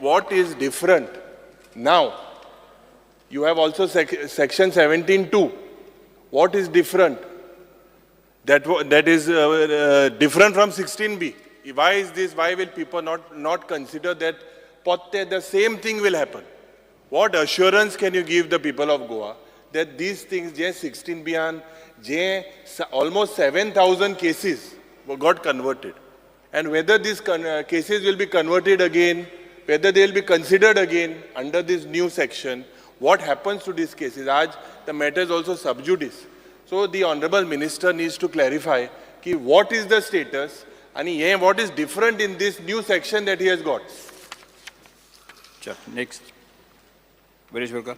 what is different now? You have also section 17(2). What is different? That is different from 16B. Why is this? Why will people not consider that the same thing will happen? What assurance can you give the people of Goa that these things, 16B and almost 7,000 cases got converted, and whether these cases will be converted again, whether they will be considered again under this new section, what happens to these cases? The matter is also sub judice. So the Honorable Minister needs to clarify what is the status and what is different in this new section that he has got. Sure. Next. Viresh Varkar.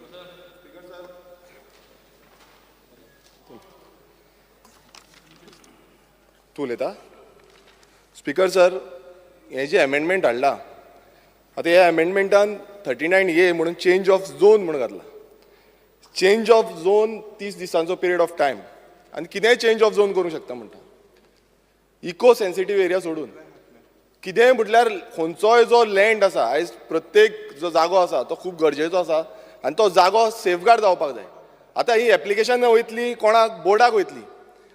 तू उलयता? Speaker sir, हे जे amendment हाडला, आतां ह्या अमेंडमेंटान 39A म्हणून change of zone म्हणून घातला. Change of zone 30 दिसांचो पिरियड ऑफ टायम, आनी कितेंय चेंज ऑफ झोन करूंक शकता म्हणटा. इको सेन्सिटीव एरिया सोडून कितेंय म्हटल्यार खंयचोय जो लँड आसा, आयज प्रत्येक जो जागो आसा तो खूब गरजेचो आसा आनी तो जागो सेफगार्ड जावपाक जाय. आतां ही एप्लिकेशन वयतली कोणाक बोर्डाक वयतली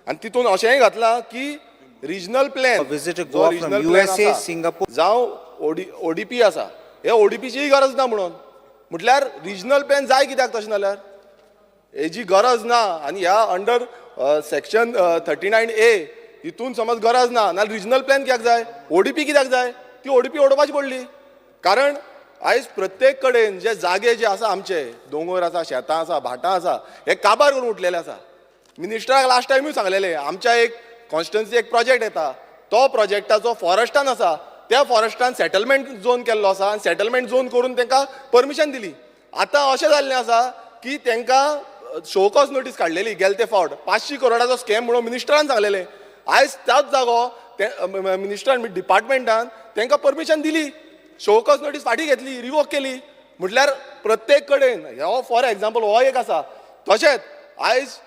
आनी तितून अशेंय घातलां की रिजनल प्लॅन USA, Singapore जावं ODP आसा, हे ODPचीय गरज ना म्हणून. म्हटल्यार रिजनल प्लॅन जाय कित्याक तशें जाल्यार हेजी गरज ना. आनी ह्या अंडर सेक्शन 39A हितून समज गरज ना नाल्यार रिजनल प्लॅन कित्याक जाय, ODP कित्याक जाय? ती ODP ओडोवपाची पडली. कारण आयज प्रत्येक कडेन जे जागे जे आसा आमचे, दोंगर आसा, शेतां आसा, भाटां आसा, हे काबार करून उठलेले आसा. मिनिस्टराक लास्ट टायमूय सांगलेले, आमच्या एक कॉन्स्टिट्युन्सी एक प्रोजेक्ट येता, तो प्रोजेक्टाचो फॉरेस्टान आसा, त्या फॉरेस्टान सेटलमेंट झोन केल्लो आसा आनी सेटलमेंट झोन करून तांकां परमिशन दिली. आतां अशें जाल्लें आसा की तांकां शोकॉज नोटीस काडलेली गेले ते फावट 500 करोडाचो स्कॅम म्हणून मिनिस्टरान सांगलेलें. आयज त्याच जागो मिनिस्टरान डिपार्टमेंटान तांकां परमिशन दिली, शोकॉज नोटीस फाटीं घेतली, रिवोक केली. म्हटल्यार प्रत्येक कडेन हो फॉर एग्जाम्पल हो एक आसा. तशेंच आयज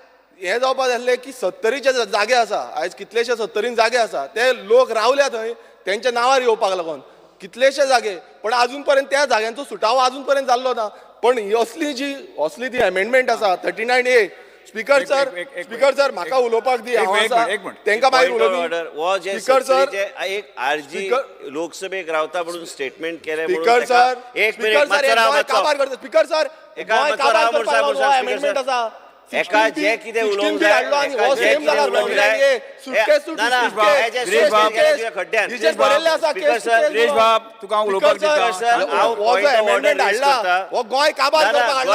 हे जावपाक जाल्लें की 70चे जागे आसा, आयज कितलेशे 70 जागे आसा, ते लोक रावल्या थंय तेंच्या नांवार येवपाक लागून कितलेशे जागे, पण अजून पर्यंत त्या जाग्यांचो सुटावो अजून पर्यंत जाल्लो ना. पण ही असली ती अमेंडमेंट आसा 39A. स्पीकर सर म्हाका उलोवपाक दी, तांकां मागीर उलोवं. स्पीकर सर, एक आरजी लोकसभेक रावता म्हणून स्टेटमेंट केले. स्पीकर सर, एक मिनिट काबार करता. स्पीकर सर, अमेंडमेंट आसा एका जे कितें उलोवंक जाय गोंय काबार करपाक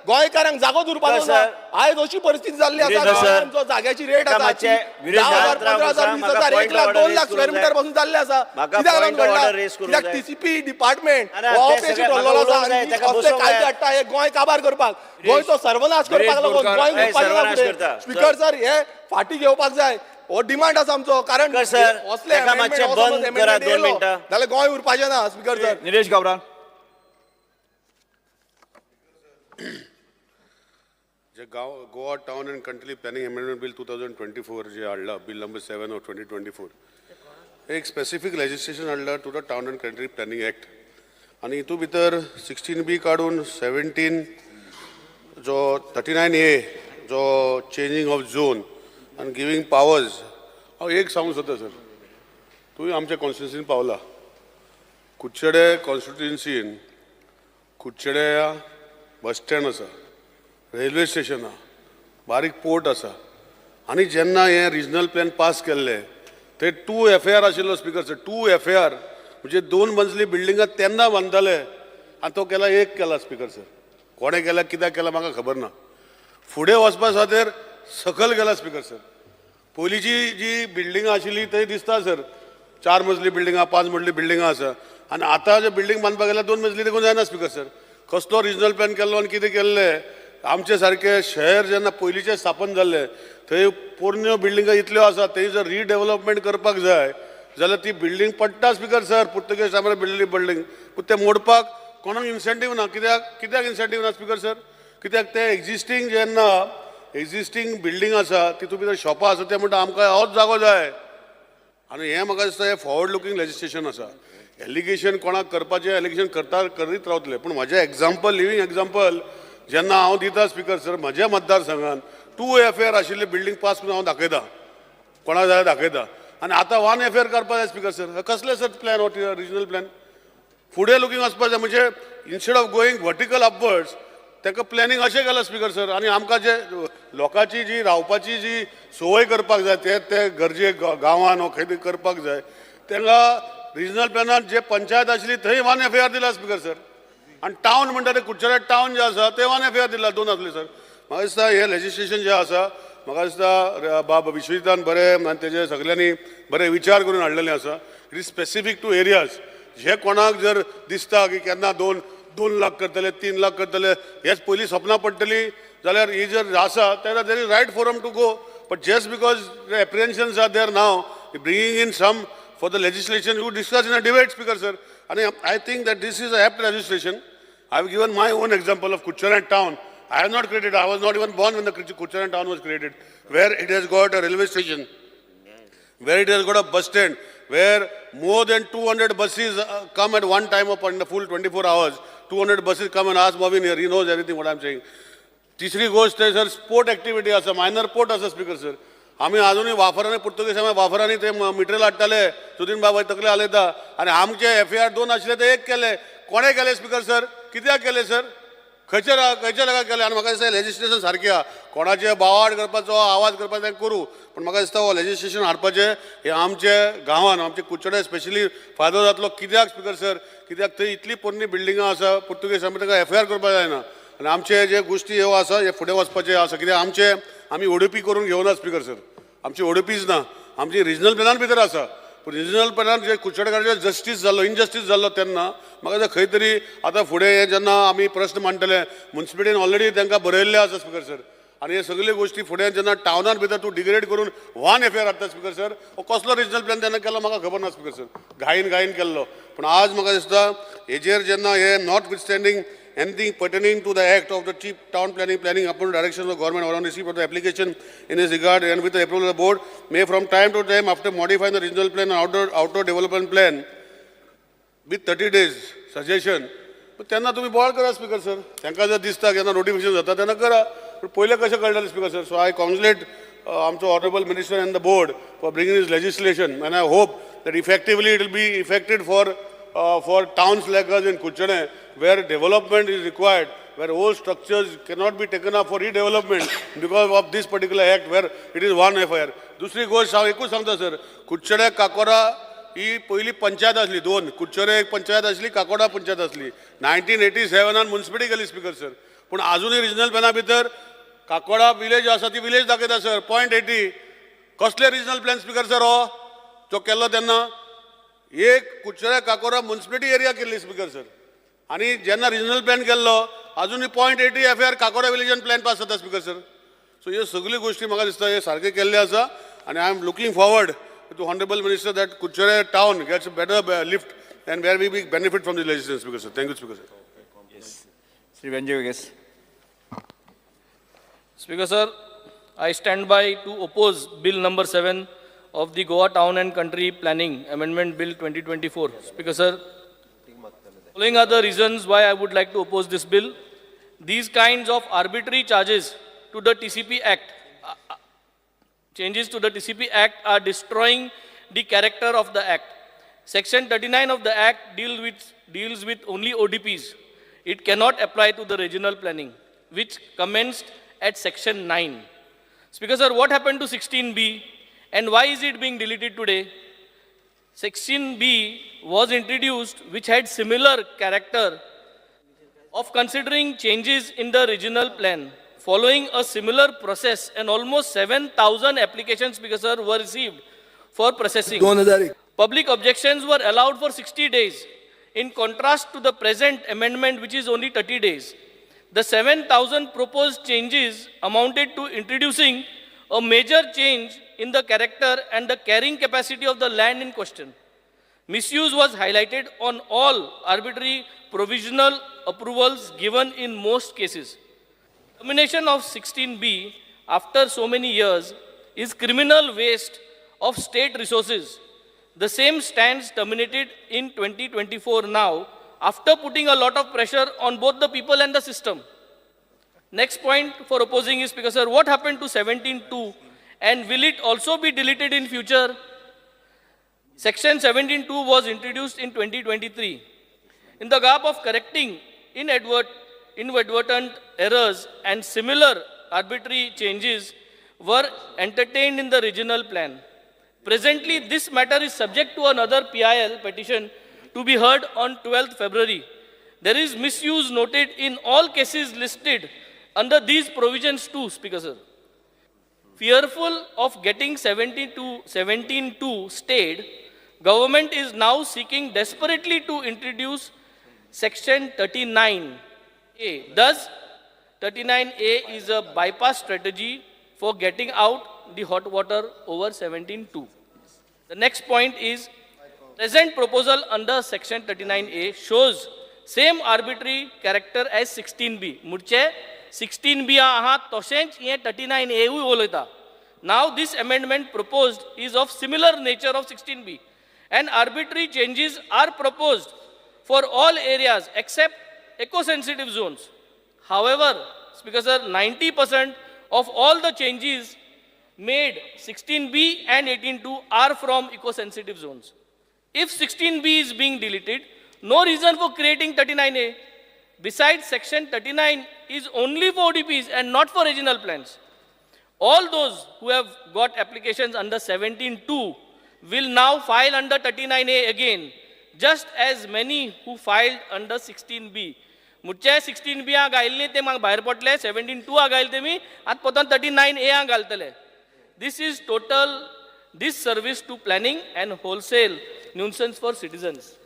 गोंयकारांक जागो उरपाक ना. आयज अशी परिस्थिती जाल्ली आसा, जाग्याची रेट आसा 10,000, 15,000, 20,000, 1 लाख 2 लाख स्क्वेअर मिटर पासून जाल्ले आसा. कित्याक लागून घडला? कित्याक TCP डिपार्टमेंट ऑफिस ठरलेलो आसा आनी कसले कायदे हाडटा हे गोंय काबार करपाक, गोंयचो सर्वनाश करपाक लागून गोंय उरपाक. स्पीकर सर, हे फाटी घेवपाक जाय, हो डिमांड आसा आमचो. कारण असले जाल्यार गोंय उरपाचें ना. Speaker sir. निलेश गावरान. जे Goa town and country planning amendment bill 2024 जे हाडला, बिल नंबर 7 ऑफ 2024, एक स्पेसिफीक लेजिस्लेशन हाडला to the town and country planning act. आनी हितून भितर 16B काडून 17 जो 39A जो चेंजिंग ऑफ झोन आनी गिवींग पावर्स. हांव एक सांगूंक सोदता सर, तुवें आमच्या कॉन्स्टिट्युन्सीन पावला, कुडचडे कॉन्स्टिट्युन्सीन कुडचडे बस स्टँड आसा, रेल्वे स्टेशन आहा, बारीक पोर्ट आसा. आनी जेन्ना हे रिजनल प्लॅन पास केल्ले थंय 2 FAR आशिल्लो. स्पीकर सर, 2 FAR म्हणजे 2 मंजली बिल्डिंगां तेन्ना बांदताले आनी तो केला 1 केला. स्पीकर सर, कोणे केला, कित्याक केला म्हाका खबर ना. फुडें वचपा खातीर सकल गेला. स्पीकर सर, पयलींची जी बिल्डिंगां आशिल्ली थंय दिसता सर 4 मजली बिल्डिंगां, 5 मजली बिल्डिंगां आसा, आनी आतां जे बिल्डींग बांदपाक गेल्यार 2 मजली देखून जायना. स्पीकर सर, कसलो रिजनल प्लॅन केल्लो आनी कितें केल्लें. आमचे सारके शहर जेन्ना पयलींचे स्थापन जाल्ले थंय पोरण्यो बिल्डिंगा इतल्यो आसा, थंय जर रिडेवलपमेंट करपाक जाय जाल्यार ती बिल्डींग पडटा. स्पीकर सर, पुर्तुगेज टायमार बिल्डली बिल्डींग, पूण ते मोडपाक कोणाक इन्सेंटीव ना. कित्याक इन्सेंटीव ना? स्पीकर सर, कित्याक ते एक्झिस्टींग जेन्ना बिल्डींग आसा तितून भितर शॉपां आसा, ते म्हणटा आमकां होच जागो जाय, आनी हें म्हाका दिसता हें फॉवर्ड लुकींग लेजिस्लेशन आसा. एलिगेशन कोणाक करपाचें एलिगेशन करीत रावतले, पूण म्हजें एग्जाम्पल लिव्हींग एग्जाम्पल जेन्ना हांव दिता स्पिकर सर म्हज्या मतदारसंघात 2 FAR आशिल्ली बिल्डींग पास करून हांव दाखयता, कोणाक जाय दाखयता, आनी आतां 1 FAR करपा जाय स्पिकर सर. कसले सर प्लॅन हो रिजनल प्लॅन? फुडें लुकींग वचपा जाय, म्हणजे instead of going vertical upwards ताका प्लॅनिंग अशें केलां स्पिकर सर. आनी आमकां जे लोकांची जी रावपाची जी संवय करपाक जाय ते गरजे गांवांत वा खंय तरी करपाक जाय, तांकां रिजनल प्लॅनांत जे पंचायत आशिल्ली थंय 1 FAR दिला स्पिकर सर. आनी टावन म्हणटा ते कुडचड्या टावन जे आसा ते 1 FAR दिला, 2 आसले सर. म्हाका दिसता हें लेजिस्लेशन जें आसा म्हाका दिसता बाब विश्वजितान बरें आनी तेजे सगळ्यांनी बरे विचार करून हाडलेलें आसा. It is specific to areas. जे कोणाक जर दिसता की केन्ना 2 लाख करतले 3 लाख करतले हेच पयलीं सपनां पडटली जाल्यार ही जर आसा तेन्ना there is right forum to go. But just because the apprehensions are there now bringing in some for the legislation you discuss in a debate, Speaker sir. And I think that this is a apt legislation. I have given my own example of Kucharan town. I have not created, I was not even born when the Kucharan town was created, where it has got a railway station, where it has got a bus stand, where more than 200 buses come at one time upon the full 24 hours. 200 buses come and ask Movin here, he knows everything what I am saying. तिसरी गोष्ट आहे sir sport activity आसा, minor port आसा speaker sir. आमी अजूनही वाफरांनी Portuguese वाफरांनी ते मिटरेल हाडटाले, सुदीन बाबा तकले आलयता, आनी आमचे FAR 2 आशिल्ले ते 1 केले. कोणे केले स्पिकर सर? कित्याक केले सर? खंयच्या जाग्यार केले? आनी म्हाका दिसता लेजिस्लेशन सारकें आहा. कोणाचे बावाड करपाचो आवाज करपाचो तें करूं, पूण म्हाका दिसता हो लेजिस्लेशन हाडपाचें हे आमचे गांवांत आमचे कुडचडे स्पेशली फायदो जातलो. कित्याक स्पिकर सर? कित्याक थंय इतली पोरणी बिल्डिंगां आसा पुर्तुगेज आमी ताका FAR करपाक जायना. आनी आमचे जे गोश्टी ह्यो आसा हे फुडें वचपाचे आसा, कित्याक आमी ODP करून घेवना स्पिकर सर. आमची ODPच ना, आमची रिजनल प्लॅनान भितर आसा. पूण रिजनल प्लॅनान जे कुडचडेकारांचेर जस्टीस जाल्लो, इनजस्टीस जाल्लो तेन्ना म्हाका दिसता खंय तरी आतां फुडें हे जेन्ना आमी प्रश्न मांडटले म्युन्सिपालिटीन ऑलरेडी तांकां बरयल्ले आसा स्पिकर सर. आनी हे सगळ्यो गोश्टी फुडें जेन्ना टावनान भितर तूं डिग्रेड करून 1 FAR हाडटा स्पिकर सर, हो कसलो रिजनल प्लॅन तेन्ना केलो म्हाका खबर ना स्पिकर सर. घाईन केल्लो. पूण आज म्हाका दिसता हेजेर जेन्ना हे not विथस्टँडींग anything pertaining to the act of the chief town planning upon direction of the government or on receipt of the application in this regard and with the approval of the board may from time to time after modifying the regional plan and outdoor development plan with 30 days suggestion. पण त्यांना तुम्ही ball करा speaker sir. त्यांना जर दिसता की notification जाता त्यांना करा. पण पहिले कशें कळटालें speaker sir? So I congratulate आमचो honourable minister and the board for bringing this legislation and I hope that effectively it will be effected for towns like us in Kuchane, where development is required, where old structures cannot be taken up for redevelopment because of this particular act, where it is 1 FAR. दुसरी गोष्ट हांव एकूच सांगता sir, Kudchade काकोरा ही पयली पंचायत आसली 2. कुडचडे एक पंचायत आसली, काकोडा पंचायत आसली. 1987 म्युन्सिपालिटी गेली स्पिकर सर. पूण अजूनही रिजनल प्लॅना भितर काकोडा विलेज आसा ती विलेज दाखयता सर. .80 कसले रिजनल प्लॅन स्पिकर सर हो जो केल्लो तेन्ना? एक कुडचड्या काकोरा म्युन्सिपालिटी एरिया केल्ली स्पिकर सर. आनी जेन्ना रिजनल प्लॅन केल्लो अजूनही .80 FAR काकोरा विलेजान प्लॅन पास जाता स्पिकर सर. सो ह्यो सगळ्यो गोश्टी म्हाका दिसता हे सारके केल्ले आसा. आनी I am looking forward to honourable minister that Kudchade town gets better lift and where we be benefit from this legislation speaker sir. Thank you speaker sir. Sri Vanjay Vegas. Speaker sir, I stand by to oppose Bill number 7 of the Goa Town and Country Planning Amendment Bill 2024. Speaker sir, following are the reasons why I would like to oppose this bill. These kinds of arbitrary charges to the TCP Act, changes to the TCP Act are destroying the character of the Act. Section 39 of the Act deals with only ODPs. It cannot apply to the regional planning, which commenced at Section 9. Speaker sir, what happened to 16B? And why is it being deleted today? Section B was introduced which had similar character of considering changes in the regional plan. Following a similar process and almost 7,000 applications, because sir, were received for processing. Public objections were allowed for 60 days. In contrast to the present amendment which is only 30 days. The 7,000 proposed changes amounted to introducing a major change in the character and the carrying capacity of the land in question. Misuse was highlighted on all arbitrary provisional approvals given in most cases. Termination of 16B after so many years is criminal waste of state resources The same stands terminated in 2024 now, after putting a lot of pressure on both the people and the system. Next point for opposing is, Speaker Sir, what happened to 17.2 and will it also be deleted in future? Section 17.2 was introduced in 2023. In the gap of correcting inadvertent errors and similar arbitrary changes were entertained in the regional plan. Presently, this matter is subject to another PIL petition to be heard on 12th February. There is misuse noted in all cases listed under these provisions too, Speaker Sir. Fearful of getting 17.2 stayed, government is now seeking desperately to introduce Section 39A. Thus, 39A is a bypass strategy for getting out the hot water over 17.2. The next point is, present proposal under Section 39A shows same arbitrary character as 16B. Murche 16B aha toshench ye 39A hu boleta. Now this amendment proposed is of similar nature of 16B, and arbitrary changes are proposed for all areas except eco-sensitive zones. However, Speaker Sir, 90% of all the changes made 16B and 18.2 are from eco-sensitive zones. If 16B is being deleted, no reason for creating 39A. Besides, Section 39 is only for ODPs and not for regional plans. All those who have got applications under 17.2 will now file under 39A again, just as many who filed under 16B. मुझे 16B आ गायले ते माग बाहेर पडले 17.2 आ गायले मी आत पोतान 39A आ घालतले. This is total disservice to planning and wholesale nuisance for citizens.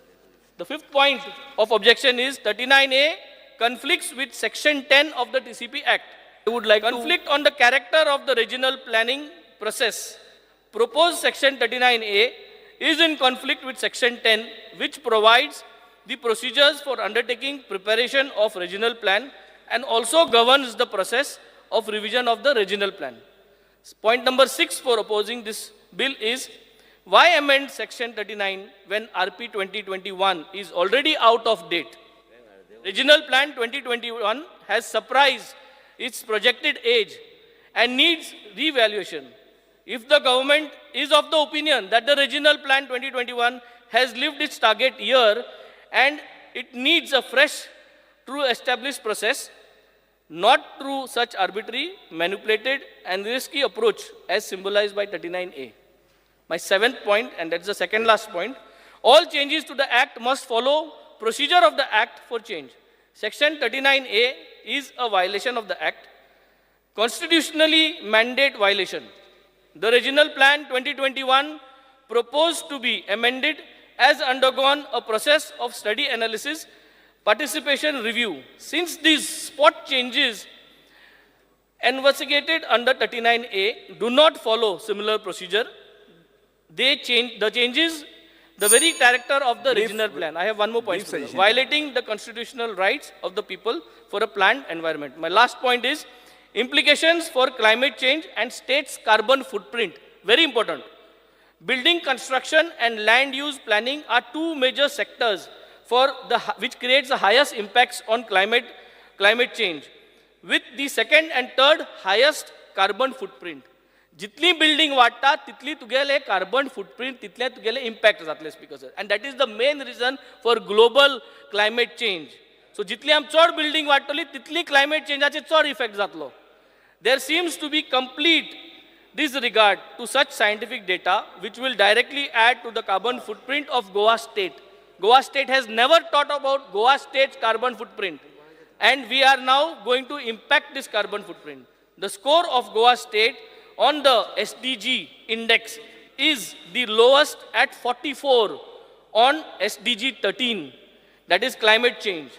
The fifth point of objection is 39A conflicts with Section 10 of the TCP Act. I would like conflict on the character of the regional planning process. Proposed Section 39A is in conflict with Section 10, which provides the procedures for undertaking preparation of regional plan and also governs the process of revision of the regional plan. Point number 6 for opposing this bill is, why amend Section 39 when RP 2021 is already out of date? Regional Plan 2021 has surpassed its projected age and needs revaluation. If the government is of the opinion that the Regional Plan 2021 has lived its target year and it needs a fresh, true established process, not through such arbitrary, manipulated and risky approach as symbolized by 39A. My seventh point, and that's the second last point, all changes to the Act must follow procedure of the Act for change. Section 39A is a violation of the Act, constitutionally mandate violation. The Regional Plan 2021 proposed to be amended has undergone a process of study analysis, participation review. Since these spot changes investigated under 39A do not follow similar procedure, they change the changes the very character of the regional plan. I have one more point. Violating the constitutional rights of the people for a planned environment. My last point is implications for climate change and state's carbon footprint. Very important. Building construction and land use planning are two major sectors which creates the highest impacts on climate change, with the second and third highest carbon footprint. Jitli building वाढता तितली तुगेले carbon footprint तितले तुगेले impact जातले Speaker Sir, and that is the main reason for global climate change. So jitli am चड building वाढतली तितली climate change आचे चड effect जातलो. There seems to be complete disregard to such scientific data which will directly add to the carbon footprint of Goa state. Goa state has never thought about Goa state's carbon footprint, and we are now going to impact this carbon footprint. The score of Goa state on the SDG index is the lowest at 44 on SDG 13, that is climate change.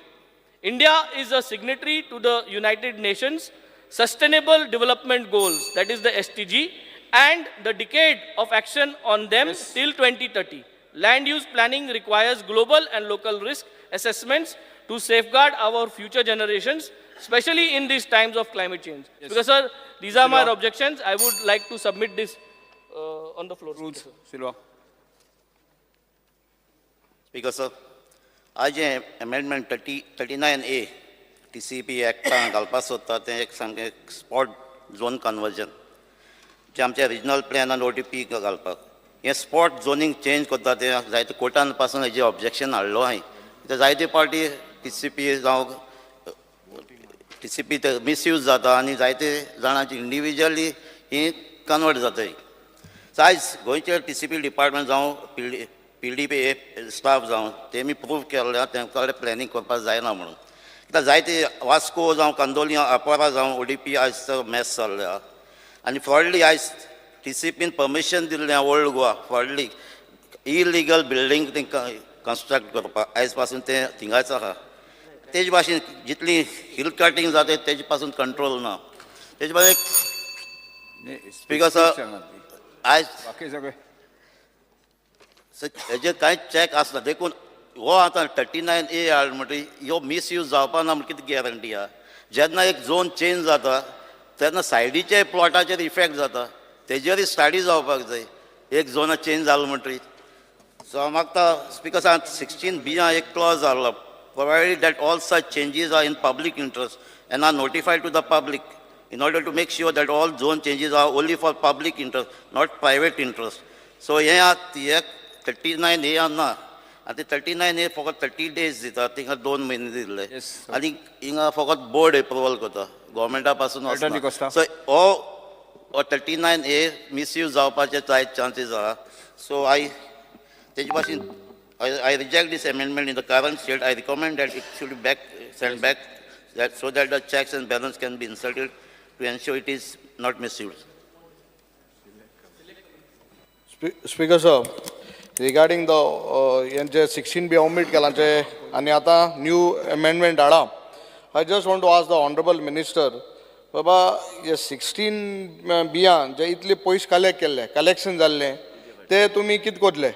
India is a signatory to the United Nations Sustainable Development Goals, that is the SDG, and the decade of action on them till 2030. Land use planning requires global and local risk assessments to safeguard our future generations, especially in these times of climate change. Because, sir, these are my objections. I would like to submit this on the floor. Rules, Silva. Speaker sir, आज जे amendment 39A TCP Actaan घालपाक सोदता तें एक सामकें spot zone conversion जे आमच्या regional plan आनी ODP घालपाक हें स्पॉट झोनींग चेंज करता तें जायते कोर्टान पासून हेजें ऑब्जेक्शन हाडलो हांवें ते जायते पार्टी TCP जावं TCP ते मिसयूज जाता आनी जायते जाणांची इंडिविज्युअली ही कन्वर्ट जाताय सो आयज गोंयचे TCP डिपार्टमेंट जावं PDP स्टाफ जावं तेमी प्रूव केल्ल्या तेंका कडेन प्लॅनिंग करपाक जायना म्हणून कित्याक जायते वास्को जावं कांदोलिया आपोरा जावं ODP आयज मॅस चल्ल्या आनी फॉडली आयज TCPन परमिशन दिल्लें ओल्ड गोवा फॉडली इलिगल बिल्डींग तेंकां कन्स्ट्रक्ट करपाक आयज पासून तें थिंगाच आहा तेजे भाशेन जितली हिल कटिंग जाता तेजे पासून कंट्रोल ना तेजे भाशेन स्पीकर सर आयज बाकी सगळे हेजे कांय चॅक आसना देखून हो आतां 39A हाड म्हणटरी ह्यो मिसयूज जावपा ना म्हणून कितें गॅरंटी आहा जेन्ना एक झोन चेंज जाता तेन्ना सायडीचे प्लॉटाचेर इफेक्ट जाता तेजेरूय स्टडी जावपाक जाय एक झोन चेंज जालो म्हणटरी सो हांव मागता स्पीकर सांग 16B एक क्लॉज आहलो provided that all such changes are in public interest and are notified to the public in order to make sure that all zone changes are only for public interest, not private interest. So, here 39A na, and the 39A for 30 days, I think 2 minutes. Yes, I think inga for board approval kota, government pasun Attorney Costa. So, all 39A misuse of chances are. So, I reject this amendment in the current state. I recommend that it should be sent back so that the checks and balance can be inserted to ensure it is not misused. Speaker sir, regarding the 16B omit kelanche ani ata new amendment ada, I just want to ask the honorable minister, Baba, ye 16B je itli pois collect kelle, collection jalle, te tumi kit kodle?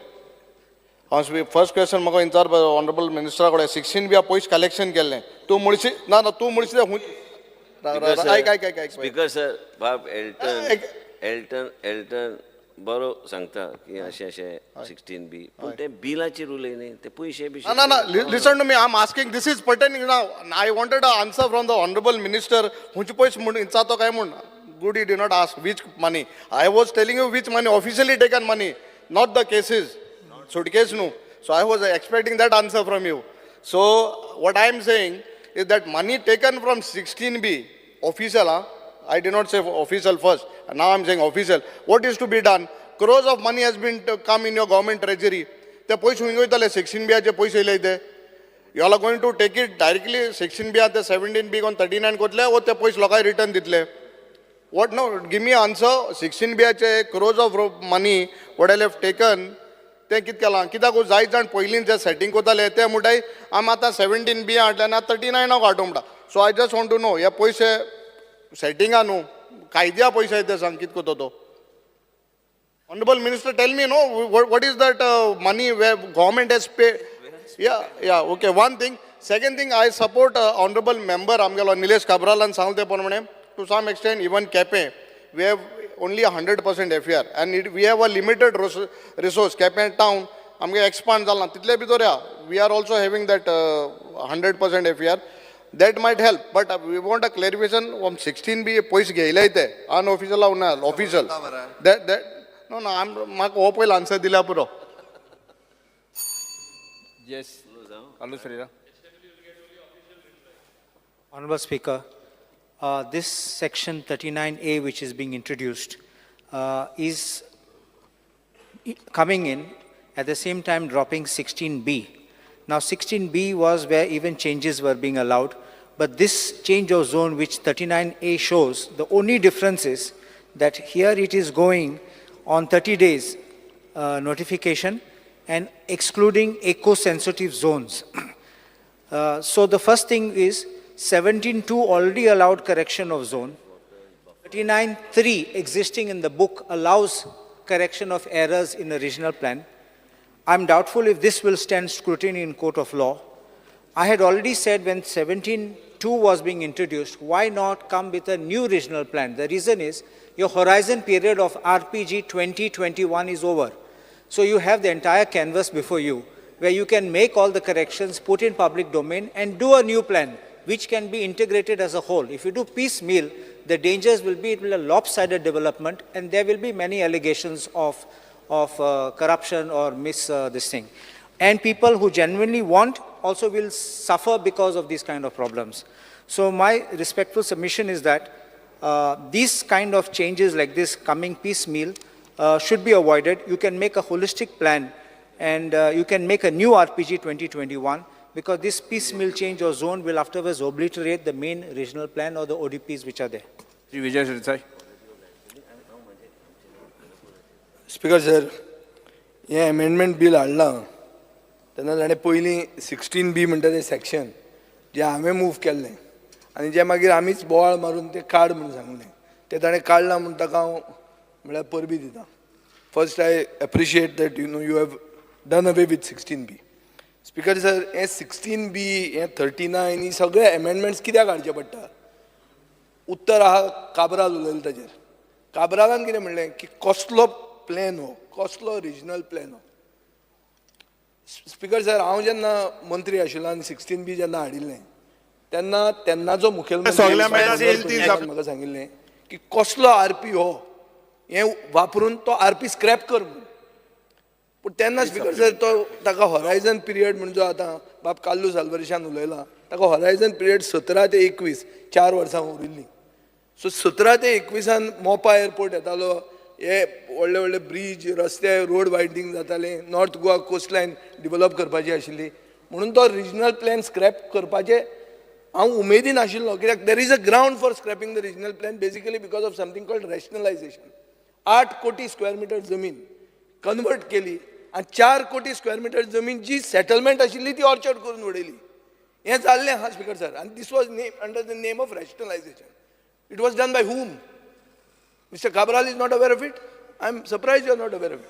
First question म्हाका इंचार honourable मिनिस्टरा कडेन 16B पयस collection केल्लें तूं म्हणशी ना ना तूं म्हणशी speaker sir बाब Elton बरो सांगता की अशें अशें 16B पूण ते बिलाची रूल न्ही ते पयशे बी ना ना listen to me I am asking this is pertaining now I wanted a answer from the honourable minister हुंचे पयस म्हण इंचा तो काय म्हण good you do not ask which money I was telling you which money officially taken money not the cases suitcase no. So I was expecting that answer from you. So what I am saying is that money taken from 16B official, I did not say official first. Now I am saying official. What is to be done? Crores of money has been come in your government treasury. The poise hungoitale 16B je poise ilayde. You all are going to take it directly 16B at the 17B on 39 kotle or the poise lokai return ditle. What now? Give me an answer. 16B je crores of money what I have taken. ते कित केलां कित्याक जायत जाण पयलीं जे setting कोताले ते म्हणटाय आमी आतां 17B हाडले आनी 39 हाडूं म्हणटा so I just want to know हे पयशे सेटिंगा न्हू कायद्या पयशे ते सांग कित कोतो तो honourable minister tell me no what is that money way government has pay या okay one thing second thing I support honourable member आमगेलो निलेश काब्रालान सांगले ते प्रमाणे to some extent even Quepem we have only 100% FAR and we have a limited resource Cape town amge expand jalna title bhitor we are also having that 100% FAR that might help but we want a clarification from 16B pois geila ite unofficial una official that no I'm mako opil answer dila puro Yes, Alu Srira. Honorable Speaker, this section 39A which is being introduced is coming in at the same time dropping 16B. Now 16B was where even changes were being allowed, but this change of zone which 39A shows, the only difference is that here it is going on 30 days notification and excluding eco-sensitive zones. So the first thing is 17.2 already allowed correction of zone. 39.3 existing in the book allows correction of errors in a regional plan. I'm doubtful if this will stand scrutiny in court of law. I had already said when 17.2 was being introduced, why not come with a new regional plan? The reason is your horizon period of RPG 2021 is over. So you have the entire canvas before you, where you can make all the corrections, put in public domain, and do a new plan, which can be integrated as a whole. If you do piecemeal, the dangers will be, it will be a lopsided development, and there will be many allegations of corruption or this thing. And people who genuinely want also will suffer because of these kind of problems. So my respectful submission is that these kind of changes like this coming piecemeal should be avoided. You can make a holistic plan, and you can make a new RPG 2021, because this piecemeal change or zone will afterwards obliterate the main regional plan or the ODPs which are there. Shri Vijay Sirsai. Speaker sir, हे amendment bill हाडलां तेन्ना ताणें पयलीं 16B म्हणटा तें section जें हांवें move केल्लें आनी जें मागीर आमीच बोवाळ मारून तें काड म्हणून सांगलें तें ताणें काडलां म्हणून ताका हांव म्हळ्यार परबी दितां. First I appreciate that you have done away with 16B. Speaker sir, हे 16B, हे 39 ही सगळे अमेंडमेंट्स कित्याक हाडचे पडटा? उत्तर आहा काबराल उलयलें ताजेर. काबरालान कितें म्हणलें की कसलो प्लॅन हो, कसलो रिजनल प्लॅन हो. स्पीकर सर, हांव जेन्ना मंत्री आशिल्लो आनी 16B जेन्ना हाडिल्लें तेन्ना तेन्नाचो मुखेलमंत्री म्हाका सांगिल्लें की कसलो RP हो, हें वापरून तो RP स्क्रॅप कर म्हणून. पूण तेन्ना स्पीकर सर तो ताका हॉरायझन पिरियड म्हणजे जो आतां बाब काल्लू सालवर्शान उलयला, ताका हॉरायझन पिरियड 17 ते 21 4 वर्सां उरिल्लीं. सो 17 ते 21 मोपा एअरपोर्ट येतालो, हे व्हडले व्हडले ब्रीज, रस्ते, रोड वायडनींग जाताले, north Goa coast line develop करपाची आशिल्ली, म्हणून तो रिजनल प्लॅन स्क्रॅप करपाचे हांव उमेदीन आशिल्लो. कित्याक there is a ground for scrapping the regional plan basically because of something called rationalisation. 8 कोटी स्क्वेअर मिटर जमीन कन्वर्ट केली आनी 4 कोटी स्क्वेअर मिटर जमीन जी सेटलमेंट आशिल्ली ती ऑर्चर्ड करून उडयली. हें जाल्लें आहा स्पीकर सर, आनी this was under the name of rationalisation. It was done by whom? Mr. Cabral is not aware of it. I am surprised you are not aware of it.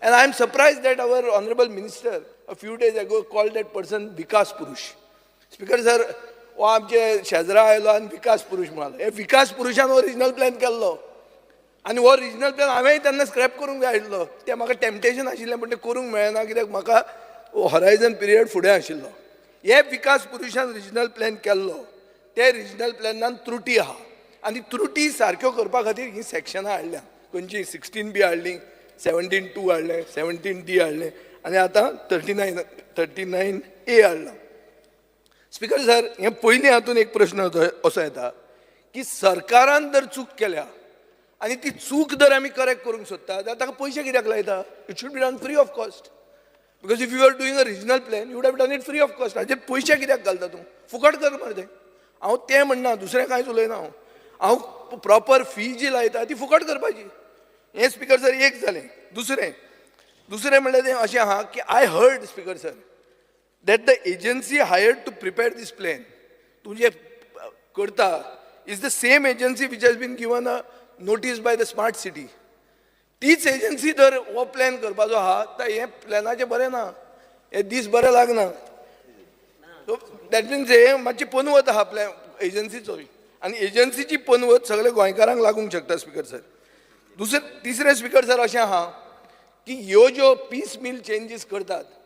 And I am surprised that our honorable minister a few days ago called that person Vikas Purush. Speaker sir, हो आमचे शेजरा आयलो आनी विकास पुरुश म्हणालो. हे विकास पुरुशान हो regional plan केल्लो आनी हो रिजनल प्लॅन हांवेंय तेन्ना स्क्रॅप करूंक जाय आशिल्लो. तें म्हाका टेम्पटेशन आशिल्लें पण तें करूंक मेळना, कित्याक म्हाका हॉरायझन पिरियड फुडें आशिल्लो. हे विकास पुरुशान रिजनल प्लॅन केल्लो, ते रिजनल प्लॅनान त्रुटी आहा आनी त्रुटी सारक्यो करपा खातीर ही सेक्शनां हाडल्या. खंयची 16B हाडली, 17(2) हाडलें, 17D हाडलें आनी आतां 39A हाडला. स्पीकर सर, हे पयलीं हातून एक प्रश्न असो येता की सरकारान जर चूक केल्या आनी ती चूक जर आमी करेक्ट करूंक सोदता जाल्यार ताका पयशे कित्याक लायता? It should be done free of cost. Because if you are doing a regional plan you would have done it free of cost. हाजेर पयशे कित्याक घालता तूं? फुकट कर मरे तें. हांव तें म्हणना, दुसरें कांयच उलयना. हांव प्रॉपर फी जी लायता ती फुकट करपाची. हें स्पीकर सर एक जालें. दुसरें म्हणल्यार तें अशें आहा की I heard speaker sir that the agency hired to prepare this plan, तूं जे करता, is the same agency which has been given a notice by the smart city. तीच एजन्सी जर हो प्लॅन करपाचो आहा तर हें प्लॅनाचें बरें ना, हे दीस बरें लागना. सो दॅट मिन्स हे मातशी पनवत आहा प्लॅन एजन्सीचो, आनी एजन्सीची पनवत सगळे गोंयकारांक लागूंक शकता स्पीकर सर. तिसरें स्पीकर सर अशें आहा की ह्यो ज्यो पीस मिल चेंजीस करतात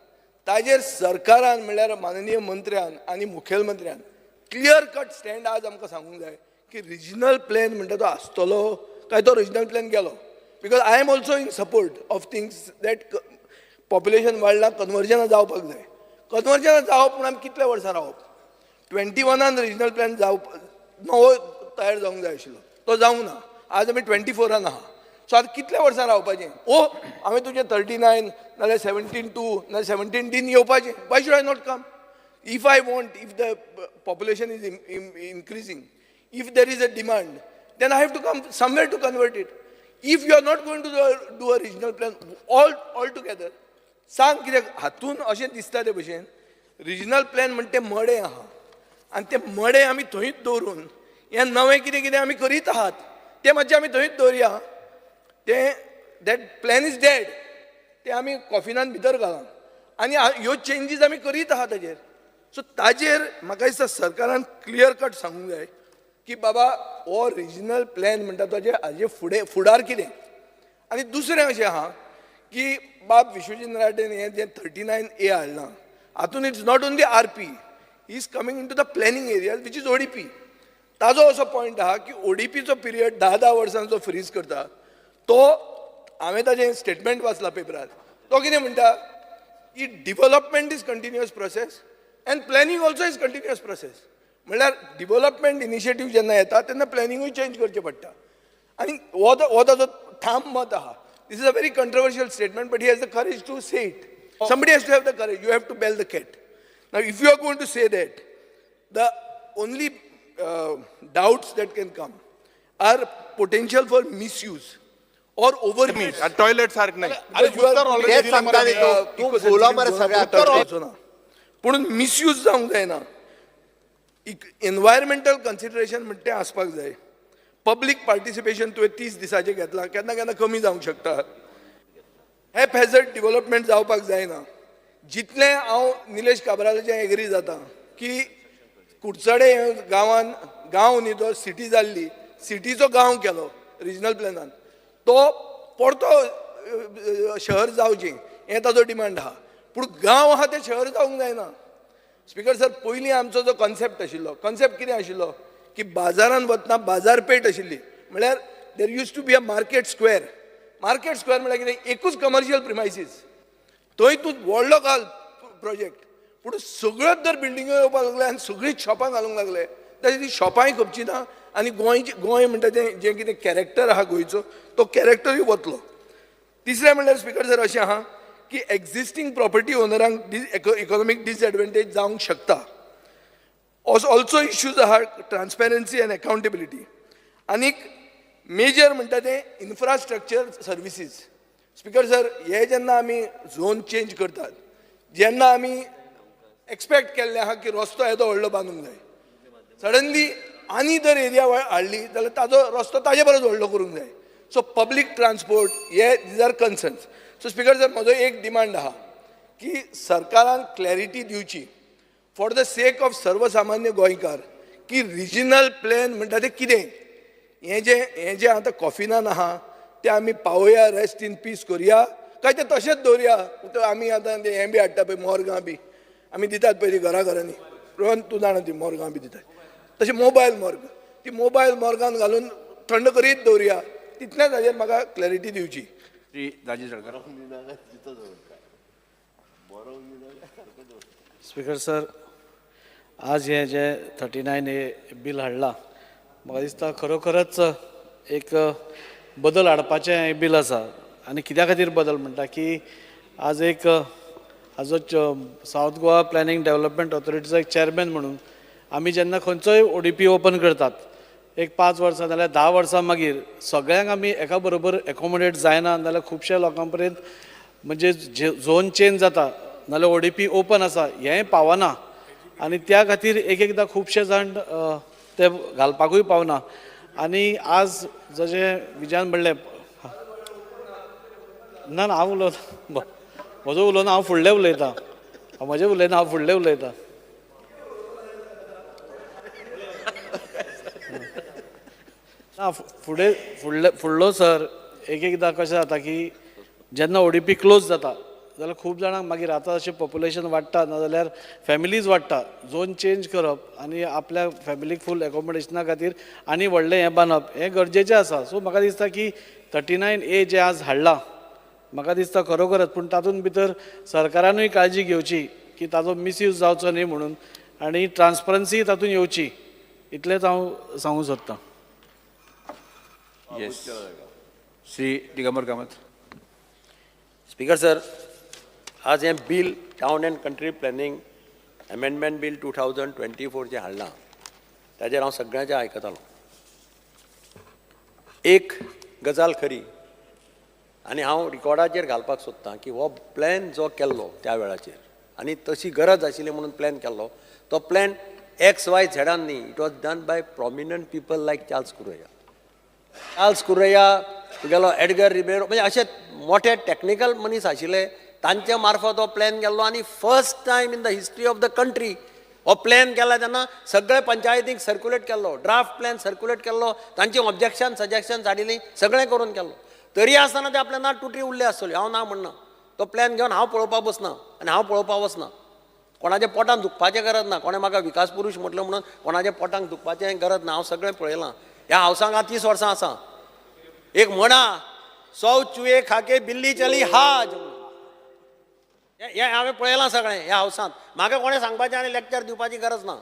ताजेर सरकारान म्हणल्यार माननीय मंत्र्यान आनी मुखेलमंत्र्यान क्लियर कट स्टँड आज आमकां सांगूंक जाय की रिजनल प्लॅन म्हणटा तो आसतलो काय तो रिजनल प्लॅन गेलो. Because I am also in support of things that population वाडला, कन्वर्जनां जावपाक जाय. कन्वर्जनां जावप पूण आमी कितल्या वर्सां रावप? 21 रिजनल प्लॅन नवो तयार जावंक जाय आशिल्लो, तो जावंक ना. आज आमी 24 आहा. सो आतां कितल्या वर्सां रावपाचें? हांवें तुजें 39 नाल्यार 17(2) नाल्यार 17D येवपाचें. Why should I not come? If I want, if the population is increasing, if there is a demand, then I have to come somewhere to convert it. If you are not going to do a regional plan all together, सांग कित्याक हातून अशें दिसता ते भशेन regional plan म्हणटा तें मडें आहा आनी तें मडें आमी थंयच दवरून हें नवें कितें कितें आमी करीत आहात तें मातशें आमी थंयच दवरया. तें दॅट प्लॅन इज डेड, ते आमी कॉफिनान भितर घाला आनी ह्यो चेंजीस आमी करीत आहात ताजेर. सो ताजेर म्हाका दिसता सरकारान क्लियर कट सांगूंक जाय की बाबा हो रिजनल प्लॅन म्हणटा तो हाजे फुडार कितें. आनी दुसरें अशें आहा की बाब विश्वजित राटेन हे जे 39A हाडलां हातून it's not only RP is coming in to the planning area which is ODP. ताजो असो पॉयंट आहा की ODPचो पिरियड 10 वर्सांचो फ्रीज करता. तो हांवें ताजें स्टेटमेंट वाचलां पेपरार. तो कितें म्हणटा की development is continuous process and planning also is continuous process. म्हणल्यार डेव्हलपमेंट इनिशिएटीव जेन्ना येता तेन्ना प्लॅनिंगूय चेंज करचें पडटा. आनी हो ताजो ठाम मत आहा. This is a very controversial statement, but he has the courage to say it. Somebody has to have the courage. You have to bell the cat. Now, if you are going to say that, the only doubts that can come are potential for misuse or overuse. Toilet सारखं नाही. तेच सांगता न्ही तूं बोला मरे सगळ्या पूण मिसयूज जावंक जायना. एनवायरमेंटल कन्सिडरेशन म्हणटा तें आसपाक जाय. पब्लीक पार्टिसिपेशन तुवें 30 दिसाचें घेतलां केन्ना केन्ना कमी जावंक शकता. हॅप हॅझर्ड डेव्हलपमेंट जावपाक जायना. जितलें हांव निलेश काब्रालाचें एग्री जाता की कुडचडे गांवांत गांव न्ही तो सिटी जाल्ली सिटीचो गांव केलो रिजनल प्लॅनान तो परतो शहर जावचें हें ताजो डिमांड आहा. पूण गांव आहा तें शहर जावंक जायना. स्पिकर सर पयलीं आमचो जो कॉन्सेप्ट आशिल्लो कॉन्सेप्ट कितें आशिल्लो की बाजारान वतना बाजारपेठ आशिल्ली. म्हळ्यार there use to be a market square. Market square म्हळ्यार कितें एकूच कमर्शियल प्रिमायसीस थंय तूं व्हडलो घाल प्रोजेक्ट. पूण सगळ्योच जर बिल्डिंगो येवपाक लागले आनी सगळींच शॉपां घालूंक लागले जाल्यार ती शॉपांय खपची ना आनी गोंय म्हणटा तें जें कितें कॅरेक्टर आहा गोंयचो तो कॅरेक्टरूय वतलो. तिसरें म्हणल्यार स्पिकर सर अशें आहा की एक्झिस्टींग प्रॉपर्टी ओनरांक इकॉनॉमीक डिसएडवांटेज जावंक शकता. ऑल्सो इश्यूज आहा ट्रान्सपेरन्सी अँड अकाउंटेबिलिटी. आनीक मेजर म्हणटा तें इन्फ्रास्ट्रक्चर सर्विसीस. स्पिकर सर हे जेन्ना आमी झोन चेंज करतात जेन्ना आमी एक्सपेक्ट केल्लें आहा की रस्तो येदो व्हडलो बांदूंक जाय सडनली आनी जर एरिया हाडली जाल्यार ताजो रस्तो ताजे परस व्हडलो करूंक जाय. सो पब्लीक ट्रान्सपोर्ट हे these are concerns. So speaker sir म्हजो एक डिमांड आहा की सरकारान क्लॅरिटी दिवची फॉर द सेक ऑफ सर्वसामान्य गोंयकार की रिजनल प्लॅन म्हणटा तें कितें. हें जें आतां कॉफिनान आहा तें आमी पावोया रेस्ट इन पीस करुया काय तें तशेंच दवरुया. आमी आतां तें हें बी हाडटा पळय मोरगां बी आमी दितात पळय ती घरांनी रोहन तूं जाणा ती मोरगां बी दितात तशें मोबायल मोर्ग ती मोबायल मोर्गान घालून थंड करीत दवरुया. तितलेंच हाजेर म्हाका क्लॅरिटी दिवची. श्री राजेश जळकार. स्पीकर सर आज हे जे 39A बील हाडलां म्हाका दिसता खरोखरच एक बदल हाडपाचें हें बील आसा. आनी कित्या खातीर बदल म्हणटा की आज एक हाजो सावथ गोवा प्लॅनिंग डेव्हलपमेंट ऑथॉरिटीचो एक चेअरमॅन म्हणून आमी जेन्ना खंयचोय ODP ओपन करतात एक 5 वर्सां नाल्यार 10 वर्सां मागीर सगळ्यांक आमी एका बरोबर एकोमोडेट जायना जाल्यार खुबश्या लोकां पर्यंत म्हणजे झोन चेंज जाता नाल्यार ODP ओपन आसा हेंय पावना. आनी त्या खातीर एकदां खुबशे जाण ते घालपाकूय पावना. आनी आज जशें विजयान म्हणलें ना हांव उलोवना म्हजो उलोवना हांव फुडलें उलयतां म्हजें उलयना हांव फुडलें उलयतां. ना फुडलो सर एकदां कशें जाता की जेन्ना ODP क्लोज जाता जाल्यार खूब जाणांक मागीर आतां अशें पॉप्युलेशन वाडटा नाजाल्यार फॅमिलीज वाडटा झोन चेंज करप आनी आपल्या फॅमिलीक फूल एकोमोडेशना खातीर आनी व्हडलें हें बांदप हें गरजेचें आसा. सो म्हाका दिसता की 39A जें आज हाडलां म्हाका दिसता खरोखरच पूण तातूंत भितर सरकारानूय काळजी घेवची की ताजो मिसयूज जावचो न्ही म्हणून आनी ट्रान्सपरन्सी तातूंत येवची इतलेंच हांव सांगूंक सोदतां. Yes Shri Digambar Kamat. Speaker sir आज हें bill town end country planning amendment bill 2024 जें हाडलां ताजेर हांव सगळ्यांचें आयकतालो. एक गजाल खरी आनी हांव रिकॉर्डाचेर घालपाक सोदतां की हो प्लॅन जो केल्लो त्या वेळाचेर आनी तशी गरज आशिल्ली म्हणून प्लॅन केल्लो तो प्लॅन XYZ न्ही. It was done by prominent people like Charles Correa तुगेलो एडगर रिबेरो म्हणजे अशे मोठे टॅक्निकल मनीस आशिल्ले तांचे मार्फत हो प्लॅन केल्लो आनी first time in the history of the country हो प्लॅन केला तेन्ना सगळे पंचायतीक सर्क्युलेट केल्लो ड्राफ्ट प्लॅन सर्क्युलेट केल्लो तांची ऑब्जेक्शन सजेक्शन्स हाडिल्लीं सगळें करून केल्लो. तरी आसतना ते आपल्या ना तुटी उरले आसतले. हांव ना म्हणना. तो प्लॅन घेवन हांव पळोवपाक बसना आनी हांव पळोवपाक वचना. कोणाच्या पोटान दुखपाचें गरज ना. कोणें म्हाका विकास पुरुश म्हटलं म्हणून कोणाच्या पोटांक दुखपाचें गरज ना. हांव सगळें पळयलां. ह्या हावसांक हांव 30 वर्सां आसा. एक म्हणा 100 चुहे खाके बिल्ली चली हाज. हें हांवें पळयलां सगळें ह्या हावसांत. म्हाका कोणें सांगपाचें आनी लेक्चर दिवपाची गरज ना.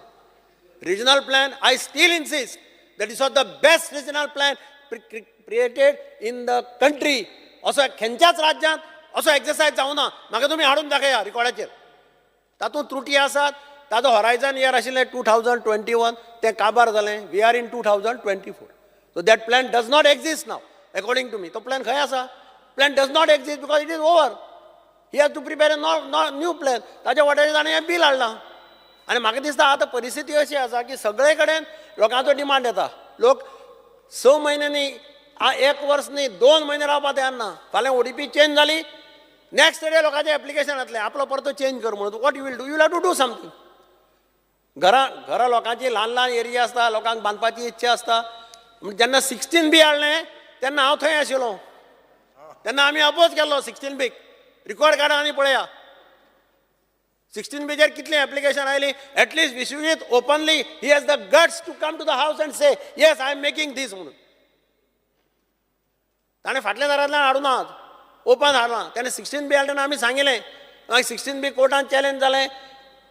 Regional plan I still insist that is the best regional plan created in the country. असो खंयच्याच राज्यांत असो एक्सरसायज जावना. म्हाका तुमी हाडून दाखया रिकॉर्डाचेर. तातूंत त्रुटी आसात. ताजो हॉरायझन इयर आशिल्लें 2021 तें काबार जालें. We are in 2024. So that plan does not exist now according to me. तो प्लॅन खंय आसा? Plan does not exist because it is over. He has to prepare a new plan. ताच्या वाटेर ताणें हें बील हाडलां. आनी म्हाका दिसता आतां परिस्थिती अशी आसा की सगळे कडेन लोकांचो डिमांड येता. लोक 6 म्हयन्यांनी 1 वर्स न्ही 2 म्हयने रावपाक तयार ना. फाल्यां ODP चेंज जाली नेक्स्ट डे लोकांचें एप्लिकेशन येतलें आपलो परतो चेंज कर म्हणून. What you will do? You have to do something. घरां लोकांची ल्हान एरिया आसता. लोकांक बांदपाची इच्छा आसता. जेन्ना 16B हाडलें तेन्ना हांव थंय आशिल्लो. तेन्ना आमी अपोज केल्लो 16B. रिकॉर्ड काडा आनी पळया 16Bचेर कितली एप्लिकेशन आयली. At least Vishwajit openly he has the guts to come to the house and say yes I am making this म्हणून. ताणें फाटल्या दारांतल्यान हाडूना ओपन हाडलां. तेणें 16B हाडटना आमी सांगिल्लें. 16B कोर्टान चॅलेंज जालें.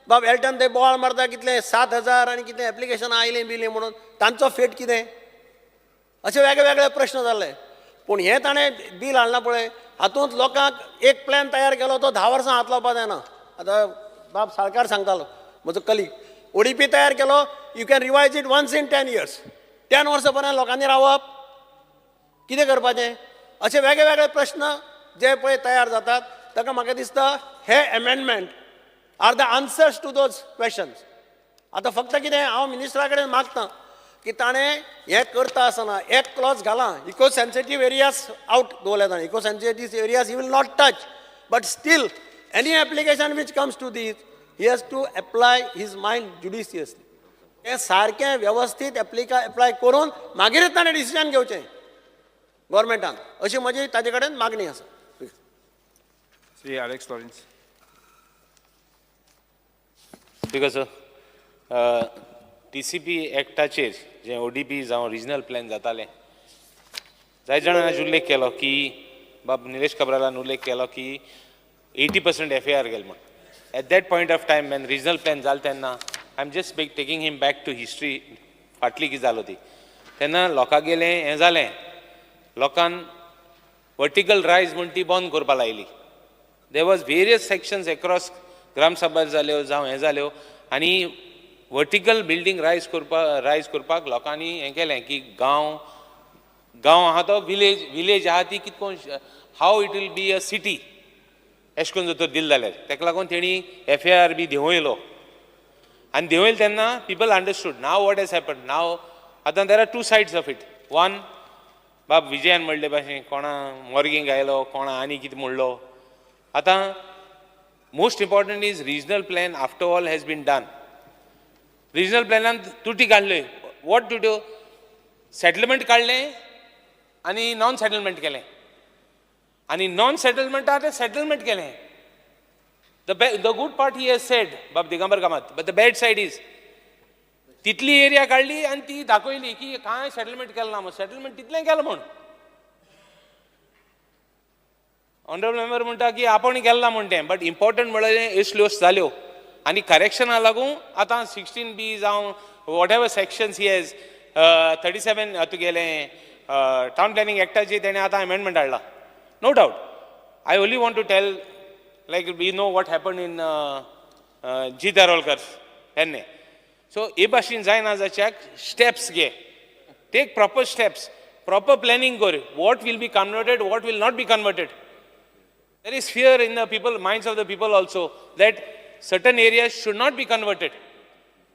बाब एल्टन थंय बोवाळ मारता कितले 7,000 आनी कितें एप्लिकेशनां आयलीं बिलीं म्हणून. तांचो फेट कितें? अशे वेगळे प्रश्न जाल्ले. पूण हें ताणें बील हाडलां पळय हातूंत लोकांक एक प्लॅन तयार केलो तो 10 वर्सां हात लावपाक जायना. आतां बाब साळकार सांगतालो म्हजो कलीग. ODP तयार केलो. You can revise it once in 10 years. 10 वर्सां पर्यंत लोकांनी रावप. कितें करपाचें? अशे वेगळे प्रश्न जे पळय तयार जातात ताका म्हाका दिसता हे amendment are the answers to those questions. आतां फक्त कितें हांव मिनिस्टरा कडेन मागतां की ताणें हें करता आसतना एक क्लॉज घालां. इको सेन्सिटीव एरियाज आउट दवरल्या ताणें. Eco sensitive areas he will not touch. But still any application which comes to this he has to apply his mind judiciously. हें सारकें वेवस्थीत एप्लाय करून मागीरच ताणें डिसिजन घेवचें गव्हर्मेंटान. अशी म्हजी ताजे कडेन मागणी आसा. Shri Alex Lawrence. Because TCP एक्टाचेर जे ODP जावं रिजनल प्लॅन जाताले जाय जाणांनी आज उल्लेख केलो की बाब निलेश काब्रालान उल्लेख केलो की 80% FAR गेले म्हण. At that point of time when regional plan जालो तेन्ना I am just taking him back to history फाटली कितें जालो ती. तेन्ना लोकां गेलें हें जालें. लोकांन वर्टिकल रायज म्हण ती बंद करपाक लायली. There was various sections across Gram Sabha जाल्यो जावं हें जाल्यो आनी वर्टिकल बिल्डींग रायज करपाक लोकांनी हें केलें की गांव आहा तो विलेज आहा ती कितकोन how it will be a city अशें करून जर तर दिलें जाल्यार ताका लागून तेणी FAR बी देंवयलो. आनी देंवयलो तेन्ना people understood. Now what has happen now. आतां there are 2 sides of it. One बाब विजयान म्हणले भाशेन कोणा मॉर्गिंग आयलो कोणा आनी कितें म्हणलो. आतां most important is regional plan after all has been done. Regional प्लॅनान तुटी काडल्यो. What to do? सेटलमेंट काडलें आनी नॉन सेटलमेंट केलें. आनी नॉन सेटलमेंटा तें सेटलमेंट केलें. The good part he has said बाब Digambar Kamat. But the bad side is तितली एरिया काडली आनी ती दाखयली की कांय सेटलमेंट केलें ना म्हूण. सेटलमेंट तितलें केलें म्हूण. ऑनरेबल मेंबर म्हणटा की आपण केलें ना म्हूण तें. बट इम्पॉर्टंट म्हळ्यार असल्यो जाल्यो आनी करेक्शनाक लागून आतां 16B जावं whatever sections he has 37 तुगेलें टावन प्लॅनिंग एक्टाची तेणें आतां अमेंडमेंट हाडला. No doubt. I only want to tell like we know what happen in G Darolkar तेन्ने. सो हे भाशेन जायना जाच्याक स्टेप्स घे. Take proper steps. Proper planning कर. What will be converted what will not be converted. There is fear in the minds of the people also that certain areas should not be converted.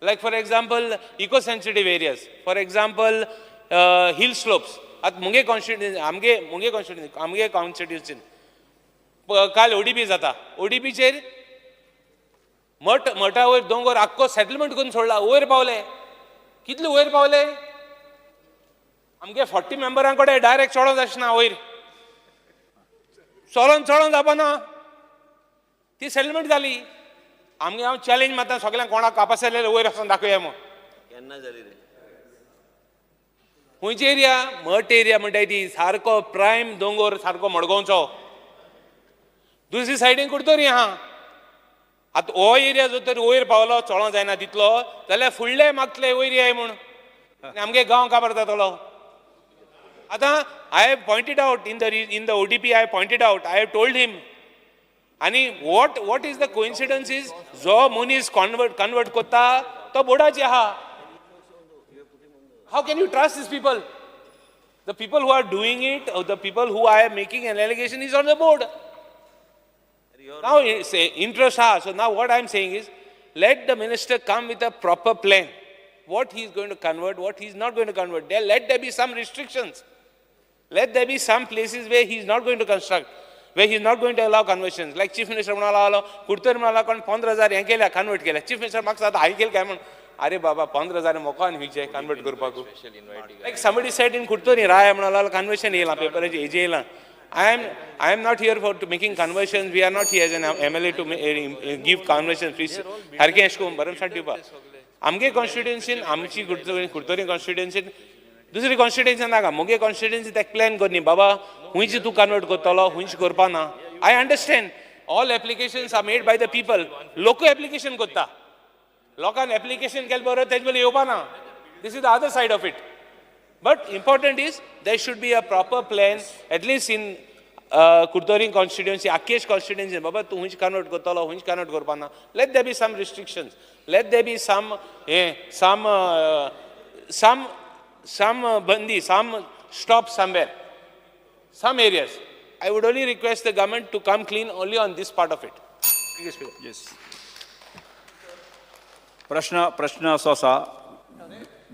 Like for example, eco-sensitive areas. For example, hill slopes. At Munge constituency. काल ODP जाता. ODP chair मठा वयर दोंगर आख्खो settlement करून सोडला. वयर पावले. कितले वयर पावले? आमगे 40 मेंबरां कडेन डायरेक्ट चोडोंक जायना वयर. चलोन जावना ती सेटलमेंट जाली आमगे हांव चॅलेंज मारता सगळ्यांक कोणाक कापासलेले वयर वचून दाखोवया म्हूण केन्ना जाली रे खंयची एरिया मठ एरिया म्हणटाय ती सारको प्रायम दोंगर सारको मडगांवचो दुसरी सायडीन कुडतोरी आहा आतां हो एरिया जो तरी वयर पावलो चोळो जायना तितलो जाल्यार फुडले मागतले वयर येय म्हूण आनी आमगे गांव काबार जातलो आतां I have pointed out in the ODP I have pointed out I have told him आनी what is the coincidence is जो मनीस कन्वर्ट कोत्ता तो बोर्डाचे आहा How can you trust these people? The people who are doing it, or the people who are making an allegation is on the board. Now, say, interest has. So now what I'm saying is, let the minister come with a proper plan. What he's going to convert, what he's not going to convert. Let there be some restrictions. Let there be some places where he's not going to construct, where he's not going to allow conversions. Like Chief Minister म्हणाला, कुठतरी म्हणाला कोण 15,000 हे केल्या convert केल्या. Chief Minister म्हाका सांगता हांवें केलें काय म्हण अरे बाबा 15,000 मोको आनी हुंयचे कन्वर्ट करपाक लायक समबडी सेड इन कुठतरी राय म्हणाला कन्वर्शन येयलां पेपराचेर हेजे येयलां I am not here for meeking conversions. We are not here as an MLA to give conversions. Please, सारकें अशें करून भरमसाट दिवपाक आमगे कॉन्स्टिट्युएन्सीन आमची कुडतरी कॉन्स्टिट्युएन्सीन दुसरी कॉन्स्टिट्युएन्सी नाका मुगे कॉन्स्टिट्युएन्सी तेका प्लॅन कर न्ही बाबा हुंयची तूं कन्वर्ट करतलो हुंयची करपा ना I understand all applications are made by the people लोक एप्लिकेशन करता लोकांनी एप्लिकेशन केलें बरोबर तेजे पयलीं येवपा ना this is the other side of it but important is there should be a proper plan at least in Curtorim constituency आख्खेच कॉन्स्टिट्युएन्सी बाबा तूं हुंयच कन्वर्ट करतलो हुंयच कन्वर्ट करपा ना let there be some restrictions let there be some bandi, some stop somewhere, some areas. I would only request the government to come clean only on this part of it. Yes. प्रश्न असो आसा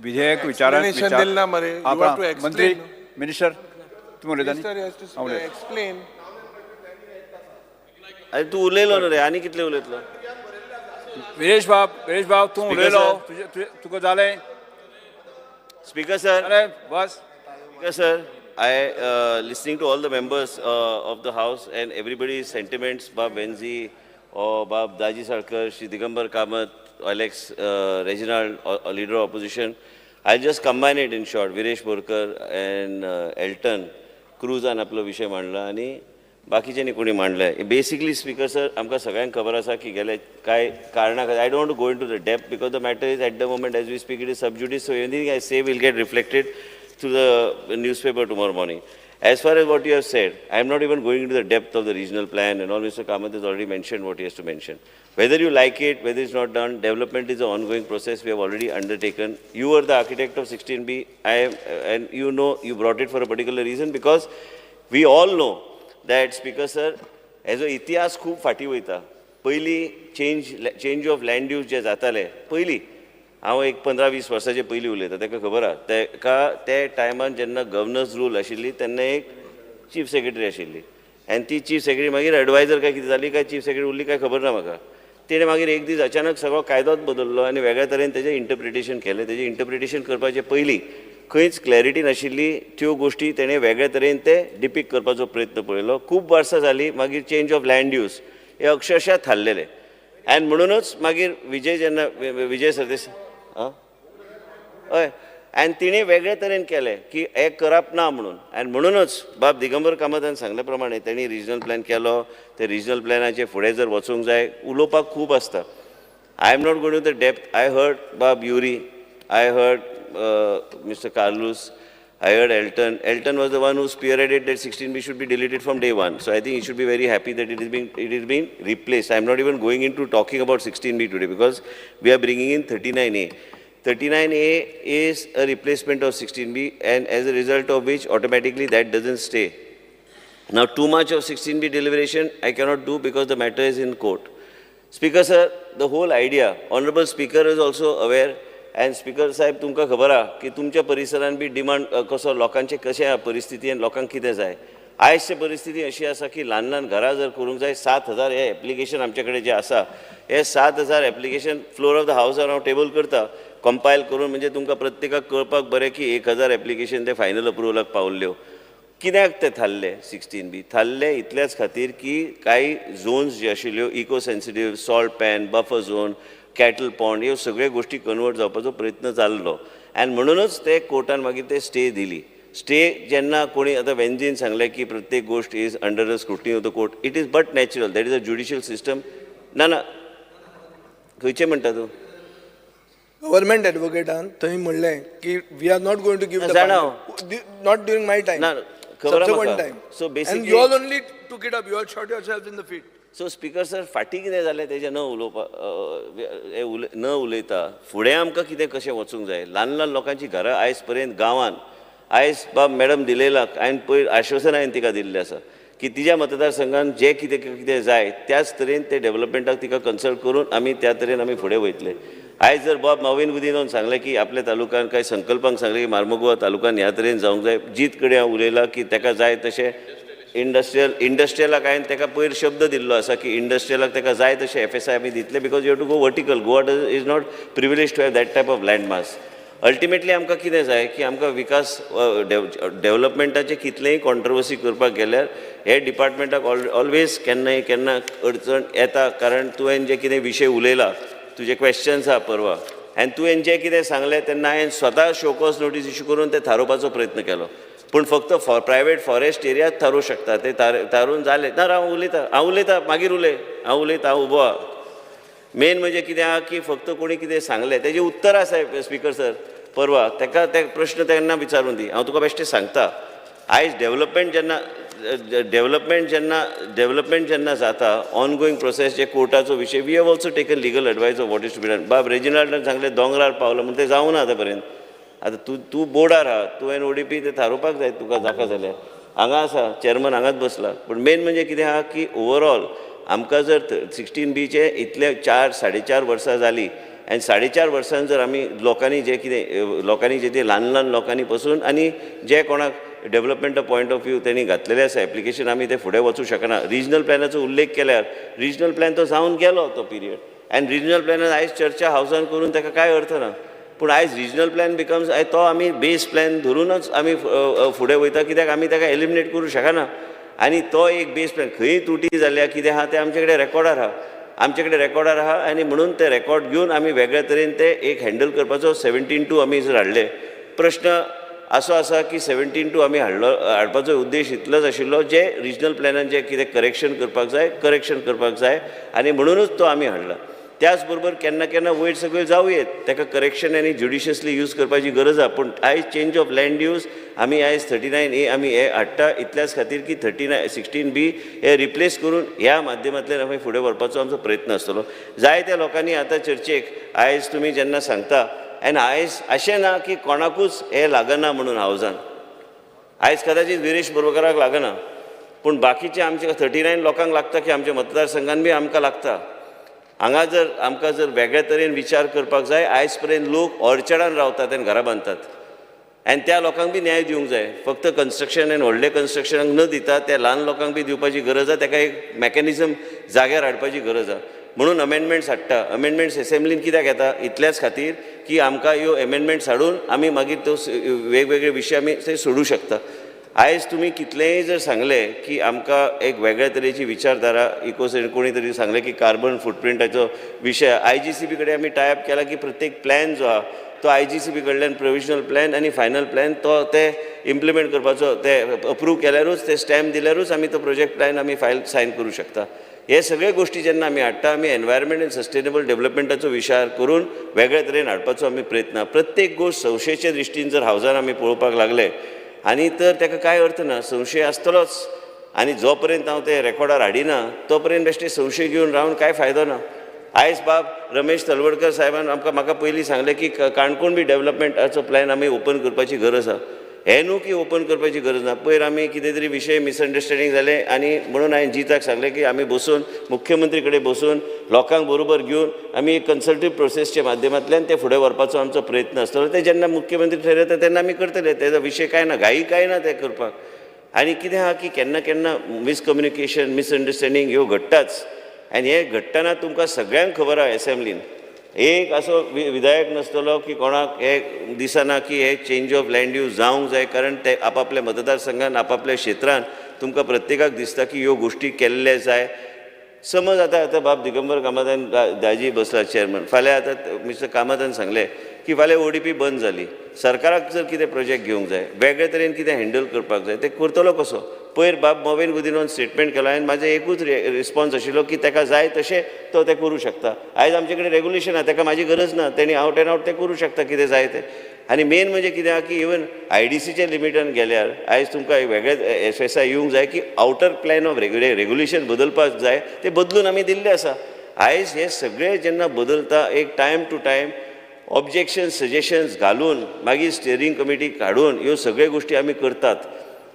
विधेयक Explanation दिल ना मरे. You have to explain. मंत्री minister तुम्ही उलयता Minister has to न्ही explain. अरे तूं उलयलो न्हू रे आनी कितले उलयतलो विरेश बाब तूं Speaker, उलयलो तुका जालें स्पीकर सर अरे बस Speaker sir, I listening to all the members of the house and everybody's sentiments, Bab Benzi or Bab Daji Sarkar, Shri Digambar Kamath, Alex Reginald, leader of opposition. I'll just combine it in short. Viresh Borkar and Elton, Cruz and आपलो विषय मांडला आणि बाकीच्यांनी कोणी मांडलाय. Basically, Speaker sir, आमकां सगळ्यांक खबर आसा की गेले काय कारणां I don't want to go into the depth because the matter is at the moment as we speak it is sub judice. So anything I say will get reflected to the newspaper tomorrow morning. As far as what you have said, I am not even going into the depth of the regional plan and all. Mr. Kamath has already mentioned what he has to mention. Whether you like it, whether it's not done, development is an ongoing process we have already undertaken. You were the architect of 16B, and you know you brought it for a particular reason because we all know that, Speaker sir, as a इतिहास खूप फाटी वयता. पयली change of land use जे जाताले, पयली हांव एक 15-20 वर्सांचे पयलीं उलयता ताका खबर आहा ताका ते टायमान जेन्ना गव्हर्नर्स रूल आशिल्ली तेन्ना एक चीफ सेक्रेटरी आशिल्ली आनी ती चीफ सेक्रेटरी मागीर एडवायजर काय कितें जाली काय चीफ सेक्रेटरी उरली काय खबर ना म्हाका तिणें मागीर एक दीस अचानक सगळो कायदोच बदललो आनी वेगळ्या तरेन तेजें इंटरप्रिटेशन केलें तेजें इंटरप्रिटेशन करपाचे पयलीं खंयच क्लॅरिटी नाशिल्ली त्यो गोश्टी तेणें वेगळ्या तरेन ते डिपिक्ट करपाचो प्रयत्न पळयलो खूब वर्सां जालीं मागीर चेंज ऑफ लँड यूज हे अक्षरशः थारलेले आनी म्हणूनच मागीर विजय सरदेसाय हय आनी तिणें वेगळे तरेन केलें की हें करप ना म्हणून आनी म्हणूनच बाब दिगंबर कामतान सांगल्या प्रमाणे तेणी रिजनल प्लॅन केलो ते रिजनल प्लॅनाचे फुडें जर वचूंक जाय उलोवपाक खूब आसता I am not going to the depth I heard बाब Yuri I heard mister Carlos I heard Elton. Elton was the one who spearheaded that 16B should be deleted from day one. So I think he should be very happy that it is being replaced. I am not even going into talking about 16B today because we are bringing in 39A. 39A is a replacement of 16B and as a result of which automatically that doesn't stay. Now too much of 16B deliberation I cannot do because the matter is in court. Speaker sir, the whole idea, Honorable Speaker is also aware and Speaker साहेब तुमकां खबर आहा की तुमच्या परिसरान बी demand कसो लोकांचे कशें आहा परिस्थिती आनी लोकांक कितें जाय आयजची परिस्थिती अशी आसा की ल्हान ल्हान घरां जर करूंक जाय 7,000 हे एप्लिकेशन आमचे कडेन जे आसा हे 7,000 एप्लिकेशन फ्लोर ऑफ द हावसार हांव टेबल करता कंपायल करून म्हणजे तुमकां प्रत्येकाक कळपाक बरें की 1,000 एप्लिकेशन ते फायनल अप्रुवलाक पावल्ल्यो कित्याक ते थारले 16B थारले इतल्याच खातीर की कांय झोन्स जे आशिल्ल्यो eco sensitive salt pan buffer zone cattle pond ह्यो सगळ्यो गोश्टी कन्वर्ट जावपाचो प्रयत्न जाल्लो आनी म्हणूनच ते कोर्टान मागीर ते स्टे दिली स्टे जेन्ना कोणी आतां वेंजीन सांगलें की प्रत्येक गोश्ट is under the scrutiny of the court it is but natural that is a judicial system ना खंयचें म्हणटा तूं गव्हर्नमेंट एडवोकेटान थंय म्हणलें की we are not going to give जाणा नॉट ड्युरिंग माय टाइम ना खबर आहा subsequent म्हाका. time. So And basically- you all only took it up. You all shot yourselves in the feet. So speaker sir फाटीं कितें जालें तेजें न उलयता फुडें आमकां कितें कशें वचूंक जाय ल्हान ल्हान लोकांची घरां आयज पर्यंत गांवांत आयज बाब मॅडम दिलेलाक हांवें पयर आश्वासन हांवें तिका दिल्लें आसा की तिच्या मतदारसंघात जें कितें कितें जाय त्याच तरेन ते डेव्हलपमेंटाक तिका कन्सल्ट करून आमी त्या तरेन आमी फुडें वयतले आयज जर बाब नवीन गुदिनोन सांगलें की आपल्या तालुक्यान कांय संकल्पांक सांगलें की मार्मुगोवा तालुक्यान ह्या तरेन जावंक जाय जीत कडेन हांव उलयलां की ताका जाय तशें इंडस्ट्रियलाक हांवें ताका पयर शब्द दिल्लो आसा की इंडस्ट्रियलाक ताका जाय तशें FSI आमी दितले because you have to go vertical Goa is not privilege to have that type of land mass ultimately आमकां कितें जाय की आमकां विकास डेव्हलपमेंटाचें कितलेंय कॉन्ट्रोवर्सी करपाक गेल्यार हे डिपार्टमेंटाक ऑलवेज केन्नाय केन्ना अडचण येता कारण तुवें जे कितें विशय उलयला तुजे क्वेश्चन्स आहा परवा आनी तुवें जें कितें सांगलें तेन्ना हांवें स्वता शोकॉज नोटीस इश्यू करून तें थारोवपाचो प्रयत्न केलो पूण फक्त प्रायवेट फॉरेस्ट एरियात थारोवं शकता ते थारून जालें ना हांव उलयतां मागीर हांव उलयतां हांव उबो आहा मेन म्हणजे कितें आहा की फक्त कोणी कितें सांगलें तेजें उत्तर आसा स्पिकर सर परवा ताका ते प्रश्न तेन्ना विचारून दी हांव तुका बेश्टें सांगता आयज डेव्हलपमेंट जेन्ना जाता ऑन गोईंग प्रोसेस जे कोर्टाचो विशय we have also taken legal advice of what is to be done बाब रेजिनाल्डान सांगलें दोंगरार पावलो म्हणून तें जावं ना आतां पर्यंत आतां तूं बोर्डार आहा तुवें ODP ते थारोवपाक जाय तुका जाका जाल्यार हांगा आसा चेअरमन हांगाच बसला पूण मेन म्हणजे कितें आहा की ओवरऑल आमकां जर 16B इतले 4-4.5 वर्सां जालीं आनी 4.5 वर्सांत जर आमी लोकांनी जे ते ल्हान ल्हान लोकांनी पसून आनी जे कोणाक डेव्हलपमेंटा पॉयंट ऑफ व्यू त्यांनी घातलेलें आसा एप्लिकेशन आमी ते फुडें वचूंक शकना रिजनल प्लॅनाचो उल्लेख केल्यार रिजनल प्लॅन तो जावन गेलो तो पिरियड आनी रिजनल प्लॅनान आयज चर्चा हावसान करून ताका कांय अर्थ ना पूण आयज रिजनल प्लॅन बिकम्स तो आमी बेस प्लॅन धरूनच आमी फुडें वयता कित्याक आमी ताका एलिमिनेट करूंक शकना आनी तो एक बेस प्लॅन खंय त्रुटी जाल्या कितें आहा तें आमचे कडेन रेकॉर्डार आहा आनी म्हणून ते रेकॉर्ड घेवन आमी वेगळ्या तरेन ते एक हँडल करपाचो 17-2 आमी जर हाडले प्रश्न असो आसा की 17-2 आमी हाडपाचो उद्देश इतलोच आशिल्लो जे रिजनल प्लॅनान जे कितें करेक्शन करपाक जाय आनी म्हणूनच तो आमी हाडला त्याच बरोबर केन्ना केन्ना वयर सकयल जावं येत ताका करेक्शन आनी ज्युडिशियसली यूज करपाची गरज आहा पूण आयज चेंज ऑफ लँड यूज आमी आयज 39A आमी हे हाडटा इतल्याच खातीर की 16B हे रिप्लेस करून ह्या माध्यमांतल्यान आमी फुडें व्हरपाचो आमचो प्रयत्न आसतलो जाय त्या लोकांनी आतां चर्चेक आयज तुमी जेन्ना सांगता आनी आयज अशें ना की कोणाकूच हे लागना म्हणून हावजान आयज कदाचित विरेश बोरकाराक लागना पूण बाकीचे आमचे 39 लोकांक लागता की आमच्या मतदारसंघान बी आमकां लागता हांगा जर आमकां जर वेगळ्या तरेन विचार करपाक जाय आयज पर्यंत लोक ऑर्चर्डान रावतात आनी घरां बांदतात आनी त्या लोकांक बी न्याय दिवंक जाय फक्त कन्स्ट्रक्शन आनी व्हडले कन्स्ट्रक्शनाक न दिता त्या ल्हान लोकांक बी दिवपाची गरज आहा ताका एक मेकॅनिझम जाग्यार हाडपाची गरज आहा म्हणून अमेंडमेंट्स हाडटा अमेंडमेंट्स एसेंब्लीन कित्याक येता इतल्याच खातीर की आमकां ह्यो अमेंडमेंट्स हाडून आमी मागीर तो वेगवेगळे विशय आमी थंय सोडूंक शकता आयज तुमी कितलेंय जर सांगलें की आमकां एक वेगळ्या तरेची विचारधारा कोणी तरी सांगलें की कार्बन फुटप्रिंटाचो विशय IGCB कडेन आमी टायप केला की प्रत्येक प्लॅन जो आहा तो IGCB कडल्यान प्रोविजनल प्लॅन आनी फायनल प्लॅन तो ते इम्प्लिमेंट करपाचो ते अप्रूव केल्यारूच ते स्टॅम्प दिल्यारूच आमी तो प्रोजेक्ट प्लॅन आमी फायल सायन करूं शकता हे सगळे गोश्टी जेन्ना आमी हाडटा आमी एनवायरमेंट आनी सस्टेनेबल डेव्हलपमेंटाचो विचार करून वेगळ्या तरेन हाडपाचो आमी प्रयत्न प्रत्येक गोश्ट संशयाचे दृश्टीन जर हावजान आमी पळोवपाक लागले आनी तर ताका कांय अर्थ ना संशय आसतलोच आनी जो पर्यंत हांव ते रेकॉर्डार हाडिना तो पर्यंत बेश्टे संशय घेवन रावन कांय फायदो ना आयज बाब रमेश तलवडकर साहेबान म्हाका पयलीं सांगलें की काणकोण बी डेव्हलपमेंटाचो प्लॅन आमी ओपन करपाची गरज आहा हे न्हू की ओपन करपाची गरज ना पयर आमी कितें तरी विशय मिसअंडरस्टँडींग जाले आनी म्हणून हांवें जिताक सांगलें की आमी बसून मुख्यमंत्री कडेन बसून लोकांक बरोबर घेवन आमी एक कन्सल्टेटिव्ह प्रोसेसच्या माध्यमांतल्यान ते फुडें व्हरपाचो आमचो प्रयत्न आसतलो ते जेन्ना मुख्यमंत्री ठरयता तेन्ना आमी करतले तेजो विशय कांय ना घाई कांय ना ते करपाक आनी कितें आहा की केन्ना केन्ना मिसकम्युनिकेशन मिसअंडरस्टँडींग ह्यो घडटाच आनी हे घडटना तुमकां सगळ्यांक खबर आहा एसेंब्लीन एक असो विधायक नासतलो की कोणाक हे दिसना की हे चेंज ऑफ लँड यूज जावंक जाय, कारण ते आपापल्या मतदारसंघान आपापल्या क्षेत्रांत तुमकां प्रत्येकाक दिसता की ह्यो गोश्टी केल्ले जाय. समज आतां बाब दिगंबर कामतान दाजी बसला चेअरमन, फाल्यां आतां मिस्टर कामतान सांगलें की फाल्यां ODP बंद जाली, सरकाराक जर कितें प्रोजेक्ट घेवंक जाय, वेगळे तरेन कितें हँडल करपाक जाय, ते करतलो कसो? पयर बाब मोवेन गुदिनोन स्टेटमेंट केलो आनी म्हाजो एकूच रिस्पॉन्स आशिल्लो की ताका जाय तशें तो तें करूं शकता. आयज आमचे कडेन रेगुलेशन आहा, ताका म्हाजी गरज ना, तेणी आवट एंड आवट तें करूं शकता कितें जाय तें. आनी मेन म्हणजे कितें आहा की इवन IDCच्या लिमिटान गेल्यार आयज तुमकां वेगळे FSI येवंक जाय की आउटर प्लॅन ऑफ रेगुलेशन बदलपाक जाय, ते बदलून आमी दिल्ले आसा. आयज हे सगळे जेन्ना बदलता एक time to time objections suggestions घालून मागीर स्टेरींग कमिटी काडून ह्यो सगळ्यो गोश्टी आमी करतात.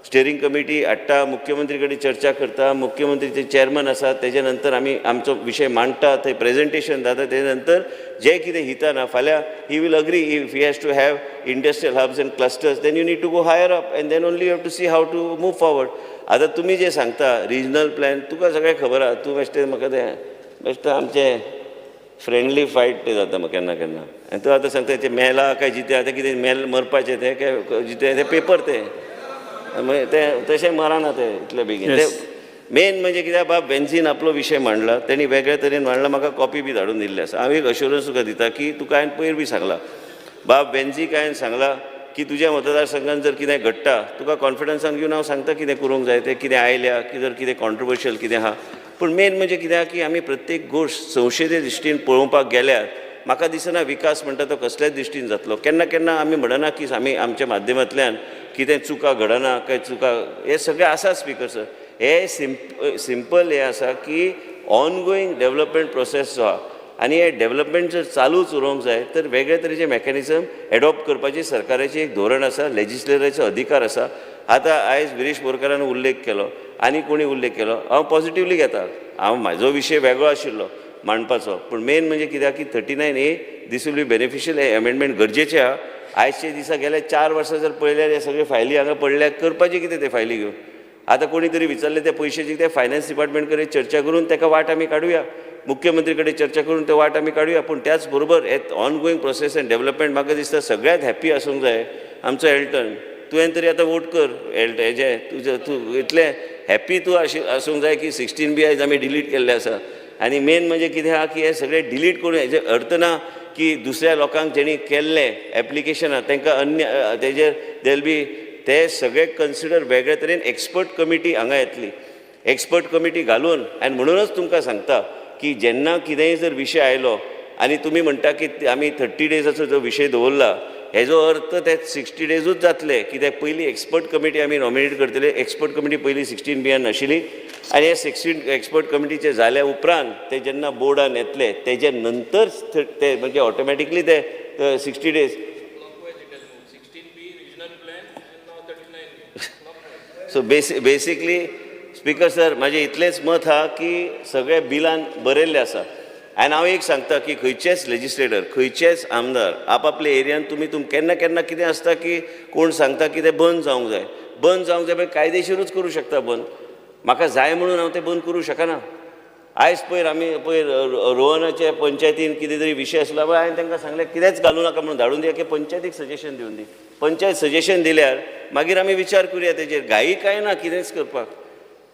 स्टेरींग कमिटी हाडटा, मुख्यमंत्री कडेन चर्चा करता, मुख्यमंत्रीचे चेअरमन आसा, तेजे नंतर आमी आमचो विशय मांडटा, थंय प्रेझेंटेशन जाता, तेजे नंतर जे कितें हिताना फाल्यां he will agree if he has to have industrial hubs and clusters, then you need to go higher up and then only you have to see how to move forward. आतां तुमी जे सांगता रिजनल प्लॅन, तुका सगळें खबर आहा, तूं बेश्टें म्हाका तें बेश्टें आमचें फ्रेंडली फायट ते जाता म्हाका केन्ना केन्ना, आनी तूं आतां सांगता तें मेला काय जिते आतां कितें मेल मरपाचें तें काय जिते तें पेपर तें ते तशें मराना ते इतले बेगीन. ते मेन म्हणजे कित्याक बाब बेन्झीन आपलो विशय मांडला, तेणी वेगळे तरेन मांडला, म्हाका कॉपी बी धाडून दिल्ली आसा. हांव एक अश्युरन्स तुका दिता की तुका हांवें पयर बी सांगलां बाब बेन्झीक हांवें सांगलां की तुज्या मतदारसंघान जर कितें घडटा तुका कॉन्फिडन्सान घेवन हांव सांगता कितें करूंक जाय तें, कितें आयल्या जर कितें कॉन्ट्रोवर्शियल कितें आहा. पूण मेन म्हणजे कित्याक की आमी प्रत्येक गोश्ट संशये दृश्टीन पळोवपाक गेल्यार म्हाका दिसना विकास म्हणटा तो कसल्याच दृश्टीन जातलो. केन्ना केन्ना आमी म्हणना की आमी आमच्या माध्यमांतल्यान कितें चुका घडना काय चुका, हे सगळें आसा स्पिकर सर. हे सिंपल हे आसा की ऑनगोईंग डेव्हलपमेंट प्रोसेस जो आहा आनी हे डेव्हलपमेंट जर चालूच उरोवंक जाय तर वेगळे तरेचे मेकॅनिझम एडॉप्ट करपाची सरकाराची एक धोरण आसा, लेजिस्लेटराचो अधिकार आसा. आतां आयज विरेश बोरकारान उल्लेख केलो आनी कोणी उल्लेख केलो, हांव पॉझिटिव्हली घेता. म्हाजो विशय वेगळो आशिल्लो मांडपाचो, पूण मेन म्हणजे कित्याक की 39A this will be beneficial, हे अमेंडमेंट गरजेचें आहा. आयजचे दिसा गेले 4 वर्सां जर पळयल्यार हे सगळे फायली हांगा पडल्या, करपाचे कितें ते फायली घेवन. आतां कोणी तरी विचारले ते पयशाची, ते फायनान्स डिपार्टमेंट कडेन चर्चा करून ताका वाट आमी काडुया, मुख्यमंत्री कडेन चर्चा करून ते वाट आमी काडुया. पूण त्याच बरोबर हे ऑनगोईंग प्रोसेस एंड डेव्हलपमेंट म्हाका दिसता सगळ्यात हॅप्पी आसूंक जाय आमचो एल्टन. तुवें तरी आतां वोट कर हेजे, तूं इतलें हॅप्पी तूं आसूंक जाय की 16B आयज आमी डिलीट केल्ले आसा. आनी मेन म्हणजे कितें आहा की हे सगळें डिलीट करून हेजे अर्थ ना की दुसऱ्या लोकांक जेणी केल्ले एप्लिकेशनां तांकां अन्य तेजेर देल बी ते सगळे कन्सिडर वेगळे तरेन एक्सपर्ट कमिटी हांगा येतली, एक्सपर्ट कमिटी घालून. आनी म्हणूनच तुमकां सांगता की जेन्ना कितेंय जर विशय आयलो आनी तुमी म्हणटा की आमी 30 डेजाचो जो विशय दवरला, हेजो अर्थ ते 60 डेजूच जातले, कित्याक पयलीं एक्सपर्ट कमिटी आमी नॉमिनेट करतले. एक्सपर्ट कमिटी पयलीं 16B नाशिल्ली आनी हे 16 एक्सपर्ट कमिटीचे जाल्या उपरांत ते जेन्ना बोर्डान येतले तेजे नंतर ते म्हणजे ऑटोमॅटिकली ते 60 days. So basically speaker sir म्हाजें इतलेंच मत आहा की सगळे बिलान बरयल्लें आसा. आनी हांव एक सांगता की खंयचेच लेजिस्लेटर, खंयचेच आमदार आपापल्या एरियान तुमी केन्ना केन्ना कितें आसता की कोण सांगता की तें बंद जावंक जाय, बंद जावंक जाय कायदेशीरूच करूं शकता बंद. म्हाका जाय म्हणून हांव तें बंद करूं शकना. आयज पयर रोहनाचे पंचायतीन कितें तरी विशय आसलो, हांवें तांकां सांगलें कितेंच घालूं नाका म्हणून धाडून दिया की पंचायतीक सजेशन दिवन दी. पंचायत सजेशन दिल्यार मागीर आमी विचार करुया तेजेर, घाई कांय ना कितेंच करपाक.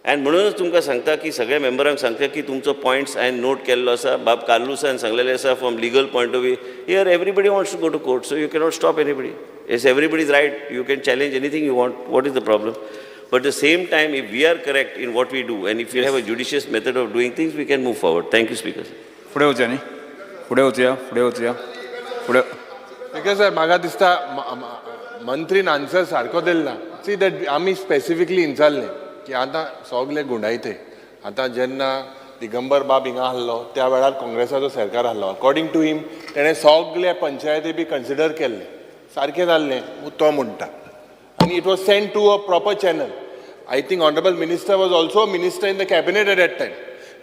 आनी म्हणूनच तुमकां सांगता की सगळ्या मेंबरांक सांगता की तुमचो पॉयंट्स हांवें नोट केल्लो आसा. बाब कार्लुसान सांगलेलें आसा from legal point of view. Here everybody wants to go to court, so you cannot stop anybody. It's everybody's right, you can challenge anything you want. What is the problem? But at the same time, if we are correct in what we do and if we have a judicious method of doing things, we can move forward. Thank you, Speaker. फुडें वचया न्ही, फुडें वचया. Because sir, म्हाका दिसता मंत्रीन answer सारको दिला. See that आमी specifically विचारलें की आतां सगळे गुंडायते. आतां जेन्ना दिगंबर बाब हिंगा आहलो त्या वेळार काँग्रेसाचो सरकार आहलो. अकॉर्डिंग टू हिम तेणें सगळे पंचायती बी कन्सिडर केल्ले, सारकें जाल्लें तो म्हणटा. And it was sent to a proper channel. I think Honorable Minister was also a minister in the cabinet at that time.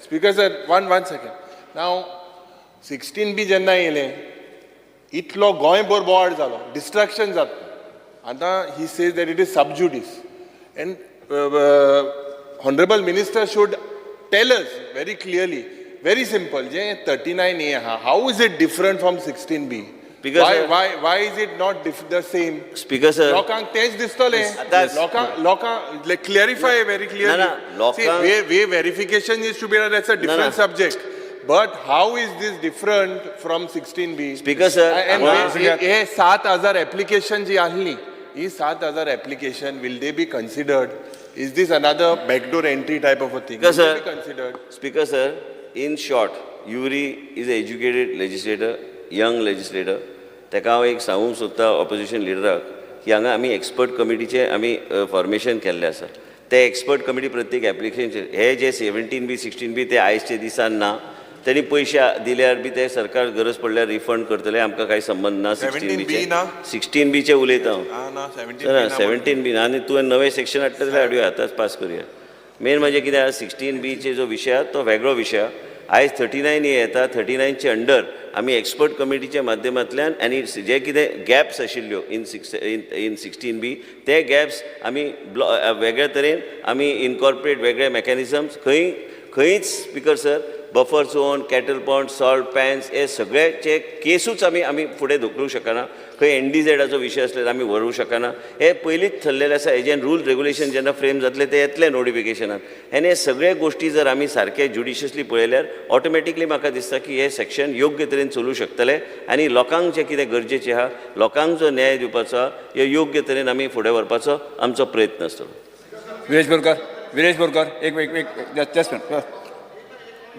Speaker sir, one second. Now, 16B जेन्ना येयलें, इतलो गोंयभर बोवाळ जालो, डिस्ट्रॅक्शन जाता. आतां he says that it is sub judice. And Honorable Minister should tell us very clearly very simple. जे 39A हा, how is it different from 16B? Because, Why is it not the same? Speaker sir. लोकांक तेच दिसतले. That's- लोकांक like clarify very clearly. No, लोकांक- See, way verification is to be done. That's a different no. subject. But how is this different from 16B? Speaker sir, And one- हे 7,000 application जी आहली, ही 7,000 application, will they be considered? Is this another backdoor entry type of a thing? Because, Will they sir, be considered? Speaker sir, in short, Yuri is an educated legislator, young legislator. ताका हांव एक सांगूंक सोदता opposition लिडराक की हांगा आमी expert कमिटीचे आमी फॉर्मेशन केल्लें आसा. ते एक्सपर्ट कमिटी प्रत्येक एप्लिकेशन हे जे 17B 16B ते आयजचे दिसान ना. त्यांनी पैसे दिल्यार बी ते सरकार गरज पडल्यार रिफंड करतले, आमकां काही संबंध ना 17B ना? 16Bचे उलयता हांव. Ah, no, 17B. 17B ना, आनी तुवें नवें सेक्शन हाडटा जाल्यार हाडुया, आतांच पास करुया. मेन म्हणजे कितें आहा 16Bचे जो विशय आहा तो वेगळो विशय आहा. आयज 39A येता, 39चे अंडर आमी एक्सपर्ट कमिटीच्या माध्यमांतल्यान आनी जे कितें गॅप्स आशिल्ल्यो इन 16B ते गॅप्स आमी वेगळ्या तरेन आमी इनकॉर्पोरेट वेगळे मेकॅनिझम्स खंयच speaker sir buffer zone, cattle point, salt pens हे सगळ्याचे केसूच आमी फुडें धुकलूंक शकना. खंय NDZाचो विशय आसल्यार आमी व्हरूंक शकना. हे पयलींच थरलेलें आसा. हेजें रूल रेग्युलेशन जेन्ना फ्रेम जातले ते येतले नोटिफिकेशनान. आनी हे सगळे गोश्टी जर आमी सारके ज्युडिशियसली पळयल्यार ऑटोमॅटिकली म्हाका दिसता की हे सेक्शन योग्य तरेन चलूंक शकतले आनी लोकांक जें कितें गरजेचें आहा, लोकांक जो न्याय दिवपाचो आहा, हे योग्य तरेन आमी फुडें व्हरपाचो आमचो प्रयत्न आसतलो. विरेश बोरकर एक just minute.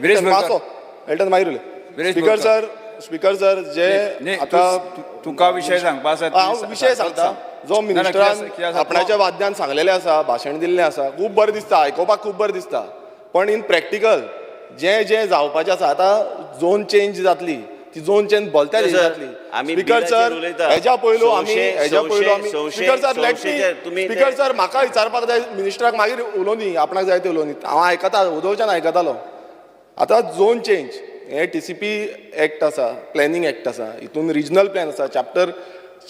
Viresh Borkar Alton मागीर उलय. Viresh speaker Borkar. Speaker sir जे न्ही, आता तुका विशय सांगपा आसा हांव विशय सांगता जो मिनिस्टरान आपणाच्या वाद्यान सांगलेले आसा, भाशण दिल्लें आसा, खूब बरें दिसता, आयकोपाक खूब बरें दिसता. पण इन प्रॅक्टिकल जें जावपाचें आसा, आतां झोन चेंज जातली, ती झोन चेंज बोलत्या जातली. आमी स्पीकर बिलाचेर सर उलयता. हेज्या पयलू आमी संशय- स्पीकर सर लेट तुमी मी स्पीकर सर म्हाका विचारपाक जाय, मिनिस्टराक मागीर उलोवनी, आपणाक जाय ते उलोवनी. हांव आयकता, उदोवच्यान आयकतालो. आतां झोन चेंज हे TCP एक्ट आसा, प्लॅनिंग एक्ट आसा, हितून रिजनल प्लॅन आसा. चॅप्टर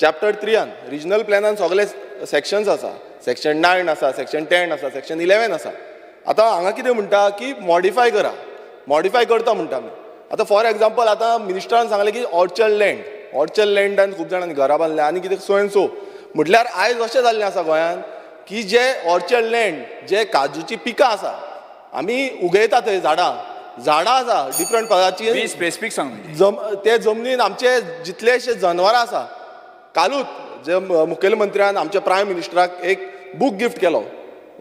3 रिजनल प्लॅनान सगळे सेक्शन्स आसा. सेक्शन 9 आसा, सेक्शन 10 आसा, सेक्शन 11 आसा. आतां हांगा कितें म्हणटा की मॉडिफाय करता म्हणटा आमी. आतां फॉर एग्जाम्पल आतां मिनिस्टरान सांगलें की ऑर्चर्ड लँडान खूब जाणांनी घरां बांदल्या आनी कितें सो एंड सो. म्हटल्यार आयज अशें जाल्लें आसा गोंयांत की जे ऑर्चर्ड लँड, जे काजूची पिकां आसा, आमी उगयता थंय झाडां आसा डिफरंट प्रकारची. स्पेसिफीक सांग. ते जमनीन आमचे जितलेशे जनावरां आसा. कालूच जे मुखेलमंत्र्यान आमच्या प्रायम मिनिस्टराक एक बूक गिफ्ट केलो,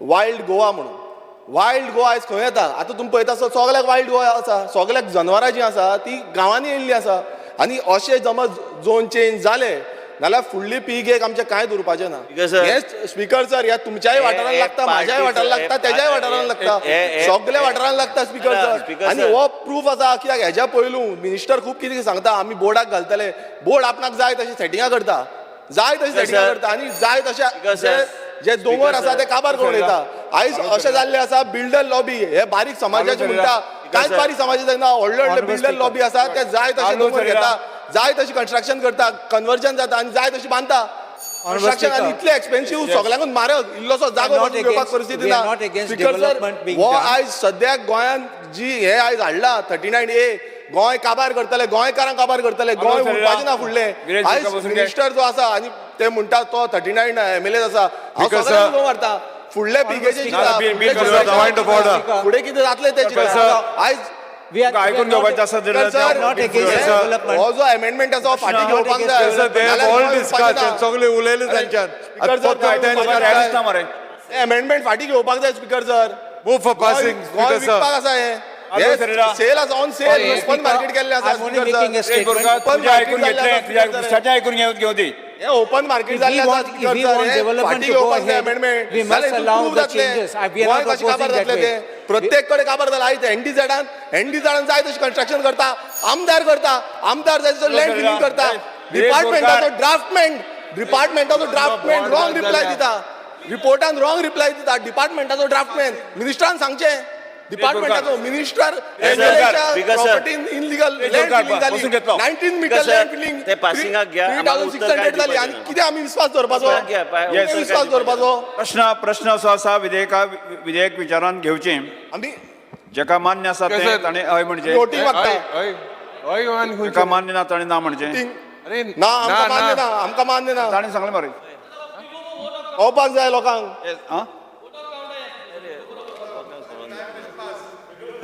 वायल्ड गोवा म्हणून. वायल्ड गोवा आयज खंय येता? आतां तुमी पळयता सगळ्याक वायल्ड गोवा आसा, सगळ्याक जनावरां जीं आसा ती गांवांनी येयल्लीं आसा. आनी अशें समज झोन चेंज जाले नाल्यार फुडली पीक आमचें कांय उरपाचें ना. हें स्पीकर सर ह्या तुमच्याय वाठारान लागता, म्हाज्याय वाठारान लागता, तेज्याय वाठारान लागता, सगळ्या वाठारान लागता स्पीकर सर. आनी हो प्रूफ आसा. कित्याक हेज्या पयलू मिनिस्टर खूब कितें सांगता, आमी बोर्डाक घालतले, बोर्ड आपणाक जाय तशी सेटिंगां करता, आनी जाय तशें जे दोंगर आसा ते काबार करून येता. आयज अशें जाल्लें आसा, बिल्डर लॉबी हे बारीक समाजाचे म्हणटा, कांयच बारीक समाजाचे ना, व्हडले बिल्डर लॉबी आसा, ते जाय तशे दोंगर घेता, जाय तशी कन्स्ट्रक्शन करता, कन्वर्जन जाता आनी जाय तशी बांदता. कन्स्ट्रक्शन आनी इतले एक्सपेन्सिव्ह, सगळ्यांकूच म्हारग, इल्लोसो जागो घेवपाक परिस्थिती ना. स्पीकर सर हो आयज सद्याक गोंयांत जी हे आयज हाडला 39A, गोंय काबार करतले, गोंयकारांक काबार करतले, गोंय उरपाचें ना फुडलें. आयज मिनिस्टर जो आसा आनी ते म्हणटा तो 39 MLAs आसा, हांव सगळ्यांक उलोवंक मारता. फुडले पिकेचे फुडें कितें जातलें ते आयज आयकून घेवपाचें आसा हो जो अमेंडमेंट आसा फाटीं घेवपाक जाय. सगळे उलयले तांच्यान. अमेंडमेंट फाटीं घेवपाक जाय speaker sir. Move for passing, Goa Speaker sir. विकपाक आसा हे. सेल आसा, ऑन सेल, ओपन मार्केट केल्लें आसा स्पीकर सर. ऐकून घेऊ दे. हे ओपन मार्केट जाल्लें आसा स्पीकर सर. फाटीं घेवपाक जाय अमेंडमेंट. गोंय कशें काबार जातलें ते? प्रत्येक कडेन काबार जाला. आयज एनडीझाडान जाय तशी कन्स्ट्रक्शन करता, आमदार जाय तसो लँड फिलिंग करता. डिपार्टमेंटाचो ड्राफ्टमॅन रॉंग रिप्लाय दिता. रिपोर्टान रॉंग रिप्लाय दिता डिपार्टमेंटाचो ड्राफ्टमॅन. मिनिस्टरान सांगचें डिपार्टमेंटाचो मिनिस्टर प्रॉपर्टीन इनलिगल लँड फिलिंग जाली, 19 मीटर लँड फिलिंग, ते पासिंगाक घ्या, 3600 जाली. आनी कितें आमी विश्वास दवरपाचो? विश्वास दवरपाचो? प्रश्न असो आसा, विधेयक विचारान घेवचें. आमी जेका मान्य आसा ते ताणें हय म्हणजे वोटिंग मागता जेका मान्य ना ताणें ना म्हणजे अरे ना आमकां मान्य ना आमकां मान्य ना ताणें सांगलें मरे कळपाक जाय लोकांक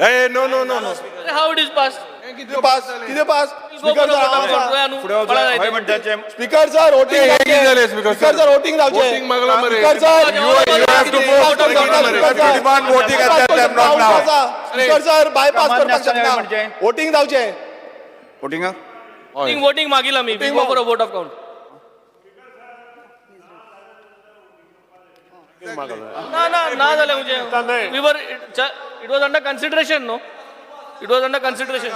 ah no no no no How it is passed? कितें pass Go for speaker a vote sir of count. गोंयान फुडें वचून पळय हय म्हणटाचे स्पीकर सर वोटिंग हे किती झाले speaker speaker sir? Sir voting जावचे Voting मागला मरे. Speaker sir You have to vote on the demand voting at that time not now speaker sir bypass मान्य करपाक आसताना शकना म्हणजे? वोटिंग जावचे वोटिंगाक voting मागील आमी. We go for a vote of count. ना जालें म्हणजे. We were it was under consideration, no? It was under consideration.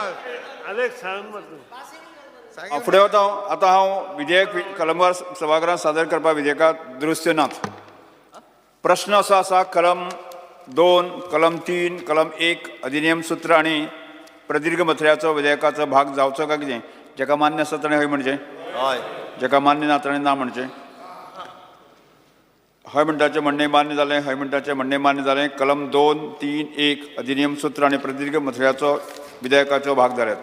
फुडें वता आतां हांव विधेयक कलमवार सभागृहांत सादर करपाक विधेयकात दुरुस्त्यो नात प्रश्न असो आसा कलम 2 कलम 3 कलम 1 अधिनियम सूत्र आनी प्रदीर्घ मथळ्याचो विधेयकाचो भाग जावचो काय कितें जेका मान्य आसा ताणें हय म्हणचें जेका मान्य ना ताणें ना म्हणचें हय म्हणटाचें म्हणणें मान्य जालें हय म्हणटाचें म्हणणें मान्य जालें कलम 2 3 1 अधिनियम सूत्र आनी प्रदीर्घ मथळ्याचो विधेयकाचो भाग जाल्यात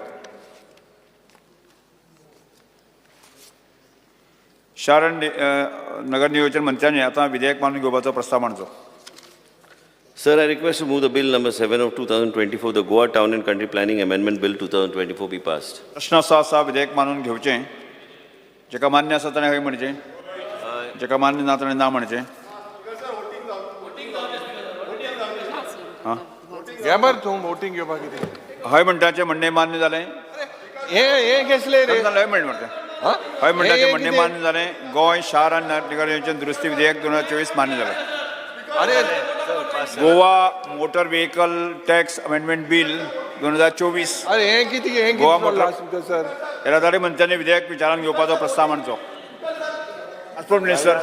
शार आनी नगर नियोजन मंत्र्यांनी आतां विधेयक मानून घेवपाचो प्रस्ताव मांडचो Sir, I request to move the bill number 7 of 2024, the Goa Town and Country Planning Amendment Bill 2024 be passed. प्रश्न असो आसा विधेयक मानून घेवचें जेका मान्य आसा ताणें हय म्हणचें जेका मान्य ना ताणें ना म्हणचें घ्या मरे तूं वोटिंग घेवपाक कितें हय म्हणटाचें म्हणणें मान्य जालें हे घेतले रे हय म्हणटा हय म्हणटाचें म्हणणें मान्य जालें गोंय शार आनी नगर नियोजन दुरुस्ती विधेयक 2024 मान्य जालें अरे Goa motor vehicle tax amendment bill 2024 अरे हे किती गोवा मोटर स्पीकर सर येरादारी मंत्र्यांनी विधेयक विचारान घेवपाचो प्रस्ताव मांडचो ट्रान्सपोर्ट मिनिस्टर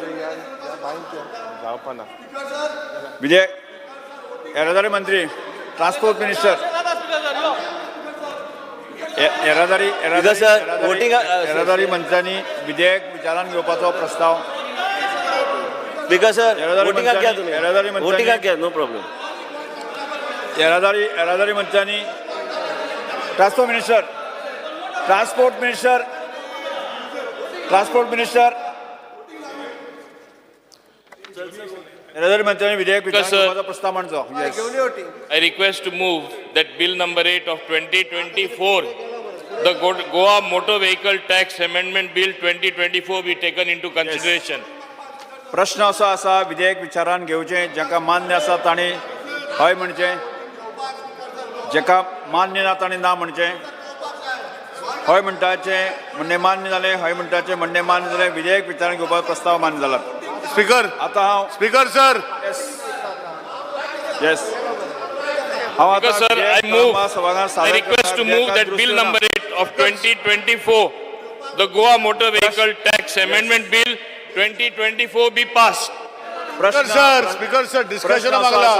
जावपा ना विधेयक येरादारी मंत्री ट्रान्सपोर्ट मिनिस्टर येरादारी मंत्र्यांनी विधेयक विचारान घेवपाचो प्रस्ताव Speaker sir, voting घ्या येरादारी तुम्ही. Voting घ्या, no problem. येरादारी मंत्र्यांनी ट्रान्सपोर्ट मिनिस्टर येरादारी मंत्र्यांनी विधेयक विचारान घेवपाचो प्रस्ताव मांडचो I request to move that bill number 8 of 2024, the Goa Motor Vehicle Tax Amendment Bill 2024 be taken into consideration. प्रश्न असो आसा विधेयक विचारान घेवचें जेका मान्य आसा ताणें हय म्हणचें जेका मान्य ना ताणें ना म्हणचें हय म्हणटाचें म्हणणें मान्य जालें हय म्हणटाचें म्हणणें मान्य जालें विधेयक विचारान घेवपाचो प्रस्ताव मान्य जाला स्पीकर आतां हांव स्पीकर सर येस हांव आतां Because sir, विधेयक I move, कलमा सभागृहांत I सादर request to करता move that विधेयकात bill दुरुस्ती number 8 of 2024, the Goa Motor Vehicle Tax Amendment Bill 2024 be passed. Speaker sir discussion मागला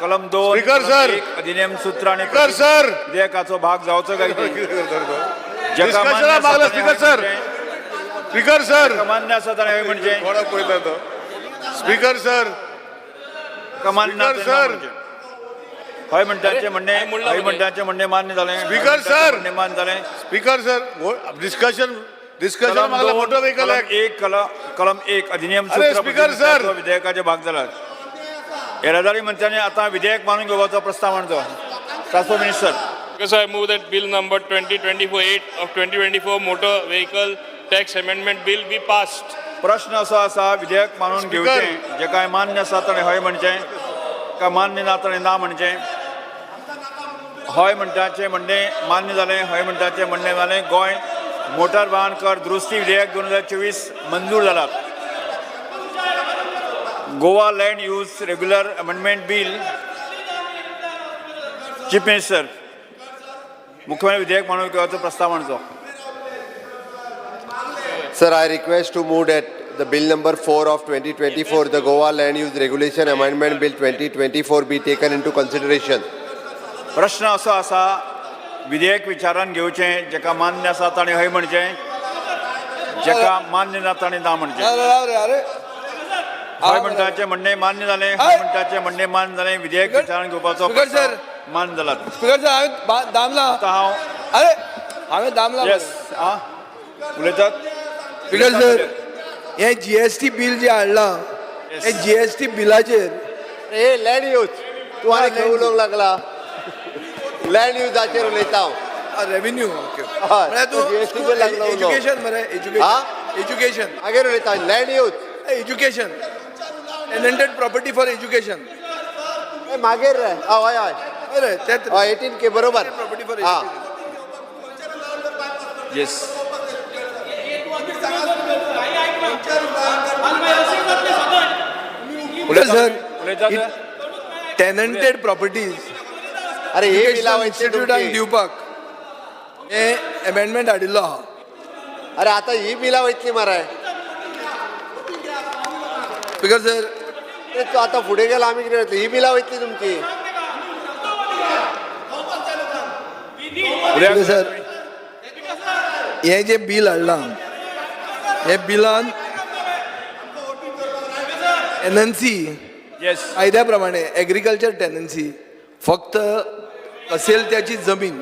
कलम 2 Speaker sir. अधिनियम सूत्र आणि स्पीकर सर विधेयकाचो भाग जावचो काय डिस्कशन मागला स्पीकर सर स्पीकर सर मान्य आसा ताणें हय म्हणचें स्पीकर सर मान्य ना Speaker, ताणें ना sir. म्हणचें हय म्हणटाचें म्हणणें हय म्हणटाचें म्हणणें मान्य जालें Speaker, sir. म्हणणें मान्य जालें स्पीकर सर डिस्कशन मागला मोटर व्हेकल ऍक्ट कलम 1 अधिनियम अरे, सूत्र Speaker, sir. विधेयकाचे भाग जाला येरादारी मंत्र्यांनी आतां विधेयक मानून घेवपाचो प्रस्ताव मांडचो transport minister Because I move that bill number 2024-8 of 2024 Motor Vehicle Tax Amendment Bill be passed. प्रश्न असो आसा विधेयक मानून Speaker. घेवचें जे काय मान्य आसा ताणें हय म्हणचें काय मान्य ना ताणें ना म्हणचें हय म्हणटाचें म्हणणें मान्य जालें हय म्हणटाचें म्हणणें जालें गोंय मोटार वाहन कर दुरुस्ती विधेयक 2024 मंजूर जाला Goa land use regular amendment bill chief minister मुख्यमंत्री विधेयक मानून घेवपाचो प्रस्ताव मांडचो Sir, I request to move that the bill number 4 of 2024, the Goa Land Use Regulation Amendment Bill 2024 be taken into consideration. प्रश्न असो आसा विधेयक विचारान घेवचें जेका मान्य आसा ताणें हय म्हणचें जेका मान्य ना ताणें ना म्हणचें हय म्हणटाचे म्हणणे मान्य जालें हय म्हणटाचे म्हणणे मान्य जालें विधेयक विचारान घेवपाचो स्पीकर सर. मान्य जाला स्पीकर सर हांवें दामला आतां हांव अरे हांवें दामला येस आं उलयतात स्पीकर सर हे GST बिल जे हाडलां हे GST बिलाचेर हे लँड यूज तूं आनी खंय उलोवंक लागला लँड युजाचेर उलयता हांव रेव्हेन्यू हय, म्हळ्यार तूं GST बिल लागला उलोवंक. एज्युकेशन मरे एज्युकेशन मागीर उलयता land use education tenanted property for education मागीर रे हय हय अरे तेच हय 18K बरोबर प्रॉपर्टी फॉर हां येस सर उलयतात टेनंटेड प्रॉपर्टीज अरे हे बिलां वयतली इन्स्टिट्यूटाक तुमची. दिवपाक हे अमेंडमेंट हाडिल्लो आहा अरे आतां ही बिलां वयतली मरे स्पीकर सर तूं आतां फुडें गेला आमी कितें करतली ही बिलां वयतली तुमची स्पीकर सर हे जे बिल हाडलां हे बिलान टेनन्सी येस कायद्या प्रमाणे एग्रीकल्चर टेनन्सी फक्त असेल त्याची जमीन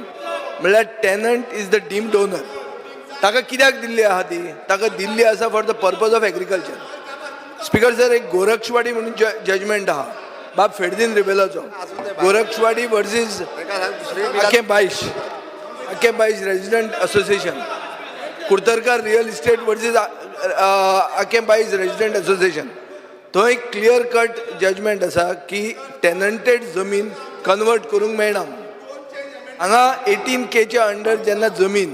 म्हणल्यार tenant is the deemed owner ताका कित्याक दिल्ली आहा ती ताका दिल्ली आसा for the purpose of agriculture speaker sir एक गोरक्षवाडी म्हणून जजमेंट आहा बाब फेडदीन रिबेलाचो Gorakshwadi versus Aquem Baixo resident association Curtorkar real estate versus Aquem Baixo resident association तो एक क्लियर कट जजमेंट आसा की टेनंटेड जमीन कन्वर्ट करूंक मेळना हांगा 18Kच्या अंडर जेन्ना जमीन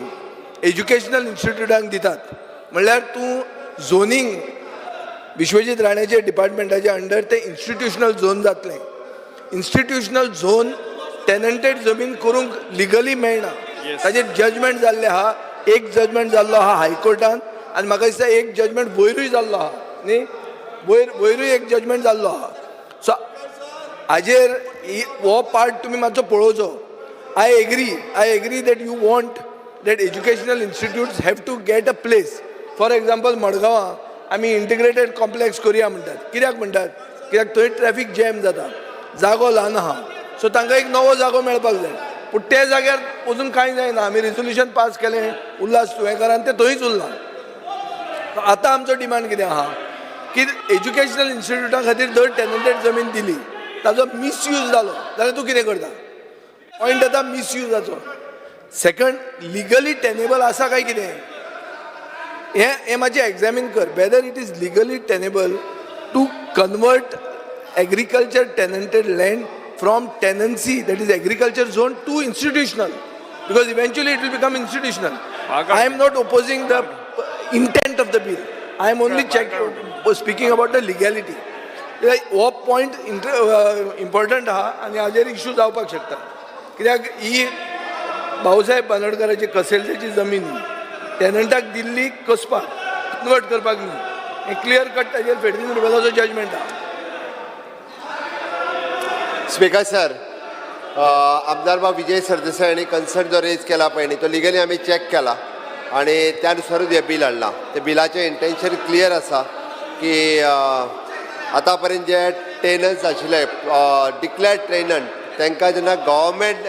एज्युकेशनल इन्स्टिट्यूटांक दितात म्हणल्यार तूं झोनींग विश्वजीत राणेचे डिपार्टमेंटाच्या अंडर ते इन्स्टिट्यूशनल झोन जातलें इन्स्टिट्यूशनल झोन टेनंटेड जमीन करूंक लिगली मेळना ताचेर जजमेंट जाल्ले आहा एक जजमेंट जाल्लो आहा हायकोर्टान आनी म्हाका दिसता एक जजमेंट वयरूय जाल्लो आहा न्ही वयरूय एक जजमेंट जाल्लो आहा सो हाजेर हो पार्ट तुमी मातसो पळोवचो I agree that you want that educational institutes have to get a place for example मडगांवां आमी इंटिग्रेटेड कॉम्प्लेक्स करुया म्हणटात कित्याक म्हणटात कित्याक थंय ट्रॅफिक जॅम जाता जागो ल्हान आहा सो तांकां एक नवो जागो मेळपाक जाय पूण ते जाग्यार वचून कांय जायना आमी रिजोल्युशन पास केलें उल्हास तुवेंकरान तें थंयच उरलां आतां आमचो डिमांड कितें आहा की एज्युकेशनल इन्स्टिट्यूटा खातीर जर टेनंटेड जमीन दिली ताजो मिसयूज जालो जाल्यार तूं कितें करता पॉयंट येता मिसयूजाचो सेकंड लिगली टेनेबल आसा काय कितें हे मातशें एग्जामीन कर whether it is legally tenable to convert agriculture tenanted land from tenancy that is agriculture zone to institutional because eventually it will become institutional I am not opposing the intent of the bill I am only speaking about the legality हो point important आहा आनी हाजेर issue जावपाक शकता कित्याक ही भाऊसाहेब बांदोडकराची कसेलची जमीन टेनंटाक Delhi कसपाक convert करपाक न्ही हे क्लियर कट ताजेर फेडरीन रुबेलाचो जजमेंट आहा स्पीकर सर आमदार बाब विजय सरदेसाय हांणी कन्सर्न जो रेज केला पळय न्ही तो लिगली आमी चॅक केला आनी त्या अनुसारूच हे बील हाडलां ते बिलाचें इंटेन्शन क्लियर आसा की आतां पर्यंत जे टेनन्स आशिल्ले डिक्लेअर्ड टेनंट तांकां जेन्ना गव्हर्मेंट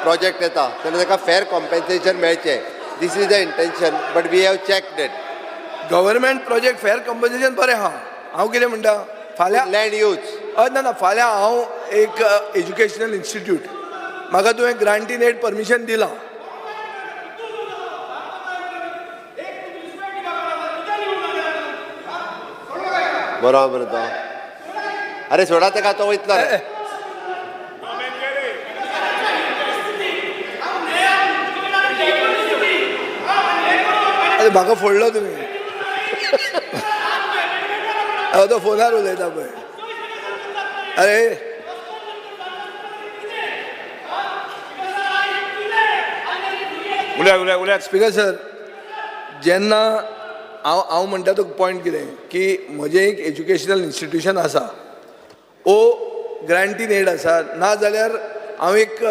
प्रोजेक्ट येता तेन्ना ताका फेर कॉम्पेन्सेशन मेळचें this is the intention but we have checked it government project फेर कॉम्पेन्सेशन बरें आहा हांव कितें म्हणटा फाल्यां लँड यूज ना फाल्यां हांव एक एज्युकेशनल इन्स्टिट्यूट म्हाका तुवें ग्रांटीन एड परमिशन दिलां बरोबर तो अरे सोडा तेका तो वयतलो रे. अरे म्हाका फोडलो तुमी तो फोनार उलयता पळय अरे उलया स्पीकर सर जेन्ना हांव म्हणटा तो पॉयंट कितें की म्हजें एक एज्युकेशनल इन्स्टिट्यूशन आसा ओ ग्रांटीन एड आसा ना जाल्यार हांव एक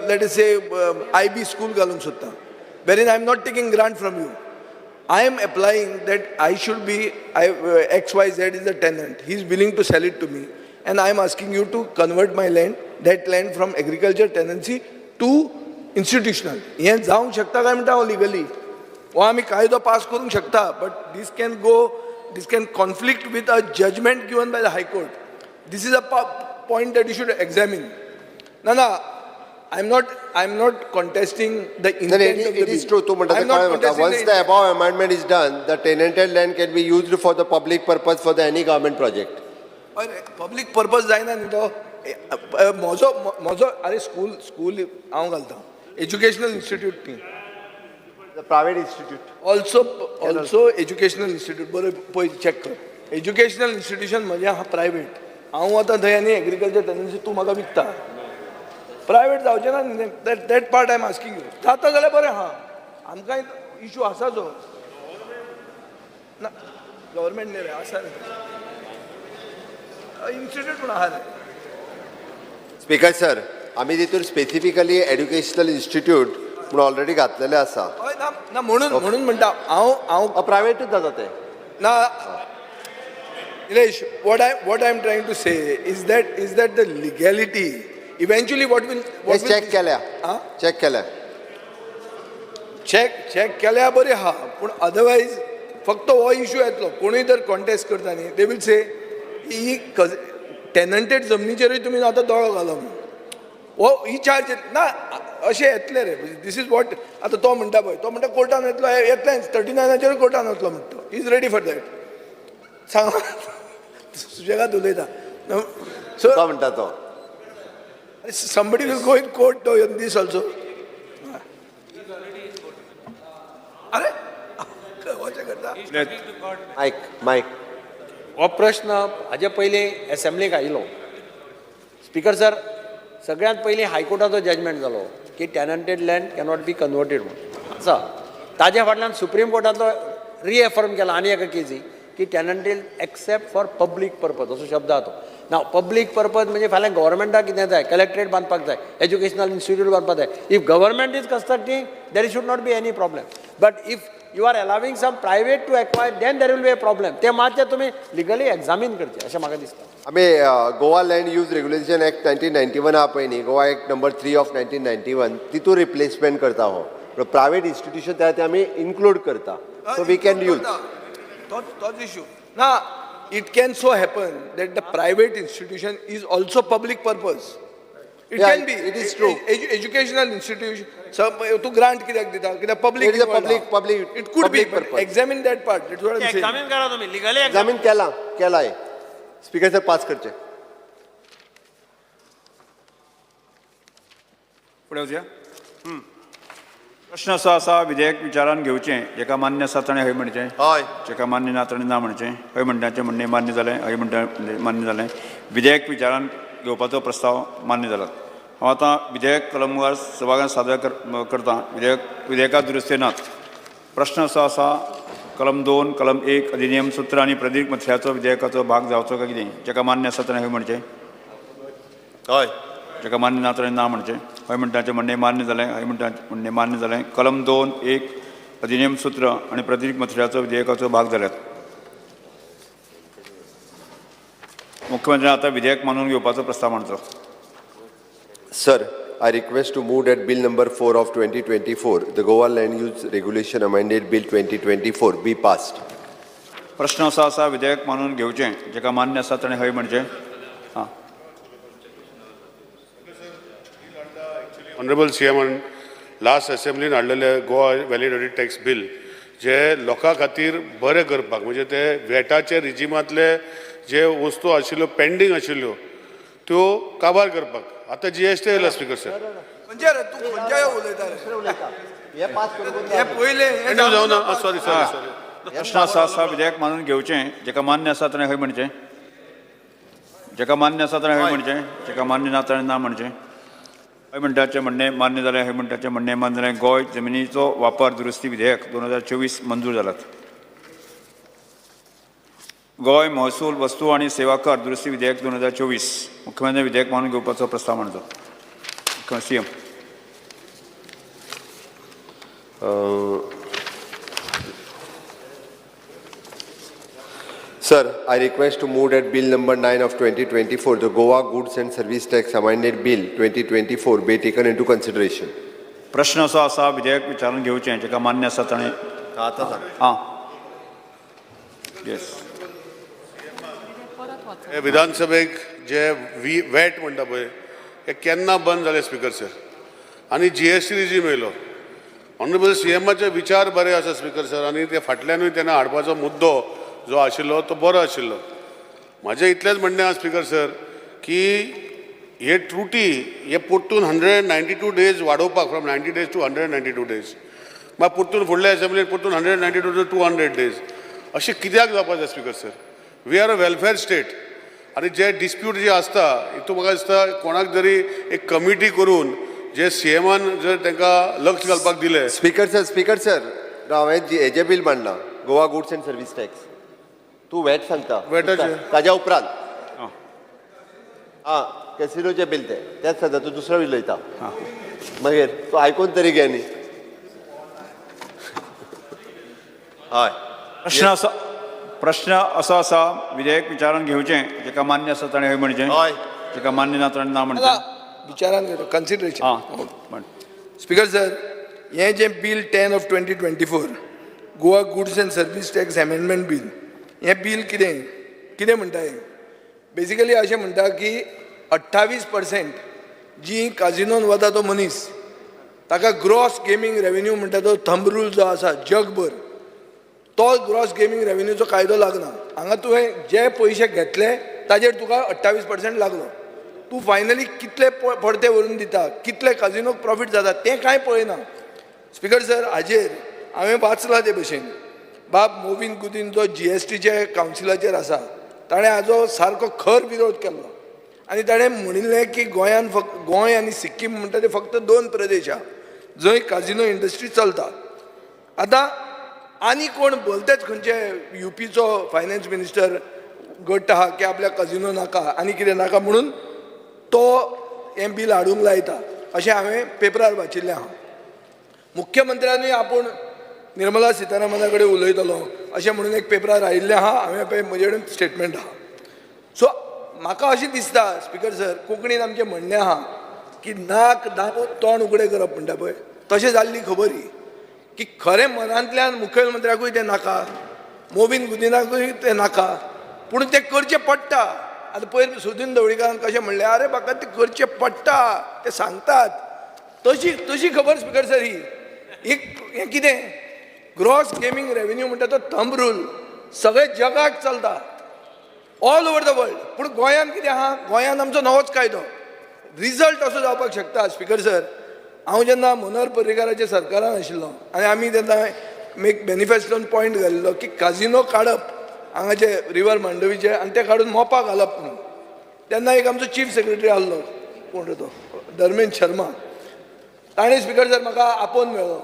लेट से IB स्कूल घालूंक सोदतां वेरीन I am not taking grant from you I am applying that I should be, XYZ is the tenant. He is willing to sell it to me. And I am asking you to convert my land, that land from agriculture tenancy to institutional. हे जावंक शकता काय म्हणटा हांव legally? हो आमी कायदो pass करूंक शकता, but this can conflict with a judgment given by the High Court. This is a point that you should examine. No, I'm not contesting the intent of the It is bill. true. I'm not contesting Once the above amendment is done, the tenanted land can be used for the public purpose for any government project. Public purpose जायना न्ही तो म्हजो अरे school हांव घालता educational institute न्ही The private institute. Also educational institute बरो पळय चॅक कर एज्युकेशनल इन्स्टिट्यूशन म्हणजे हा प्रायवेट हांव वता थंय आनी एग्रीकल्चर टेनन्सी तूं म्हाका विकता प्रायवेट जावचें ना न्ही that part I am asking you जाता जाल्यार बरें आहा आमकां इशू आसा जो ना गव्हर्मेंट न्ही रे आसा न्ही इन्स्टिट्यूट म्हणून आहा रे स्पीकर सर, आम्ही तितून स्पेसिफिकली एड्युकेशनल इन्स्टिट्यूट म्हणून ऑलरेडी घातलेले आसा. हय ना म्हणून म्हणटा हांव प्रायवेटूच जाता ते. ना Nilesh, what I am trying to say is that the legality eventually what will check केल्या. चेक केल्या. चेक केल्या बरें आहा पूण अदरवायज फक्त हो इश्यू येतलो कोणूय जर कॉन्टेस्ट करता न्ही दे विल से ही टेनंटेड जमनीचेरूय तुमी आतां दोळो घालो हो ही चार्ज ना अशें येतलें रे दीस इज वॉट आतां तो म्हणटा पळय तो म्हणटा कोर्टान येतलो येतलेंच 39 कोर्टान वतलो म्हणटा इज रेडी फॉर दॅट सांग सुशेगाद उलयता सो तो म्हणटा तो somebody will go in court on this also अरे वचें करता मायक हो प्रश्न हाजे पयलीं एसेंब्लीक आयिल्लो स्पीकर सर सगळ्यांत पयलीं हायकोर्टाचो जजमेंट जालो की टॅनंटेड लँड कॅनॉट बी कन्वर्टेड म्हणून आसा ताज्या फाटल्यान सुप्रीम कोर्टाचो रिएफर्म केला आनी एका केसी की टॅनंटेड एक्सेप्ट फॉर पब्लीक पर्पज असो शब्द आहा तो ना पब्लीक पर्पज म्हणजे फाल्यां गव्हर्मेंटाक कितें जाय कलेक्ट्रेट बांदपाक जाय एज्युकेशनल इन्स्टिट्यूट बांदपाक जाय if government is constructing there should not be any problem but if you are allowing some private to acquire then there will be a problem ते मातशें तुमी लिगली एक्झामीन करचें अशें म्हाका दिसता आमी Goa land use regulation act 1991 आहा पळय न्ही गोवा एक्ट नंबर 3 ऑफ 1991 तितून रिप्लेसमेंट करता हो प्रायवेट इन्स्टिट्यूशन ते आमी इन्क्लूड करता सो वी कॅन यूज तोच इश्यू ना it can so happen that the private institution is also public purpose. It can be. It is true. Educational institution. So, to grant कित्याक दिता कित्याक public. It is a public. It could public be. But examine that part. That's what I'm saying. एक्झामीन करा तुमी legally एक्झामीन केलाय speaker sir pass करचे फुडें वचया प्रश्न असो आसा विधेयक विचारान घेवचें जेका मान्य आसा ताणें हय म्हणचें हय जेका मान्य ना ताणें ना म्हणचें हय म्हणटाचें म्हणणें मान्य जालें हय म्हणटा मान्य जालें विधेयक विचारान घेवपाचो प्रस्ताव मान्य जाला हांव आतां विधेयक कलमवार सभाघरांत सादर करतां विधेयकात दुरुस्ती नात प्रश्न असो आसा कलम 2 कलम 1 अधिनियम सूत्र आनी प्रदीर्घ मथळ्याचो विधेयकाचो भाग जावचो काय कितें जेका मान्य आसा ताणें हय म्हणचें हय जेका मान्य ना ताणें ना म्हणचें हय म्हणटाचें म्हणणें मान्य जालें हय म्हणटाचें म्हणणें मान्य जालें कलम 2 1 अधिनियम सूत्र आनी प्रदीर्घ मथळ्याचो विधेयकाचो भाग जाल्यात मुख्यमंत्र्यान आतां विधेयक मानून घेवपाचो प्रस्ताव मांडचो sir I request to move that bill number 4 of 2024 the Goa land use regulation amended bill 2024 be passed प्रश्न असो आसा विधेयक मानून घेवचें जेका मान्य आसा ताणें हय म्हणचें हां ऑनरेबल CM लास्ट असेंब्लीन हाडलेले Goa value added tax bill जे लोकां खातीर बरें करपाक म्हणजे ते वॅटाचे रिजिमांतले जे वस्तू आशिल्ल्यो पेंडींग आशिल्ल्यो त्यो काबार करपाक आतां GST येयला स्पीकर सर म्हणजे रे तूं खंयच्या उलयता रे हे पास करून हे पयलें हे जाऊ ना सॉरी प्रश्न असो आसा विधेयक मानून घेवचें जेका मान्य आसा ताणें हय म्हणचें जेका मान्य आसा ताणें हय म्हणचें जेका मान्य ना ताणें ना म्हणचें हय म्हणटाचें म्हणणें मान्य जालें हय म्हणटाचें म्हणणें मान्य जालें गोंय जमिनीचो वापर दुरुस्ती विधेयक 2024 मंजूर जालात गोंय महसूल वस्तू आनी सेवा कर दुरुस्ती विधेयक 2024 मुख्यमंत्री विधेयक मानून घेवपाचो प्रस्ताव मांडचो CM Sir, I request to move that Bill number 9 of 2024, the Goa Goods and Service Tax Amendment Bill 2024, be taken into consideration. प्रश्न असो आसा विधेयक विचारून घेवचें जेका मान्य आसा ताणें आं येस हे विधानसभेक जे वॅट म्हणटा पळय हे केन्ना बंद जाले स्पीकर सर आनी GST रिजीम येयलो ऑनरेबल CMचे विचार बरे आसा स्पीकर सर आनी ते फाटल्यानूय तेन्ना हाडपाचो मुद्दो जो आशिल्लो तो बरो आशिल्लो म्हाजें इतलेंच म्हणणें आसा स्पीकर सर की हे त्रुटी हे परतून 192 डेज वाडोवपाक फ्रॉम 90 डेज टू 192 डेज मागीर परतून फुडल्या असेंब्लीक परतून 192 टू 200 डेज अशें कित्याक जावपाक जाय speaker sir we are a welfare state आनी जे डिस्प्यूट जे आसता हितून म्हाका दिसता कोणाक जरी एक कमिटी करून जे CMन जर तांकां लक्ष घालपाक दिलें स्पीकर सर हांवें हेजें बिल मांडलां Goa goods and service tax तूं वॅट सांगता वॅटाचें? ताज्या उपरांत आं कॅसिनोचें बिल तेंच सांगता तूं दुसरो बिल उलयता मागीर तूं आयकून तरी घे न्ही हय प्रश्न असो आसा विधेयक विचारान घेवचें जेका मान्य आसा ताणें हय म्हणचें हय जेका मान्य ना ताणें ना म्हणचें विचारान घेतो कन्सिडरेशन आं म्हण स्पीकर सर हें जें bill 10 of 2024 Goa goods and service tax amendment bill हें बिल कितें म्हणटा हें बेसिकली अशें म्हणटा की 28% जी काजिनोन वता तो मनीस ताका ग्रॉस गेमींग रेवेन्यू म्हणटा तो थंब रूल जो आसा जगभर तो ग्रॉस गेमींग रेवेन्यूचो कायदो लागना हांगा तुवें जे पयशे घेतले ताजेर तुका 28% लागलो तूं फायनली कितले पडते व्हरून दिता कितले काजिनोक प्रॉफीट जाता तें कांय पळयना स्पीकर सर हाजेर हांवें वाचलां ते भशेन बाब मोविन गुदीन जो GSTचे कावन्सिलाचेर आसा ताणें हाजो सारको खर विरोध केल्लो आनी ताणें म्हणिल्लें की गोंयान फक्त गोंय आनी सिक्कीम म्हणटा ते फक्त 2 प्रदेश आहा जंय काजिनो इंडस्ट्री चलता आतां आनी कोण बोलतेच खंयचे UPचो फायनान्स मिनिस्टर गट आहा की आपल्या काजिनो नाका आनी कितें नाका म्हणून तो हें बिल हाडूंक लायता अशें हांवें पेपरार वाचिल्लें आहा मुख्यमंत्र्यानूय आपूण निर्मला सितारामना कडेन उलयतलो अशें म्हणून एक पेपरार आयिल्लें आहा हांवें पळय म्हजे कडेन स्टेटमेंट आहा सो म्हाका अशें दिसता स्पीकर सर कोंकणीन आमचें म्हणणें आहा की नाक दाबून तोंड उगडें करप म्हणटा पळय तशें जाल्ली खबर ही की खरें मनांतल्यान मुख्यमंत्र्याकूय तें नाका मोविन गुदिनाकूय तें नाका पूण तें करचें पडटा आतां पयर सुदीन ढवळीकारान कशें म्हणलें अरे म्हाका तें करचें पडटा ते सांगतात तशी खबर स्पीकर सर ही हें कितें ग्रॉस गेमींग रेवेन्यू म्हणटा तो थंब रूल सगळे जगाक चलता ऑल ओवर द वर्ल्ड पूण गोंयान कितें आहा गोंयान आमचो नवोच कायदो रिजल्ट असो जावपाक शकता स्पीकर सर हांव जेन्ना मनोहर पर्रीकाराच्या सरकारान आशिल्लो आनी आमी तेन्ना एक मॅनिफेस्टोन पॉयंट घालिल्लो की काजिनो काडप हांगाचे रिवर मांडवीचे आनी ते काडून मोपा घालप म्हणून तेन्ना एक आमचो चीफ सेक्रेटरी आहलो कोण तो धर्मेंद्र शर्मा ताणें स्पीकर सर म्हाका आपोवन मेळ्ळो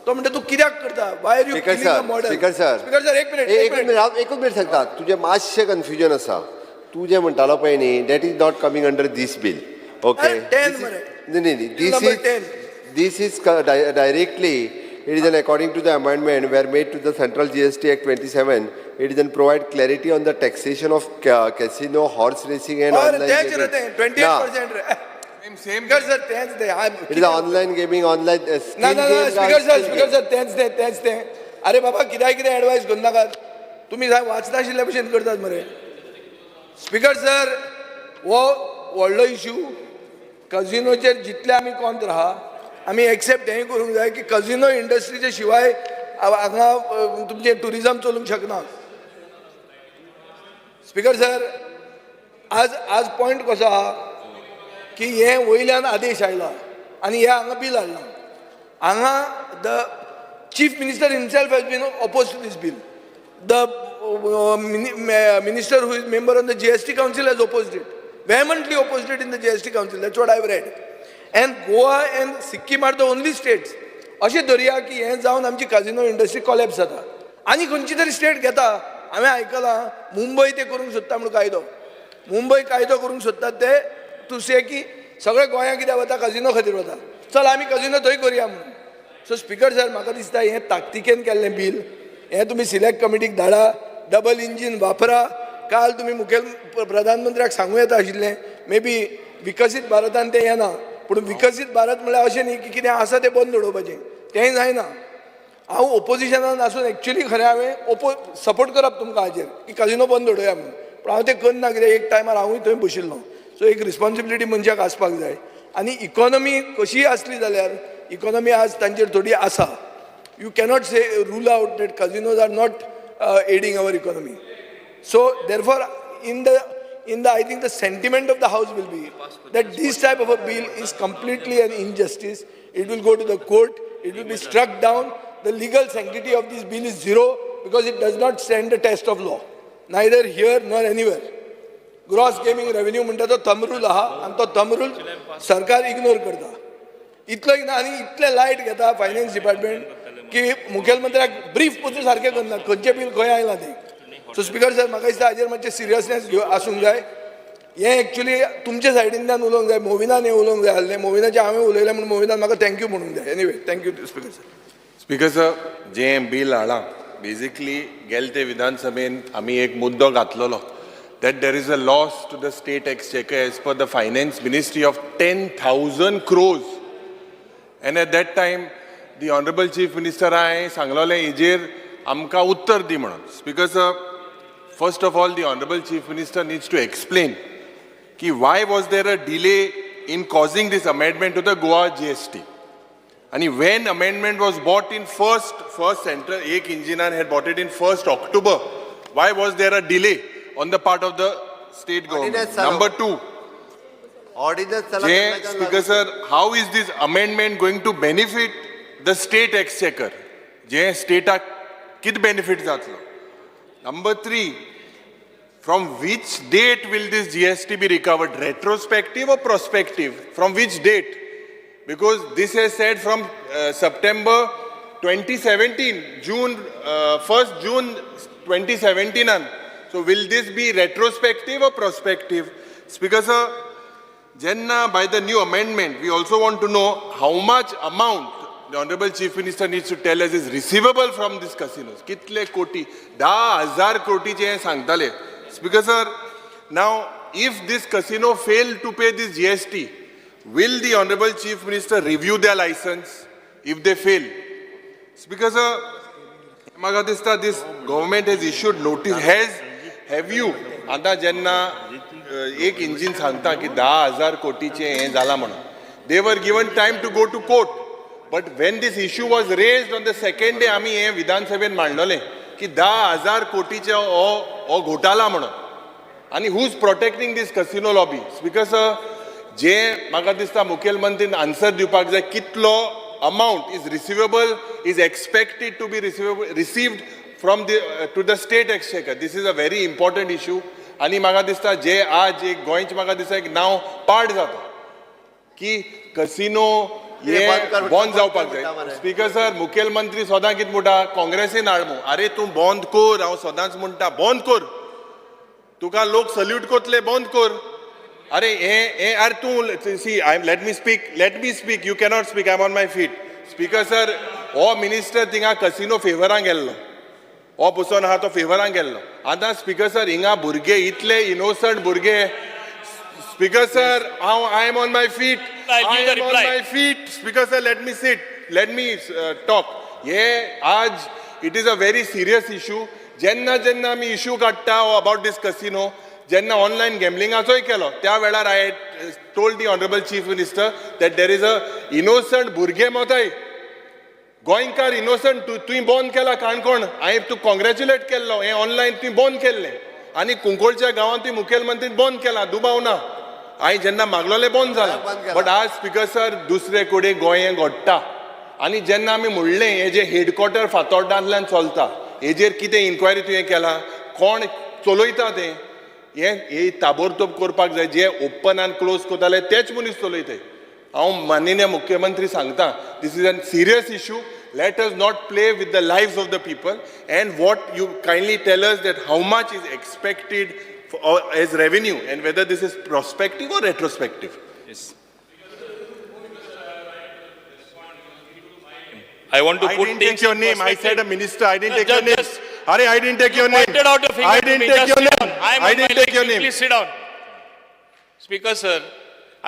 तो म्हणटा तूं कित्याक करता why are you killing the model speaker sir एक मिनिट हांव एकूच मिनीट सांगता तुजें मातशें कन्फ्युजन आसा तूं जें म्हणटालो पळय न्ही that is not coming under this bill okay न्ही this is directly it is an according to the amendment were made to the Central GST Act 27 it is an provide clarity on the taxation of casino horse racing and online gaming 28% speaker sir तेंच ते it is online gaming online speaker sir तेंच ते अरे बाबा कितें advice करून नाकात तुमी वाचना आशिल्ल्या भशेन करतात मरे स्पीकर सर हो व्हडलो इश्यू काजिनोचेर जितले आमी कोंत राहा आमी एक्सेप्ट हें करूंक जाय की काजिनो इंडस्ट्रीचे शिवाय हांगा तुमचें टुरिजम चलूंक शकना स्पीकर सर आज पॉयंट कसो आहा की हे वयल्यान आदेश आयला आनी हे हांगा बील हाडलां हांगा the chief minister himself has been oppose to this bill the minister who is member on the GST council has opposed it vehemently opposed it in the GST council that's what I've read and Goa and Sikkim are the only states अशें धरया की हें जावन आमची काजिनो industry collapse जाता आनी खंयची तरी स्टेट घेता हांवें आयकलां मुंबय ते करूंक सोदता म्हणून कायदो मुंबय कायदो करूंक सोदतात ते टू से की सगळे गोंयांत कित्याक वता काजिनो खातीर वता चल आमी काजिनो थंय करया म्हणून सो स्पीकर सर म्हाका दिसता हें ताकतिकेन केल्लें बील हें तुमी सिलेक्ट कमिटीक धाडा डबल इंजीन वापरा. काल तुम्ही प्रधानमंत्र्याक सांगूं येता आशिल्लें मे बी विकसीत भारतान तें येना, पूण विकसीत भारत म्हळ्यार अशें न्ही की कितें आसा तें बंद उडोवपाचें, तेंय जायना. हांव ओपोजिशनान आसून एक्चुअली खरें हांवें सपोर्ट करप तुमकां हाजेर की काजिनो बंद उडोवया म्हणून, पूण हांव तें करना कित्याक एक टायमार हांवूय थंय बशिल्लो. सो एक रिस्पॉन्सिबिलिटी मनशाक आसपाक जाय. आनी इकॉनॉमी कशीय आसली जाल्यार इकॉनॉमी आज तांचेर थोडी आसा. You cannot say rule out that casinos are not adding our economy. So therefore, in the I think the sentiment of the House will be that this type of a bill is completely an injustice. It will go to the court. It will be struck down. The legal sanctity of this bill is zero because it does not stand the test of law, neither here nor anywhere. Gross gaming revenue म्हणटा तो thumb rule आहा आणि तो thumb rule सरकार ignore करता. इतलोच ना आनी इतले लायट घेता फायनान्स डिपार्टमेंट की मुखेलमंत्र्याक ब्रीफ पसून सारकें करना खंयचें बिल खंय आयलां तें. सो स्पीकर सर म्हाका दिसता हाजेर मातशें सिरियसनेस आसूंक जाय. हें एक्चुअली तुमचे सायडींतल्यान उलोवंक जाय, मोविनान हें उलोवंक जाय आसलें. मोविनाचें हांवें उलयलें म्हणून मोविनान म्हाका थँक्यू म्हणूंक जाय. Anyway thank you speaker sir. Speaker sir, जें बिल हाडलां बेजिकली गेले ते विधानसभेन आमी एक मुद्दो घातलेलो that there is a loss to the state exchequer as per the finance ministry of 10,000 crores. And at that time, the honorable chief minister हांवें सांगलोलें हेजेर आमकां उत्तर दी म्हणून. Speaker sir, first of all, the honorable chief minister needs to explain ki why was there a delay in causing this amendment to the Goa GST. And when amendment was brought in first central, ek engineer had brought it in 1st October, why was there a delay on the part of the state government? Number two, Speaker sir, how is this amendment going to benefit the state exchequer? Je state kit benefit zatlo. Number three, from which date will this GST be recovered? Retrospective or prospective? From which date? Because this has said from September 2017, first June 2017. So will this be retrospective or prospective? Speaker sir, Jenna, by the new amendment, we also want to know how much amount the Honorable Chief Minister needs to tell us is receivable from these casinos. Kitle koti, 10,000 koti je sangtale. Speaker sir, now if this casino fail to pay this GST, will the Honorable Chief Minister review their license if they fail? Speaker sir, Magadista, this government has issued notice. Have you, आता जेन्ना एक engine सांगता की 10,000 कोटीचे हे जाला म्हणून, they were given time to go to court. But when this issue was raised on the second day, आम्ही हे विधानसभेत मांडलोले की 10,000 कोटीचे हो घोटाला म्हणून. आणि who's protecting this casino lobby? Speaker sir, जे म्हाका दिसता मुखेलमंत्रीन आन्सर दिवपाक जाय कितलो amount is receivable, is expected to be received from to the state exchequer. This is a very important issue. आणि म्हाका दिसता जे आज एक गोंयचे म्हाका दिसता एक नांव पाड जाता की कसिनो हे बंद जावपाक जाय. स्पीकर सर, मुखेलमंत्री सदां कितें म्हणटा, काँग्रेसीन हाड म्हणून. अरे तूं बंद कर, हांव सदांच म्हणटा बंद कर. तुका लोक सल्यूट कोतले, बंद कर. अरे हे अरे तूं C let me speak, you cannot speak, I'm on my feet. Speaker sir, हो मिनिस्टर थिंगा कसिनो फेवरान गेल्लो, हो पसून आहा तो फेवरान गेल्लो. आतां स्पीकर सर, हिंगा भुरगे इतले इनोसंट भुरगे. Speaker sir, I am on my feet. I am on my feet. Speaker sir, let me sit. Let me talk. आज it is a very serious issue. जेन्ना आमी इश्यू काडटा about this casino, जेन्ना online गॅमलिंगाचोय केलो, त्या वेळार I told the Honorable Chief Minister that there is a innocent भुरगे मोताय. गोंयकार इनोसंट तुवें बंद केला काणकोण, हांवें तूं कॉंग्रॅच्युलेट केल्लो, हें ऑनलायन तुवें बंद केल्लें. आनी कुंकोळच्या गांवांत तुवें मुखेलमंत्रीन बंद केलां, दुबाव ना. हांवें जेन्ना मागलोलें बंद जालां. बट आज स्पीकर सर, दुसरे कडेन गोंय घडटा. आनी जेन्ना आमी म्हणलें हें जें हेडक्वॉर्टर फातोर्डांतल्यान चलता, हेजेर कितें इन्क्वायरी तुवें केला, कोण चलयता तें, हे ताबडतोब करपाक जाय. जे ओपन आनी क्लोज कोताले तेच मनीस चलयताय. हांव माननीय मुख्यमंत्री सांगता, this is a serious issue. Let us not play with the lives of the people. And what you kindly tell us that how much is expected as revenue and whether this is prospective or retrospective. Yes. I want to I put didn't things take your in name. I perspective. said a minister. I didn't take your name. Are, I didn't take your name. Pointed out a finger I to didn't me. take Just your sit name. down. I am I on my didn't take legs. your You name. Please sit down. Speaker sir,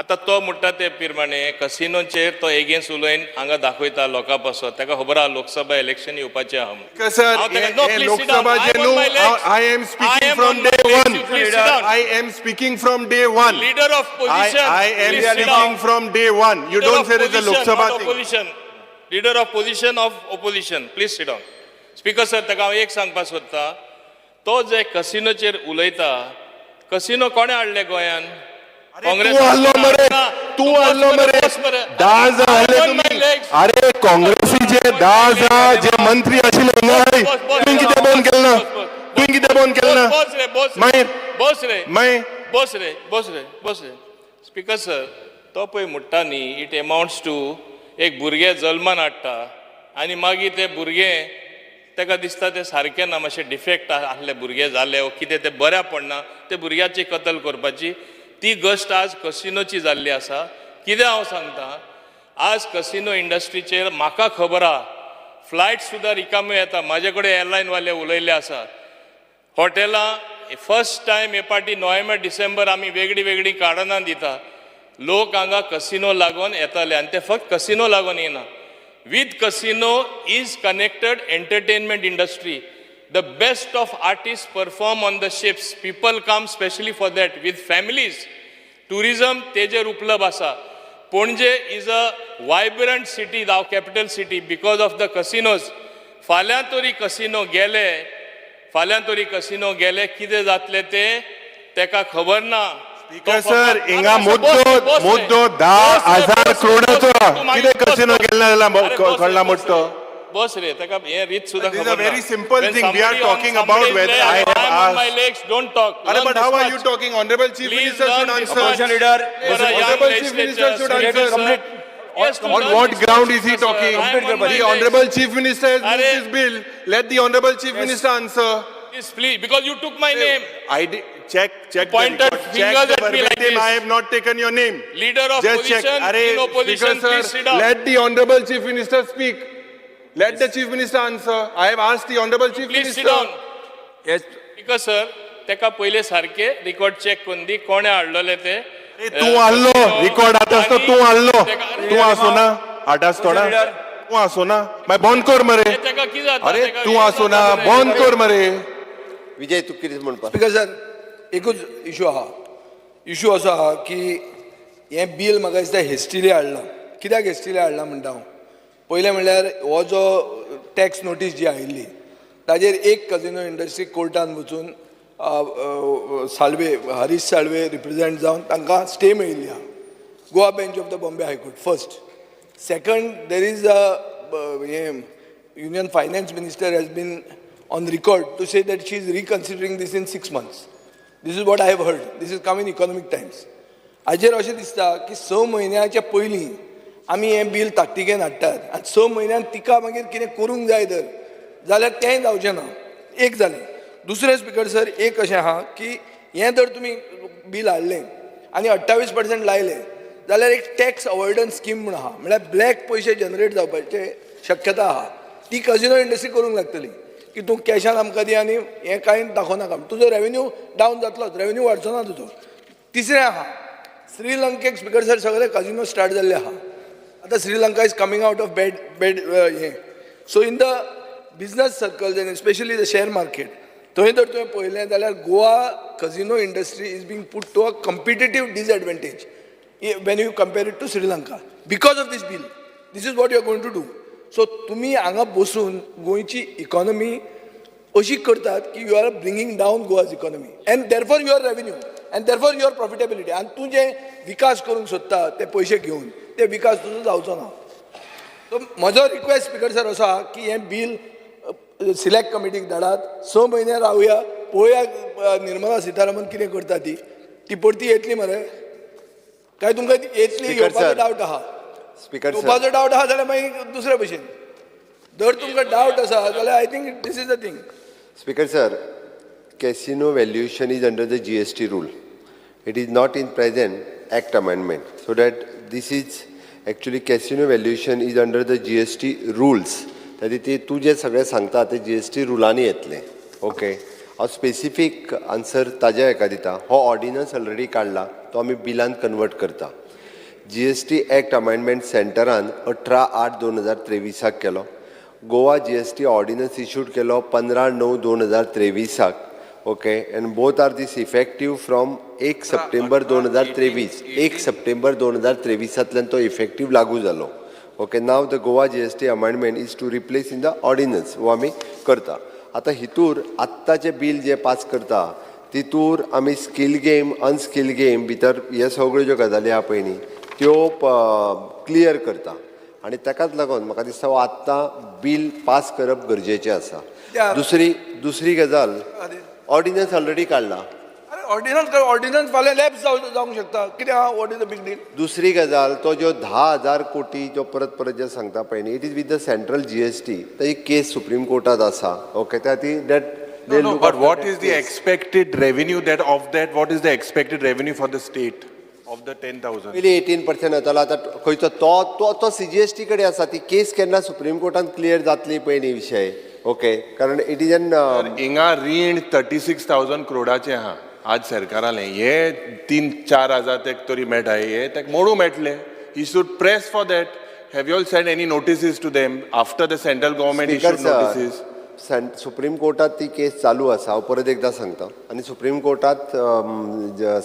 आता तो म्हणटा ते प्रमाणे कसिनोचेर तो against उलयन हांगा दाखयता लोकां पासत ताका खबर आहा लोकसभा इलेक्शन येवपाचें आहा म्हणून. Sir, हांव ताका- No, please sit down. Loksabha I am on Jenu, my legs. I am speaking I am from on my day legs. one. You please sit down. I am speaking from day one. Leader of position. I am Please sit speaking down. from day one. You Leader don't of say there's a Lok position, Sabha not thing. opposition. Leader of position of opposition. Please sit down. Speaker sir, ताका हांव एक सांगपाक सोदता, तो जे कसिनोचेर उलयता, casino कोणे हाडले गोंयान? काँग्रेस तू हल्लो मरे, तू हल्लो मरे. 10 हल्ले तुम्ही. अरे काँग्रेसीचे 10 जे मंत्री आशिल्ले नाही, तुवें कितें बंद केलें ना? तुवें कितें बंद केलें ना? बस रे, बस रे. मागीर बस रे. मागीर बस रे, बस रे, बस रे. स्पीकर सर, तो पळय म्हणटा न्ही, इट अमाउंट्स टू एक भुरगें जल्मान हाडटा आनी मागीर ते भुरगें ताका दिसता ते सारकें ना, मातशें डिफेक्ट आसले भुरगें जालें, कितें तें बऱ्या पडना, ते भुरग्याची कत्ल करपाची ती गश्ट आज कसिनोची जाल्ली आसा. कितें हांव सांगता, आज कसिनो इंडस्ट्रीचेर म्हाका खबर आहा, फ्लायट सुद्दां रिकाम्यो येता. म्हाजे कडेन एअरलायनवाले उलयल्ले आसा. हॉटेलां फर्स्ट टायम हे पाटी नोव्हेंबर डिसेंबर आमी वेगळी वेगळी कारणां दिता. लोक हांगा कसिनो लागून येताले आनी ते फक्त कसिनो लागून येना. With casino is connected entertainment industry. The best of artists perform on the ships. People come specially for that with families. Tourism tejer uplab asa. Ponje is a vibrant city, the capital city, because of the casinos. Falyan tori casino gele, kide जातले ते तेका खबर ना. Sir हिंगा मुद्दो 10,000 करोडाचो कितें casino गेल्ले जाल्यार कळना मुट्टो. बस रे, ताका हे रीत सुद्दां This is खबर a very ना. simple When thing. We are somebody talking on about somebody's whether leg, I have am on my asked. legs, don't talk. But Learn how this are you much. talking? Honorable Chief Please Minister learn should this answer. much. Opposition leader, For a young Honorable Chief Minister legislature, should answer. complete- Yes, to On learn what this ground much, is he Mr. Sir. talking? I am on my The legs. Honorable Chief Minister has moved Arre. this bill. Let the Honorable Chief Minister answer. Yes, please, because you took my name. I did, check the pointed record. fingers Check the at me like verbatim. this. I have not taken your name. Leader of Just check. position, Arre, in opposition, Speaker, please sir, sit down. let the Honorable Chief Minister speak. Let the Chief Minister answer. I have asked the Honorable Chief Please Minister. sit down. Yes. Because sir, तेका पहिले सारखे record check करून दी कोणे हाडलेले ते. तू हाडलो record आतां तो तू हाडलो तू आसो ना आतांच थोडा तू आसो ना मागीर बंद कर मरे तेका कितें जाता? अरे तेका तू हे आसो ना जाता बंद कर मरे. विजय तू कितें म्हणपाक? स्पीकर सर एकूच इशू आहा. इशू असो आहा की हें बील म्हाका दिसता हेस्टिली हाडलां. कित्याक हेस्टिली हाडलां म्हणटा हांव, पयलें म्हणल्यार हो जो टॅक्स नोटीस जी आयिल्ली ताजेर एक कजिनो इंडस्ट्री कोर्टान वचून साळवे हरीश साळवे रिप्रेझेंट जावन तांकां स्टे मेळिल्ली आहा. Goa bench of the Bombay high court first. Second there is a union finance minister has been on record to say that she is reconsidering this in 6 months. This is what I have heard. This is come in Economic Times. हाजेर अशें दिसता की 6 म्हयन्याच्या पयलीं आमी हें bill ताकतिकेन हाडटात आनी 6 म्हयन्यान तिका मागीर कितें करूंक जाय तर जाल्यार तेंय जावचें ना. एक जालें. दुसरें स्पीकर सर एक अशें आहा की हें जर तुमी बील हाडलें आनी 28% लायले जाल्यार एक टॅक्स अवॉयडन्स स्कीम म्हण आहा, म्हळ्यार ब्लॅक पयशे जनरेट जावपाची शक्यता आहा. ती कजिनो इंडस्ट्री करूंक लागतली की तूं कॅशान आमकां दी आनी हें कांय दाखोवनाका. तुजो रेवेन्यू डावन जातलोच, रेवेन्यू वाडचो ना तुजो. तिसरें आहा श्रीलंकेक स्पीकर सर सगळे कजिनो स्टार्ट जाल्ले आहा. आतां Sri Lanka is coming out of bed हें. So in the business circles and especially the share market थंय जर तुवें पळयलें जाल्यार Goa casino industry is being put to a competitive disadvantage when you compare it to Sri Lanka because of this bill. This is what you are going to do. So तुमी हांगा बसून गोंयची economy अशी करतात की you are bringing down Goa's economy end therefore your revenue end therefore your profitability. आनी तूं जे विकास करूंक सोदता ते पयशे घेवन ते विकास तुजो जावचो ना. सो म्हजो रिक्वेस्ट स्पीकर सर असो आहा की हें बील सिलेक्ट कमिटीक धाडात. 6 म्हयने रावया, पळोवया निर्मला सितारामन कितें करता ती परती येतली मरे काय तुमकां येतली येवपाचो डावट आहा. स्पीकर सर येवपाचो डावट आहा जाल्यार मागीर दुसरे भशेन जर तुमकां डावट आसा जाल्यार I think this is the thing. Speaker sir, casino valuation is under the GST rule. It is not in present Act amendment. So that this is actually casino valuation is under the GST rules. ती तूं जें सगळें सांगता तें GST रुलांनी येतलें okay हांव specific answer ताज्या हेका दिता हो ऑर्डिनन्स ऑलरेडी काडला तो आमी बिलांत कन्वर्ट करता GST एक्ट अमेंडमेंट सेंटरान 18/8/2023 केलो गोवा GST ऑर्डिनन्स इश्यूड केलो 15/9/2023 okay and both are this effective from 1 September 2023 1 September 2023 तो इफेक्टीव लागू जालो okay now the Goa GST amendment is to replace in the ordinance वो आमी करता आतां हितूर आत्ताचें बील जें पास करता तितूर आमी स्कील गेम अनस्कील गेम भितर हे सगळ्यो ज्यो गजाली आहा पळय न्ही त्यो क्लियर करता आनी ताकाच लागून म्हाका दिसता हो आत्तां बील पास करप गरजेचें आसा दुसरी गजाल ऑर्डिनन्स ऑलरेडी काडला ऑर्डिनन्स फाल्यां लॅप्स जावंक शकता कित्याक what is the big deal दुसरी गजाल तो जो 10,000 कोटी जो परत जे सांगता पळय न्ही it is with the central GST ती केस सुप्रीम कोर्टात आसा okay that No, but what is the expected revenue what is the expected revenue for the state of the 10,000? पयलीं 18% येतालो आतां खंयचो तो CGST कडेन आसा ती केस केन्ना सुप्रीम कोर्टान क्लियर जातली पळय न्ही विशय ओके कारण इट इज एन हिंगा रीण 36,000 करोडाचें आहा आज सरकारालें हे 3-4 हजार तेक तरी मेळटा हे तेक मोडू मेळटले he should press for that have you all send any notices to them after the central government issued notices supreme कोर्टात ती केस चालू आसा हांव परत एकदां सांगता आनी सुप्रीम कोर्टात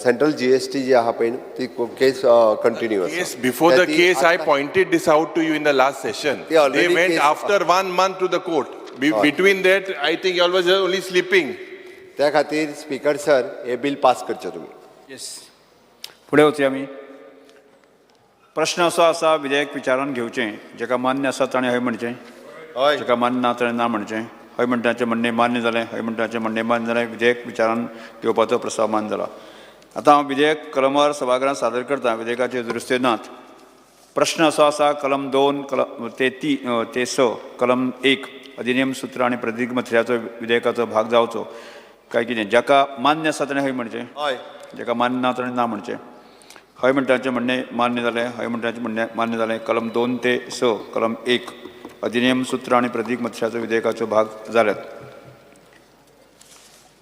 सेंट्रल GST जी आहा पळय ती केस कंटिन्यू आसा Yes, before the case, I pointed this out to you in the last session. They already They went case- after 1 month to the court. Between that, I think you all was only sleeping. त्या खातीर speaker sir हे bill pass करचे तुमी yes फुडें वचया आमी प्रश्न असो आसा विधेयक विचारान घेवचें जेका मान्य आसा ताणें हय म्हणचें जेका मान्य ना ताणें ना म्हणचें हय म्हणटाचें म्हणणें मान्य जालें हय म्हणटाचें म्हणणें मान्य जालें विधेयक विचारान घेवपाचो प्रस्ताव मान्य जाला आतां हांव विधेयक कलमार सभागृहांत सादर करता विधेयकाचे दुरुस्ती नात प्रश्न असो आसा कलम 2 कलम ते 6 कलम 1 अधिनियम सूत्र आनी प्रतिज्ञापत्राचो विधेयकाचो भाग जावचो काय कितें जेका मान्य आसा ताणें हय म्हणचें हय जेका मान्य ना ताणें ना म्हणचें हय म्हणटाचें म्हणणें मान्य जालें हय म्हणटाचें म्हणणें मान्य जालें कलम 2 ते 6 कलम 1 अधिनियम सूत्र आनी प्रतिज्ञापत्राचो विधेयकाचो भाग जाल्यात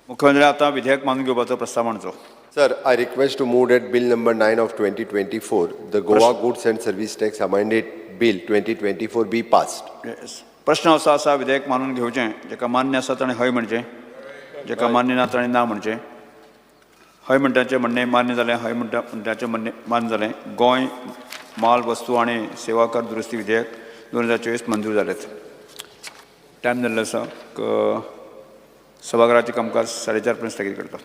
मुख्यमंत्री आतां विधेयक मानून घेवपाचो प्रस्ताव मांडचो Sir, I request to move that Bill number 9 of 2024, the Goa Goods and Service Tax Amended Bill 2024 be passed. Yes. प्रश्न असो आसा विधेयक मानून घेवचें जेका मान्य आसा ताणें हय म्हणचें जेका मान्य ना ताणें ना म्हणचें हय म्हणटाचें म्हणणें मान्य जालें हय म्हणटाचें म्हणणें मान्य जालें गोंय माल वस्तू आनी सेवा कर दुरुस्ती विधेयक 2024 मंजूर जालेत टायम जाल्लो आसा सभागृहाचें कामकाज 4:30 पर्यंत स्थगीत करता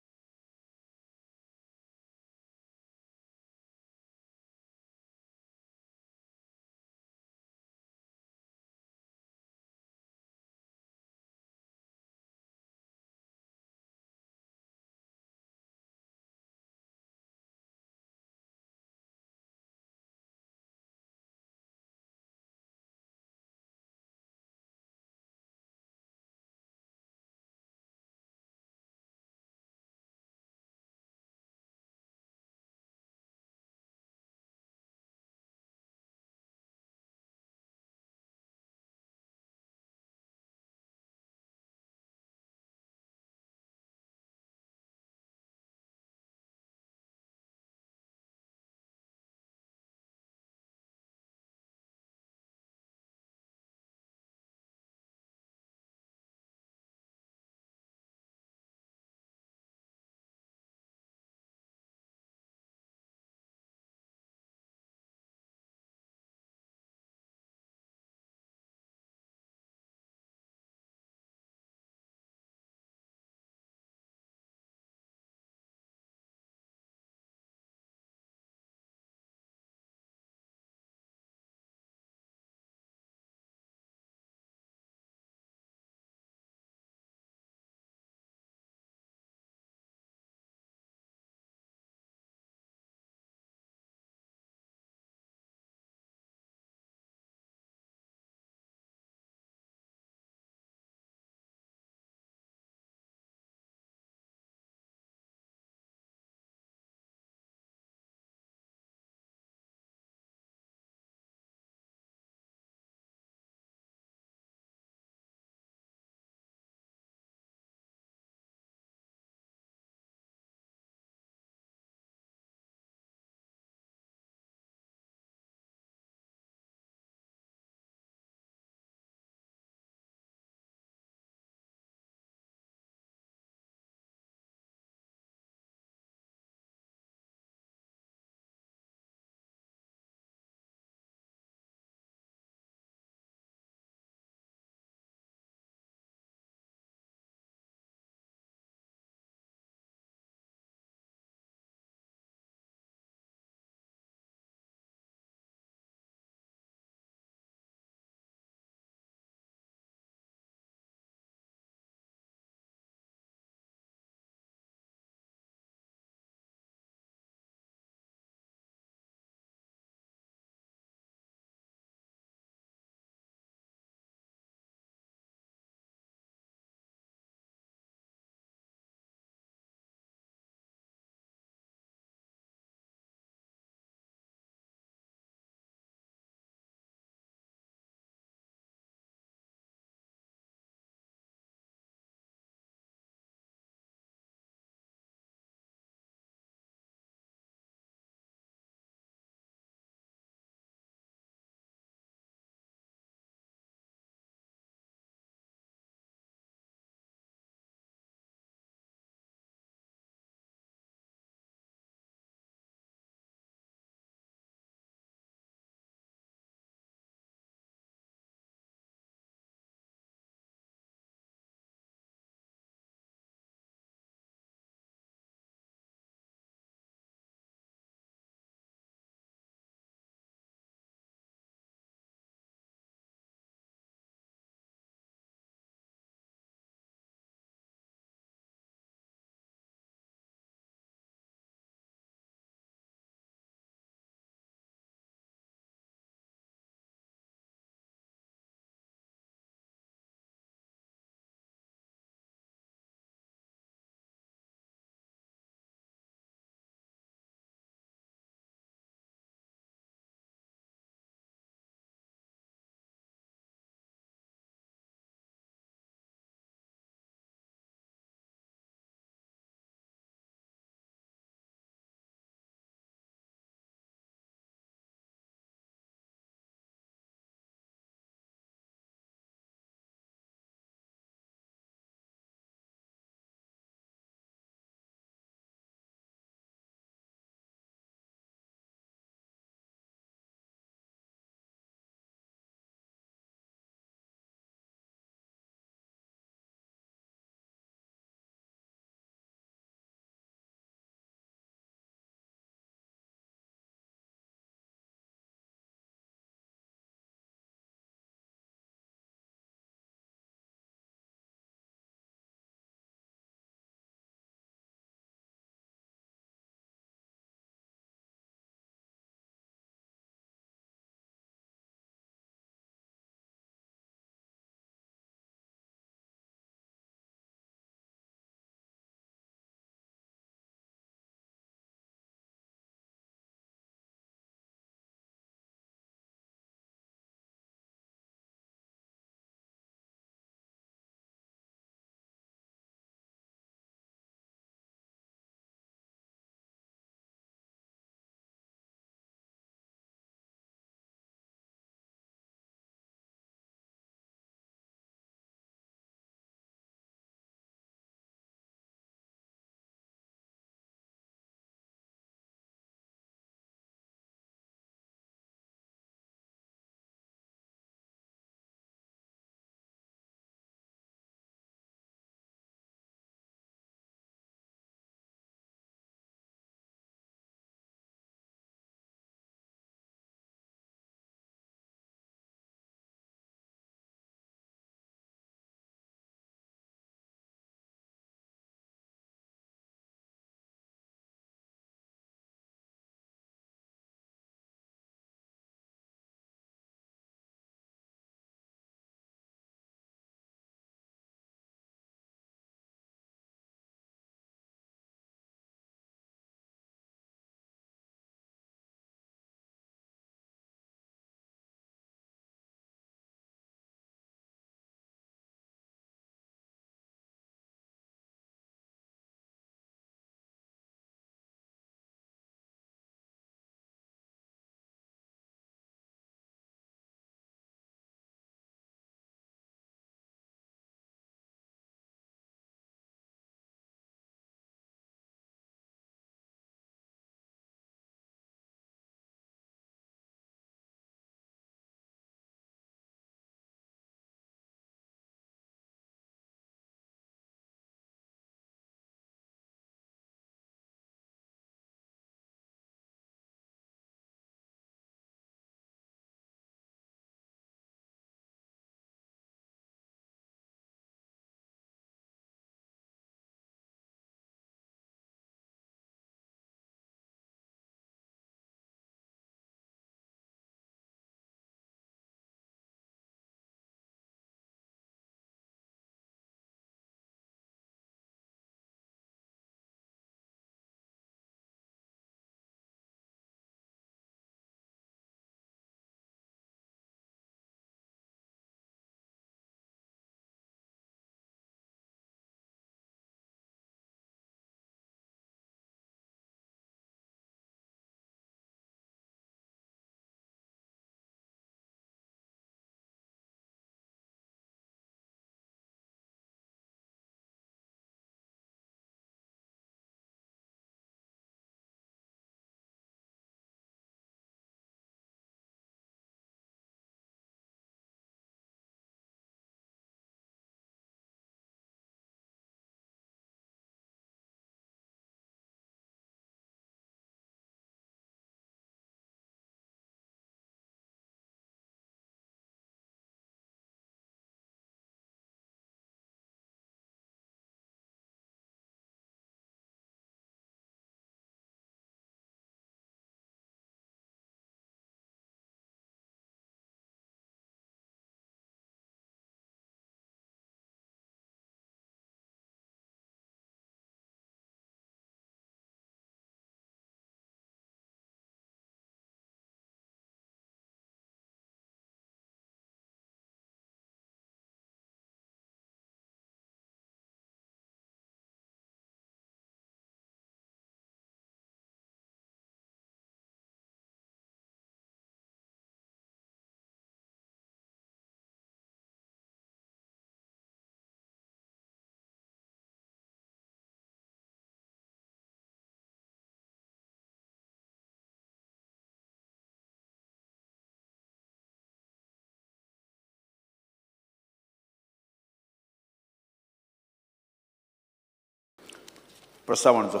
प्रस्ताव मांडचो.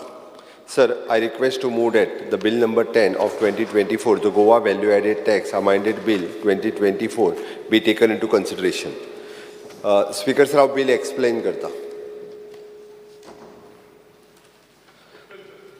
Sir, I request to move that the bill number 10 of 2024, the Goa Value Added Tax Amended Bill 2024, be taken into consideration. Speaker sir, bill explain करता.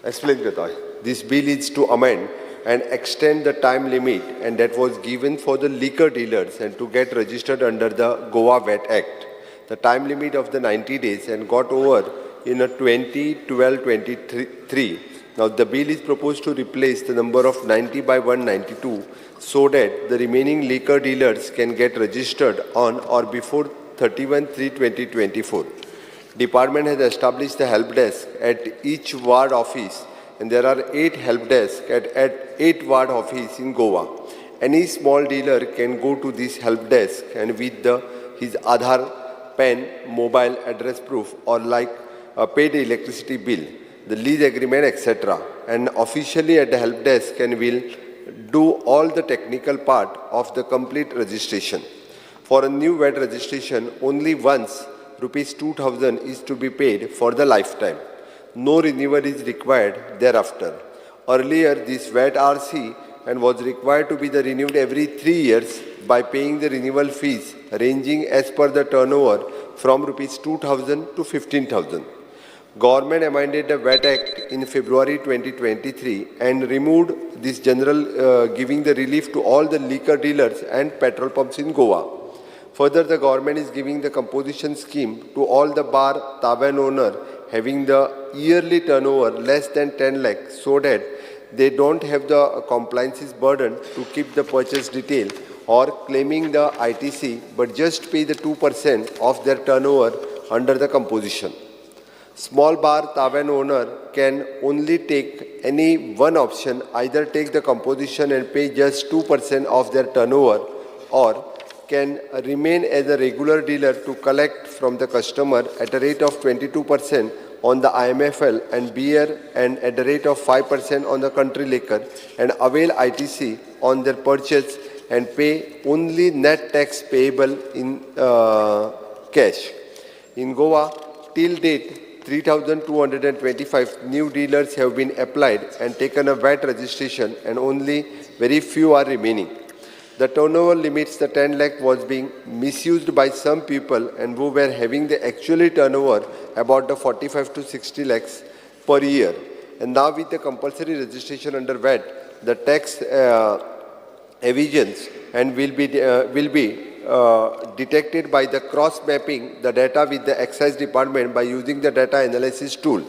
Explain करता है. This bill is to amend and extend the time limit and that was given for the liquor dealers and to get registered under the Goa VAT Act. The time limit of the 90 days and got over in a 2012-23. Now the bill is proposed to replace the number of 90 by 192 so that the remaining liquor dealers can get registered on or before 31/3/2024. Department has established the help desk at each ward office and there are 8 help desks at 8 ward office in Goa. Any small dealer can go to this help desk and with his Aadhaar, PAN, mobile address proof or like a paid electricity bill, the lease agreement, etc. and officially at the help desk and will do all the technical part of the complete registration. For a new VAT registration, only once rupees 2,000 is to be paid for the lifetime. No renewal is required thereafter. Earlier, this VAT RC and was required to be renewed every 3 years by paying the renewal fees ranging as per the turnover from rupees 2,000 to 15,000. Government amended the VAT Act in February 2023 and removed this general giving the relief to all the liquor dealers and petrol pumps in Goa. Further, the government is giving the composition scheme to all the bar tavern owner having the yearly turnover less than 10 lakh so that they don't have the compliances burden to keep the purchase detail or claiming the ITC but just pay the 2% of their turnover under the composition. Small bar tavern owner can only take any one option, either take the composition and pay just 2% of their turnover or can remain as a regular dealer to collect from the customer at a rate of 22% on the IMFL and beer and at the rate of 5% on the country liquor and avail ITC on their purchase and pay only net tax payable in cash. In Goa, till date, 3,225 new dealers have been applied and taken a VAT registration and only very few are remaining. The turnover limits, the 10 lakh, was being misused by some people and who were having the actually turnover about the 45 to 60 lakhs per year. And now with the compulsory registration under VAT, the tax evasions and will be detected by the cross-mapping the data with the excise department by using the data analysis tool.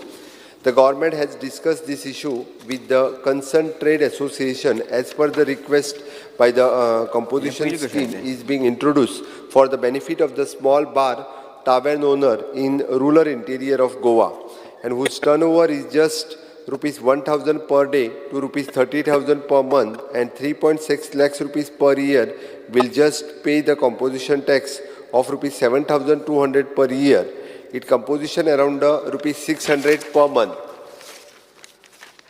The government has discussed this issue with the concerned trade association as per the request by the composition scheme is being introduced for the benefit of the small bar tavern owner in rural interior of Goa and whose turnover is just rupees 1,000 per day to rupees 30,000 per month and 3.6 lakhs rupees per year will just pay the composition tax of rupees 7,200 per year. It composition around rupees 600 per month.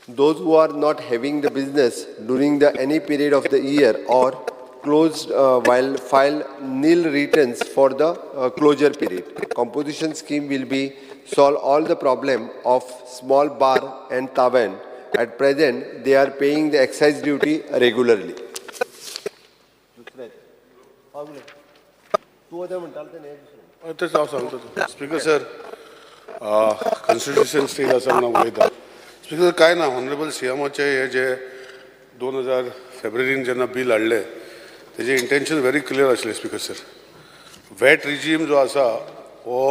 Those who are not having the business during any period of the year or closed while file nil returns for the closure period. Composition scheme will be solve all the problem of small bar and tavern. At present, they are paying the excise duty regularly. Speaker sir constitution stage आसा म्हणून उलयता. Speaker काय ना, honourable सीएमाचे हे जे 2000 फेब्रुवारीन जेन्ना bill हाडलें तेजे इंटेंशन व्हेरी क्लियर आसलें स्पीकर सर. वॅट रिजीम जो आसा हो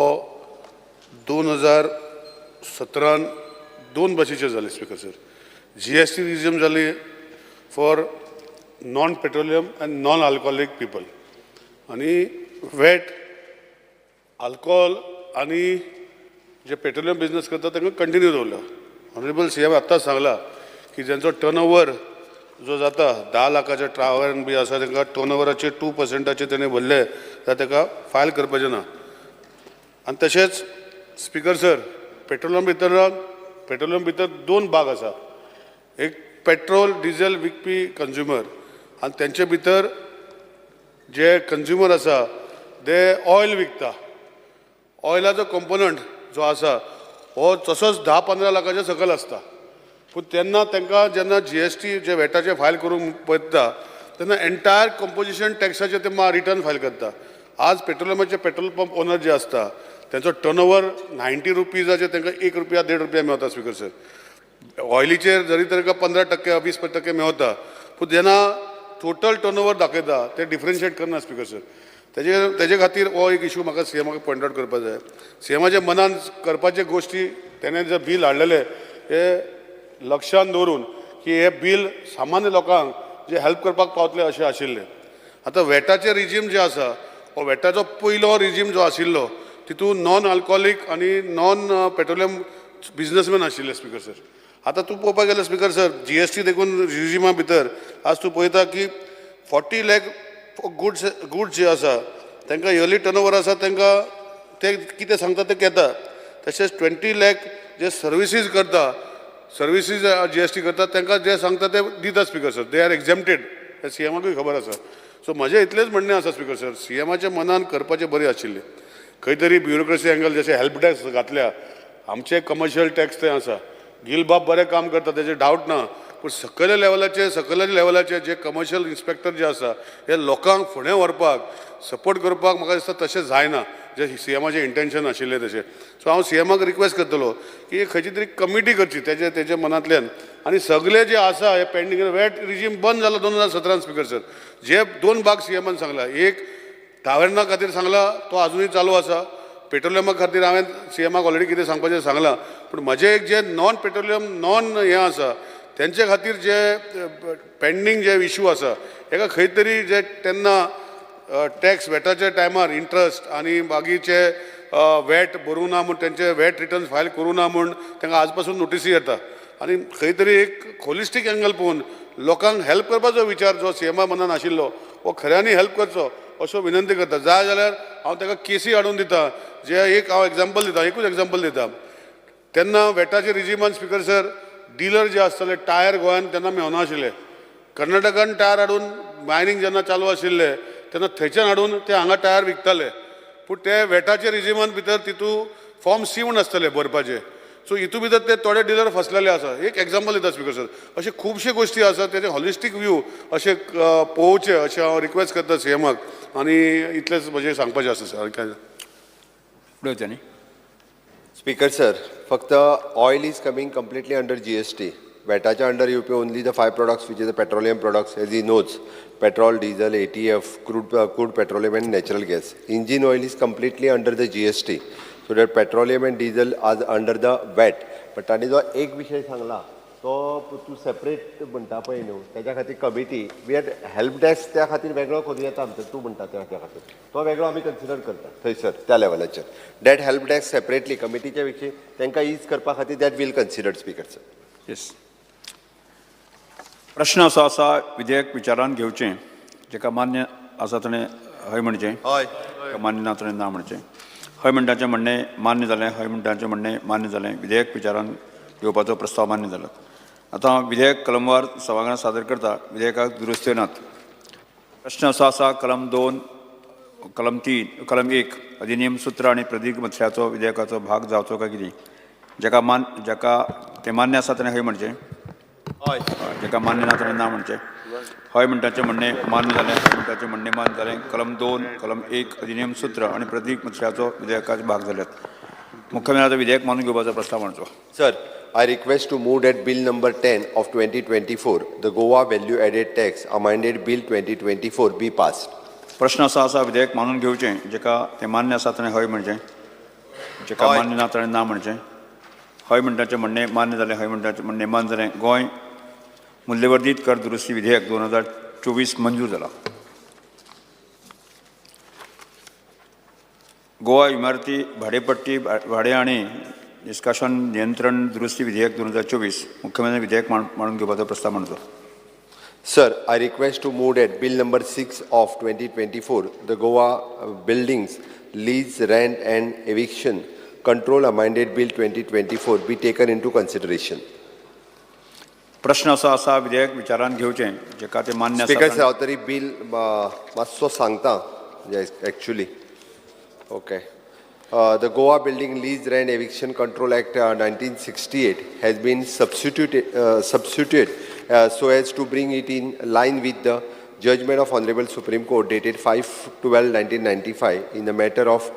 2017 दोन भाशेचे जाले स्पीकर सर. GST रिजीम जाली for non petroleum end non alcoholic people आनी वॅट अल्कोहोल आनी जे पेट्रोलियम बिजनेस करता तांकां कंटिन्यू दवरला. ऑनरेबल सीएम आत्ताच सांगला की ज्यांचो टर्नओवर जो जाता 10 लाखाचे ट्रावल बी आसा तांकां टर्नओवराचे 2% तेणे भरले जाल्यार ताका फायल करपाचें ना. आनी तशेंच स्पीकर सर पेट्रोलियम भितर दोन भाग आसा. एक पेट्रोल डिझेल विकपी कंज्युमर आनी तेंचे भितर जे कंज्युमर आसा ते ऑयल विकता. ऑयलाचो कंपोनंट जो आसा हो तसोच 10-15 लाखाच्या सकल आसता. पूण तेन्ना तांकां जेन्ना GST जे वॅटाचे फायल करूंक पळयता तेन्ना एंटायर कंपोजिशन टॅक्साचे ते रिटर्न फायल करता. आज पेट्रोलियमाचे पेट्रोल पंप ओनर जे असता त्यांचो टर्नओवर 90 रुपीजाचे तांकां 1 रुपया 1.5 रुपया मेळटा स्पीकर सर. ऑयलीचेर जरी तांकां 15% 20% मेळटा पूण जेन्ना टोटल टर्नओवर दाखयता ते डिफरन्शिएट करना स्पीकर सर. तेजे खातीर हो एक इशू म्हाका CMाक पॉयंट आउट करपाक जाय. CMाच्या मनान करपाचे गोश्टी तेणें जे बील हाडलेले हे लक्षांत दवरून की हे बील सामान्य लोकांक जे हेल्प करपाक पावतले अशें आशिल्लें. आतां वॅटाचे रिजीम जे आसा हो वॅटाचो पयलो रिजीम जो आशिल्लो तितून नॉन अल्कोहोलीक आनी नॉन पेट्रोलियम बिझनेसमॅन आशिल्ले स्पीकर सर. आतां तूं पळोवपाक गेल्यार स्पीकर सर GST देखून रिजिमा भितर आज तूं पळयता की 40 लाख गुड्स जे आसा तांकां इयरली टर्नओवर आसा तांकां ते कितें सांगता ते घेता. तशेंच 20 लाख जे सर्विसीस करता सर्विसीस GST करता तांकां जे सांगता ते दिता speaker sir. They are exempted. हे CMाकूय खबर आसा. सो म्हजें इतलेंच म्हणणें आसा स्पीकर सर CMाच्या मनान करपाचें बरें आशिल्लें. खंय तरी ब्युरोक्रेसी एंगल जशें हेल्प टॅक्स घातल्या आमचे कमर्शियल टॅक्स ते आसा. गिल बाब बरें काम करता तेजे डावट ना. पूण सकयल्या लेवलाचे जे कमर्शियल इन्स्पेक्टर जे आसा हे लोकांक फुडें व्हरपाक सपोर्ट करपाक म्हाका दिसता तशें जायना जे CMाचें इंटेंशन आशिल्लें तशें. सो हांव CMाक रिक्वेस्ट करतलो की खंयची तरी कमिटी करची तेजे मनांतल्यान आनी सगळे जे आसा हे पेंडींग वॅट रिजीम बंद जालो 2017 स्पीकर सर. जे 2 भाग CMान सांगला. एक टावेर्ना खातीर सांगला तो आजुनूय चालू आसा. पेट्रोलियमा खातीर हांवें CMाक ऑलरेडी कितें सांगपाचें सांगलां. पूण म्हजें एक जे नॉन पेट्रोलियम नॉन हें आसा तेंचे खातीर जे पेंडींग जे इशू आसा हेका खंय तरी जे तेन्ना टॅक्स वॅटाच्या टायमार इंट्रस्ट आनी बाकीचे वॅट भरूं ना म्हूण तेंचे वॅट रिटर्न फायल करूं ना म्हूण तांकां आज पासून नोटीसी येता. आनी खंय तरी एक होलिस्टीक एंगल पळोवन लोकांक हेल्प करपाचो विचार जो CMा मनान आशिल्लो हो खऱ्यांनी हेल्प करचो अशो विनंती करता. जाय जाल्यार हांव ताका केसी हाडून दिता. जे एक हांव एग्जाम्पल दिता एकूच एग्जाम्पल दिता. तेन्ना वॅटाचे रिजिमान स्पीकर सर डीलर जे आसताले टायर गोंयान तेन्ना मेळनाशिल्ले. कर्नाटकान टायर हाडून मायनींग जेन्ना चालू आशिल्ले तेन्ना थंयच्यान हाडून ते हांगा टायर विकताले. पूण ते वॅटाचे रिजिमान भितर तितू फॉर्म C म्हूण आसताले भरपाचे. सो हितू भितर ते थोडे डीलर फसलेले आसा. एक एग्जाम्पल दिता स्पीकर सर. अशे खुबशे गोश्टी आसा तेजे हॉलिस्टीक व्यू अशे पळोवचे अशें हांव रिक्वेस्ट करता CMाक. आनी इतलेंच म्हजें सांगपाचें आसा सर. उडयता न्ही. स्पीकर सर फक्त oil is coming completely under GST. वॅटाच्या अंडर येवपी only the 5 products which is the petroleum products as he knows. Petrol, diesel, ATF, crude petroleum and natural gas. Engine oil is completely under the GST. So that petroleum and diesel are under the VAT. But ताणी जो एक विषय सांगला तो तूं separate म्हणटा पळय न्हू तेज्या खातीर committee we had help desk त्या खातीर वेगळो करूं येता आमचो तूं म्हणटा त्या खातीर तो वेगळो आमी कन्सिडर करता थंयसर त्या लेवलाचेर. दॅट हेल्प डेस्क सेपरेटली कमिटीच्या विशीं तांकां ईज करपा खातीर that will consider speaker sir. Yes. प्रश्न असो आसा विधेयक विचारान घेवचें जेका मान्य आसा ताणें हय म्हणचें. हय. मान्य ना ताणें ना म्हणचें. हय म्हणटाचें म्हणणें मान्य जालें. हय म्हणटाचें म्हणणें मान्य जालें. विधेयक विचारान घेवपाचो प्रस्ताव मान्य जाला. आतां विधेयक कलमवार सभाघरांत सादर करता. विधेयकाक दुरुस्त्यो नात. प्रश्न असो आसा कलम 2 कलम 3 कलम 1 अधिनियम सूत्र आनी प्रतिज्ञापत्राचो विधेयकाचो भाग जावचो काय कितें. जेका तें मान्य आसा ताणें हय म्हणचें. हय. जेका मान्य ना ताणें ना म्हणचें. हय म्हणटाचें म्हणणें मान्य जालें. हय म्हणटाचें म्हणणें मान्य जालें. कलम 2 कलम 1 अधिनियम सूत्र आनी प्रतिज्ञापत्राचो विधेयकाचे भाग जाल्यात. मुख्यमंत्र्याचो विधेयक मानून घेवपाचो प्रस्ताव मांडचो. Sir, I request to move that Bill number 10 of 2024, the Goa Value Added Tax Amended Bill 2024 be passed. प्रश्न असो आसा विधेयक मानून घेवचें जेका तें मान्य आसा ताणें हय म्हणचें. जेका मान्य ना ताणें ना म्हणचें. हय म्हणटाचें म्हणणें मान्य जालें. हय म्हणटाचें म्हणणें मान्य जालें. गोंय मूल्यवर्धीत कर दुरुस्ती विधेयक 2024 मंजूर जाला. गोवा इमारती भाडेपट्टी भाडे आनी निश्काशन नियंत्रण दुरुस्ती विधेयक 2024 मुख्यमंत्री विधेयक मानून घेवपाचो प्रस्ताव मांडचो. Sir, I request to move that Bill number 6 of 2024, the Goa Buildings Lease, Rent and Eviction Control Amended Bill 2024 be taken into consideration. प्रश्न असो आसा विधेयक विचारान घेवचें जेका तें मान्य आसा. स्पीकर सर हांव तरी बिल मातसो सांगता actually. Okay. The Goa Building Lease Rent Eviction Control Act 1968 has been substituted so as to bring it in line with the judgment of Honorable Supreme Court dated 5/12/1995 in the matter of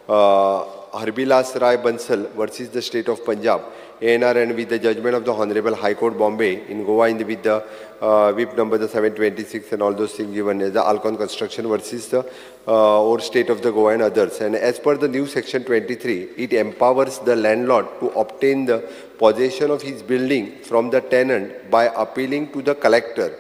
Harbilas Rai Bansal versus the State of Punjab, ANR, and with the judgment of the Honorable High Court Bombay in Goa with the whip number the 726 and all those things given as the Alcon Construction versus the or State of the Goa and others. And as per the new section 23, it empowers the landlord to obtain the possession of his building from the tenant by appealing to the collector.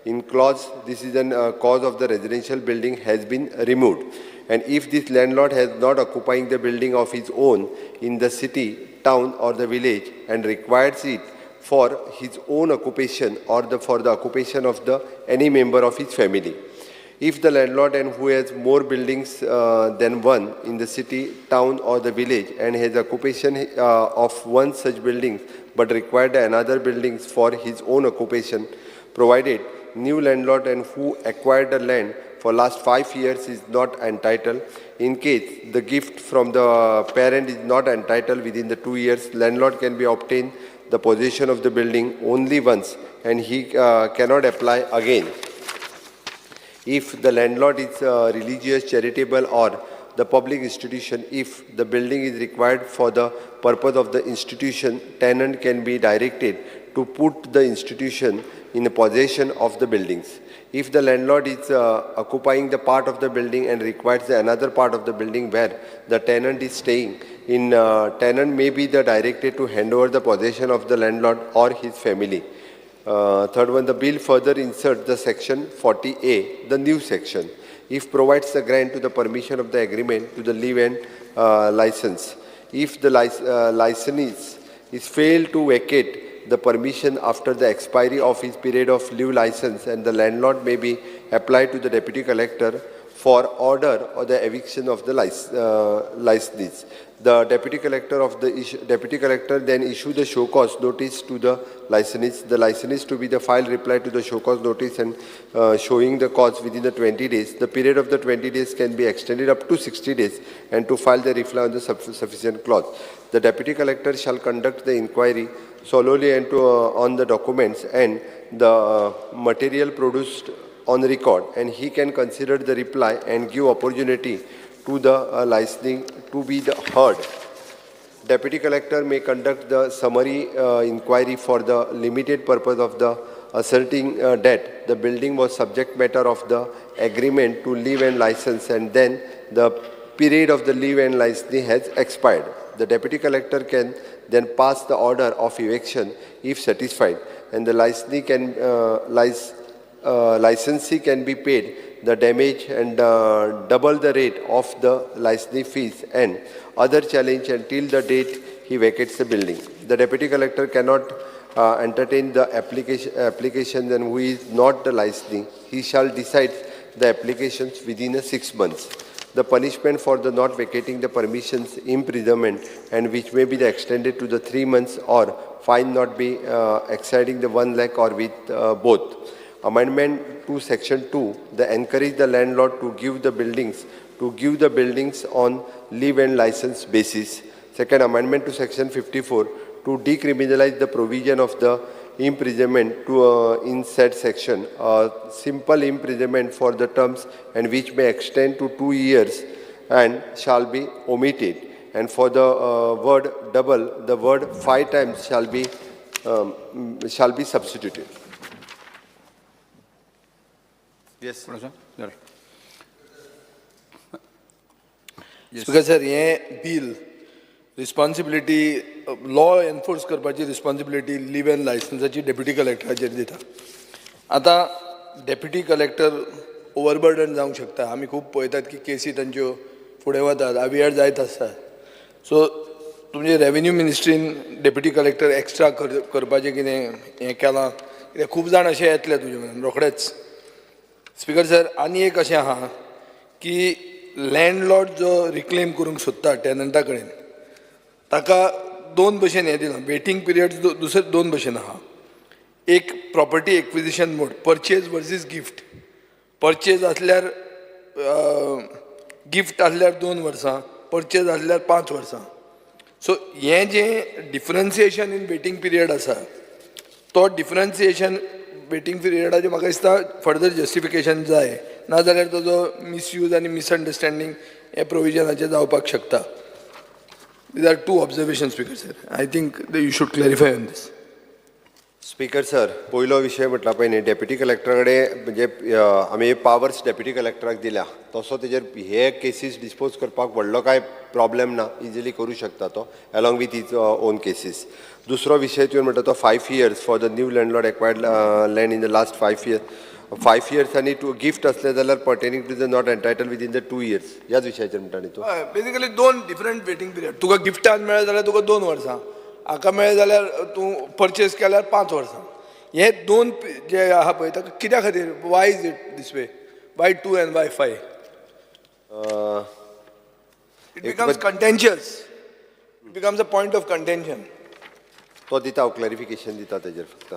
In clause, this is a cause of the residential building has been removed. And if this landlord has not occupying the building of his own in the city, town or the village and requires it for his own occupation or for the occupation of any member of his family. If the landlord and who has more buildings than one in the city, town or the village and has occupation of one such building but required another buildings for his own occupation, provided new landlord and who acquired the land for last 5 years is not entitled. In case the gift from the parent is not entitled within the 2 years, landlord can be obtained the possession of the building only once and he cannot apply again. If the landlord is religious, charitable or the public institution, if the building is required for the purpose of the institution, tenant can be directed to put the institution in the possession of the buildings. If the landlord is occupying the part of the building and requires another part of the building where the tenant is staying, tenant may be directed to hand over the possession of the landlord or his family. Third one, the bill further inserts the section 40A, the new section. If provides the grant to the permission of the agreement to the leave-in license. If the licensee is failed to vacate the permission after the expiry of his period of leave license, and the landlord may be applied to the deputy collector for order or the eviction of the licensees. The deputy collector then issue the show cause notice to the licensees. The licensees to be the file reply to the show cause notice and showing the cause within the 20 days. The period of the 20 days can be extended up to 60 days and to file the reply on the sufficient clause. The deputy collector shall conduct the inquiry solely and on the documents and the material produced on record, and he can consider the reply and give opportunity to the licensing to be heard. Deputy collector may conduct the summary inquiry for the limited purpose of the asserting that the building was subject matter of the agreement to leave and license, and then the period of the leave and licensing has expired. The deputy collector can then pass the order of eviction if satisfied, and the licensee can be paid the damage and double the rate of the licensee fees and other challenge until the date he vacates the building. The deputy collector cannot entertain the application and who is not the licensee. He shall decide the applications within 6 months. The punishment for the not vacating the permissions, imprisonment, and which may be extended to the 3 months, or fine not be exceeding the 1 lakh or with both. Amendment to Section 2, the encourage the landlord to give the buildings on leave and license basis. Second amendment to Section 54 to decriminalize the provision of the imprisonment to in said section, simple imprisonment for the terms and which may extend to 2 years and shall be omitted. And for the word double, the word 5 times shall be substituted. Yes. Speaker sir, हे bill responsibility law enforce करपाची responsibility live and licenseची deputy collectoraचेर दिता. आता deputy collector overburden जावंक शकता. आमी खूब पळयतात की केसी तांच्यो फुडें वतात, आवियार जायत आसतात. सो तुमचे रेव्हेन्यू मिनिस्ट्रीन डेप्युटी कलेक्टर एक्स्ट्रा करपाचें कितें हें केलां, कित्याक खूब जाण अशे येतले तुजे कडेन रोखडेच. स्पीकर सर, आनी एक अशें आहा की लँडलॉर्ड जो रिक्लेम करूंक सोदता टॅनंटा कडेन, ताका 2 भशेन हें दिलां. वेटिंग पिरियड दुसरे 2 भशेन आहा. एक प्रॉपर्टी एक्विजिशन मोड, परचेज वर्सीस गिफ्ट. परचेज आसल्यार गिफ्ट आसल्यार 2 वर्सां, परचेज आसल्यार 5 वर्सां. सो हें जें डिफरन्सिएशन इन वेटींग पिरियड आसा तो डिफरन्सिएशन वेटींग पिरियडाचें म्हाका दिसता फर्दर जस्टिफिकेशन जाय, नाजाल्यार ताजो मिसयूज आनी मिसअंडरस्टँडींग हे प्रोविजनाचें जावपाक शकता. These are two observations, Speaker sir. I think that you should clarify on this. Speaker sir, पयलो विशय म्हटला पळय न्ही, डेप्युटी कलेक्टराकडे म्हणजे आमी पावर्स डेप्युटी कलेक्टराक दिल्या, तसो तेजेर हे केसीस डिस्पोज करपाक व्हडलो काय प्रॉब्लेम ना, इजिली करूं शकता तो along with his own cases. दुसरो विशय तुवें म्हणटा तो 5 years for the new landlord acquired land in the last 5 years. 5 years आनी टू गिफ्ट असले जाल्यार pertaining to the not entitled within the 2 years. ह्याच विशयाचेर म्हणटा न्ही तूं. Basically 2 different waiting period. तुका गिफ्टान मेळ्ळें जाल्यार तुका 2 वर्सां, हाका मेळ्ळें जाल्यार तूं परचेज केल्यार 5 वर्सां. हे 2 जे आहा पळय ताका कित्या खातीर, Y is it this way, Y 2 and why 5? It becomes contentious. It becomes a point of contention. तो दिता, हांव क्लॅरिफिकेशन दिता तेजेर फक्त.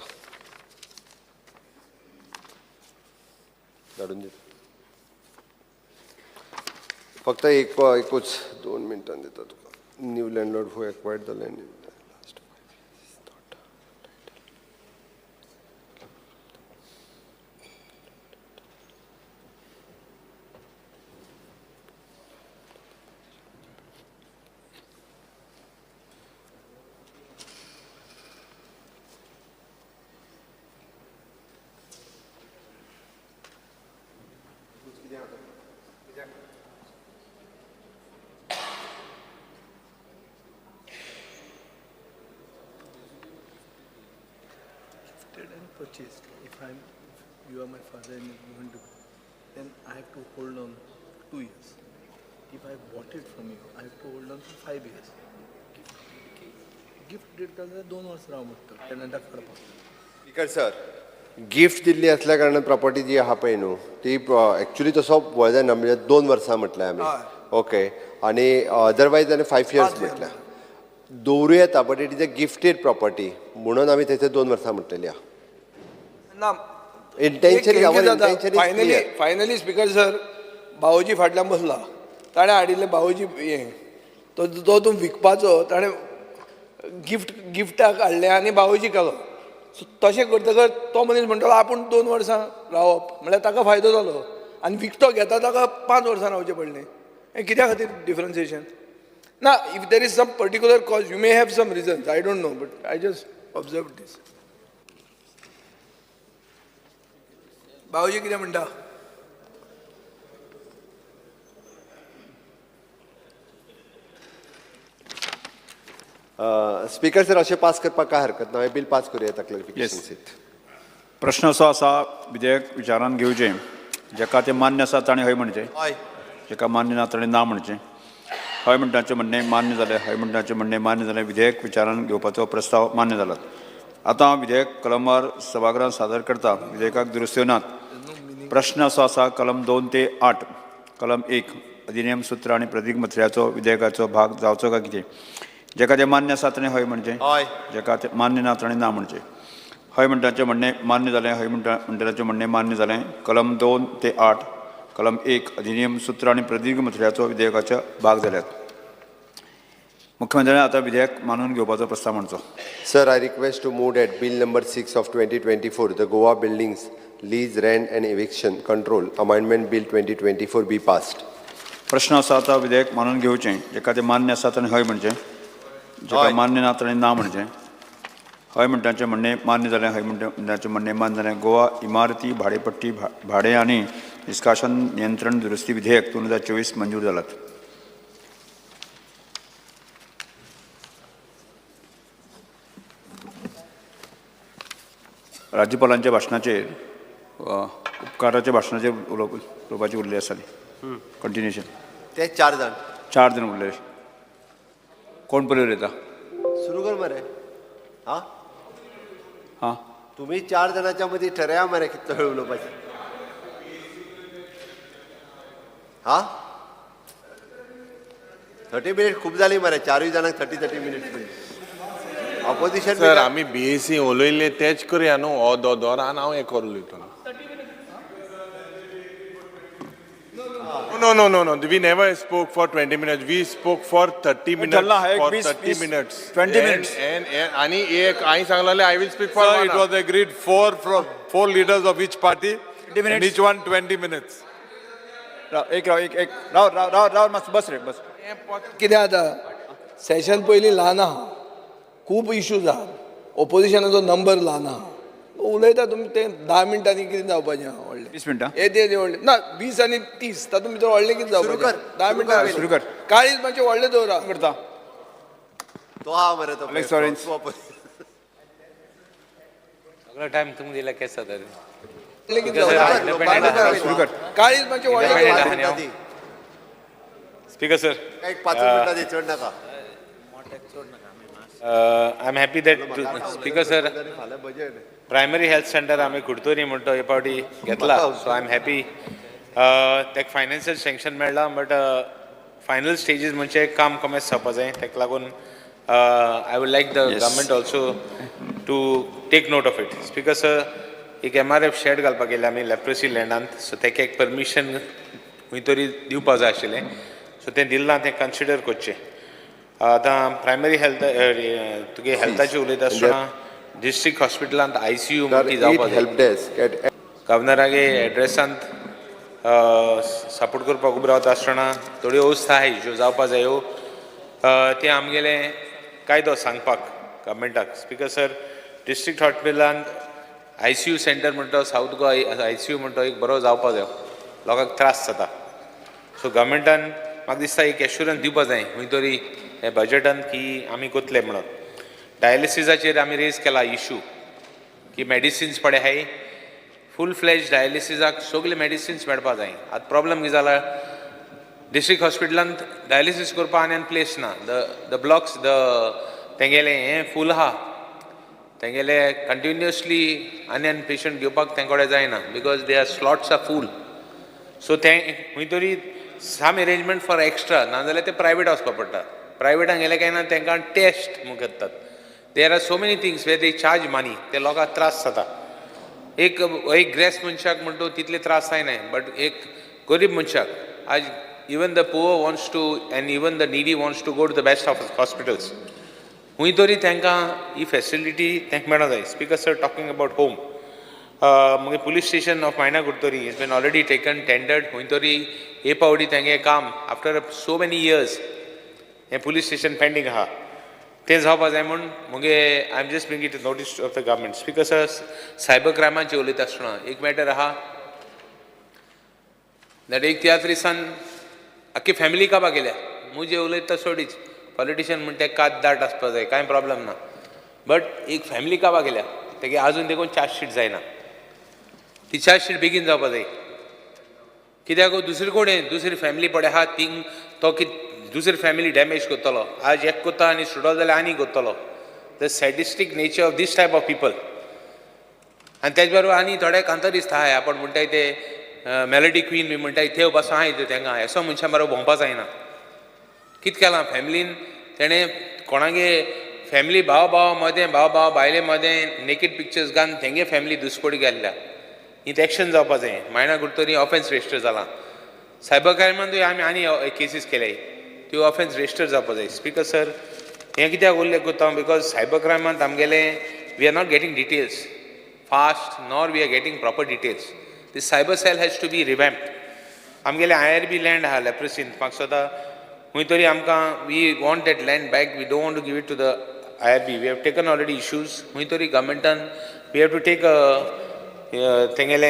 धाडून दिता. फक्त एकूच 2 मिनटां दिता तुका. New landlord who acquired the land. Purchased. If you are my father and you want to, then I have to hold on 2 years. If I bought it from you, I have to hold on for 5 years. Gift did जाल्यार 2 वर्सां राव म्हणटा टॅनंटाक करपाक. Speaker sir, gift Delhi असल्या कारणान property जी आहा पळय न्हू ती एक्चुअली तसो वळ जायना, म्हणजे 2 वर्सां म्हटलें आमी. ओके. आनी अदरवायज जाल्यार 5 years म्हटलें. दवरूं येता, but it is a gifted property म्हणून आमी थंयसर 2 वर्सां म्हटलेली आहा. ना, इंटेन्शनली फायनली स्पीकर सर बावोजी फाटल्यान बसला, ताणें हाडिल्लें बावोजी हें तो तूं विकपाचो, ताणें गिफ्टाक हाडलें आनी बावोजी केलो. सो तशें करतकर तो मनीस म्हणटालो आपूण 2 वर्सां रावप, म्हळ्यार ताका फायदो जालो आनी विकतो घेता ताका 5 वर्सां रावचें पडलें. हें कित्या खातीर डिफरन्सिएशन ना? If there is some particular cause you may have some reasons, I don't know, but I just observe this. बावजी कितें म्हणटा? स्पीकर सर, अशें पास करपाक काय हरकत ना, हे बिल पास करूं येता क्लॅरिफिकेशन सहित. प्रश्न असो आसा, विधेयक विचारान घेवचें, जेका तें मान्य आसा ताणें हय म्हणचें, जेका मान्य ना ताणें ना म्हणचें. हय म्हणटाचें म्हणणें मान्य जालें, हय म्हणटाचें म्हणणें मान्य जालें. विधेयक विचारान घेवपाचो प्रस्ताव मान्य जाला. आतां हांव विधेयक कलमार सभागृहांत सादर करता. विधेयकाक दुरुस्त्यो नात. प्रश्न असो आसा, कलम 2 ते 8, कलम 1 अधिनियम सूत्र आनी प्रतिज्ञापत्राचो विधेयकाचो भाग जावचो काय कितें? जेका तें मान्य आसा ताणें हय म्हणचें, जेका तें मान्य ना ताणें ना म्हणचें. हय म्हणटाचें म्हणणें मान्य जालें, हय म्हणटाचें म्हणणें मान्य जालें. कलम 2 ते 8, कलम 1 अधिनियम सूत्र आनी प्रतिज्ञापत्राचो विधेयकाचो भाग जाल्यात. मुख्यमंत्र्यान आतां विधेयक मानून घेवपाचो प्रस्ताव म्हणचो. Sir, I request to move that bill number 6 of 2024, the Goa buildings lease rent and eviction control amendment bill 2024 be passed. प्रश्न आसा, आतां विधेयक मानून घेवचें, जेका तें मान्य आसा ताणें हय म्हणचें, जेका मान्य ना ताणें ना म्हणचें. हय म्हणटाचें म्हणणें मान्य जालें, हय म्हणटाचें म्हणणें मान्य जालें. गोवा इमारती भाडेपट्टी भाडें आनी निश्काशन नियंत्रण दुरुस्ती विधेयक 2024 मंजूर जालात. राज्यपालांच्या भाशणाचेर उपकाराच्या भाशणाचेर उलोवपाचें उरलें आसा. कंटिन्युएशन ते 4 जाण उरले. कोण पयलीं उलयता? सुरू कर मरे. हा हां, तुम्ही 4 जणांच्या मदीं ठरया मरे कितलो वेळ उलोवपाचें. हा 30 मिनिट खूब जाली मरे. 4 जाणांक 30 मिनिट्स. ऑपोजिशन सर, आमी बीएसी उलयले तेच करया न्हू. हो दोरा हांव हें करूं उलयता. No. We never spoke for 20 minutes. We spoke for 30 minutes. चलना है, For 20 30 minutes. 20 minutes. आणि एक आई सांगलेले I will speak for Sir, 1 it hour. was agreed four leaders of each party, 20 minutes. and each one 20 minutes. राव मातसो बस रे बस. कितें जाता session पयलीं ल्हान आहा खूब इश्यूज आहा ओपोजिशनाचो नंबर ल्हान आहा उलयता तुमी तें 10 मिनटांनी कितें जावपाचें आहा व्हडलें 20 मिनटां. येते व्हडलें ना 20 आनी 30 तातूंत भितर व्हडलें कितें जावपाचें 10 मिनटां सुरू कर. काळीज मातशें व्हडलें दवरा करता. तो हा मरे तो Alex Orange. सगळो टायम तुमकां दिला केस जाता ते. व्हडलें कितें Because जावपाचें independent आहा. सुरू कर. काळीज मातशें व्हडलें Independent दवरा आहा न्ही हांव. Speaker sir, एक 5 मिनटां दी चड नाका I'm happy that, Speaker sir, primary health center आमी कुडतोरी म्हणटा हे पावटी घेतला, so I'm happy. तेका financial sanction मेळ्ळा, but final stages म्हणजे काम कमेच जावपा जाय, तेका लागून I would like the government also to take note of it. Speaker sir, एक MRF शेड घालपाक गेले आमी leprosy लँडांत, so तेका एक permission खंय तरी दिवपा जाय आशिल्लें, so तें दिल्लां तें कन्सिडर करचें. आतां प्रायमरी हेल्थ तुगे हेल्थाचें उलयता आसतना डिस्ट्रिक्ट हॉस्पिटलांत ICU मोठी जावपा जाय. हेल्प डेस्क गव्हर्नरागे एड्रेसांत सपोर्ट करपाक उबो रावता आसतना थोड्यो अवस्था आहाय ज्यो जावपा जायो ते आमगेले कायदो सांगपाक गव्हर्मेंटाक. स्पिकर सर, डिस्ट्रिक्ट हॉस्पिटलांत ICU सेंटर म्हणटा साऊथ गोवा ICU म्हणटा एक बरो जावपा जायो, लोकांक त्रास जाता. सो गव्हर्मेंटान म्हाका दिसता एक एश्युरन्स दिवपा जाय खंय तरी हे बजेटान की आमी कोतले म्हणून. डायलिसिसाचेर आमी रेज केला इशू की मेडिसिन्स पडे आहाय, फूल फ्लेज डायलिसिसाक सगळे मेडिसिन्स मेळपा जाय. आतां प्रॉब्लम कितें जाला, डिस्ट्रिक्ट हॉस्पिटलांत डायलिसीस करपा आनी प्लेस ना. द ब्लॉक्स तेंगेले हें फूल आहा, तेंगेले कंटिन्युअसली आनी पेशंट घेवपाक तेंकोडे जायना because they are slots R full. So तें खंय तरी साम अरेंजमेंट फॉर एक्स्ट्रा, नाजाल्यार ते प्रायवेट वचपा पडटा. प्रायवेटान गेले काय ना तांकां टेस्ट म्हूण करतात. There are so many things way they charge money, ते लोकांक त्रास जाता. एक ग्रेस मनशाक म्हणटा तितले त्रास जायनाय, बट एक गरीब मनशाक आज even the poor wants to and even the needy wants to go to the best of hospitals. खंय तरी तांकां ही फेसिलिटी तांकां मेळना जाय. Speaker sir, talking about home, मुगे police station of Maina Curtorim is been already taken tendered. खंय तरी हे पावटी तेंगे काम आफ्टर सो मेनी इयर्स हें पुलीस स्टेशन पेंडींग आहा, तें जावपा जाय म्हूण मुगे I am just bring it notice of the government. Speaker sir, cyber क्रायमाचेर उलयता आसतना एक मॅटर आहा दॅट एक त्या दिसान आख्खी फॅमिली काबार गेल्या. मुजे उलयता सोडीच, पॉलिटिशियन म्हणटा कात दाट आसपा जाय, कांय प्रॉब्लम ना, बट एक फॅमिली काबार गेल्या, तेगे आजून देखून चार्जशीट जायना. ती चार्जशीट बेगीन जावपा जाय. कित्याक दुसरे कोणें दुसरी फॅमिली पडे आहा थिंग तो दुसरी फॅमिली डॅमेज करतलो. आज एक कोत्ता आनी सुडलो जाल्यार आनी करतलो. The sadistic nature of this type of people. आनी तेच बरोबर आनी थोडे कांतरिस्त आहाय, आपण म्हणटाय ते मेलोडी क्वीन बी म्हणटाय थंय बसो आहाय तेंकां असो मनशां बरो भोंवपा जायना. कितें केलां फॅमिलीन, तेणें कोणागे फॅमिली भाव मदें भाव बायले मदें नेकेड पिक्चर्स घालून तेंगे फॅमिली दुसपडी गेल्ल्या. हित एक्शन जावपा जाय. मायना कुडतोरी ऑफेन्स रेजिस्टर जाला. सायबर क्रायमांतूय आमी आनी केसीस केल्याय, त्यो ऑफेन्स रेजिस्टर जावपा जाय. स्पिकर सर, हें कित्याक उल्लेख करता बिकॉज सायबर क्रायमांत आमगेले we are not getting details fast nor we are getting proper details. This cyber cell has to be revamped. आमगेले IRB लँड आहा लेप्रोसीन, म्हाका स्वता खंय तरी आमकां we want that land back, we don't want to give it to the IRB. We have taken already issues. खंय तरी गव्हर्मेंटान वी हॅव टू टेक तेंगेले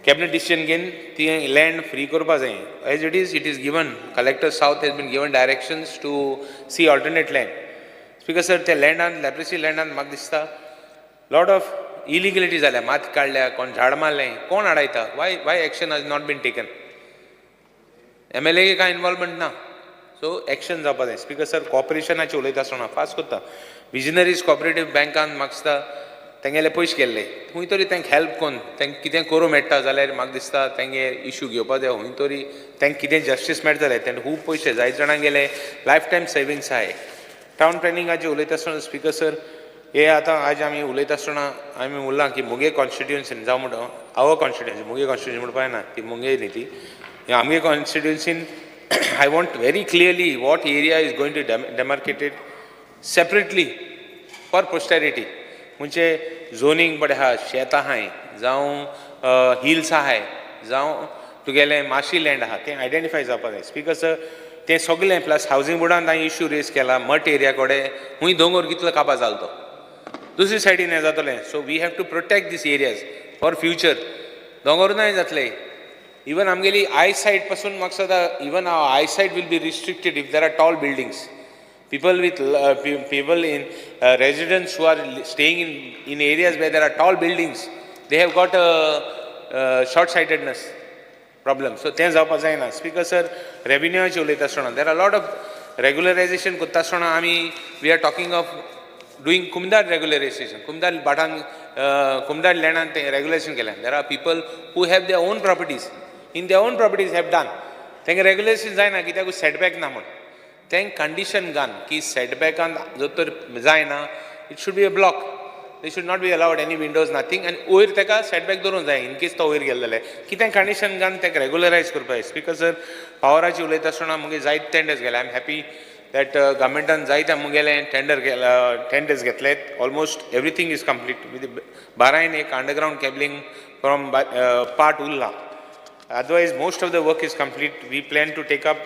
कॅबिनेट डिसिजन घेवन ती लँड फ्री करपा जाय. As it is given, collector south has been given directions to see alternate land. Speaker sir, त्या लँडान लेप्रोसी लँडान म्हाका दिसता लॉट ऑफ इलिगलिटी जाल्या. मात काडल्या, कोण झाड मारलें, कोण अडयता, why action has not been taken. MLA कांय इन्वॉल्वमेंट ना, सो एक्शन जावपा जाय. स्पिकर सर, कॉपरेशनाचें उलयता आसतना फास्ट करता. विजनरीज कॉपरेटीव बँकान म्हाका दिसता तेंगेले पयशे गेल्ले, खंय तरी तांकां हेल्प कोन्न तांकां कितें करूं मेळटा जाल्यार म्हाका दिसता तेंगे इशू घेवपा जाय. खंय तरी तांकां कितें जस्टीस मेळटा जाल्यार तेन्ना खूब पयशे जायत जाणांक गेले लायफ टायम सेविंग्स आहाय. टावन प्लॅनिंगाचेर उलयता आसतना स्पिकर सर, हे आतां आज आमी उलयता आसतना आमी उरलां की मुगे कॉन्स्टिट्युएन्सीन जावं म्हणटा आवर कॉन्स्टिट्युएन्सी, मुगे कॉन्स्टिट्युएन्सी म्हणपा ना ती मुगे न्ही ती, आमगे कॉन्स्टिट्युएन्सीन I want very clearly what area is going to demarcated separately for posterity. म्हणजे zoning बडे हा शेत आहाय जावं हिल्स आहाय जावं तुगेले माशी लँड आहा ते आयडेंटिफाय जावपाक जाय बिकॉज ते सगळें प्लस हावसिंग बोर्डान तांणी इश्यू रेज केला मठ एरिया कडेन खूंय दोंगर कितलो कापा जालो तो दुसरी सायडीन हें जातलें so we have to protect this areas for future दोंगर नाय जातलें even amgeli eyesight pasun maksada even our eyesight will be restricted if there are tall buildings people with people in residents who are staying in areas where there are tall buildings they have got a short sightedness problem so te jawpa jaina speaker sir revenue चे उलयता आसतना there are a lot of regularization करता आसतना आमी we are talking of doing kumdar regularization kumdar batan kumdar land and regulation kela there are people who have their own properties in their own properties have done तेंगे regulation जायना कित्याक setback ना म्हण तेंक condition घान की सेटबॅकान जो तर जायना it should be a block they should not be allowed any Windows nothing आनी वयर तेका सेटबॅक दवरूंक जाय इन केस तो वयर गेलो जाल्यार कितें कंडिशन घान तेका रेगुलरायज करपाक जाय स्पीकर सर पावराची उलयता आसतना मुगे जायत टेंडर्स गेले I am happy that governmentan जायते मुगेले टेंडर्स घेतलेत almost everything is complete with Bahrain एक underground cabling from part उरला otherwise most of the work is complete we plan to take up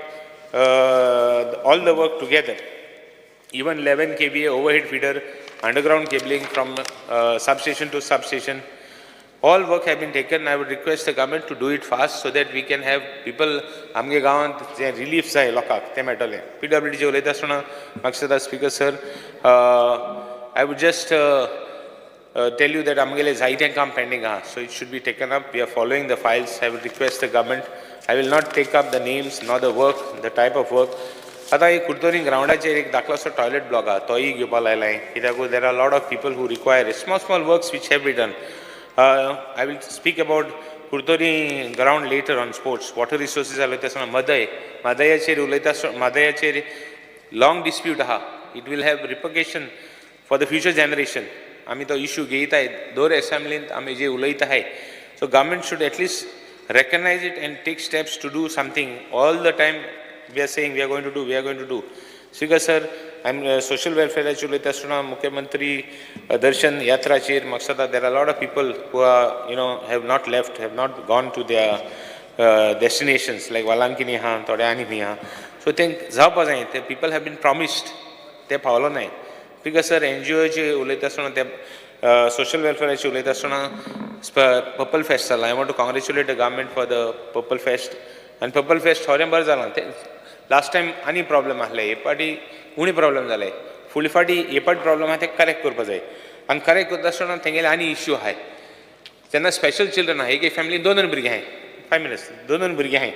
all the work together even 11 kVA overhead feeder underground cabling from substation to substation all work have been taken I would request the government to do it fast so that we can have people amge gawan je relief jay lokak te metole pwd je ulayta asuna maksada speaker sir I would just tell you that amgele zaite kam pending ha so it should be taken up we are following the files I would request the government I will not take up the names nor the work the type of work आता एक कुर्तोरी ग्राउंडाचेर एक धाकलोसो toilet block हा तोय घेवपा लायलाय कित्याक देर are lot of people who require small works which have been done I will speak about Kurtori ground later on sports. Water resources उलयता आसतना मदयाचेर उलयता मदयाचेर long dispute आहा. It will have repercussion for the future generation. आमी तो issue घेयताय दोर assemblynt आमी जे उलयताय. So government should at least recognize it and take steps to do something. All the time we are saying we are going to do. Speaker sir, I'm social welfare उलयता आसतना मुख्यमंत्री दर्शन यात्राचेर मकसदा there are a lot of people who are have not left have not gone to their destinations like Valankini ha थोडे आनी खंय ha so think जावपा जाय ते people have been promised ते पावलो नाय Speaker sir NGO चे उलयता आसतना ते social welfare चे उलयता आसतना Purple Fest जाला I want to congratulate the government for the Purple Fest and Purple Fest थोडे बरें जालां लास्ट टायम आनी प्रॉब्लेम आसले हे पाटी उणी प्रॉब्लेम जाले फुडले फाटी हे पाटी प्रॉब्लेम आहा ते करेक्ट करपा जाय आनी करेक्ट करता आसतना तेंगेले आनी इश्यू आहाय जेन्ना स्पेशल चिल्ड्रन आहा एक फॅमिलीन दोन भुरगीं आहाय 5 मिनिट्स दोन भुरगीं आहाय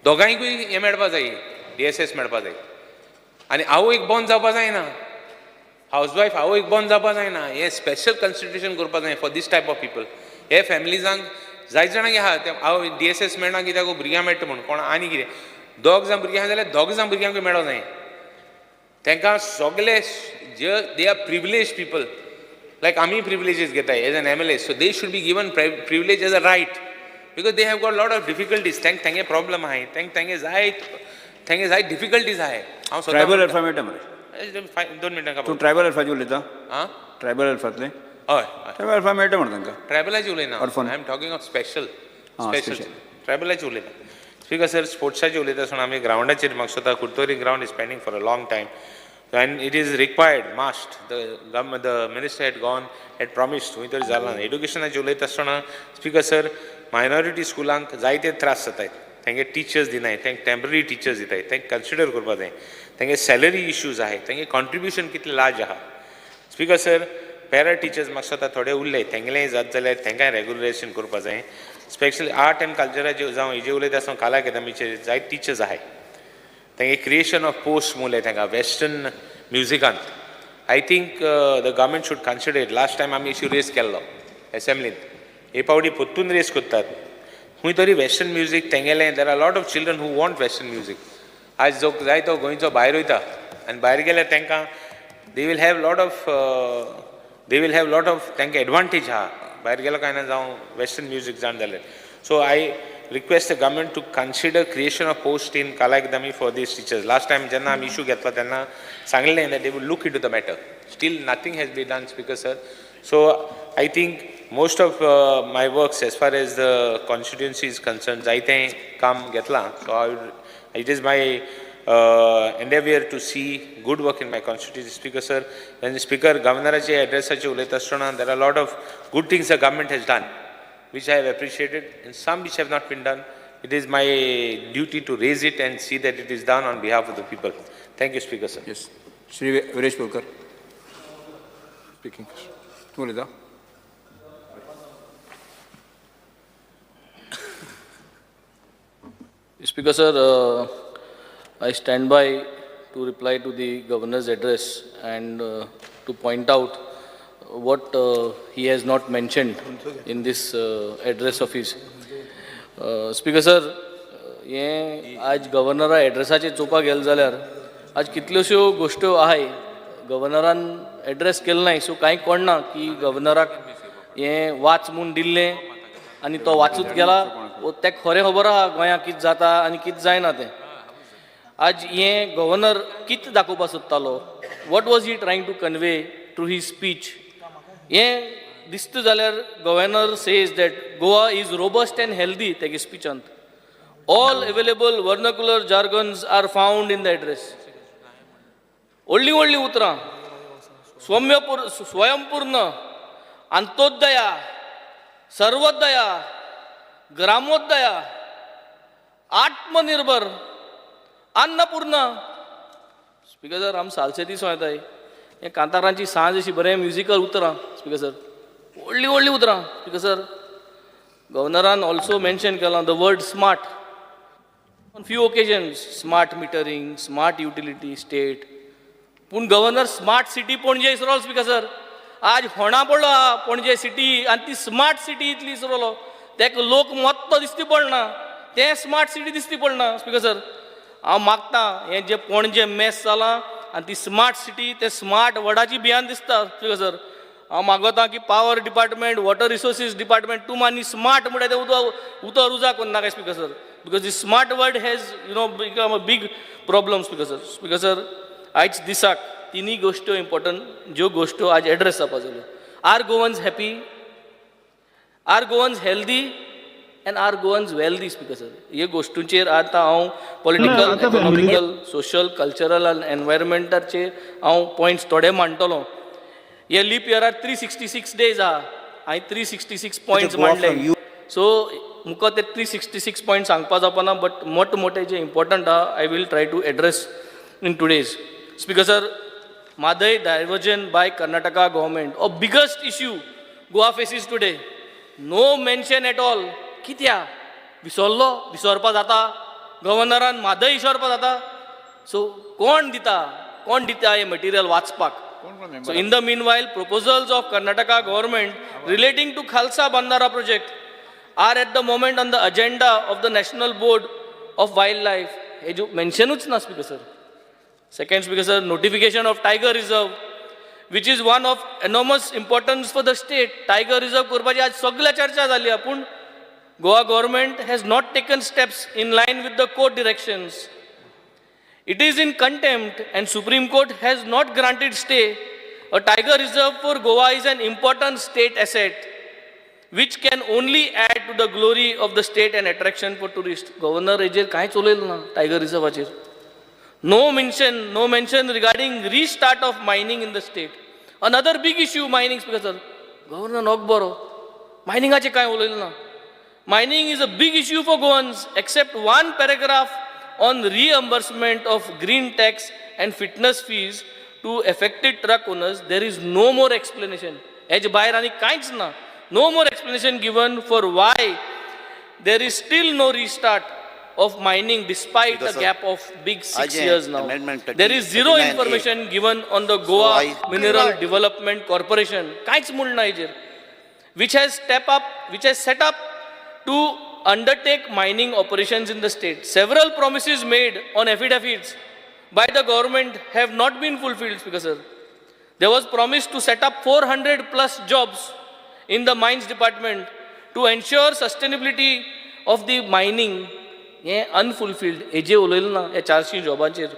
दोगांयकूय हे मेळपा जाय DSS मेळपा जाय आनी आवय एक बंद जावपा जायना हाऊसवायफ आवय एक बंद जावपा जायना हे स्पेशल कन्सिडरेशन करपा जाय for this type of people हे फॅमिलीजांक जायत जाणांक आहा ते आवय DSS मेळना कित्याक भुरग्यां मेळटा म्हूण कोण आनी कितें दोग जाण भुरगीं आहा जाल्यार दोग जाण भुरग्यांक मेळो जाय तांकां सगळे जे they are privilege people like आमी प्रिविलेजीस घेताय as an MLA so they should be given privilege as a right because they have got lot of difficulties तांगे प्रॉब्लम आहाय तांगे जायत डिफिकल्टीज आहाय हांव ट्रायबल अल्फा मेळटा मरे 2 मिनटां तूं ट्रायबल अल्फाची उलयता आं ट्रायबल अल्फातले हय ट्रायबल अल्फा मेळटा म्हण तांकां ट्रायबलाची उलयना I am talking of special ट्रायबलाची उलयना Speaker sir, sportsaचे उलयता आसतना आमी ग्राउंडाचेर म्हाका स्वता Curtorim ground is pending for a long time and it is required must the minister had promised खंय तरी जालां एड्युकेशनाचे उलयता आसतना स्पीकर सर मायनॉरिटी स्कुलांक जायते त्रास जाताय तांगे टिचर्स दिनाय तांकां टेम्पररी टिचर्स दिताय तांकां कन्सिडर करपा जाय तांगे सॅलरी इश्यूज आहाय तांगे कॉन्ट्रिब्युशन कितलें लार्ज आहा स्पीकर सर पॅरा टिचर्स म्हाका स्वता थोडे उरले तेंगेलेय जात जाल्यार तांकांय रेगुलेशन करपा जाय स्पेशली आर्ट एंड कल्चराचे जावं हेजे उलयता आसतना कला अकादमीचे जायत टिचर्स आहाय तांगे क्रिएशन ऑफ पोस्ट मुले तांकां वेस्टर्न म्युजिकान I think the government should consider last time आमी इश्यू रेज केल्लो एसेंब्लींत हे पावटी परतून रेज करतात खंय तरी वेस्टर्न म्युजीक तेंगेलें there are lot of children who want western music आज जो जाय तो गोंयचो भायर वयता आनी भायर गेल्यार तांकां they will have lot of तांकां एडवांटेज आहा भायर गेलो काय ना जावं वेस्टर्न म्युजीक जाण जाल्यार so I request the government to consider creation of post in Kala Akademi for these teachers. Last time jenna आमी issue घेतला तेन्ना सांगलें that they will look into the matter. Still nothing has been done, Speaker sir. So I think most of my works as far as the constituency is concerned, जायतें काम घेतला. So it is my endeavor to see good work in my constituency, Speaker sir. When the Speaker Governorचे addressaचे उलयता आसतना there are a lot of good things the government has done, which I have appreciated, and some which have not been done. It is my duty to raise it and see that it is done on behalf of the people. Thank you, Speaker sir. Yes. Shri Viresh Pulkar. Speaking first. तूं उलयता. Speaker sir, I stand by to reply to the governor's address and to point out what he has not mentioned in this address of his. Speaker sir, हे आज गव्हर्नरा एड्रेसाचे चोवपा गेले जाल्यार आज कितल्योश्यो गोश्ट्यो आहाय गव्हर्नरान address केलो नाही, सो कांय कळना की गव्हर्नराक हें वाच म्हूण दिल्लें आनी तो वाचूत गेला, तेका खरें खबर आहा गोंयांत कितें जाता आनी कितें जायना तें. आज हें गव्हर्नर कितें दाखोवपा सोदतालो, what was he trying to convey through he speech. हें दिसता जाल्यार governor says that Goa is robust and healthy तेगे स्पिचांत. All available vernacular jargons are found in the address. व्हडलीं व्हडलीं उतरां, स्वयंपूर्ण, अंत्योदया, सर्वोदया, ग्रामोदया, आत्मनिर्भर, अन्नपूर्णा. स्पीकर सर, आमी सालसेती सोयताय, हे कांतारांची सांज अशी बरें म्युजिकल उतरां. स्पीकर सर, व्हडलीं व्हडलीं उतरां. स्पीकर सर, गव्हर्नरान ऑल्सो मेन्शन केलां the word smart on few occasions. Smart metering, smart utility state. पूण गव्हर्नर स्मार्ट सिटी पणजे इसरोलो. स्पीकर सर, आज होणा पडलो आहा पणजे सिटी आनी ती स्मार्ट सिटी इतली इसरोलो, तेका लोक मोत्तो दिसती पडना, तें स्मार्ट सिटी दिसती पडना. स्पीकर सर, हांव मागतां हें जें पणजे मॅस जालां आनी ती स्मार्ट सिटी ते स्मार्ट वर्डाची भियान दिसता. स्पीकर सर, हांव मागतां की power department, water resources department, तूं आनी स्मार्ट म्हणटा तें उतर उजा कोन्ना काय. Speaker sir, because the smart word has become a big problem. Speaker sir, speaker sir, आयज दिसाक तिनी गोश्ट्यो इम्पॉर्टंट ज्यो गोश्ट्यो आज एड्रेस जावपा जाल्यो. Are Goans happy, are Goans healthy and are Goans wealthy. Speaker sir, हे गोश्टींचेर आतां हांव पॉलिटिकल, इकॉनॉमिकल, सोशल, कल्चरल आनी एनवायरमेंटाचेर हांव पॉयंट्स थोडे मांडटलो. हे लीप इयरार 366 डेज आहा, हांवें 366 पॉयंट्स मांडले. सो मुको ते 366 पॉयंट सांगपा जावपाना, बट मोठे जे इम्पॉर्टंट आहा I will try to address in today's. Speaker sir, Madai diversion by Karnataka government, a biggest issue Goa faces today. No mention at all. Kitya? Visorlo? Visorpa jata? Governoran Madai visorpa jata? So, kon dita a material watspak? So, in the meanwhile, proposals of Karnataka government relating to Khalsa Bandara project are at the moment on the agenda of the National Board of Wildlife. He jo mention uch na, Speaker sir. Second, Speaker sir, notification of Tiger Reserve, which is one of enormous importance for the state. Tiger Reserve करपाची आज सगळ्या चर्चा जाली, पूण Goa government has not taken steps in line with the court directions. It is in contempt and Supreme Court has not granted stay. A Tiger Reserve for Goa is an important state asset which can only add to the glory of the state and attraction for tourists. Governor हेजेर कांय चलयलें ना Tiger Reserveचेर. No mention regarding restart of mining in the state. Another big issue, mining, Speaker sir. Governor Nogboro, mining ache kai ulil na. Mining is a big issue for Goans, except one paragraph on reimbursement of green tax and fitness fees to affected truck owners. There is no more explanation. Ej bairani kainch na. No more explanation given for why there is still no restart of mining despite the gap of big 6 years now. There is zero information given on the Goa Mineral Development Corporation, which has set up to undertake mining operations in the state. Several promises made on affidavits by the government have not been fulfilled, Speaker sir. There was promise to set up 400 plus jobs in the mines department to ensure sustainability of the mining, unfulfilled. AJ उलयलो ना 400 जॉबांचेर.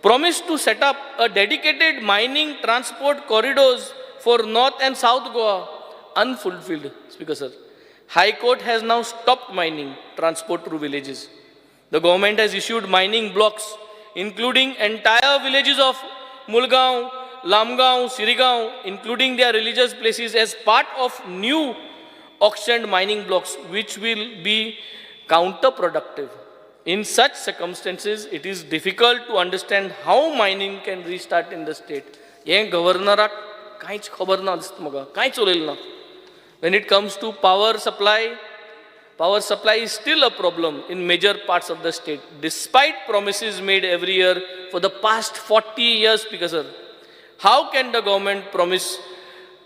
Promised to set up a dedicated mining transport corridors for North and South Goa, unfulfilled, Speaker Sir. High Court has now stopped mining transport through villages. The government has issued mining blocks, including entire villages of Mulgaon, Lamgaon, Sirigaon, including their religious places, as part of new auctioned mining blocks, which will be counterproductive. In such circumstances, it is difficult to understand how mining can restart in the state. Ye governor काहीच खबर ना दिसता म्हाका कांयच उलयलें ना. When it comes to power supply is still a problem in major parts of the state, despite promises made every year for the past 40 years, Speaker Sir. How can the government promise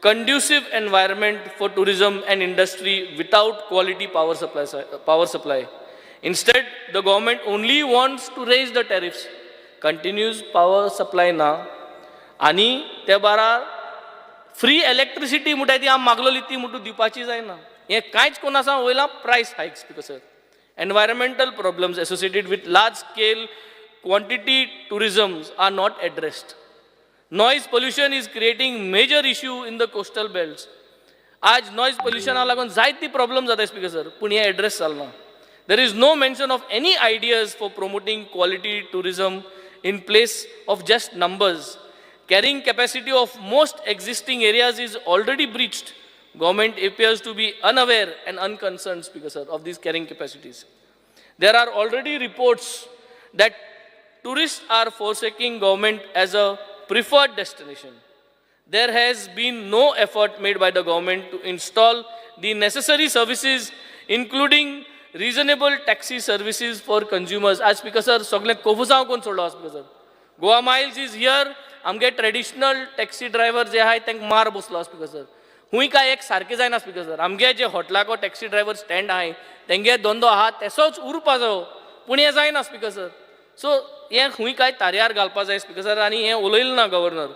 conducive environment for tourism and industry without quality power supply? Instead, the government only wants to raise the tariffs, continues power supply na, आणि त्या बारा free electricity म्हणटा ती आम मागलोली ती म्हणून दिवपाची जायना. हें कांयच कोण आसा वयला price hikes, because sir environmental problems associated with large scale quantity tourism are not addressed. Noise pollution is creating major issue in the coastal belts. आज नॉयज पोल्युशना लागून जायती प्रॉब्लम जाता, स्पीकर सर, पूण हें एड्रेस जालना. There is no mention of any ideas for promoting quality tourism in place of just numbers. Carrying capacity of most existing areas is already breached. Government appears to be unaware and unconcerned, Speaker Sir, of these carrying capacities. There are already reports that tourists are forsaking government as a preferred destination. There has been no effort made by the government to install the necessary services, including reasonable taxi services for consumers. As Speaker Sir, सगळे कोफुसांव कोण सोडलो, Speaker Sir. Goa Miles is here. आमगे traditional taxi driver जे आहाय तांकां मार बसलो, speaker sir. हुंय काय एक सारकें जायना, स्पीकर सर. आमगे जे हॉटलाको टॅक्सी ड्रायव्हर स्टँड आहाय तेंगे धंदो आहा तेसोच उरपा जायो, पूण हें जायना, स्पीकर सर. सो हें हुंय काय तारयार घालपा जाय, स्पीकर सर, आनी हें उलयलें ना governor.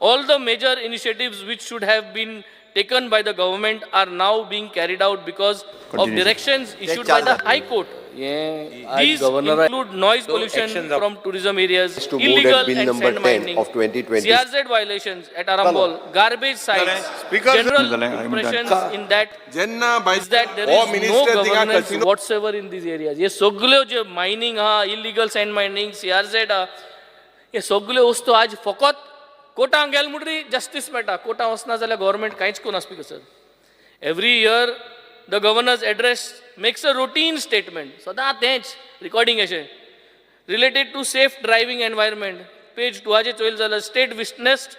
All the major initiatives which should have been taken by the government are now being carried out because of directions issued by the High Court. These include noise pollution from tourism areas, to move that illegal bill and number sand 10 mining, of 2020. CRZ violations at Arambol, garbage sites, general impressions in that जेन्ना is that there हो is no minister थिंगा governance casino whatsoever in these areas. ये सगळ्यो जे mining हा, illegal sand mining, CRZ हा, ये सगळ्यो वस्तू आज फकत कोर्टांत गेल म्हणटरी जस्टीस मेळटा. कोर्टांत वचना जाल्यार गव्हर्नमेंट कांयच करना, speaker sir. Every year the governor's address makes a routine statement, सदां तेंच रिकॉर्डिंग अशें related to safe driving environment. Page 2 चोयल जाल्यार state witnessed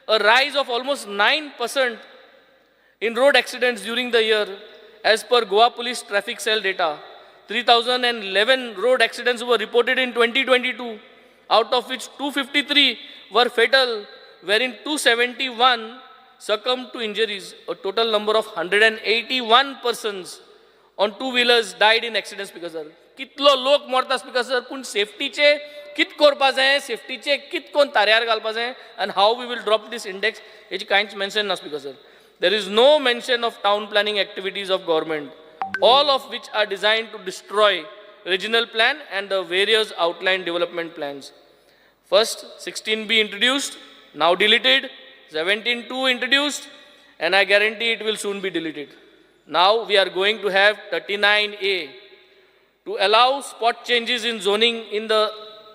a rise of almost 9% in road accidents during the year. As per Goa Police Traffic Cell data, 3,011 road accidents were reported in 2022, out of which 253 were fatal, wherein 271 succumbed to injuries. A total number of 181 persons on two-wheelers died in accidents, Speaker Sir. कितलो लोक मरता, Speaker Sir, पूण सेफ्टीचे कित करपा जाय, सेफ्टीचे कित कोण तारयार घालपा जाय, and how we will drop this index, हेची कांयच मेन्शन ना, Speaker Sir. There is no mention of town planning activities of government, all of which are designed to destroy regional plan and the various outlined development plans. First, 16B introduced, now deleted, 17(2) introduced, and I guarantee it will soon be deleted. Now we are going to have 39A to allow spot changes in zoning in the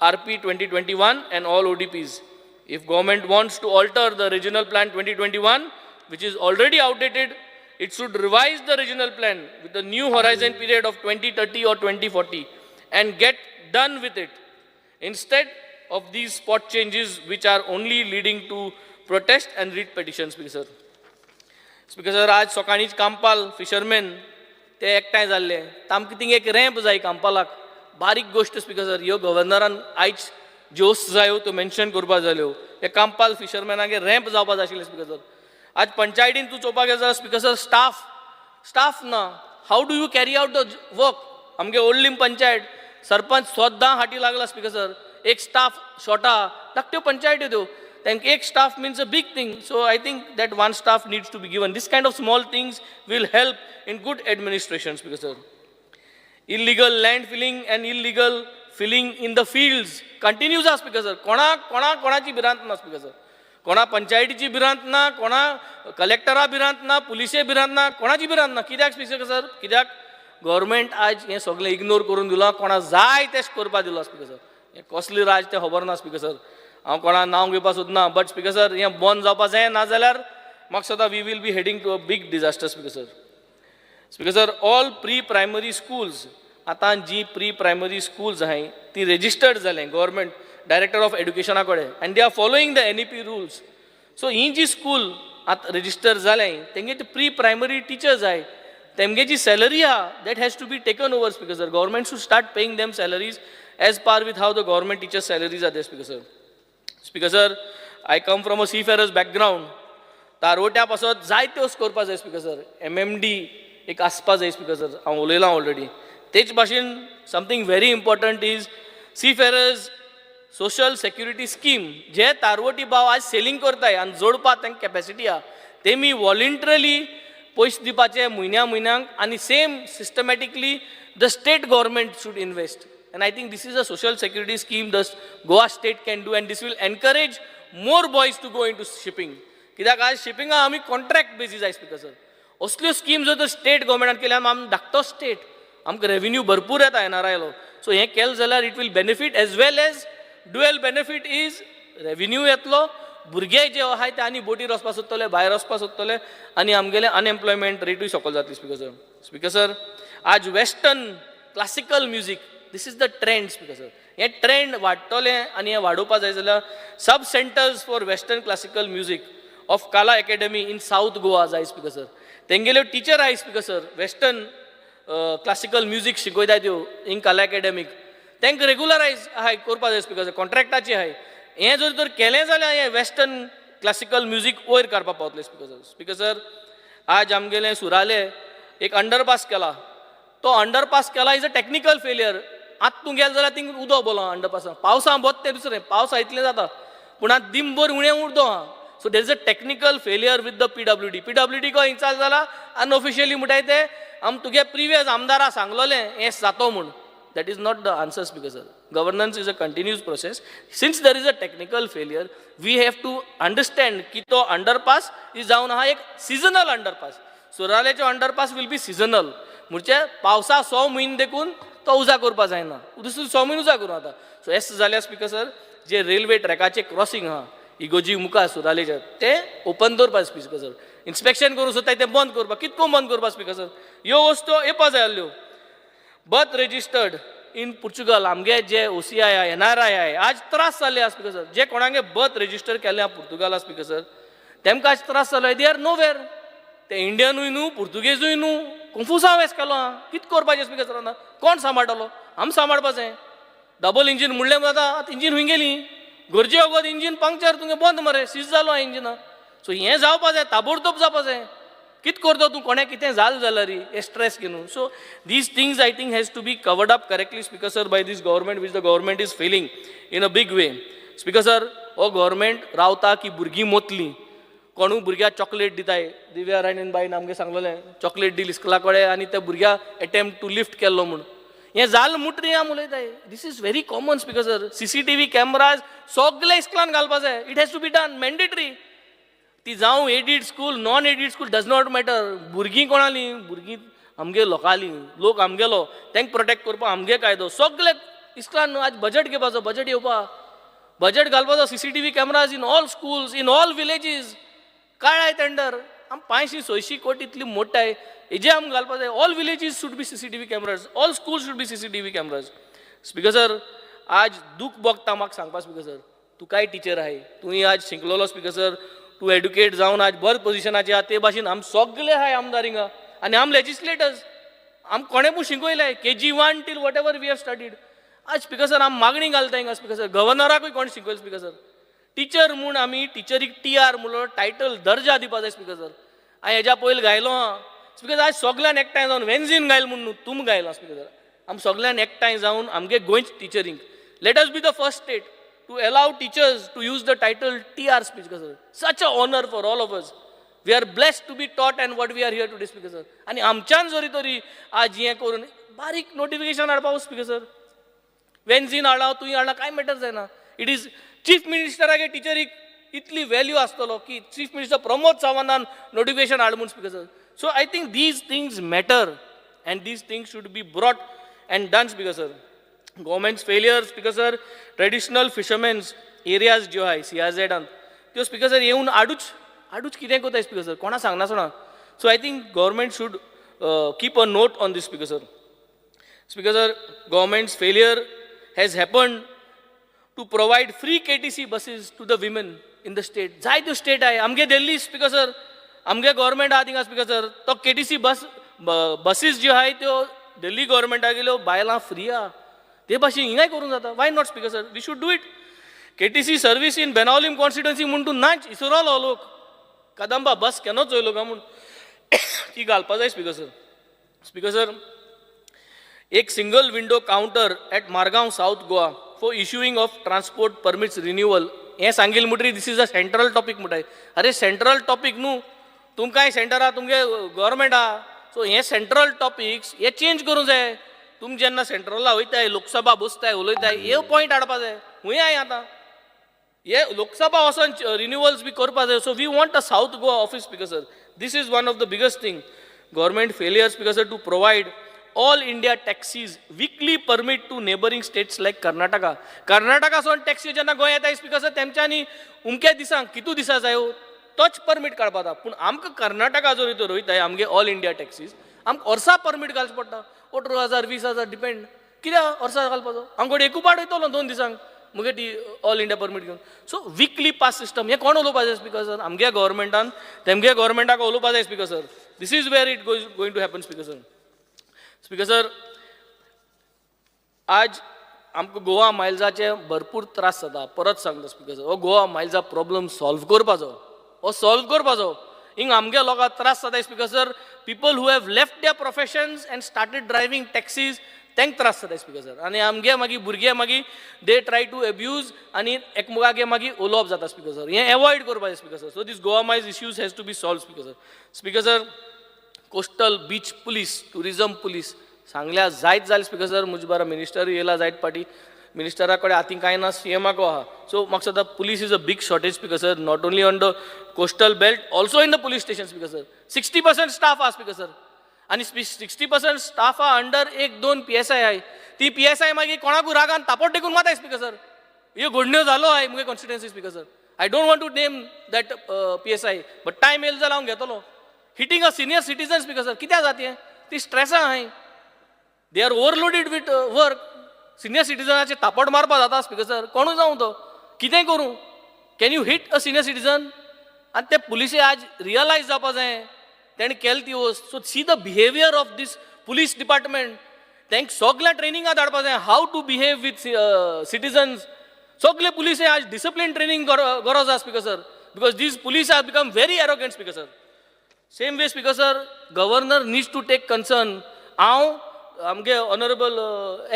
RP 2021 and all ODPs. If government wants to alter the regional plan 2021, which is already outdated, it should revise the regional plan with a new horizon period of 2030 or 2040 and get done with it. Instead of these spot changes which are only leading to protest and writ petitions, Speaker Sir. Speaker Sir, आज सकाळीच Campal fisherman ते एकठांय जाल्ले. तांकां thing एक ramp जाय कांपालाक. बारीक गोश्ट, स्पीकर सर, ह्यो गव्हर्नरान आयज ज्यो जायो त्यो मेन्शन करपा जाल्यो. हे कांपाल फिशरमॅनागे रॅम्प जावपा जाय आशिल्लें, स्पीकर सर. आज पंचायतीन तूं चोवपाक गेलो जाल्यार, स्पीकर सर, स्टाफ ना. How do you carry out the work? आमगे ओल्डलिम पंचायत सरपंच सोद्दां हाटी लागला, स्पीकर सर. एक स्टाफ शॉर्टा धाकट्यो पंचायत्यो त्यो, तांकां एक staff means a big thing. So I think that one staff needs to be given. This kind of small things will help in good administration, Speaker Sir. illegal land filling and illegal filling in the fields continues as speaker sir. कोणाची भिरांत ना speaker sir. कोणा पंचायतीची भिरांत ना, कोणा कलेक्टरा भिरांत ना, पुलिशे भिरांत ना, कोणाची भिरांत ना. कित्याक स्पीकर सर? कित्याक गव्हर्मेंट आज हें सगळें इग्नोर करून दिलो, कोणा जाय तेश करपा दिलो स्पीकर सर. हें कसली राज तें खबर ना स्पीकर सर. हांव कोणा नांव घेवपा सोदना, बट स्पीकर सर हें बंद जावपा जाय, ना जाल्यार म्हाका सदां we will be heading to a big disaster speaker sir. Speaker sir, all pre primary schools, आतां जी प्री प्रायमरी स्कूल्स आहाय ती रजिस्टर्ड जालें गव्हर्मेंट डायरेक्टर ऑफ एड्युकेशना कडेन, and they are following the NEP rules. So ही जी school आतां रजिस्टर जालें तेंगे ते प्री प्रायमरी टिचर्स जाय, तेमगे जी सॅलरी आहा that has to be taken over speaker sir. Government should start paying them salaries as par with how the government teachers salaries are there speaker sir. Speaker sir, I come from a seafarers background. तारवट्या पासत जायत्यो करपा जाय speaker sir. MMD एक आसपा जाय speaker sir. हांव उलयलां already. तेच भाशेन something very important is seafarers social security scheme, जे तारवटी भाव आज सेलिंग करताय आनी जोडपा तांकां कॅपॅसिटी आहा, तेमी वॉलंटरली पयशे दिवपाचे म्हयन्याक, आनी same systematically the state government should invest. And I think this is a social security scheme the Goa state can do, and this will encourage more boys to go into shipping. कित्याक आज शिपिंगा आमी contract basis I speaker sir. असल्यो scheme जर तर state गव्हर्मेंटान केल्यार आमी धाकटो state, आमकां रेव्हेन्यू भरपूर येता NRIलो. सो हें केलें जाल्यार it will benefit as well as dual benefit is revenue येतलो, भुरगे जे आहाय ते आनी बोटीर वचपा सोदतले, भायर वचपा सोदतले, आनी आमगेलें अनएम्प्लॉयमेंट रेटूय सकयल जातली स्पीकर सर. स्पीकर सर, आज western classical music this is the trend speaker sir. हें ट्रेंड वाडटलें आनी हें वाडोवपा जाय जाल्यार sub centres for western classical music of Kala academy in south Goa जाय स्पीकर सर. तेंगेल्यो टिचर आहाय speaker sir, western classical music शिकयताय त्यो इन काला अकॅडमीक, तांकां रेगुलरायज आहाय करपा जाय स्पीकर सर, कॉन्ट्रॅक्टाची आहाय. हें जर तर केलें जाल्यार हें वेस्टर्न क्लासिकल म्युजीक वयर काडपा पावतलें स्पीकर सर. स्पीकर सर, आज आमगेलें सुराले एक अंडरपास केला. तो अंडरपास केला इज अ टेक्निकल फेलियर. आतां तूं गेल जाल्यार थिंग उदो बोलो अंडरपासान, पावसा बत तें दुसरें, पावसा इतलें जाता पूण आतां दिमभर उणें उरदो आहा. So there is a technical failure with the PWD को इंचार्ज जाला अनऑफिशियली म्हणटाय ते आम तुगे प्रिवियस आमदारा सांगलोलें हें जातो म्हूण. That is not the answer speaker sir. Governance is a continuous process. Since there is a technical failure we have to understand की तो अंडरपास इज जावन आहा एक सिजनल अंडरपास. सुरालेचो अंडरपास वील बी सिजनल, म्हणजे पावसा 6 म्हयने देखून तो उजा करपा जायना, दुसरे 6 म्हयने उजा करूं आतां. सो हें जाल्यार स्पीकर सर जे रेल्वे ट्रॅकाचे क्रॉसींग आहा इगोजी मुखार सुरालेचे ते ओपन दवरपा स्पीकर सर. इन्स्पेक्शन करूं सोदताय ते बंद करपा, कितको बंद करपा स्पीकर सर. ह्यो वस्तू येवपा जाय आसल्यो. बर्थ रजिस्टर्ड इन पुर्तुगाल आमगे जे OCI NRI आज त्रास जाल्ले आहा स्पीकर सर. जे कोणागे बर्थ रजिस्टर केल्ले आहा पुर्तुगाला स्पीकर सर, तेमकां आज त्रास जालो. They are nowhere. ते इंडियनूय न्हू, पुर्तुगेजूय न्हू, कन्फ्यूज वेस केलो आहा. कितें करपाचें स्पीकर सर? आतां कोण सांबाळटलो? आमी सांबाळपा जाय. डबल इंजीन म्हणलें जाता, आतां इंजीन खंय गेली? गरजे वगत इंजीन पंक्चर तुगे बंद मरे, सीज जालो इंजिना. सो हें जावपा जाय, ताबडतोब जावपा जाय. कितें करतो तूं? कोणें कितें जालें जाल्यार हे स्ट्रेस घेवन. So these things I think has to be covered up correctly speaker sir by this government which the government is failing in a big way. Speaker sir, हो गव्हर्मेंट रावता की भुरगीं मोतलीं. कोणूय भुरग्याक चॉकलेट दिताय. दिव्या राणीन बाईन आमगे सांगलोलें चॉकलेट दिली इस्कला कडेन आनी त्या भुरग्याक अटेम्प्ट टू लिफ्ट केल्लो म्हूण. हें जाल मुटरी आम उलयताय. This is very common speaker sir. CCTV cameras सगळे इस्कलान घालपा जाय. It has to be done mandatory. ती जावं aided school non aided school does not matter. भुरगीं कोणालीं? भुरगीं आमगे लोकालीं, लोक आमगेलो, तांकां प्रोटेक्ट करपा आमगे कायदो. सगळे इस्कलान आज बजेट घेवपाचो, बजेट येवपा, बजेट घालपाचो. CCTV cameras in all schools in all villages. काळाय टेंडर आम 500-600 कोटी इतली मोठाय हेजे आम घालपा जाय. All villages should be CCTV cameras, all schools should be CCTV cameras. Speaker sir, आज दूख भोगता म्हाका सांगपा स्पीकर सर. तूं काय टिचर आहाय, तुवें आज शिकलोलो स्पीकर सर, तूं एड्युकेट जावन आज बरे पोजिशनाचेर आहा. ते भाशेन आम सगळे आहाय आमदार हिंगा आनी आम लेजिस्लेटर्स. आम कोणें पूण शिकयलाय KG1 till whatever we have studied. आज स्पीकर सर आम मागणी घालता हिंगा स्पीकर सर. गव्हर्नराकूय कोण शिकयला स्पीकर सर. टीचर म्हूण आमी टिचरीक TR म्हणून टायटल दर्जा दिवपा जाय स्पीकर सर. हांवें हेज्या पयलीं गायलो आहा स्पीकर. आज सगळ्यान एकठांय जावन वेन्झीन गायल म्हूण न्हू, तुम गायला स्पीकर सर. आम सगळ्यान एकठांय जावन आमगे गोंयच टिचरींक let us be the first state to allow teachers to use the title TR speaker sir. Such a honour for all of us. We are blessed to be taught and what we are here to speaker sir. आणि आमच्यान जरी तरी आज हें करून बारीक notification हाडपा speaker sir. वेन्झीन हाडला तुंय हाडला कांय मॅटर जायना. इट इज चीफ मिनिस्टरागे टिचरीक इतली व्हॅल्यू आसतलो की चीफ मिनिस्टर प्रमोद सावंतान नोटिफिकेशन हाड म्हूण speaker sir. So I think these things matter and these things should be brought and done speaker sir. Government's failure speaker sir traditional fishermans areas ज्यो आहाय CRZ त्यो speaker sir येवन आडूच कितें कोताय speaker sir कोणा सांगना. So I think government should keep a note on this speaker sir. Speaker sir government's failure has happened to provide free KTC buses to the women in the state. जाय त्यो state आहे आमगे Delhi speaker sir आमगे government आहा थिंगा speaker sir तो KTC buses ज्यो आहाय त्यो दिल्ली गव्हर्मेंटा गेल्यो बायलां फ्री आहा ते भाशेन हिंगाय करूंक जाता. Why not speaker sir we should do it. KTC service in Benaulim constituency म्हूण तूं नाच इसरोलो लोक कदंबा बस केन्ना चोयलो काय म्हूण ती घालपा जाय स्पीकर सर. स्पीकर सर एक single window counter at Margao south Goa for issuing of transport permits renewal हें सांगिल्लें म्हणटरी this is a central topic म्हणटाय. अरे सेंट्रल टॉपीक न्हू तुमकांय सेंटर आहा तुमगे गव्हर्मेंट आहा. सो हे सेंट्रल टॉपिक्स हे चेंज करूंक जाय. तुम जेन्ना सेंट्रला वयताय लोकसभा बसताय उलयताय हे पॉयंट हाडपा जाय. खूंय आय आतां हे लोकसभा वचोन रिन्यूअल्स बी करपा जाय. So we want a south Goa office speaker sir. This is one of the biggest thing. Government failure speaker sir to provide all India taxis weekly permit to neighboring states like Karnataka. Karnataka सोन taxi जेन्ना गोंय येताय speaker sir तेमच्यांनी उमके दिसांक कितू दिसा जायो तोच permit काडपा जाता. पूण आमकां कर्नाटका जर तर रोयताय आमगे ऑल इंडिया टॅक्सीज आमकां वर्सा परमीट घालचो पडटा. 18,000 20,000 डिपेंड कित्याक वर्सा घालपाचो. आमकडे एकू पाड वयतलो 2 दिसांक मुगे ती ऑल इंडिया परमीट घेवन. सो विकली पास सिस्टम हें कोण उलोवपा जाय स्पीकर सर आमगे गव्हर्मेंटान तेमगे गव्हर्मेंटाक उलोवपा जाय speaker sir. This is where it going to happen speaker sir. Speaker sir आज आमकां गोवा मायल्साचे भरपूर त्रास जाता. परत सांगता स्पीकर सर हो गोवा मायल्सा प्रॉब्लम सॉल्व करपाचो हिंग आमगे लोकांक त्रास जाता speaker sir. People who have left their professions and started driving taxis तांकां त्रास जाता स्पीकर सर. आनी आमगे मागीर भुरगे मागीर दे ट्राय टू एब्यूज आनी एकमेकागे मागीर उलोवप जाता स्पीकर सर. हें एवॉयड करपा जाय speaker sir. So this Goa miles issues has to be solved speaker sir. Speaker sir coastal beach police tourism police सांगल्या जायत जालें स्पीकर सर. मुझे बारा मिनिस्टर येयला जायत पाटी मिनिस्टरा कडेन हातीन कांय ना CMाको आहा. सो म्हाका सद्दां police is a big shortage speaker sir not only on the coastal belt also in the police station speaker sir. 60% staff आहा स्पीकर सर आनी 60% स्टाफ आहा अंडर 1-2 PSI आहाय. ती PSI मागीर कोणाकूय रागान तापोट टेकून माताय स्पीकर सर. ह्यो घडण्यो जालो आहाय मुगे constituency speaker sir. I don't want to name that PSI but time येयलो जाल्यार हांव घेतलो. Hitting a senior citizen speaker sir कित्याक जाता ती स्ट्रेसा आहाय. They are overloaded with work. Senior सिटीजनाचे तापड मारपा जाता स्पीकर सर कोणूय जावं तो कितेंय करूं. Can you hit a senior citizen आनी ते पुलिसे आज रियलायज जावपा जाय तेणें केली ती वस्त. So see the behaviour of this police department. तांकां सगळ्या ट्रेनिंगां धाडपा जाय how to behave with citizens. सगळे पुलिसे आज डिसिप्लीन ट्रेनिंग गरज आसा speaker sir because these police are become very arrogant speaker sir. Same way speaker sir governor needs to take concern. हांव आमगे ऑनरेबल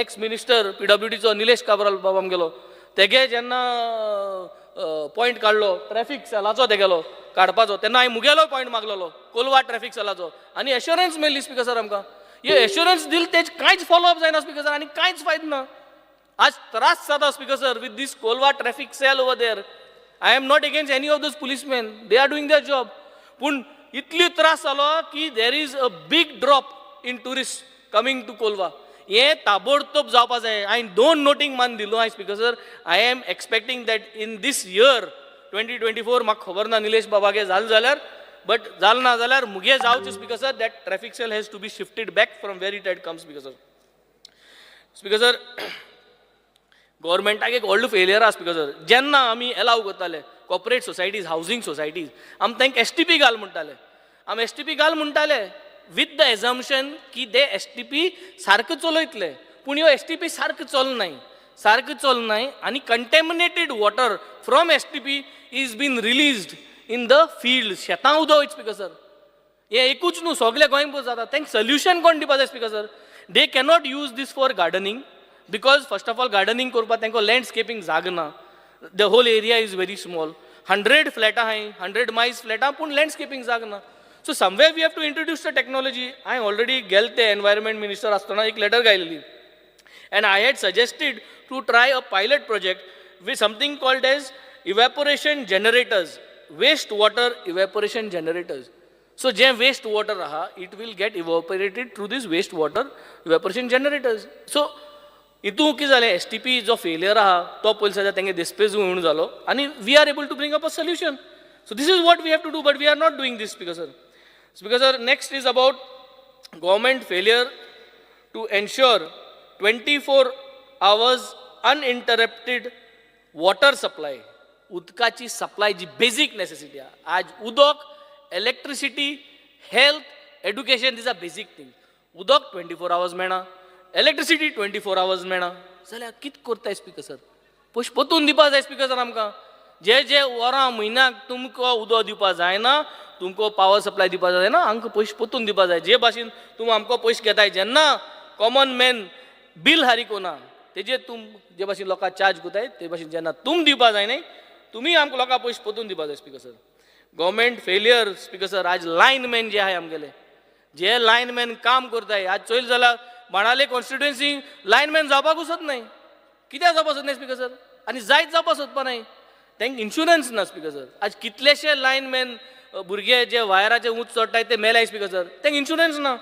एक्स मिनिस्टर PWDचो निलेश काब्राल बाबा आमगेलो तेगे जेन्ना पॉयंट काडलो ट्रॅफिक सेलाचो तेगेलो काडपाचो तेन्ना हांवें मुगेलो पॉयंट मागलेलो कोलवा ट्रॅफिक सेलाचो आनी एश्युरन्स मेळ्ळी स्पीकर सर आमकां. हे एश्युरन्स दिल तेज कांयच फॉलोअप जायना स्पीकर सर आनी कांयच फायदो ना. आज त्रास जाता speaker sir with this Colva traffic cell over there. I am not against any of those policeman they are doing their job. पूण इतली त्रास जालो की there is a big drop in tourist coming to Colva. हे ताबडतोब जावपा जाय. हांवें 2 नोटींग मान दिलो हांवें speaker sir. I am expecting that in this year 2024 म्हाका खबर ना निलेश बाबागे जालें जाल्यार बट जालें ना जाल्यार मुगे जावचें speaker sir that traffic cell has to be shifted back from where it had come speaker sir. Speaker sir गव्हर्मेंटाक एक व्हडलो फेलियर आसा स्पीकर सर. जेन्ना आमी एलाव करताले कॉर्पोरेट सोसायटीज हावजींग सोसायटीज आमी तांकां STP घाल म्हणटाले. आमी STP घाल म्हणटाले विथ द एझम्पशन की ते STP सारको चलयतले. पूण ह्यो STP सारको चलनाय आनी contaminated water from STP is been released in the field. शेतां उदक वयता स्पीकर सर. हे एकूच न्हू सगळे गोंयभर जाता. तांकां सोल्युशन कोण दिवपा जाय speaker sir. They cannot use this for gardening because first of all gardening करपाक तांकां लँडस्केपींग जाग ना. The whole area is very small. 100 फ्लॅटां आहाय 100 मायज फ्लॅटां पूण लँडस्केपींग जाग ना. So somewhere we have to introduce the technology. हांवें ऑलरेडी गेल ते एनवायरमेंट मिनिस्टर आसतना एक लेटर घायलेली and I had suggested to try a pilot project with something called as evaporation generators, waste water evaporation generators. So जे waste water आहा, it will get evaporated through this waste water evaporation generators. So इतू कितें जालें, STP जो failure आहा तो पयलीं सद्या तेंगे डिस्पेज म्हणून जालो आनी we are able to bring up a solution. So this is what we have to do, but we are not doing this, Speaker sir. Speaker sir, next is about government failure to ensure 24 hours uninterrupted water supply. उदकाची supply जी basic necessity आहे. आज उदक, electricity, health, education दिस R basic thing. उदक 24 hours मेळना, electricity 24 hours मेळना जाल्यार कितें करताय स्पीकर सर? पयशे परतून दिवपा जाय स्पीकर सर आमकां. जे वरां म्हयन्याक तुमकां उदक दिवपा जायना, तुमकां पावर सप्लाय दिवपा जायना, आमकां पयशे परतून दिवपा जाय. जे भाशेन तुमी आमकां पयशे घेताय, जेन्ना कॉमन मॅन बिल हारिकोना तेजे जे भाशेन लोकांक चार्ज कोताय ते भाशेन जेन्ना तुम दिवपा जाय न्ही, तुमी आमकां लोकांक पयशे परतून दिवपा जाय speaker sir. Government failure speaker sir. आज लायनमॅन जे आहाय आमगेले, जे लायनमॅन काम करताय, आज चोयल जाल्यार बाणाले कॉन्स्टिट्युएन्सी लायनमॅन जावपाक वचत नाही. कित्याक जावपाक सोदनाय स्पीकर सर? आनी जायत जावपाक सोदपा नाही. तांकां इन्शुरन्स ना स्पीकर सर. आज कितलेशे लायनमॅन भुरगे जे वायराचे उंच चडटाय ते मेलाय स्पीकर सर. तांकां इन्शुरन्स ना.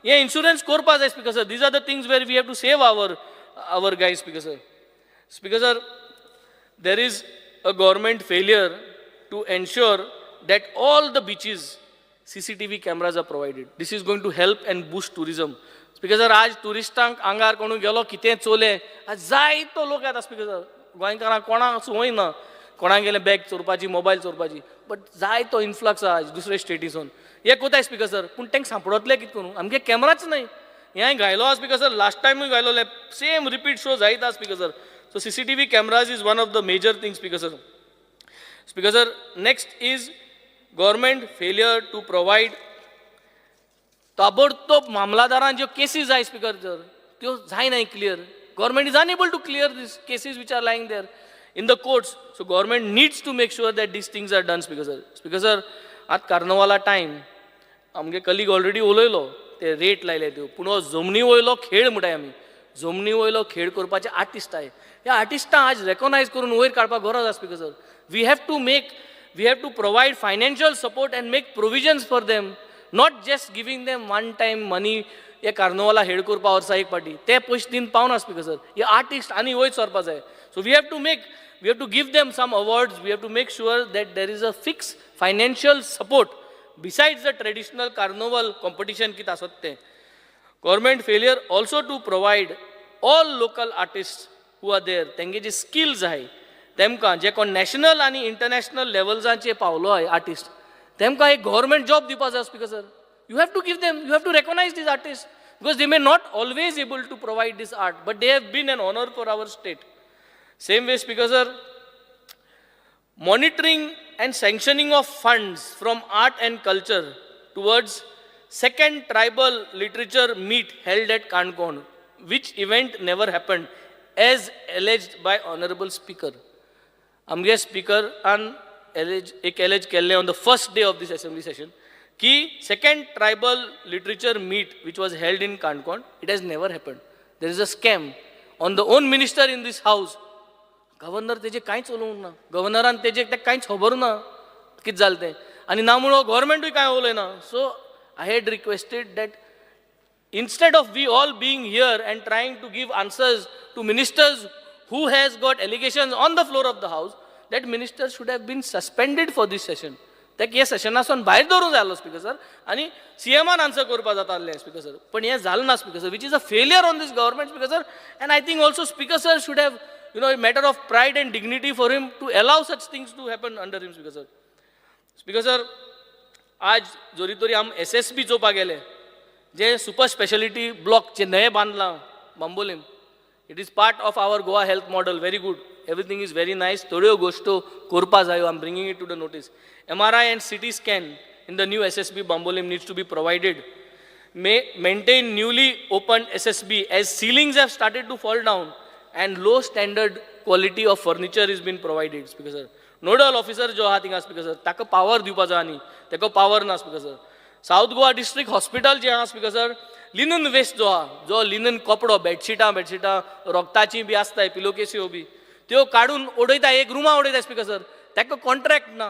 हे इन्शुरन्स करपा जाय speaker sir. These are the things where we have to save our guys speaker sir. Speaker sir, there is a government failure to ensure that all the beaches CCTV cameras are provided. This is going to help and boost tourism. Speaker sir, आज टुरिस्टांक आंगार कोण गेलो कितें चोले, आज जायतो लोक येता speaker sir. गोंयकारांक कोणाक संवय ना, कोणाक गेले बॅग चोरपाची, मोबायल चोरपाची, बट जायतो इन्फ्लक्स आहा दुसरे स्टेटीसून. हे कोताय स्पीकर सर, पूण तांकां सांपडतले कितें करून? आमगे कॅमेराच नाही. हे घायलो आहा स्पीकर सर, लास्ट टायमूय घायलोले, सेम रिपीट शो जायत आहा speaker sir. So CCTV cameras is one of the major things, Speaker sir. Speaker sir, next is government failure to provide ताबडतोब मामलादारां ज्यो केसीस आहाय स्पीकर सर, त्यो जाय नाही clear. Government is unable to clear these cases which are lying there in the courts. So government needs to make sure that these things are done, Speaker sir. Speaker sir, आत कार्नवाला time आमगे colleague already उलयलो ते rate लायले त्यो, पूण हो जमनी वयलो खेळ म्हणटाय आमी. जमनी वयलो खेळ करपाचे आर्टिस्ट आहे. ह्या आर्टिस्टांक आज रेकॉनायज करून वयर काडपाक गरज आसा speaker sir. We have to provide financial support and make provisions for them, not just giving them one time money. हे कार्नवाला हेड करपा वर्सा एक पाटी ते पयशे दिन पावना स्पीकर सर. हे आर्टिस्ट आनी वयर सरपा जाय. So we have to give them some awards. We have to make sure that there is a fix financial support besides the traditional carnival competition कितें आसत तें. Government failure also to provide all local artists who are there, तेंगे जे skills आहाय तेमकां, जे कोण national आनी इंटरनॅशनल लेवल्सांचेर पावलो आहाय आर्टिस्ट, तेमकां एक गव्हर्मेंट जॉब दिवपा जाय speaker sir. You have to give them, you have to recognise these artist because they may not always able to provide this art, but they have been an honour for our state. Same way speaker sir, monitoring and sanctioning of funds from art and culture towards second tribal literature meet held at Kankon, which event never happened as alleged by honorable speaker. Amge speaker एक allege केल्ले on the first day of this assembly session कि second tribal literature meet which was held in Kankon, it has never happened. There is a scam on the own minister in this house. Governor तेजे कांयच उलोवंक ना, गव्हर्नरान तेजे कांयच खबर ना कितें जालें तें, आनी ना म्हणून गव्हर्मेंटूय कांय उलयना. So I had requested that instead of we all being here and trying to give answers to ministers who has got allegations on the floor of the house, that minister should have been suspended for this session. ताका हे सेशनासून भायर दवरूंक जाय आसलो speaker sir, आनी सीएमान answer करपा जाता आसलें स्पीकर सर, पण हें जालें ना speaker sir, which is a failure on this government speaker sir. And I think also speaker sir should have, a matter of pride and dignity for him to allow such things to happen under him, Speaker sir. Speaker sir, आज जोरी तोरी आम SSB चोवपाक गेले, जे super speciality block जे नये बांदलां Bambolim, it is part of our Goa health model. Very good, everything is very nice. थोड्यो गोश्टो करपा जायो, I am bringing it to the notice. MRI and CT scan in the new SSB Bambolim needs to be provided. Maintain newly opened SSB as ceilings have started to fall down and low standard quality of furniture is being provided, Speaker sir. Nodal officer जो आहा थिंगा speaker sir ताका power दिवपा जाय न्ही ताका power ना speaker sir. South Goa district hospital जे आहा स्पीकर सर लिनन वेस्ट जो आहा जो लिनन कपडो बेडशिटां रोगताची बी आसताय पिलोकेसी बी त्यो काडून उडयता एक रुमा उडयता स्पीकर सर ताका कॉन्ट्रॅक्ट ना.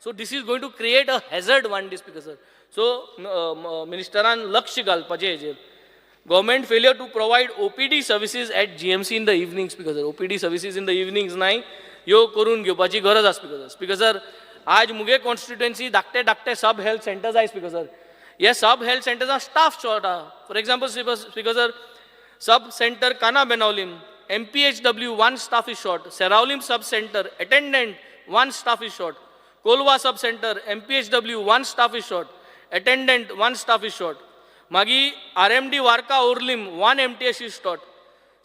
So this is going to create a hazard one day speaker sir. So मिनिस्टरान लक्ष घालपाचें हेजेर. Government failure to provide OPD services at GMC in the evenings because OPD services in the evenings नाही यो करून घेवपाची गरज आसा स्पीकर सर. स्पीकर सर आज मुगे कॉन्स्टिट्युएन्सी धाकटे सब हेल्थ सेंटर्स आहाय स्पीकर सर. हे सब हेल्थ सेंटर्सां स्टाफ शॉर्ट आहा. For example speaker sir sub centre काना Benaulim MPHW 1 staff is short. Seravlim sub center attendant 1 staff is short. Kolwa sub center MPHW 1 staff is short. Attendant 1 staff is short. मागी RMD Varca ओर्लिम 1 MTS is short.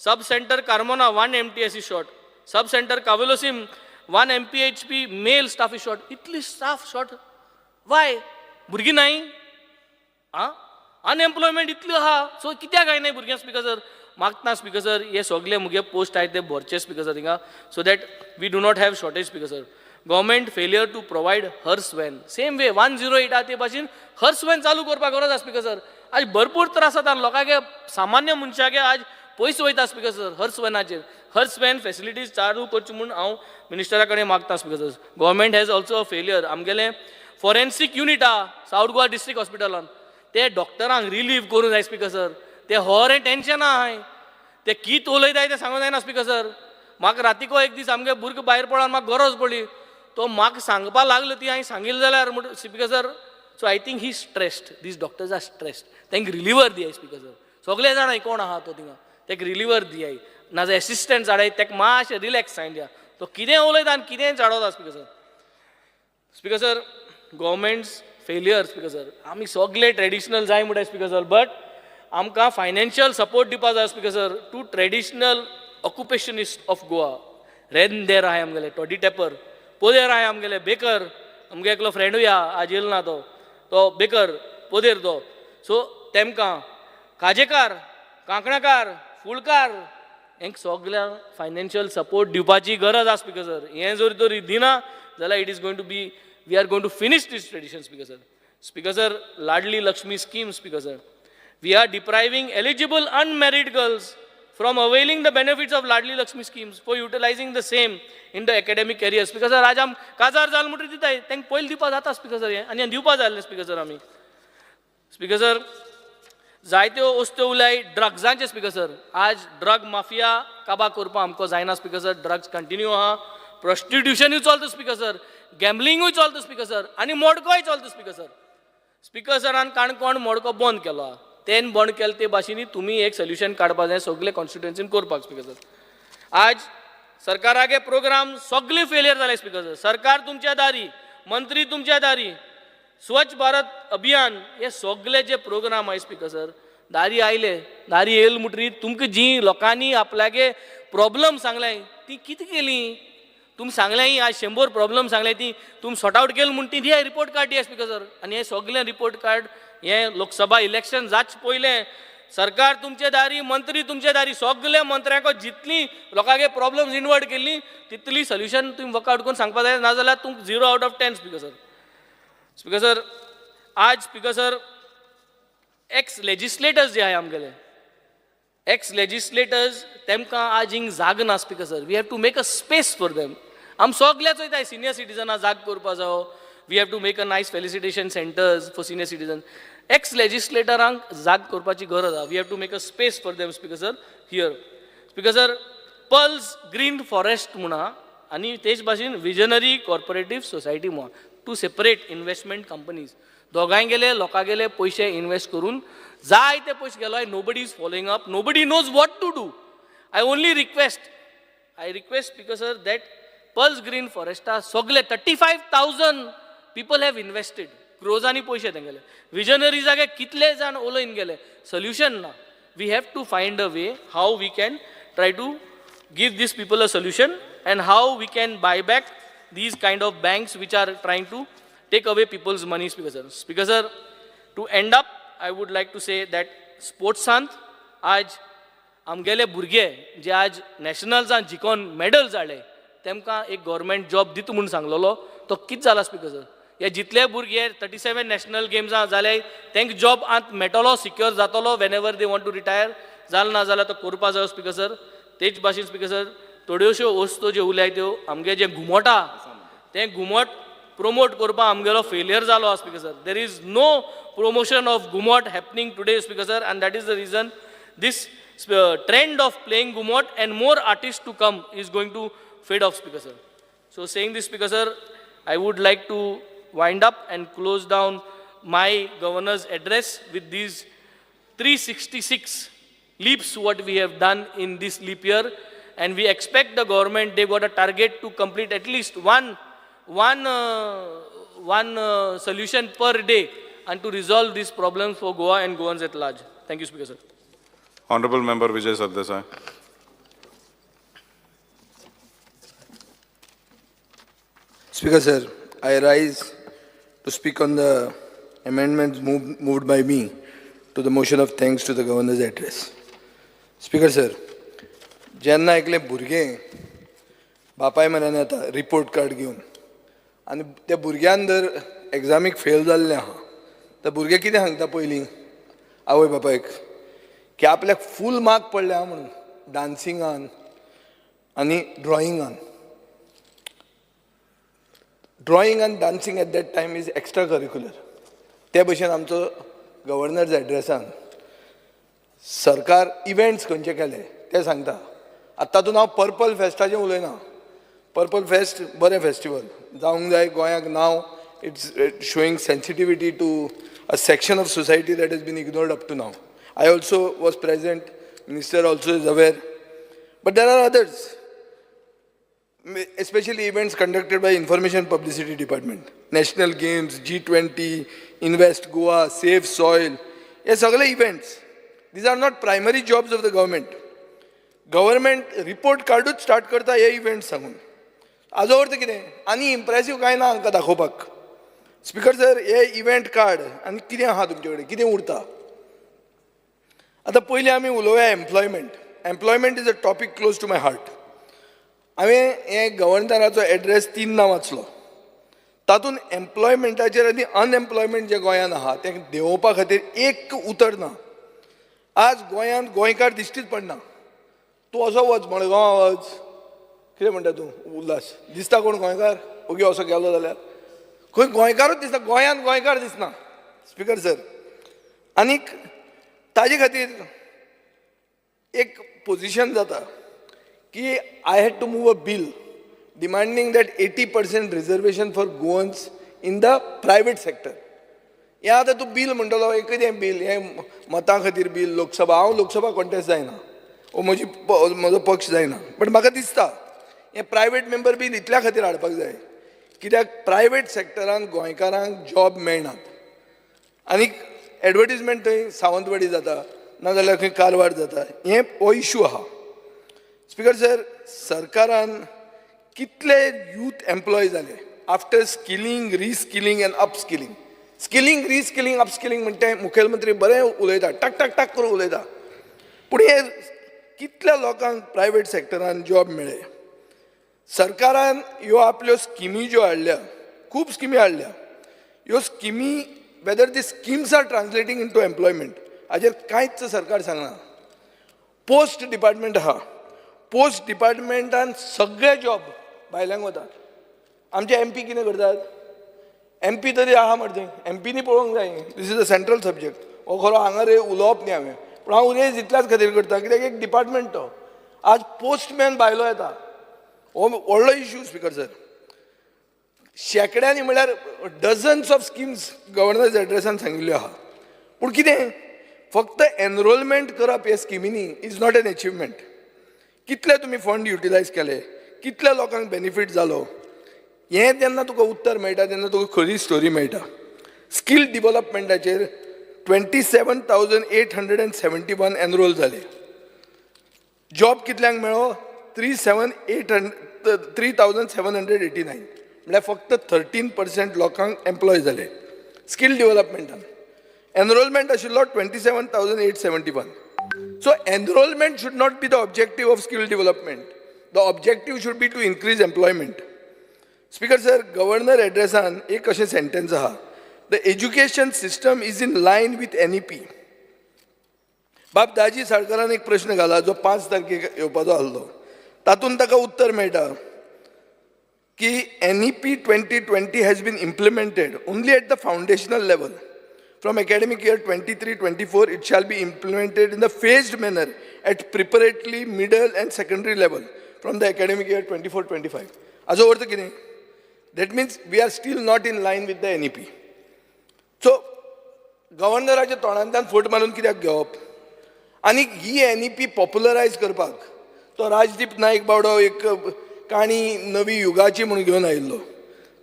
Sub center Carmona 1 MTS is short. Sub center Kavelosim 1 MPHP male staff is short. Itli staff short. Why? भुरगीं नाही? Unemployment इतलो आहा. So कित्याक काय नाही भुरग्यां speaker sir मागता स्पीकर सर हे सगळे मुगे पोस्ट आहाय ते भरचे स्पीकर सर थिंगा so that we do not have shortage speaker sir. Government failure to provide hearse van same way 108 आहा ते भाशेन हर्स वॅन चालू करपाक गरज आसा स्पीकर सर. आज भरपूर त्रास जाता लोकांगे सामान्य मनशागे आज पयस वयता स्पीकर सर हर्स वॅनाचेर. हर्स वॅन फेसिलिटीज चालू करची म्हणून हांव मिनिस्टरा कडेन मागता speaker sir. Government has also a failure. आमगेलें फॉरेन्सीक युनिट आहा साऊथ गोवा डिस्ट्रिक्ट हॉस्पिटलान ते डॉक्टरांक रिलीव करूं जाय स्पीकर सर. ते हॉर टेन्शन आहाय ते कित उलयताय ते सांगूं जायना स्पीकर सर. म्हाका रातीको एक दीस आमगे भुरगो भायर पडोन म्हाका गरज पडली तो म्हाका सांगपा लागलो ती हांवें सांगिल्लें जाल्यार speaker sir. So I think he stressed this doctors are stressed. तांकां रिलिवर दियाय स्पीकर सर. सगळे जाणां कोण आहा तो थिंगा ताका रिलिवर दियाय नाजाल्यार एसिस्टंट धाडाय ताका मातशें रिलॅक्स सांगया तो कितें उलयता आनी कितें चाडवता speaker sir. Speaker sir government's failure speaker sir. आमी सगळे ट्रेडिशनल जाय म्हणटाय स्पीकर सर बट आमकां फायनान्शियल सपोर्ट दिवपा जाय speaker sir to traditional occupationist of Goa. रेंदेर आहाय आमगेले टॉडी टॅपर पोदेर आहाय आमगेले बेकर आमगे एकलो फ्रेंडूय आहा आज येयलो ना तो बेकर पोदेर तो. सो तेमकां काजेकार कांकणाकार फुलकार हेंक सगळ्यांक फायनान्शियल सपोर्ट दिवपाची गरज आसा स्पीकर सर. हें जर तर दिना जाल्यार it is going to be we are going to finish this tradition speaker sir. Speaker sir Ladli Laxmi scheme speaker sir. We are depriving eligible unmarried girls from availing the benefits of Ladli Lakshmi schemes for utilizing the same in the academic careers. Because sir, आज आम काजार जाल म्हणटा दिताय तांकां पयलीं दिवपा जाता speaker sir हें आनी दिवपा जाय स्पीकर सर आमी. स्पीकर सर जायत्यो वस्तू उलाय ड्रग्सांचे स्पीकर सर. आज ड्रग माफिया काबार करपा आमकां जायना स्पीकर सर. ड्रग्स कंटिन्यू आहा. प्रॉस्टिट्युशनूय चलता स्पीकर सर. गॅम्बलिंगूय चलता स्पीकर सर. आनी मोडकोय चलता स्पीकर सर. स्पीकर सरान काणकोण मोडको बंद केलो आहा. तेन बंद केले ते भाशेनी तुमी एक सोल्युशन काडपा जाय सगळे कॉन्स्टिट्युएन्सीन करपाक स्पीकर सर. आज सरकारागे प्रोग्राम सगळे फेलियर जाले स्पीकर सर. सरकार तुमच्या दारी मंत्री तुमच्या दारी स्वच्छ भारत अभियान हे सगळे जे प्रोग्राम आहे स्पीकर सर दारी आयले दारी येयल म्हणटरी तुमकां जी लोकांनी आपल्यागे प्रॉब्लम सांगल्याय ती कितें केली. तुमी सांगल्याय आज 100 प्रॉब्लम सांगल्याय ती तुमी सॉर्ट आउट केली म्हणटी ती रिपोर्ट कार्ड दिया स्पीकर सर. आनी हे सगळे रिपोर्ट कार्ड हे लोकसभा इलेक्शन जाच पयलें सरकार तुमचे दारी मंत्री तुमचे दारी सगळे मंत्र्यांक जितली लोकांगे प्रॉब्लम्स इनवर्ट केल्ली तितली सोल्युशन तुम्ही वर्कआउट करून सांगपा जाय नाजाल्यार तुमकां 0 out of 10 speaker sir. Speaker sir आज स्पीकर सर एक्स लेजिस्लेटर्स जे आहाय आमगेले एक्स लेजिस्लेटर्स तेमकां आज हिंग जाग ना speaker sir. We have to make a space for them. आम सगळेच वयताय सिनियर सिटीजनां जाग करपा जावो. We have to make a nice felicitation centres for senior citizen. Ex लेजिस्लेटरांक जाग करपाची गरज आहा. We have to make a space for them speaker sir here. Speaker sir pulse green forest म्हूण आहा आनी तेच भाशेन विजनरी कॉर्पोरेटीव सोसायटी म्हूण टू सेपरेट इन्वेस्टमेंट कंपनीज. दोगांय गेले लोकां गेले पयशे इन्वेस्ट करून जाय ते पयशे गेलो. Nobody is following up. Nobody knows what to do. I only request speaker sir that pulse green फॉरेस्टा सगळे 35,000 people have invested. क्रोजांनी पयशे तेंगेले. विजनरीजागे कितले जाण उलयन गेले. सोल्युशन ना. We have to find a way how we can try to give this people a solution and how we can buy back these kind of banks which are trying to take away people's money speaker sir. Speaker sir, to end up I would like to say that sportsan आज आमगेले भुरगे जे आज नॅशनल्सान जिखोन medal जाले तेमकां एक government job दिता म्हणून सांगलेलो तो कितें जाला स्पिकर सर हे जितले भुरगे 37 नॅशनल गेम्सां जाले तांकां जॉब आत मेळटलो सिक्योर जातलो whenever they want to retire जाल ना जाल्यार तो करपा जायो स्पिकर सर तेच भाशेन स्पिकर सर थोड्योश्यो वस्तू ज्यो उलय त्यो आमगे जे घुमटा तें घुमट प्रमोट करपाक आमगेलो फेलियर जालो आसा speaker sir there is no promotion of Gumot happening today, Speaker sir, and that is the reason this trend of playing Gumot and more artists to come is going to fade off, Speaker sir. So saying this, Speaker sir, I would like to wind up and close down my governor's address with these 366 leaps what we have done in this leap year, and we expect the government, they got a target to complete at least one solution per day and to resolve these problems for Goa and Goans at large. Thank you, Speaker sir. Honorable Member Vijay Sardesai. Speaker sir, I rise to speak on the amendments moved by me to the motion of thanks to the Governor's address. Speaker sir, जेन्ना एकले भुरगे बापाय म्हऱ्यान येता report card घेवन आनी त्या भुरग्यान जर एग्जामीक फेल जाल्लें आहा तर भुरगे कितें सांगता पयलीं आवय बापायक की आपल्याक फूल मार्क पडले आहा म्हणून डान्सिंगान आनी ड्रॉइंगान. ड्रॉइंग आनी dancing at that time is extra curricular. ते भशेन आमचो गव्हर्नर्स एड्रेसान सरकार इव्हेंट्स खंयचे केले ते सांगता. आतां तातूंत हांव पर्पल फेस्टाचें उलयना. पर्पल फेस्ट बरें फेस्टिवल जावंक जाय गोंयाक नांव. It's showing sensitivity to a section of society that has been ignored up to now. I also was present, Minister also is aware. But there are others, especially events conducted by Information Publicity Department. National Games, G20, Invest Goa, Save Soil. Yes, all events. These are not primary jobs of the government. Government report cardut start करता हे events सांगून. हाजो अर्थ कितें आनी impressive कांय ना हांकां दाखोवपाक. स्पीकर सर हे इव्हेंट कार्ड आनी कितें आहा तुमचे कडेन कितें उरता. आतां पयलीं आमी उलोवया employment. Employment is a topic close to my heart. हांवें हे गव्हर्नराचो एड्रेस 3 वाचलो. तातूंत एम्प्लॉयमेंटाचेर आनी अनएम्प्लॉयमेंट जे गोंयांत आहा तें देंवोवपा खातीर एक उतर ना. आज गोंयांत गोंयकार दिश्टीच पडना. तूं असो वच मडगांव वच कितें म्हणटा तूं उल्हास दिसता कोण गोंयकार ओगी असो गेलो जाल्यार खंय गोंयकारूच दिसता. गोंयांत गोंयकार दिसना स्पीकर सर. आनीक ताजे खातीर एक पोजिशन जाता की I had to move a bill demanding that 80% reservation for Goans in the private sector. हें आतां तूं बील म्हणटलो एकच बील हें मतां खातीर बील लोकसभा. हांव लोकसभा कॉन्टेस्ट जायना म्हजो पक्ष जायना. बट म्हाका दिसता हें प्रायवेट मेंबर बील इतल्या खातीर हाडपाक जाय कित्याक प्रायवेट सेक्टरान गोंयकारांक जॉब मेळनात. आनीक एडवर्टिजमेंट थंय सावंतवाडी जाता नाजाल्यार खंय कारवार जाता. हें हो इश्यू आहा. स्पीकर सर सरकारान कितले यूथ एम्प्लॉय जाले after skilling reskilling end upskilling. Skilling reskilling upskilling म्हणटा मुखेलमंत्री बरें उलयता टाक टाक टाक करून उलयता. पूण हे कितल्या लोकांक प्रायवेट सेक्टरान जॉब मेळ्ळे. सरकारान ह्यो आपल्यो स्किमी ज्यो हाडल्या खूब स्किमी हाडल्या. ह्यो स्किमी whether the schemes are translating in to employment हाजेर कांयच सरकार सांगना. पोस्ट डिपार्टमेंट आहा. पोस्ट डिपार्टमेंटान सगळे जॉब भायल्यांक वतात. आमचे MP कितें करतात. MP तरी आहा मरे थंय. MPनी पळोवंक जाय. This is a central subject. हो खरो हांगा रे उलोवप न्ही हांवें. पूण हांव उरेज इतल्याच खातीर करता कित्याक एक डिपार्टमेंट तो. आज पोस्टमॅन भायलो येता. हो व्हडलो इश्यू स्पीकर सर. शेकड्यांनी म्हळ्यार डझन्स ऑफ स्किम्स गव्हर्नर्स एड्रेसान सांगिल्ल्यो आहा. पूण कितें फक्त एनरोलमेंट करप हे स्किमीनी इज नॉट एन अचिवमेंट. कितले तुमी फंड युटिलायज केले कितल्या लोकांक बेनिफीट जालो हें जेन्ना तुका उत्तर मेळटा तेन्ना तुका खरी स्टोरी मेळटा. स्कील डेव्हलपमेंटाचेर 27,871 एनरोल जाले. जॉब कितल्यांक मेळ्ळो 3,789 म्हळ्यार फक्त 13% लोकांक एम्प्लॉय जाले स्कील डेव्हलपमेंटान. एनरोलमेंट आशिल्लो 27,871. So enrollment should not be the objective of skill development. The objective should be to increase employment. Speaker sir, governor एड्रेसान एक अशें सेंटेन्स आहा, the education system is in line with NEP. बाब दाजी साळकारान एक प्रश्न घाला जो 5 तारखेक येवपाचो आसलो. तातूंत ताका उत्तर मेळटा की NEP 2020 has been implemented only at the foundational level. From academic year 23-24, it shall be implemented in the phased manner at preparatory, middle and secondary level from the academic year 24-25. हाचो अर्थ कितें? That means we are still not in line with the NEP. So, गव्हर्नराच्या तोंडांतल्यान फट मारून कित्याक घेवप? आनी ही NEP पॉप्युलरायज करपाक तो राजदीप नाईक बावडो एक काणी नवी युगाची म्हणून घेवन आयिल्लो.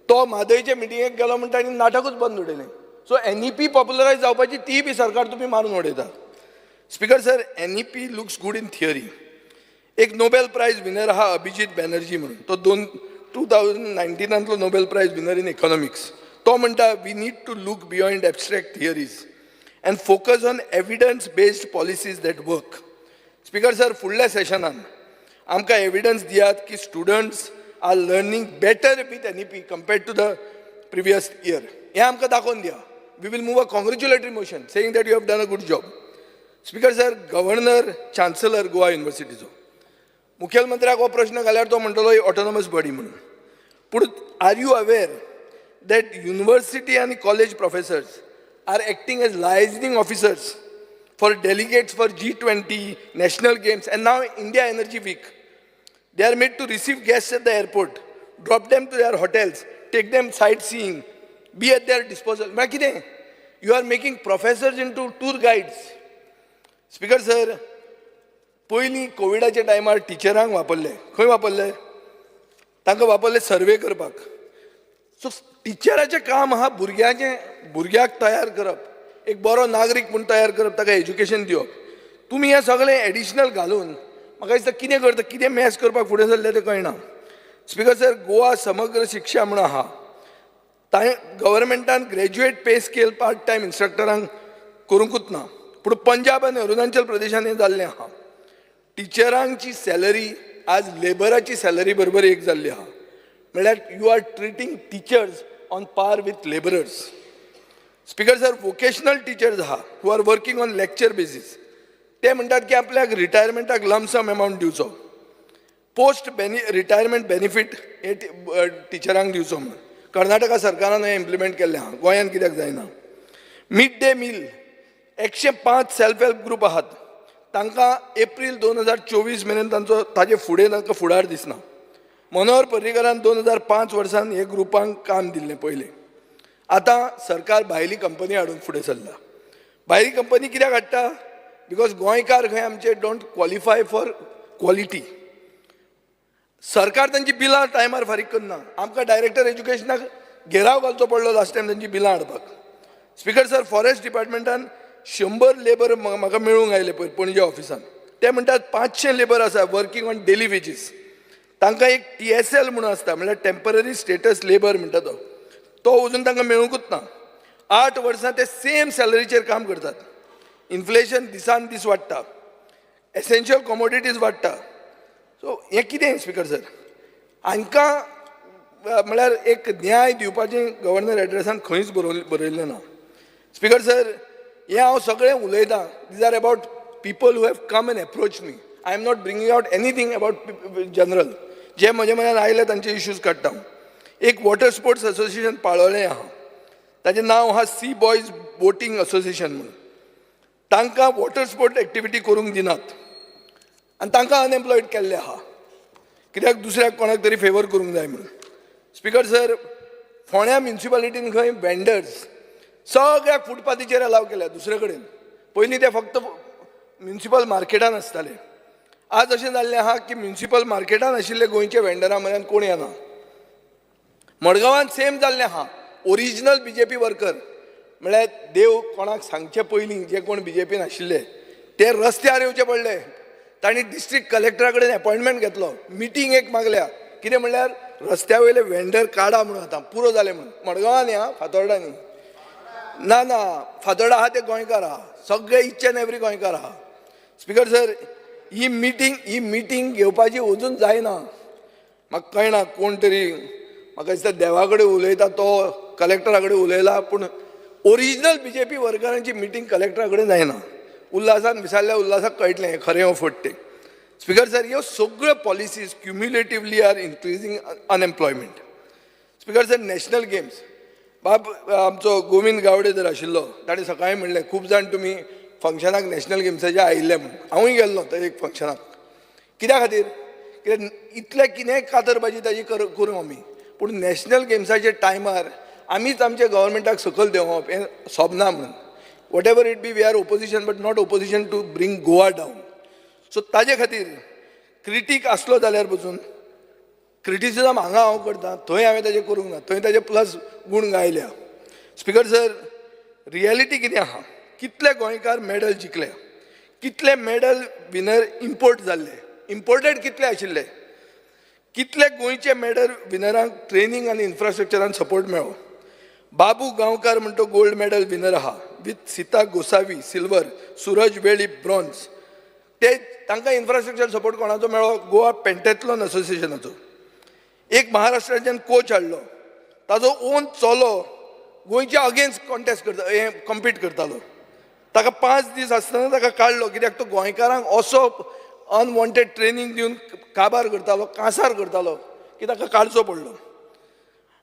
तो म्हादयचे मिटिंगेक गेलो म्हणटा आनी नाटकूच बंद उडयलें. सो NEP पॉप्युलरायज जावपाची ती बी सरकार तुमी मारून उडयता. Speaker sir, NEP looks good in theory. एक नोबेल प्रायज विनर आहा अभिजीत बॅनर्जी म्हणून, तो 2019 Nobel prize winner in economics. तो म्हणटा we need to look beyond abstract theories and focus on evidence based policies that work. Speaker sir, फुडल्या सेशनान आमकां evidence दियात की students are learning better with NEP compared to the previous year. हें आमकां दाखोवन दिया. We will move a कॉंग्रेच्युलेटरी motion saying that you have done a good job. Speaker sir, governor chancellor Goa युनिवर्सिटीचो मुखेलमंत्र्याक हो प्रश्न घाल्यार तो म्हणटलो ही ऑटोनॉमस बॉडी म्हणून. पूण are you aware that university आनी college professors are acting as liaisoning officers for delegates for G20, national games, and now India Energy Week? They are made to receive guests at the airport, drop them to their hotels, take them sightseeing, be at their disposal. You are making professors into tour guides. Speaker sir, पयलीं कोविडाच्या टायमार टिचरांक वापरले. खंय वापरले? तांकां वापरले सर्वे करपाक. So टिचराचें काम आहा भुरग्याक तयार करप, एक बरो नागरीक म्हणून तयार करप, ताका एज्युकेशन दिवप. तुमी हें सगळें एडिशनल घालून म्हाका दिसता कितें करता, कितें मॅस करपाक फुडें सरलें तें कळना. स्पीकर सर, गोवा समग्र शिक्षा म्हणून आहा, तांय गव्हर्मेंटान graduate pay scale part time इन्स्ट्रक्टरांक करूंकूच ना. पूण पंजाब आनी अरुणाचल प्रदेशान हें जाल्लें आहा. टिचरांची सॅलरी आज लेबराची सॅलरी बरोबर एक जाल्ली आहा. म्हळ्यार you are treating teachers on par with labourers. Speaker sir, vocational teachers आहा who are working on lecture basis, ते म्हणटात की आपल्याक रिटायरमेंटाक लमसम अमावंट दिवचो, पोस्ट रिटायरमेंट बेनिफीट हे टिचरांक दिवचो म्हणून. कर्नाटका सरकारान हें इम्प्लिमेंट केल्लें आहा, गोंयान कित्याक जायना? Mid day meal 105 self help group आहात, तांकां एप्रील 2024 मेरेन ताजे फुडें तांकां फुडार दिसना. मनोहर पर्रीकरान 2005 वर्सान हे ग्रुपांक काम दिल्लें पयलें. आतां सरकार भायली कंपनी हाडून फुडें सरला. भायली कंपनी कित्याक हाडटा? बिकॉज गोंयकार खंय आमचे डोंट क्वॉलिफाय फॉर क्वॉलिटी. सरकार तांची बिलां टायमार फारीक करना. आमकां डायरेक्टर एज्युकेशनाक घेराव घालचो पडलो लास्ट टायम तांची बिलां हाडपाक. स्पीकर सर, फॉरेस्ट डिपार्टमेंटान 100 लेबर म्हाका मेळूंक आयले पळय पणजे ऑफिसान. ते म्हणटात 500 लेबर आसा वर्किंग ऑन डेली वेजीस. तांकां एक TSL म्हणून आसता, म्हळ्यार टेम्पररी स्टेटस लेबर म्हणटा तो अजून तांकां मेळूंकूच ना. 8 वर्सां ते सेम सॅलरीचेर काम करतात. इन्फ्लेशन दिसान दीस वाडटा, एसेन्शियल कॉमोडिटीज वाडटा. सो हें कितें स्पीकर सर? हांकां म्हळ्यार एक न्याय दिवपाचें गव्हर्नर एड्रेसान खंयच बरयल्लें ना. स्पीकर सर, हें हांव सगळें उलयतां. These are about people who have come and approach me. I am not bringing out anything about general. जे म्हजे मनान आयले तांचे इश्यूज काडटा. एक वॉटर स्पोर्ट्स असोसिएशन पाळोळें आहा, ताचें नांव आहा सी बॉयज बोटींग असोसिएशन म्हणून. तांकां वॉटर स्पोर्ट एक्टिविटी करूंक दिनात आनी तांकां अनएम्प्लॉयड केल्ले आहा. कित्याक? दुसऱ्याक कोणाक तरी फेवर करूंक जाय म्हणून. स्पीकर सर, फोंड्या म्युन्सिपालिटीन खंय वेंडर्स सगळ्याक फुटपाथीचेर अलाव केल्या. दुसरे कडेन पयलीं ते फक्त म्युन्सिपल मार्केटान आसताले. आज अशें जाल्लें आहा की म्युन्सिपल मार्केटान आशिल्ले गोंयचे वेंडरां म्हळ्यार कोण येना. मडगांवान सेम जाल्लें आहा. ओरिजिनल BJP वर्कर म्हळ्यार देव कोणाक सांगचे पयलीं जे कोण BJPन आशिल्ले ते रस्त्यार येवचे पडले. तांणी डिस्ट्रिक्ट कलेक्टरा कडेन अपॉयंटमेंट घेतलो, मिटींग एक मागल्या. कितें म्हणल्यार रस्त्या वयले वेंडर काडा म्हणून आतां पुरो जालें म्हणून. मडगांवान न्ही, फातोर्डा न्ही. ना फातोर्डा आहा ते गोंयकार आहा, सगळे इच एंड एवरी गोंयकार आहा. स्पीकर सर, ही मिटींग घेवपाची अजून जायना. म्हाका कळना कोण तरी म्हाका दिसता देवा कडेन उलयता तो कलेक्टरा कडेन उलयला, पूण ओरिजिनल BJP वर्करांची मिटींग कलेक्टरा कडेन जायना. उल्हासान विचारल्या उल्हासाक कळटलें हें खरें हो फट तें. स्पीकर सर, ह्यो सगळ्यो policies cumulatively are increasing unemployment. Speaker sir, national games बाब आमचो गोविंद गावडे जर आशिल्लो ताणें सकाळीं म्हणलें खूब जाण तुमी फंक्शनाक नॅशनल गेम्साचे आयिल्ले म्हणून. हांवूय गेल्लो त्या एक फंक्शनाक. कित्या खातीर? कित्याक इतलें कितेंय कातरबाजी ताजी करूं आमी, पूण नॅशनल गेम्साच्या टायमार आमीच आमच्या गव्हर्मेंटाक सकयल देंवप हें सोबना म्हणून. Whatever it be, we are opposition but not opposition to bring Goa down. So ताजे खातीर क्रिटीक आसलो जाल्यार पसून क्रिटिसिजम हांगा हांव करतां, थंय हांवें ताजें करूंक ना, थंय ताजे प्लस गूण गायल्या. स्पीकर सर, रियलिटी कितें आहा? कितले गोंयकार मेडल जिखले, कितले मेडल विनर इम्पोर्ट जाल्ले, इम्पोर्टेड कितले आशिल्ले, कितले गोंयचे मेडल विनरांक ट्रेनिंग आनी इन्फ्रास्ट्रक्चरान सपोर्ट मेळ्ळो. बाबू गांवकार म्हणटा तो गोल्ड मेडल विनर आहा, विथ सीता गोसावी सिल्वर, सूरज वेळी ब्रॉन्झ. ते तांकां इन्फ्रास्ट्रक्चर सपोर्ट कोणाचो मेळ्ळो? गोवा पेंटेथलॉन असोसिएशनाचो. एक महाराष्ट्राच्यान कोच हाडलो, ताजो ओन चलो गोंयच्या अगेन्स्ट कॉन्टेस्ट करता कम्पीट करतालो. ताका 5 दीस आसतना ताका काडलो, कित्याक तो गोंयकारांक असो अनवॉन्टेड ट्रेनींग दिवन काबार करतालो, कांसार करतालो की ताका काडचो पडलो.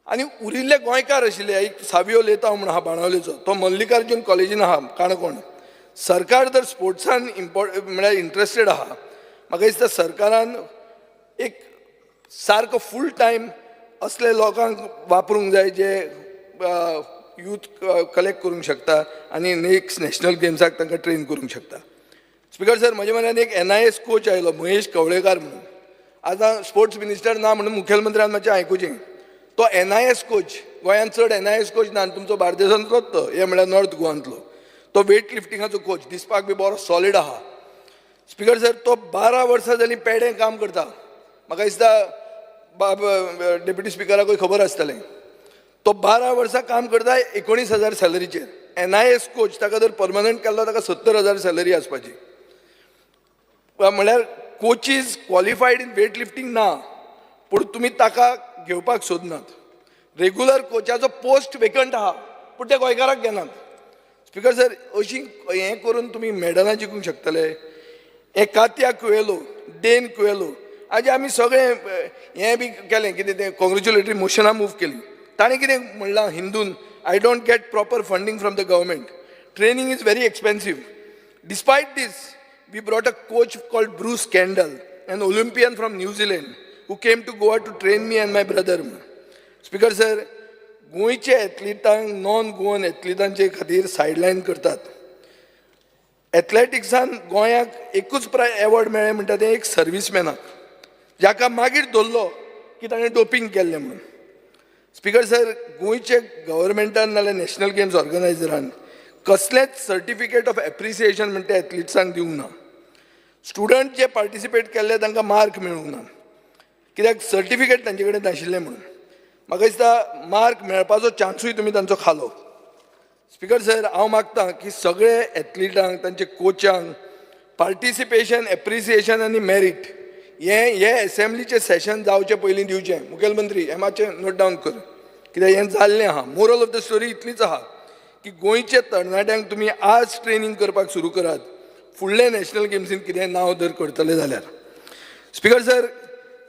आनी उरिल्ले गोंयकार आशिल्ले, एक सावियो लेताव म्हूण आहा बाणावलेचो, तो मल्लिकार्जून कॉलेजीन आहा काणकोण. सरकार जर स्पोर्ट्सान म्हळ्यार इंट्रस्टेड आहा, म्हाका दिसता सरकारान एक सारको फूल टायम असले लोकांक वापरूंक जाय जे यूथ कलेक्ट करूंक शकता आनी नेक्स्ट नॅशनल गेम्साक तांकां ट्रेन करूंक शकता. स्पीकर सर, म्हज्या मनान एक NIS कोच आयलो महेश कवळेकार म्हणून. आतां स्पोर्ट्स मिनिस्टर ना म्हणून मुखेलमंत्र्यान मातशें आयकुचें. तो NIS कोच, गोंयांत चड NIS कोच ना, तुमचो बार्देसांतलोच तो, हे म्हळ्यार नॉर्थ गोवांतलो. तो वेट लिफ्टिंगाचो कोच, दिसपाक बी बरो सॉलीड आहा. स्पीकर सर, तो 12 वर्सां जालीं पेडें काम करता. म्हाका दिसता डेप्युटी स्पिकराकूय खबर आसतलें. तो 12 वर्सां काम करता 19,000 सॅलरीचेर. NIS कोच, ताका जर परमनंट केल्लो ताका 70,000 सॅलरी आसपाची. म्हळ्यार coaches qualified in weight lifting ना, पूण तुमी ताका घेवपाक सोदनात. रेग्युलर कोचाचो पोस्ट वेकंट आहा, पूण ते गोंयकाराक घेनात. स्पीकर सर, अशी हें करून तुमी मेडलां जिखूंक शकतले. हे कात्या कुएलो, डेन कुएलो, आज आमी सगळें हें बी केलें, कितें तें कॉंग्रेच्युलेटरी मोशनां मूव केलीं. ताणें कितें म्हणलां हिंदून, I don't get proper funding from the government, training is very expensive. Despite this, we brought a coach called Bruce Candle, an Olympian from New Zealand, who came to Goa to train me and my brother. Speaker sir, गोंयचे एथलीटांक non Goan एथलीटांचे खातीर सायडलायन करतात. एथलेटिक्सान गोंयाक एकूच award मेळ्ळें म्हणटा तें एक सर्वीसमॅनाक, जाका मागीर धरलो की ताणें डोपिंग केल्लें म्हणून. स्पीकर सर, गोंयचे गव्हर्मेंटान नाल्यार नॅशनल गेम्स ऑर्गनायझरान कसलेंच सर्टिफिकेट ऑफ एप्रिसिएशन म्हणटा एथलीट्सांक दिवंक ना. स्टुडंट जे पार्टिसिपेट केल्ले तांकां मार्क मेळूंक ना, कित्याक सर्टिफिकेट तांचे कडेन नाशिल्लें म्हणून. म्हाका दिसता मार्क मेळपाचो चान्सूय तुमी तांचो खालो. स्पीकर सर, हांव मागतां की सगळे एथलीटांक, तांचे कोचांक पार्टिसिपेशन, एप्रिसिएशन आनी मेरीट हे एसेंब्लीचें सेशन जावचे पयलीं दिवचें. मुखेलमंत्री, हें मातशें नोट डावन कर, कित्याक हें जाल्लें आहा. मोरल ऑफ द स्टोरी इतलीच आहा की गोंयचे तरणाट्यांक तुमी आज ट्रेनींग करपाक सुरू करात, फुडले नॅशनल गेम्सीन कितें नांव जर करतले जाल्यार. स्पीकर सर,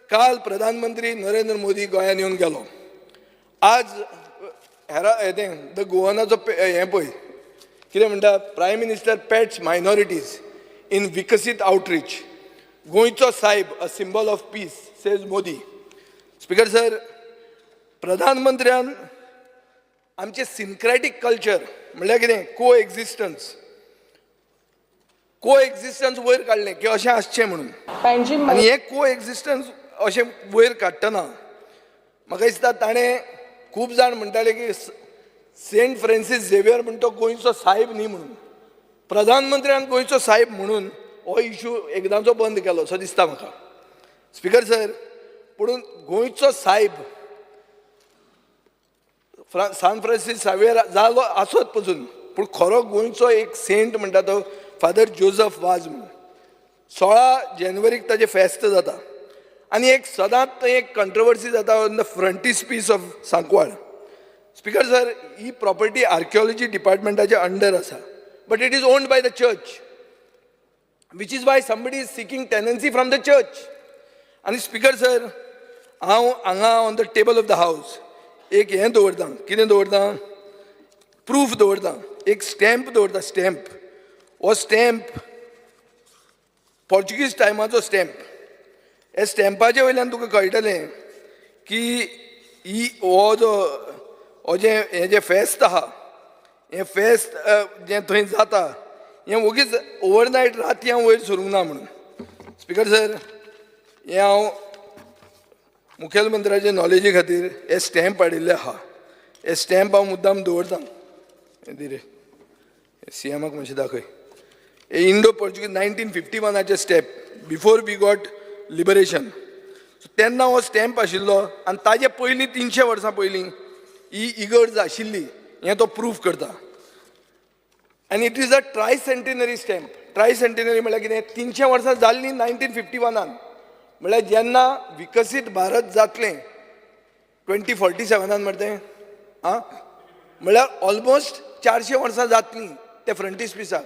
काल प्रधानमंत्री नरेंद्र मोदी गोंयांत येवन गेलो. आज द गोवनाचो हें पळय कितें म्हणटा, prime minister pats minorities in Viksit outreach. गोंयचो सायब, a symbol of peace, says Modi. Speaker sir, प्रधानमंत्र्यान आमचे सिन्क्रॅटीक कल्चर म्हणल्यार कितें को एक्झिस्टन्स वयर काडलें की अशें आसचें म्हणून. आनी हें को एक्झिस्टन्स अशें वयर काडटना म्हाका दिसता ताणें खूब जाण म्हणटाले की सेंट फ्रांसीस झेवियर म्हणटा तो गोंयचो साहेब न्ही म्हणून. प्रधानमंत्र्यान गोंयचो साहेब म्हणून हो इशू एकदांचो बंद केलो सो दिसता म्हाका. स्पीकर सर, पूण गोंयचो साहेब सान फ्रांसीस झेवियर जालो आसत पसून, पूण खरो गोंयचो एक सेंट म्हणटा तो फादर जोझफ वाज म्हणून. 16 जानेवारीक ताजे फेस्त जाता आनी एक सदांच थंय एक कंट्रोवर्सी जाता on the frontispiece of Sancoale. Speaker sir, ही प्रॉपर्टी आर्किओलॉजी डिपार्टमेंटाचे अंडर आसा, but it is owned by the church, which is why somebody is seeking tenancy from the church. And Speaker sir, हांव हांगा on the table of the house एक हें दवरतां, कितें दवरतां, प्रूफ दवरतां, एक स्टॅम्प दवरतां, स्टॅम्प. हो स्टॅम्प पोर्चुगीज टायमाचो स्टॅम्प. हे स्टॅम्पाचे वयल्यान तुका कळटलें की ही हो जे फेस्त आहा, हें फेस्त जें थंय जाता हें वगीच ओवरनायट राती हांव वयर सरूंक ना म्हणून. स्पीकर सर, हें हांव मुखेलमंत्र्याचे नॉलेजी खातीर हे स्टॅम्प हाडिल्ले आहा. हे स्टॅम्प हांव मुद्दाम दवरतां. हें दी रे, CMक मातशें दाखय. हे इंडो पोर्चुगीज 1951चे stamp, before we got liberation. तेन्ना हो स्टॅम्प आशिल्लो आनी ताजे पयलीं 300 वर्सां पयलीं ही इगर्ज आशिल्ली, हें तो प्रूफ करता. आनी इट इज अ ट्रायसेंटिनरी स्टॅम्प. ट्रायसेंटिनरी म्हळ्यार कितें, 300 वर्सां जाल्लीं 1951. म्हळ्यार जेन्ना विकसीत भारत जातलें 2047 म्हणटा तें, म्हळ्यार ऑलमोस्ट 400 वर्सां जातलीं ते फ्रंटिस्पिसाक.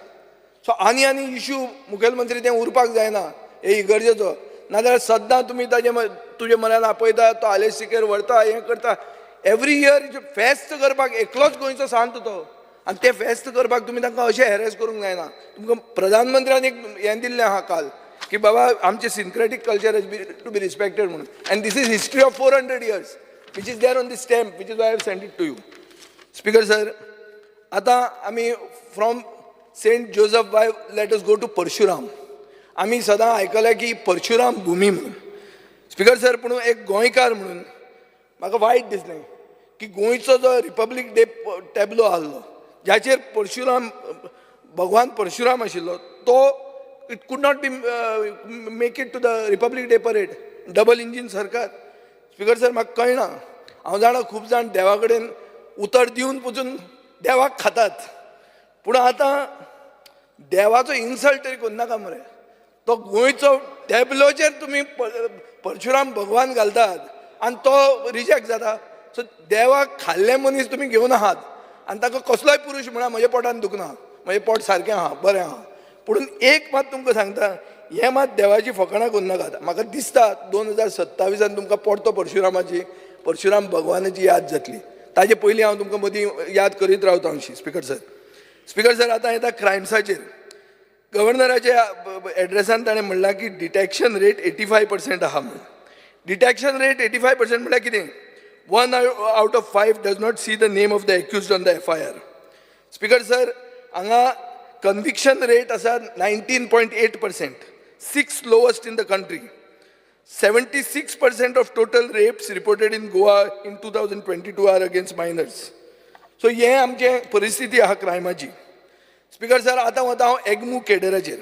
सो आनी इश्यू मुखेलमंत्री तें उरपाक जायना हे इगर्जेचो. नाजाल्यार सद्दां तुमी तुजे म्हऱ्यान आपयता, तो आलेसिकेर व्हरता, हें करता. एवरी इयर फेस्त करपाक एकलोच गोंयचो सांत तो, आनी ते फेस्त करपाक तुमी तांकां अशें हॅरेस करूंक जायना. तुमकां प्रधानमंत्र्यान एक हें दिल्लें आहा काल की बाबा आमचे syncretic culture to be respected म्हणून. And this is history of 400 years which is there on the stamp, which is why I have sent it to you. Speaker sir, आतां आमी from Saint Joseph by let us go to Parshuram. आमी सदां आयकलें की परशुराम भुमी म्हणून. Speaker sir, पूण एक गोंयकार म्हणून म्हाका वायट दिसलें की गोंयचो जो रिपब्लीक डे टॅब्लो आहलो जाचेर परशुराम, भगवान परशुराम आशिल्लो, तो it could not be make it to the republic day parade. Double engine सरकार. स्पीकर सर, म्हाका कळना. हांव जाणा खूब जाण देवा कडेन उतर दिवन पसून देवाक खातात, पूण आतां देवाचो इन्सल्ट तरी करनाका मरे. तो गोंयचो टॅब्लोचेर तुमी परशुराम भगवान घालतात आनी तो रिजेक्ट जाता. सो देवाक खाल्ले मनीस तुमी घेवन आहात आनी ताका कसलोय पुरुश म्हणा म्हज्या पोटान दुखना, म्हजें पोट सारकें आहा, बरें आहा. पूण एक मात तुमकां सांगता, हें मात देवाची फकाणां करूं नाकात. म्हाका दिसता 2027 तुमकां परतो परशुराम भगवानाची याद जातली. ताजे पयलीं हांव तुमकां मदीं याद करीत रावता अशी. स्पीकर सर, आतां येता क्रायम्साचेर. गव्हर्नराच्या एड्रेसान ताणें म्हणलां की डिटेक्शन रेट 85% आहा म्हणून. डिटेक्शन रेट 85% म्हळ्यार कितें? 1 out of 5 does not see the name of the accused on the FIR. Speaker sir, हांगा conviction rate आसा 19.8%, 6th lowest in the country. 76% of total rapes reported in Goa in 2022 are against minors. So हे आमचे परिस्थिती आहा क्रायमाची. Speaker sir, आतां वता हांव एग्मू केडराचेर.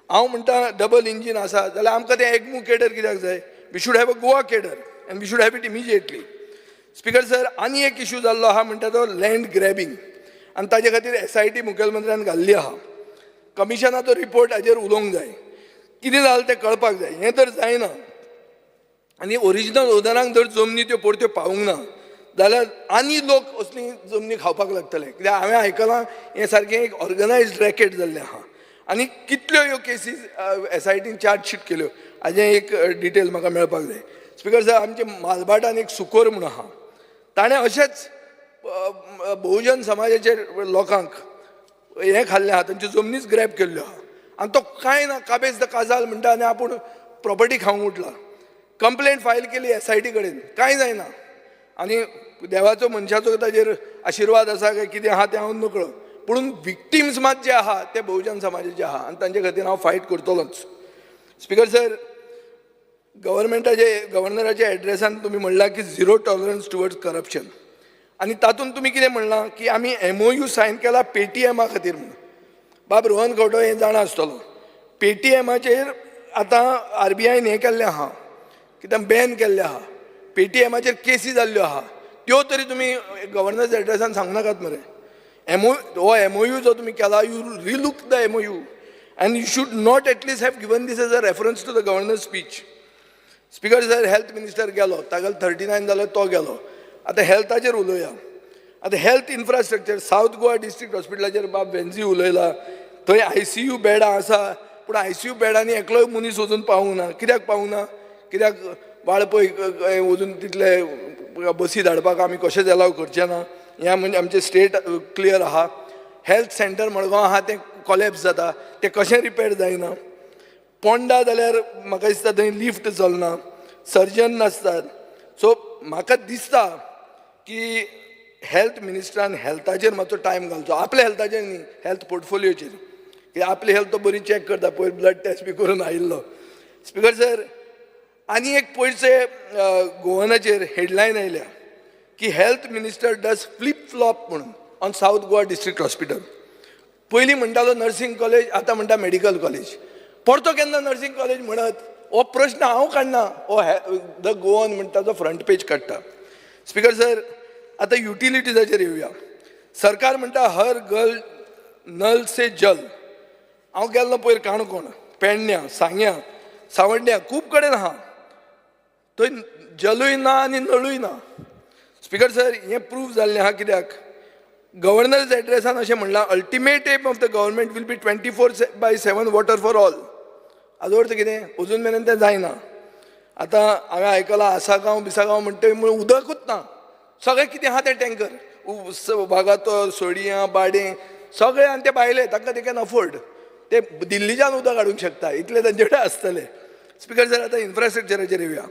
हांव म्हणटा डबल इंजीन आसा जाल्यार आमकां तें एग्मू केडर कित्याक जाय? We should have a Goa cadre and we should have it immediately. Speaker sir, आनी एक इश्यू जाल्लो आहा म्हणटा तो लँड ग्रॅबिंग, आनी ताजे खातीर SIT मुखेलमंत्र्यान घाल्ली आहा. कमिशनाचो रिपोर्ट हाजेर उलोवंक जाय. कितें जालें तें कळपाक जाय. हें तर जायना आनी ओरिजिनल ओनरांक जर जमनी त्यो परत्यो पावूंक ना जाल्यार आनी लोक असली जमनी खावपाक लागतले. कित्याक हांवें आयकलां हें सारकें एक ऑर्गनायज्ड रॅकेट जाल्लें आहा आनी कितल्यो ह्यो केसीस SITन चार्जशीट केल्यो हाजें एक डिटेल म्हाका मेळपाक जाय. स्पीकर सर, आमचे मालबाटान एक सुकोर म्हूण आहा, ताणें अशेंच बहुजन समाजाचे लोकांक हें खाल्लें आहा, तांच्यो जमनीच ग्रॅब केल्ल्यो आहा आनी तो कांय ना, काबेज द काजाल म्हणटा आनी आपूण प्रॉपर्टी खावंक उठला. कंप्लेंट फायल केली SIT कडेन, कांय जायना. आनी देवाचो मनशाचो ताजेर आशिर्वाद आसा काय कितें आहा तें हांव नकळो, पूण विक्टिम्स मात जे आहा ते बहुजन समाजाचे आहा आनी तांचे खातीर हांव फायट करतलोच. स्पीकर सर, गव्हर्नराच्या एड्रेसान तुमी म्हणलां की 0 टॉलरन्स टुवर्ड्स करप्शन, आनी तातूंत तुमी कितें म्हणलां की आमी MOU सायन केला पेटीएमा खातीर म्हणून. बाब रोहन खंवटो हें जाणा आसतलो. पेटीएमाचेर आतां RBIन हें केल्लें आहा, कितें बॅन केल्लें आहा. पेटीएमाचेर केसी जाल्ल्यो आहा, त्यो तरी तुमी गव्हर्नराच्या एड्रेसान सांगूं नाकात मरे. हो MOU जो तुमी केला, you relook the MOU and you should not at least have given this as a reference to the governor's speech. Speaker sir, health minister गेलो, ताका 39 जालो, तो गेलो. आतां हेल्थाचेर उलोवया. आतां health infrastructure south Goa district हॉस्पिटलाचेर बाब वेन्झी उलयला. थंय ICU बेडां आसा, पूण ICU बेडांनी एकलोय मनीस वचून पावूंक ना. कित्याक पावूंक ना? कित्याक वाळपय वचून तितले बसी धाडपाक आमी कशेंच एलाव करचे ना. ह्या म्हणजे आमचे स्टेट क्लियर आहा. हेल्थ सेंटर मडगांव आहा तें कॉलेप्स जाता, तें कशें रिपेर जायना. पोंडा जाल्यार म्हाका दिसता थंय लिफ्ट चलना, सर्जन नासतात. सो म्हाका दिसता की हेल्थ मिनिस्टरान हेल्थाचेर मातसो टायम घालचो. आपल्या हेल्थाचेर न्ही, हेल्थ पोर्टफोलियोचेर. की आपली हेल्थ तो बरी चॅक करता, पयर ब्लड टेस्ट बी करून आयिल्लो. स्पीकर सर, आनी एक पयरचे गोवनाचेर हेडलायन आयल्या की health minister does flip flop म्हणून on south Goa district hospital. पयलीं म्हणटालो नर्सिंग कॉलेज, आतां म्हणटा मेडिकल कॉलेज. परतो केन्ना नर्सिंग कॉलेज म्हणत, हो प्रश्न हांव काडना, हो द गोवन म्हणटा तो फ्रंट पेज काडटा. स्पीकर सर, आतां युटिलिटीजाचेर येवया. सरकार म्हणटा हर घर नल से जल. हांव गेल्लो पयर काणकोण, पेडण्यां, सांग्यां, सावड्ड्यां, खूब कडेन आहा. थंय जलूय ना आनी नळूय ना. स्पीकर सर, हें प्रूव जाल्लें आहा. कित्याक गव्हर्नर्स एड्रेसान अशें म्हणलां, ultimate aim of the government will be 24/7 water for all. हाजो अर्थ कितें? अजून मेरेन तें जायना. आतां हांवें आयकलां आसागांव बिसागांव म्हणटा म्हण उदकूच ना. सगळें कितें आहा तें टँकर, वागातोर, सोडियां, बाडें, सगळें आनी ते भायले, तांकां दे कॅन अफोर्ड. ते दिल्लीच्यान उदक हाडूंक शकता, इतले तांचे कडेन आसतले. स्पीकर सर, आतां इन्फ्रास्ट्रक्चराचेर येवया.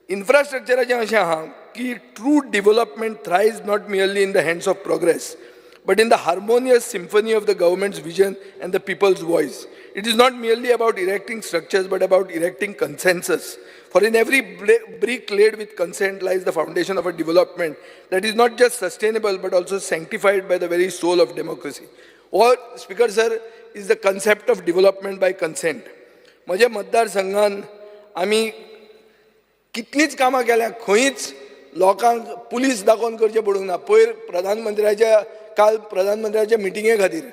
इन्फ्रास्ट्रक्चराचें अशें आहा की true development thrives not merely in the hands of progress, but in the harmonious symphony of the government's vision and the people's voice. It is not merely about erecting structures, but about erecting consensus. For in every brick laid with consent lies the foundation of a development that is not just sustainable, but also sanctified by the very soul of democracy. Or, Speaker Sir, is the concept of development by consent. म्हज्या मतदारसंघान आमी कितलींच कामां केल्या, खंयच लोकांक police दाखोवन करचें पडूंक ना. पयर काल प्रधानमंत्र्याच्या मिटिंगे खातीर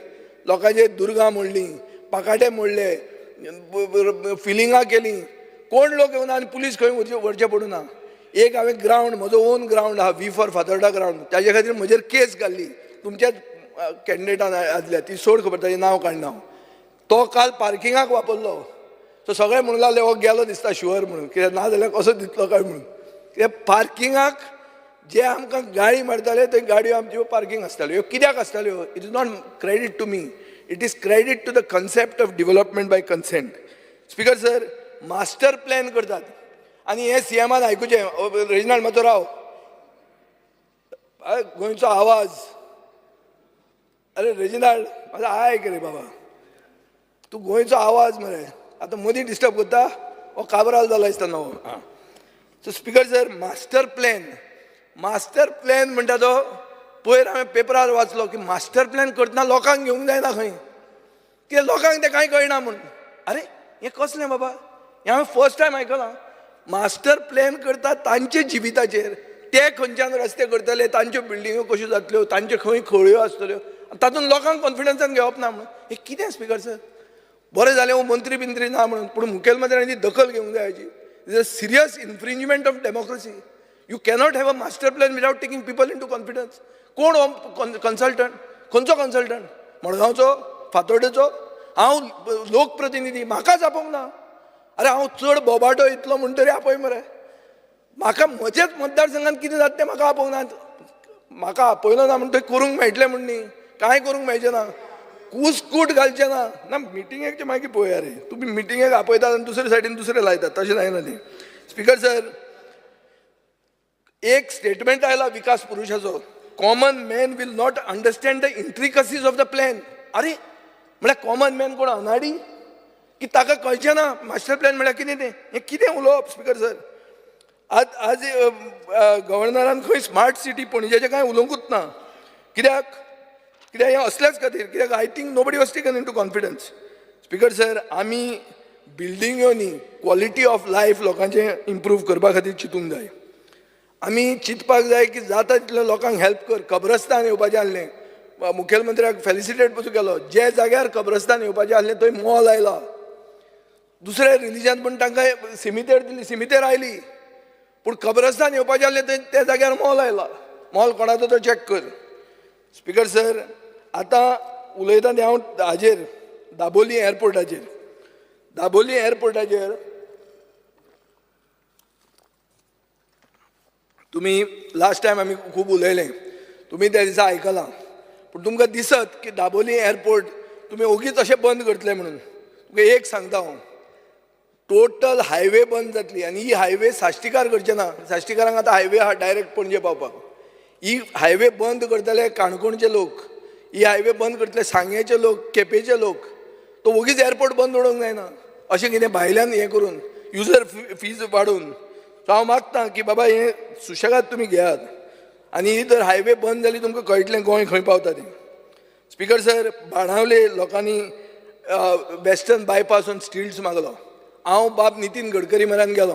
लोकांचे दुर्गा मोडली, पाकाटे मोडले, फिलिंगां केलीं, कोण लोक येवना आनी पुलीस खंय व्हरचें पडूं ना. एक हांवें ग्रावंड, म्हजो ओन ग्रावंड आहा, V फॉर फातोर्डा ग्रावंड, ताजे खातीर म्हजेर केस घाल्ली तुमच्याच कॅन्डिडेटान आदल्या, ती सोड खबर, ताचें नांव काडना हांव. तो काल पार्किंगाक वापरलो. सो सगळे म्हणूंक लागले हो गेलो दिसता शुअर म्हणून, कित्याक ना जाल्यार कसो दितलो काय म्हणून. कित्याक पार्किंगाक जे आमकां गाडी मारताले थंय गाडयो आमच्यो पार्किंग आसताल्यो. ह्यो कित्याक आसताल्यो? It is not credit to me, it is credit to the concept of development by consent. Speaker sir, master plan करतात आनी हे CMान आयकुचें. रेजिनाल्ड मातसो राव, गोंयचो आवाज. अरे रेजिनाल्ड, म्हाजो आयक रे बाबा, तूं गोंयचो आवाज मरे, आतां मदीं डिस्टर्ब करता. हो काबराल जाला दिसता नवो. So speaker sir, master plan म्हणटा तो पयर हांवें पेपरार वाचलो की मास्टर प्लॅन करतना लोकांक घेवंक जायना खंय, कित्याक लोकांक तें कांय कळना म्हूण. अरे हें कसलें बाबा, हें हांवें फर्स्ट टायम आयकलां. मास्टर प्लॅन करता तांचे जिविताचेर, ते खंयच्यान रस्ते करतले, तांच्यो बिल्डिंगो कश्यो जातल्यो, तांच्यो खंय खळयो आसतल्यो, तातूंत लोकांक कॉन्फिडन्सान घेवप ना म्हणून. हें कितें स्पीकर सर? बरें जालें हो मंत्री बिंत्री ना म्हणून, पूण मुखेलमंत्र्यांनी दखल घेवंक जाय हाची. Is a serious infringement of democracy. You cannot have a master plan without taking people into confidence. कोण हो कन्सल्टंट? खंयचो कन्सल्टंट? मडगांवचो, फातोर्डेचो? हांव लोकप्रतिनिधी, म्हाकाच आपोवंक ना. अरे हांव चड बोबाटो इतलो म्हणटरी आपय मरे. म्हाका म्हजेच मतदारसंघात कितें जाता तें म्हाका आपोवंक ना. म्हाका आपयलो ना म्हणटा करूंक मेळटलें म्हण न्ही, कांय करूंक मेळचें ना, कुस्कूट घालचें ना. ना मिटिंगेक मागीर पळोवया रे. तुमी मिटिंगेक आपयतात आनी दुसरे सायडीन दुसरे लायतात, तशें जायना तें. स्पीकर सर, एक स्टेटमेंट आयला विकास पुरुशाचो, common man will not understand the intricacies of the plan. अरे म्हळ्यार कॉमन मॅन कोण अनाडी की ताका कळचें ना मास्टर प्लॅन म्हळ्यार कितें तें? हें कितें उलोवप स्पीकर सर? आज गव्हर्नरान खंय स्मार्ट सिटी पणजेचें कांय उलोवंकूच ना. कित्याक हें असल्याच खातीर, कित्याक I think nobody was taken into confidence. Speaker sir, आमी बिल्डिंग्यो न्ही, क्वॉलिटी ऑफ लायफ लोकांचें इम्प्रूव करपा खातीर चिंतूंक जाय. आमी चिंतपाक जाय की जाता तितलें लोकांक हेल्प कर. कब्रस्तान येवपाचें आसलें, मुखेलमंत्र्याक फेलिसिटेट पसून केलो. जे जाग्यार कब्रस्तान येवपाचें आहलें थंय मॉल आयला. दुसऱ्या रिलीजन पण तांकां सिमितेर दिली, सिमितेर आयली. पूण कब्रस्तान येवपाचें आहलें थंय त्या जाग्यार मॉल आयला. मॉल कोणाचो तो चॅक कर. स्पीकर सर, आतां उलयता तें हांव हाजेर दाबोली एअरपोर्टाचेर. दाबोली एअरपोर्टाचेर तुमी लास्ट टायम आमी खूब उलयलें, तुमी त्या दिसा आयकलां. पूण तुमकां दिसत की दाबोली एअरपोर्ट तुमी ओगीच अशें बंद करतले म्हणून. तुमकां एक सांगता हांव, टोटल हायवे बंद जातली. आनी ही हायवे साश्टीकार करचे ना. साश्टीकारांक आतां हायवे आहा डायरेक्ट पणजे पावपाक. ही हायवे बंद करतले काणकोणचे लोक, ही हायवे बंद करतले सांगेचे लोक, केपेचे लोक. तो ओगीच एअरपोर्ट बंद उडोवंक जायना अशें कितें भायल्यान हें करून युजर फीज वाडोवन. सो हांव मागतां की बाबा हें सुशेगाद तुमी घेयात. आनी ही जर हायवे बंद जाली तुमकां कळटलें गोंय खंय पावता तें. स्पीकर सर, बाणावले लोकांनी वेस्टर्न बायपास ऑन स्टिल्ट्स मागलो. हांव बाब नितीन गडकरी म्हऱ्यान गेलो.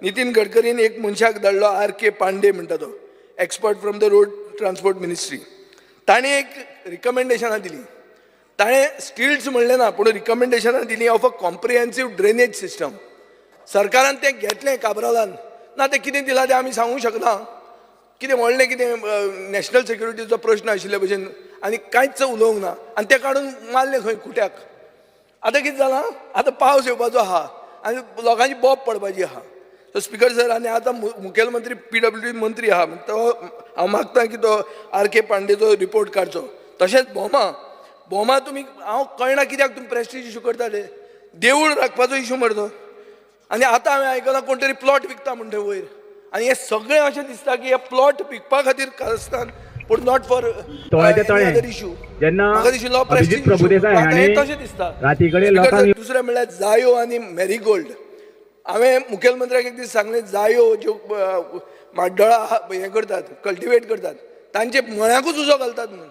नितीन गडकरीन एक मनशाक धाडलो, R.K. पांडे म्हणटा तो, expert from the road transport ministry. ताणें एक रिकमेंडेशनां दिली. ताणें स्टिल्ट्स म्हणलें ना, पूण रिकमेंडेशनां दिली ऑफ अ कॉम्प्रिहेन्सीव ड्रेनेज सिस्टम. सरकारान तें घेतलें काबरालान. ना तें कितें दिलां तें आमी सांगूंक शकना. कितें व्हडलें कितें नॅशनल सिक्युरिटीचो प्रश्न आशिल्ले भशेन आनी कांयच उलोवंक ना. आनी तें काडून मारलें खंय खुट्याक. आतां कितें जालां, आतां पावस येवपाचो आहा आनी लोकांची बोब पडपाची आहा. सो स्पीकर सर, आनी आतां मुखेलमंत्री PWD मंत्री आहा, तो हांव मागतां की तो R.K. पांडेचो रिपोर्ट काडचो. तशेंच बोमा तुमी, हांव कळना कित्याक तुमी प्रेस्टीज इशू करता ते. देवूळ राखपाचो इशू मरतो. आनी आतां हांवें आयकलां कोण तरी प्लॉट विकता म्हणटा वयर. आनी हें सगळें अशें दिसता की हे प्लॉट विकपा खातीर कारस्थान, पूण नॉट फॉर अदर इशू. म्हाका दिशिल्लो प्रेस्टीज तशें दिसता. दुसरें म्हणल्यार जायो आनी मॅरीगोल्ड. हांवें मुखेलमंत्र्याक एक दीस सांगलें, जायो ज्यो माड्डोळा हें करतात, कल्टिवेट करतात, तांचे मळ्याकूच उजो घालतात म्हणून.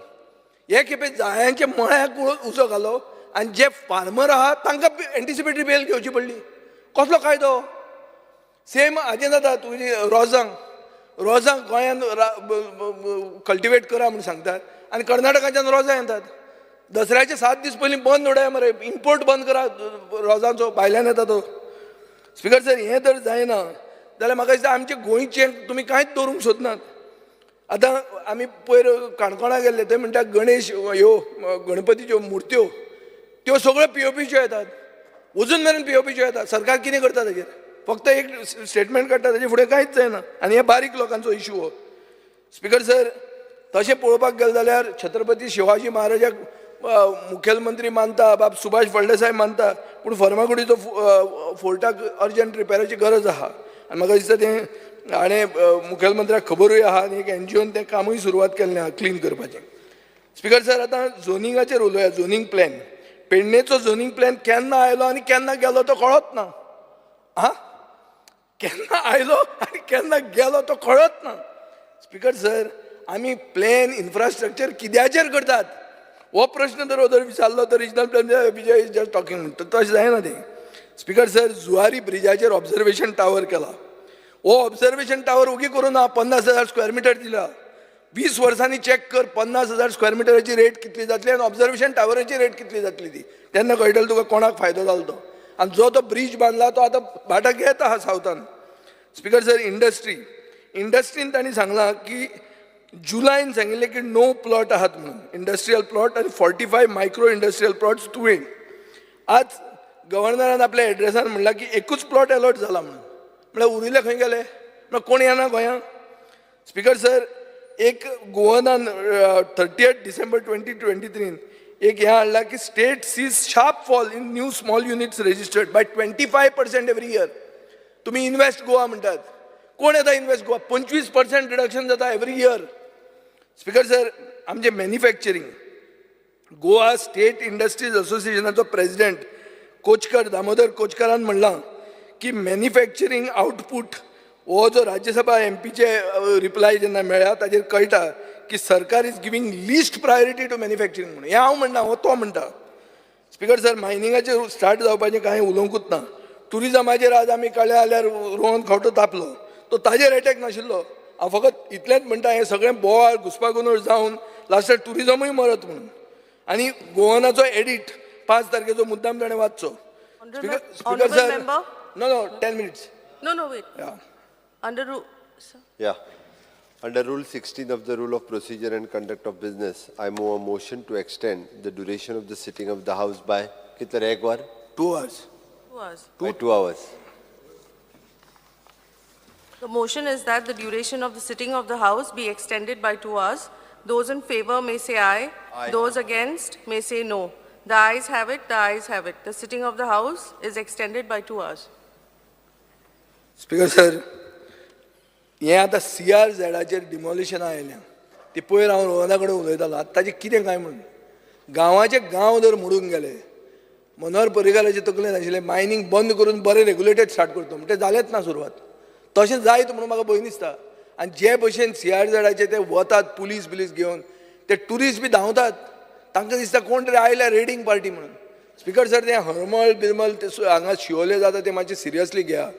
हे खेपे जायांच्या मळ्याक उजो घालो आनी जे फार्मर आहा तांकां एंटिसिपेटरी बेल घेवची पडली. कसलो कायदो? सेम हाजें जाता. तुजी रोजांक गोंयांत कल्टिवेट करा म्हणून सांगतात आनी कर्नाटकाच्यान रोजां येतात. दसऱ्याचे 7 दीस पयलीं बंद उडया मरे, इम्पोर्ट बंद करा रोजांचो, भायल्यान येता तो. स्पीकर सर, हें जर जायना जाल्यार म्हाका दिसता आमचे गोंयचें तुमी कांयच दवरूंक सोदनात. आतां आमी पयर काणकोणा गेल्ले, थंय म्हणटा गणेश ह्यो गणपतीच्यो मुर्त्यो त्यो सगळ्यो POPच्यो येतात. अजून मेरेन POPच्यो येतात. सरकार कितें करता ताचेर? फक्त एक स्टेटमेंट काडटा, ताचे फुडें कांयच जायना. आनी हे बारीक लोकांचो इशू हो. स्पीकर सर, तशें पळोवपाक गेलें जाल्यार छत्रपती शिवाजी महाराजाक मुखेलमंत्री मानता, बाब सुभाष फळदेसाय मानता, पूण फर्मागुडीचो फोर्टाक अर्जंट रिपेराची गरज आहा. आनी म्हाका दिसता तें हाणें मुखेलमंत्र्याक खबरूय आहा आनी एक NGOन तें कामूय सुरवात केल्लें आहा क्लीन करपाचें. स्पीकर सर, आतां झोनिंगाचेर उलोवया. झोनिंग प्लॅन, पेडणेचो झोनिंग प्लॅन केन्ना आयलो आनी केन्ना गेलो तो कळत ना. केन्ना आयलो आनी केन्ना गेलो तो कळत ना. स्पीकर सर, आमी प्लॅन इन्फ्रास्ट्रक्चर कित्याचेर करतात हो प्रश्न जर विचारलो तर regional plan Vijay is just talking म्हणटा, तशें जायना तें. स्पीकर सर, जुवारी ब्रिजाचेर ऑब्झर्वेशन टावर केला. हो ऑब्झर्वेशन टावर उगी करून ना 50,000 स्क्वेअर मिटर दिला. 20 वर्सांनी चॅक कर 50,000 स्क्वेअर मिटराची रेट कितली जातली आनी ऑब्झर्वेशन टावराची रेट कितली जातली ती. तेन्ना कळटलें तुका कोणाक फायदो जालो तो. आनी जो तो ब्रिज बांदला तो आतां भाटाक येत आहा सावथान. स्पीकर सर, इंडस्ट्रीन तांणी सांगलां की जुलायन सांगिल्लें की नो प्लॉट आहात म्हणून, इंडस्ट्रियल प्लॉट आनी 45 मायक्रो इंडस्ट्रियल प्लॉट्स तुवें. आज गव्हर्नरान आपल्या एड्रेसान म्हणलां की एकूच प्लॉट अलॉट जाला म्हणून. म्हळ्यार उरिल्ले खंय गेले? म्हळ्यार कोण येना गोंयांत? स्पीकर सर, एक गोवानान 30 डिसेंबर 2023 एक हें हाडलां की state sees sharp fall in new small units registered by 25% every year. तुमी इन्वेस्ट गोवा म्हणटात, कोण येता इन्वेस्ट गोवा? 25% रिडक्शन जाता एवरी इयर. स्पीकर सर, आमचे मॅन्युफॅक्चरींग, गोवा स्टेट इंडस्ट्रीज असोसिएशनाचो प्रेसिडेंट कोचकर, दामोदर कोचकरान म्हणलां की मॅन्युफॅक्चरींग आउटपूट हो जो राज्यसभा MPचे रिप्लाय जेन्ना मेळ्ळा ताचेर कळटा की सरकार is giving least priority to manufacturing म्हणून. हें हांव म्हणना, हो तो म्हणटा. स्पीकर सर, मायनिंगाचेर स्टार्ट जावपाचें कांय उलोवंकूच ना. टुरिजमाचेर आज आमी कळ्ळें जाल्यार रोहन खंवटो तापलो, तो ताजेर एटॅक नाशिल्लो. हांव फकत इतलेंच म्हणटा, हें सगळें बोवाळ घुसपागोंदळ जावन लास्टाक टुरिजमूय मरत म्हणून. आणि गोवनाचो एडिट 5 तारखेचो मुद्दाम ताणें वाचचो. Speaker sir, no 10 minutes. No, wait. Yeah. Under rule, sir. Yeah. Under Rule 16 of the Rule of Procedure and Conduct of Business, I move a motion to extend the duration of the sitting of the House by kitna 1 hour? 2 hours. 2 hours. By 2 hours. The motion is that the duration of the sitting of the House be extended by 2 hours. Those in favor may say aye. Aye. Those against may say no. The ayes have it, the ayes have it. The sitting of the House is extended by 2 hours. Speaker sir, हें आतां CRZाचेर डिमॉलिशनां आयल्यां. ती पयर हांव रोहना कडेन उलयतालो, आतां ताजें कितें काय म्हणून. गांवाचे गांव जर मोडून गेले, मनोहर पर्रीकाराचे तकलेंत आशिल्लें मायनींग बंद करून बरें रेगुलेटेड स्टार्ट करता म्हणटा, तें जालेंच ना सुरवात. तशें जायत म्हणून म्हाका भंय दिसता. आनी जे भशेन CRZाचे ते वतात पुलीस घेवन, ते टुरिस्ट बी धांवतात, तांकां दिसता कोण तरी आयल्या रेडिंग पार्टी म्हणून. स्पीकर सर, ते हरमळ बिरमळ ते हांगा शिवोले जाता ते मातशें सिरियसली घेया.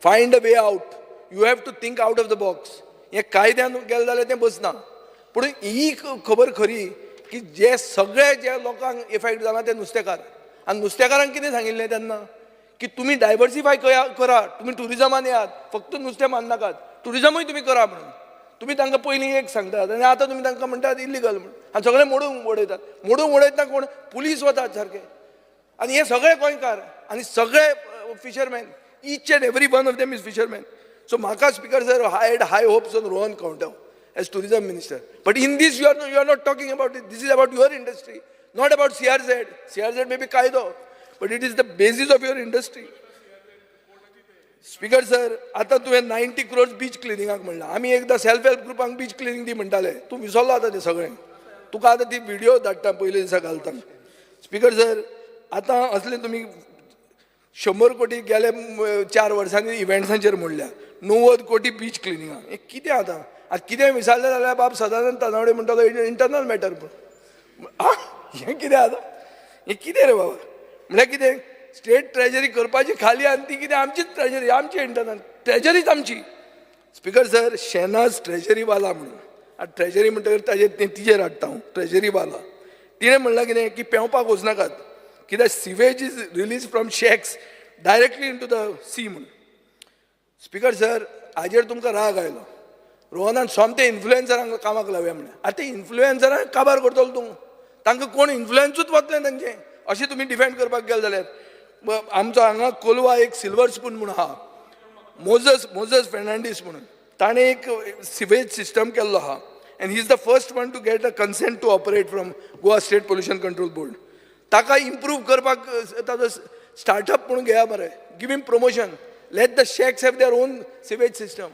Find a way out. You have to think out of the box. हें कायद्यान गेलें जाल्यार तें बसना. पूण ही खबर खरी की जे सगळे जे लोकांक इफेक्ट जाला ते नुस्तेकार. आनी नुस्तेकारांक कितें सांगिल्लें तेन्ना की तुमी डायवर्सिफाय करा, तुमी टुरिजमान येयात, फक्त नुस्तें माननाकात, टुरिजमूय तुमी करा म्हणून. तुमी तांकां पयलीं एक सांगतात आनी आतां तुमी तांकां म्हणटात इल्लिगल म्हणून. आनी सगळे मोडून उडयतना कोण पुलीस वतात सारके. आनी हे सगळे गोंयकार आनी सगळे fisherman, each and every one of them is fishermen. So Maka Speaker sir, I had high hopes on Rohan Kaunta as tourism minister. But in this you are not talking about it. This is about your industry, not about CRZ. CRZ may be kaido, but it is the basis of your industry. Speaker sir, आता तुवें 90 crores beach cleaning म्हणला. आमी एकदा self help ग्रुपांक beach cleaning दी म्हणटाले. तूं विसरलो आतां तें सगळें. तुका आतां ती व्हिडिओ धाडटा पयले दिसा घालता. स्पीकर सर, आतां असले तुमी 100 कोटी गेले 4 वर्सांनी इव्हेंट्सांचेर मोडल्या. 90 कोटी बीच क्लिनिंगाक. हें कितें आतां? आतां कितें विचारलें जाल्यार बाब सदानंद तानावडे म्हणटालो इंटरनल मॅटर. हें कितें आतां? हें कितें रे बाबा? म्हळ्यार कितें? स्टेट ट्रेजरी करपाची खाली आनी ती कितें आमचीच ट्रेजरी, आमची इंटरनल ट्रेजरीच आमची. स्पीकर सर, शेनाज ट्रेजरीवाला म्हणून. आतां ट्रेजरी म्हणटकीर ताजेर तिचेर हाडटा हांव. ट्रेजरीवाला तिणें म्हणलां कितें की पेंवपाक वचनाकात कित्याक sewage is release from shacks directly in to the sea म्हणून. स्पीकर सर, हाजेर तुमकां राग आयलो. रोहनान सोमते इन्फ्लुएन्सरांक कामाक लावया म्हणून. आतां इन्फ्लुएन्सरांक काबार करतलो तूं? तांकां कोण इन्फ्लुएन्सूच वतलें तांचें अशें तुमी डिफेंड करपाक गेले जाल्यार. आमचो हांगा कोलवा एक सिल्वर स्पून म्हणून आहा, मोजस फेर्नांडीस म्हणून. ताणें एक सिवेज सिस्टम केल्लो आहा and he is the first one to get a consent to operate from Goa state pollution control board. ताका इम्प्रूव करपाक ताजो स्टार्टअप म्हणून घेया मरे. Give him promotion. Let the shacks have their own sewage system.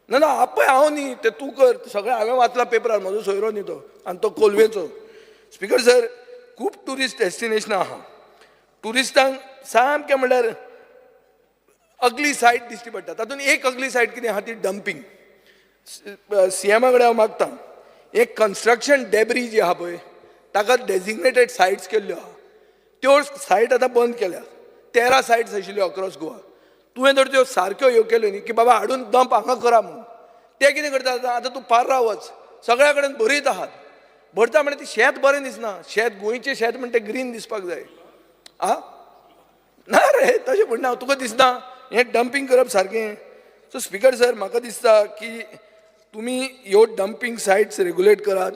ना आपय हांव न्ही, ते तूं कर. सगळें हांवें वाचला पेपरार, म्हजो सोयरो न्ही तो, आनी तो कोलवेचो. स्पीकर सर, खूब टुरिस्ट डेस्टिनेशनां आहा. टुरिस्टांक सामकें म्हणल्यार अगली सायट दिश्टी पडटा. तातूंत एक अगली सायट कितें आहा ती डंपिंग. CMा कडेन हांव मागतां, एक कन्स्ट्रक्शन डेब्री जी आहा पळय ताका डेजिग्नेटेड सायट्स केल्ल्यो आहा. त्यो सायट आतां बंद केल्यात. 13 सायट्स आशिल्ल्यो अक्रॉस गोवा. तुवें जर त्यो सारक्यो ह्यो केल्यो न्ही की बाबा हाडून डंप हांगा करा म्हणून, ते कितें करतात आतां तूं पार्रा वच, सगळ्या कडेन भरीत आहात. भरता म्हणजे ती शेत बरें दिसना. शेत गोंयचें शेत म्हणटा तें ग्रीन दिसपाक जाय. ना रे, तशें म्हणना हांव. तुका दिसना हें डंपिंग करप सारकें? सो स्पीकर सर, म्हाका दिसता की तुमी ह्यो डंपिंग सायट्स रेगुलेट करात.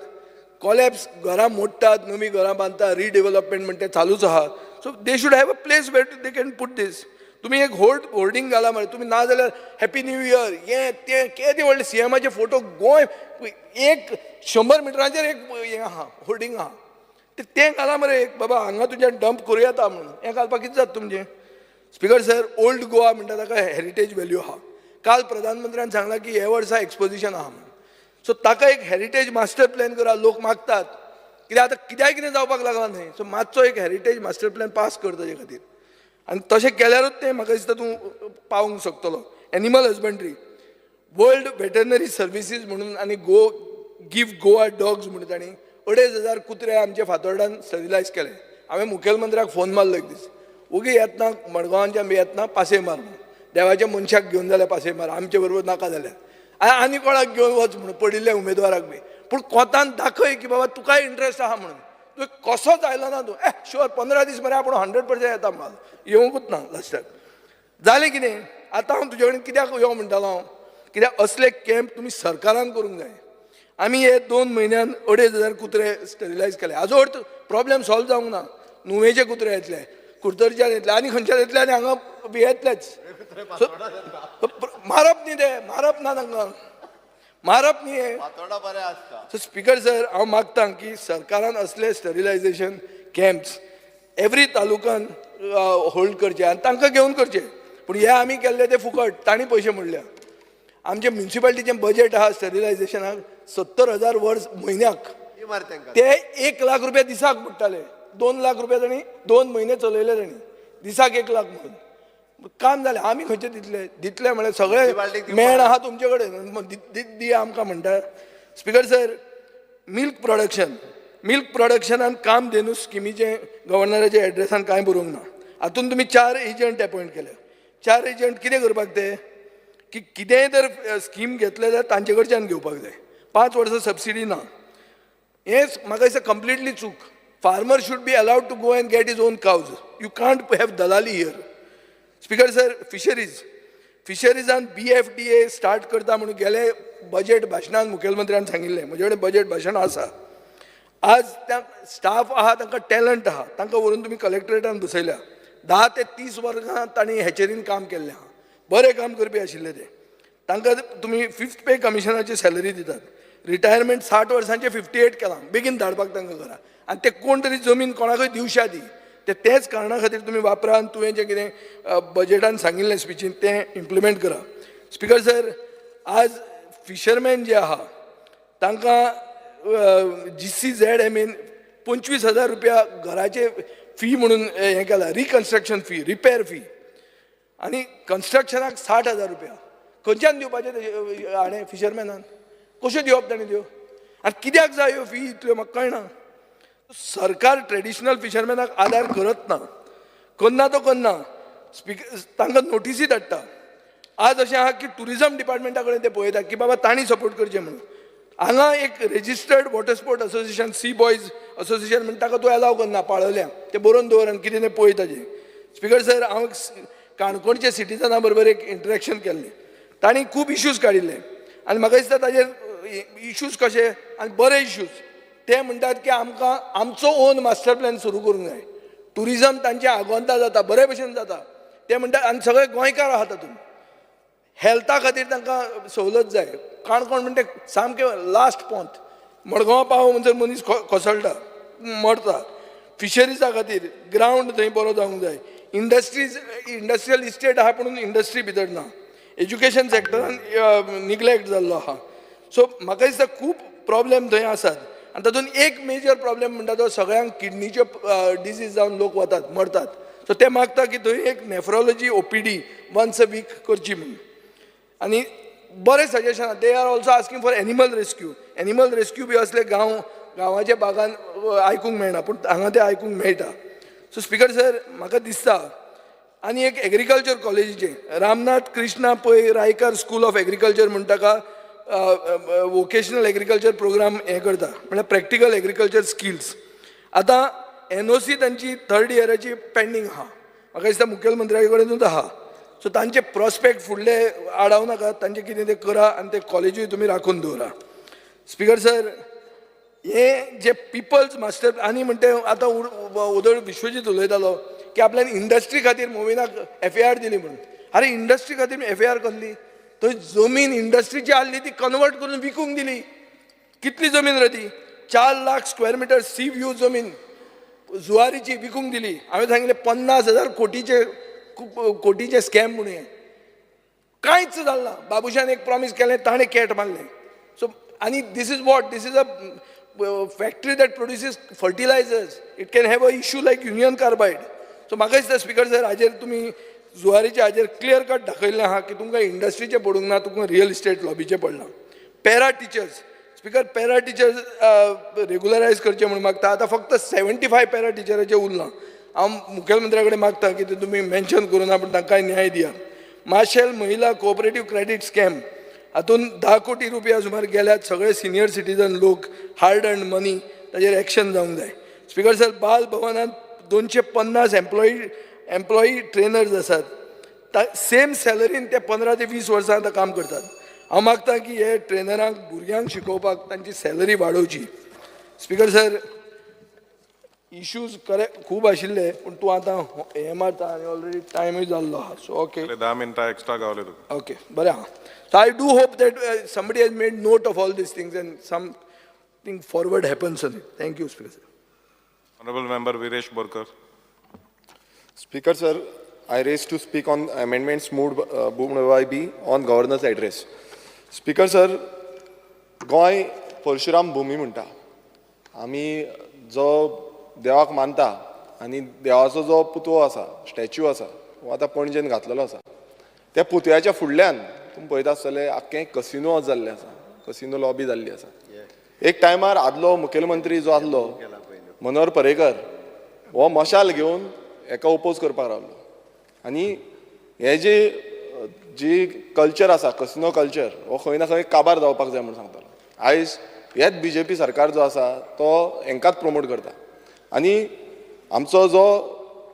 कॉलेप्स घरां मोडटात, नवीं घरां बांदतात, रिडेव्हलपमेंट म्हणटा तें चालूच आहा. So they should have a place where they can put this. तुम्ही एक होर्डिंग घाला मरे. तुम्ही ना जाल्यार हॅपी न्यू इयर हें तें केदें व्हडले CMाचे फोटो गोंय एक 100 मिटराचेर एक हें आहा, होर्डिंग आहा. तें घाला मरे एक. बाबा हांगा तुजें डंप करूं येता म्हणून. हें घालपाक कितें जाता तुमचें? स्पीकर सर, ओल्ड गोवा म्हणटा ताका हेरिटेज व्हॅल्यू आहा. काल प्रधानमंत्र्यान सांगलां की हे वर्सा एक्सपोजिशन आहा म्हणून. सो ताका एक हेरिटेज मास्टर प्लॅन करा. लोक मागतात कित्याक आतां कितें जावपाक लागला न्हय. सो मातसो एक हेरिटेज मास्टर प्लॅन पास कर ताजे खातीर. आनी तशें केल्यारूच तें म्हाका दिसता तूं पावूंक शकतलो. Animal husbandry, world veterinary services म्हणून आनी गिव गोवा डॉग्स म्हणून तांणी 2,500 कुत्रे आमचे फातोर्डान स्टॅरिलायज केले. हांवें मुखेलमंत्र्याक फोन मारलो एक दीस. ओगी येतना मडगांवांच्यान बी येतना पासय मार म्हणून. देवाच्या मनशाक घेवन जाल्यार पासय मार, आमचे बरोबर नाका जाल्यार. आनी कोणाक घेवन वच म्हणून पडिल्ल्या उमेदवाराक बी. पूण कोंतान दाखय की बाबा तुका इंट्रस्ट आहा म्हणून तूं कसोच आयलो ना तूं शुअर 15 दीस मरे आपूण 100% येता माल येवंकूच ना लास्टाक जालें कितें आतां हांव तुजे कडेन कित्याक यो म्हणटालो हांव कित्याक असले कॅम्प तुमी सरकारान करूंक जाय आमी हे 2 म्हयन्यान 2,500 कुत्रे स्टॅरिलायज केले हाजो अर्थ प्रॉब्लेम सॉल्व जावंक ना नुवेचे कुत्रे येतले कुर्तरच्यान येतले आनी खंयच्यान येतले आनी हांगा येतलेच मारप न्ही ते मारप ना तांकां मारप न्ही हे बरें आसता सो स्पीकर सर हांव मागतां की सरकारान असले स्टॅरिलायझेशन कॅम्प्स एवरी तालुकान होल्ड करचे आनी तांकां घेवन करचे पूण हे आमी केल्ले ते फुकट तांणी पयशे मोडल्या आमचे म्युन्सिपालिटीचें बजेट आहा स्टॅरिलायझेशनाक 70,000 वर्स म्हयन्याक ते 1 लाख रुपया दिसाक पडटाले 2 लाख रुपया तांणी 2 म्हयने चलयले तांणी दिसाक 1 लाख म्हणून काम जालें आमी खंयचे दितले म्हळ्यार सगळे मेण आहा तुमचे कडेन दी आमकां म्हणटा स्पीकर सर मिल्क प्रोडक्शनान काम देनू स्किमीचे गव्हर्नराच्या एड्रेसान कांय बरोवंक ना हातून तुमी 4 एजंट अपॉयंट केले 4 एजंट कितें करपाक ते की कितेंय तर स्कीम घेतले जाल्यार तांचे कडच्यान घेवपाक जाय 5 वर्सां सबसिडी ना हें म्हाका दिसता कंप्लिटली चूक farmer should be allowed to go and get is own cows you can't have दलाली हियर स्पीकर सर फिशरीजान BFTA स्टार्ट करता म्हणून गेले बजेट भाशणान मुखेलमंत्र्यान सांगिल्लें म्हजे कडेन बजेट भाशण आसा आज त्या स्टाफ आहा तांकां टॅलंट आहा तांकां व्हरून तुमी कलेक्टरेटान बसयल्या 10 ते 30 वर्सां तांणी हेचेरीन काम केल्लें आहा बरें काम करपी आशिल्ले ते तांकां तुमी 5th पे कमिशनाची सॅलरी दितात रिटायरमेंट 60 वर्सांचे 58 केलां बेगीन धाडपाक तांकां करा आनी ते कोण तरी जमीन कोणाकय दिवशा दी तेच कारणां खातीर तुमी वापरा आनी तुवें जें कितें बजेटान सांगिल्लें स्पिचीन तें इम्प्लिमेंट करा स्पीकर सर आज फिशरमॅन जे आहा तांकां GCZMAन 25,000 रुपया घराचे फी म्हणून हें केलां रिकन्स्ट्रक्शन फी रिपेर फी आनी कन्स्ट्रक्शनाक 60,000 रुपया खंयच्यान दिवपाचें हाणें फिशरमॅनान कश्यो दिवप ताणें त्यो आनी कित्याक जाय ह्यो फी इतल्यो म्हाका कळना सरकार ट्रेडिशनल फिशरमॅनाक आदार करत ना करना तो करना स्पीकर तांकां नोटिसी धाडटा आज अशें आहा की टुरिजम डिपार्टमेंटा कडेन ते पळयता की बाबा तांणी सपोर्ट करचें म्हणून हांगा एक registered water sport association C boys association म्हणटा ताका तूं अलाव करना पाळल्या ते बरोवन दवर आनी कितें तें पळय ताजें स्पीकर सर हांव काणकोणच्या सिटिजना बरोबर एक इंटरेक्शन केल्लें तांणी खूब इश्यूज काडिल्ले आनी म्हाका दिसता ताजेर इश्यूज कशे आनी बरे इश्यूज ते म्हणटात की आमकां आमचो ओन मास्टर प्लॅन सुरू करूंक जाय टुरिजम तांचें आगोंदा जाता बरे भशेन जाता ते म्हणटात आनी सगळे गोंयकार आहा तातूंत हेल्था खातीर तांकां सवलत जाय काणकोण म्हणटा सामकें लास्ट पोंत मडगांवां पावो म्हणसर मनीस कोसळटा मरता फिशरीजा खातीर ग्रावंड थंय बरो जावंक जाय इंडस्ट्रियल इस्टेट आहा पूण इंडस्ट्री भितर ना एज्युकेशन सेक्टरान निग्लेक्ट जाल्लो आहा सो म्हाका दिसता खूब प्रॉब्लेम थंय आसात आनी तातूंत एक मेजर प्रॉब्लेम म्हणटा तो सगळ्यांक किडनीच्यो डिजीज जावन लोक वतात मरतात सो ते मागता की थंय एक nephrology OPD once a week करची म्हणून आनी बरें suggestion they are also asking for animal rescue बी असले गांवाच्या भागान आयकूंक मेळना पूण हांगा ते आयकूंक मेळटा सो स्पीकर सर म्हाका दिसता आनी एक एग्रीकल्चर कॉलेजीचें रामनाथ कृष्णा पै रायकर स्कूल ऑफ एग्रीकल्चर म्हणटा ताका वोकेशनल एग्रीकल्चर प्रोग्राम हें करता म्हळ्यार प्रॅक्टिकल एग्रीकल्चर स्किल्स आतां NOC तांची 3rd इयराची पेंडींग आहा म्हाका दिसता मुखेलमंत्र्या कडेनूच आहा सो तांचे प्रॉस्पेक्ट फुडले आडाव नाका तांचें कितें तें करा आनी ते कॉलेजूय तुमी राखून दवरा स्पीकर सर हे जे पिपल्स मास्टर आनी म्हणटे आतां उदळ विश्वजीत उलयतालो की आपल्यान इंडस्ट्री खातीर मोविनाक FAR दिली म्हणून अरे इंडस्ट्री खातीर FAR कसली थंय जमीन इंडस्ट्रीची आसली ती कन्वर्ट करून विकूंक दिली कितली जमीन रे ती 4 lakh square metre sea view जमीन जुवारीची विकूंक दिली हांवें सांगिल्लें 50,000 कोटीचे स्कॅम म्हणून हें कांयच जालना बाबुशान एक प्रॉमीस केलें ताणें कॅट मारलें सो आनी this is a factory that produces fertilisers it can have an issue like union carbide so म्हाका दिसता स्पीकर सर हाजेर तुमी जुवारीच्या हाजेर क्लियर कट दाखयल्लें आहा की तुमकां इंडस्ट्रीचें पडूंक ना तुमकां रियल इस्टेट लॉबीचें पडलां para teachers speaker para teachers regularise करचे म्हणून मागता आतां फक्त 75 पॅरा टिचराचें उरलां हांव मुखेलमंत्र्या कडेन मागता की ते तुमी मेन्शन करूं ना पूण तांकांय न्याय दिया माशेल महिला कोऑपरेटीव क्रेडीट स्कॅम हातून 10 कोटी रुपया सुमार गेल्यात. सगळे सिनियर सिटीजन लोक हार्ड अर्न मनी ताजेर एक्शन जावंक जाय. स्पीकर सर, बाल भवनात 250 एम्प्लॉई ट्रेनर्स आसात. सेम सॅलरीन ते 15 ते 20 वर्सां आतां काम करतात. हांव मागतां की हे ट्रेनरांक भुरग्यांक शिकोवपाक तांची सॅलरी वाडोवची. स्पीकर सर, इश्यूज खूब आशिल्ले पूण तूं आतां हें मारता आनी ऑलरेडी टायमूय जाल्लो आहा. सो ओके 10 मिनटां एक्स्ट्रा गावले तुका. ओके बरें आहा. So I do hope that somebody has made note of all these things and something forward happens on it. Thank you, Speaker sir. Honorable Member Viresh Borkar. Speaker sir, I raise to speak on amendments moved by B on Governor's address. Speaker sir, Goa Parshuram भूमी म्हणटा. आमी जो देवाक मानता आनी देवाचो जो पुतळो आसा, स्टॅच्यू आसा, हो आतां पणजेन घातलेलो आसा. त्या पुतळ्याच्या फुडल्यान तुम्ही पळयता आसतले आख्खें कसिनो जाल्लें आसा, कसिनो लॉबी जाल्ली आसा. एक टायमार आदलो मुखेलमंत्री जो आसलो मनोहर पर्रेकर हो मशाल घेवन हेका ओपोज करपाक रावलो. आनी हे जी कल्चर आसा, कसिनो कल्चर, हो खंय ना खंय काबार जावपाक जाय म्हणून सांगतालो. आयज हेच BJP सरकार जो आसा तो हेंकाच प्रमोट करता. आनी आमचो जो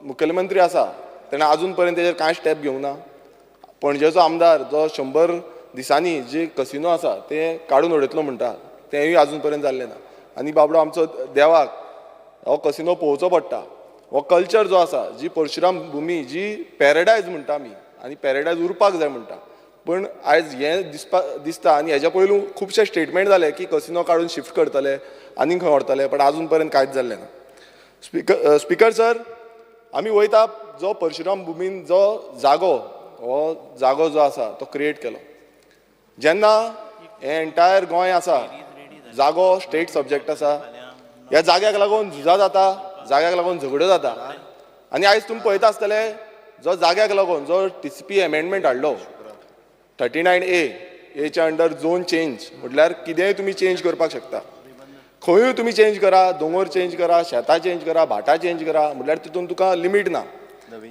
मुखेलमंत्री आसा तेणें आजून पर्यंत तेजेर कांय स्टेप घेवंक ना. पणजेचो आमदार जो 100 दिसांनी जे कसिनो आसा ते काडून उडयतलो म्हणटा तेंय आजून पर्यंत जाल्लें ना. आनी बाबडो आमचो देवाक हो कसिनो पळोवचो पडटा. हो कल्चर जो आसा, जी परशुराम भूमी, जी पॅराडायज म्हणटा आमी, आनी पॅराडायज उरपाक जाय म्हणटा. पूण आयज हें दिसता आनी हेज्या पयलू खुबशे स्टेटमेंट जाले की कसिनो काडून शिफ्ट करतले आनीक खंय व्हरतले, पण आजून पर्यंत कांयच जाल्लें ना. स्पीकर सर, आमी वयता जो परशुराम भुमीन जो जागो जो आसा तो क्रिएट केलो. जेन्ना हें एंटायर गोंय आसा, जागो स्टेट सब्जेक्ट आसा, ह्या जाग्याक लागून झुजा जाता, जाग्याक लागून झगड्यो जाता. आनी आयज तुमी पळयता आसतले जो जाग्याक लागून जो TCP एमेंडमेंट हाडलो 39A च्या अंडर झोन चेंज म्हटल्यार कितेंय तुमी चेंज करपाक शकता. खंयूय तुमी चेंज करा, दोंगर चेंज करा, शेतां चेंज करा, भाटां चेंज करा, म्हटल्यार तितून तुका लिमीट ना.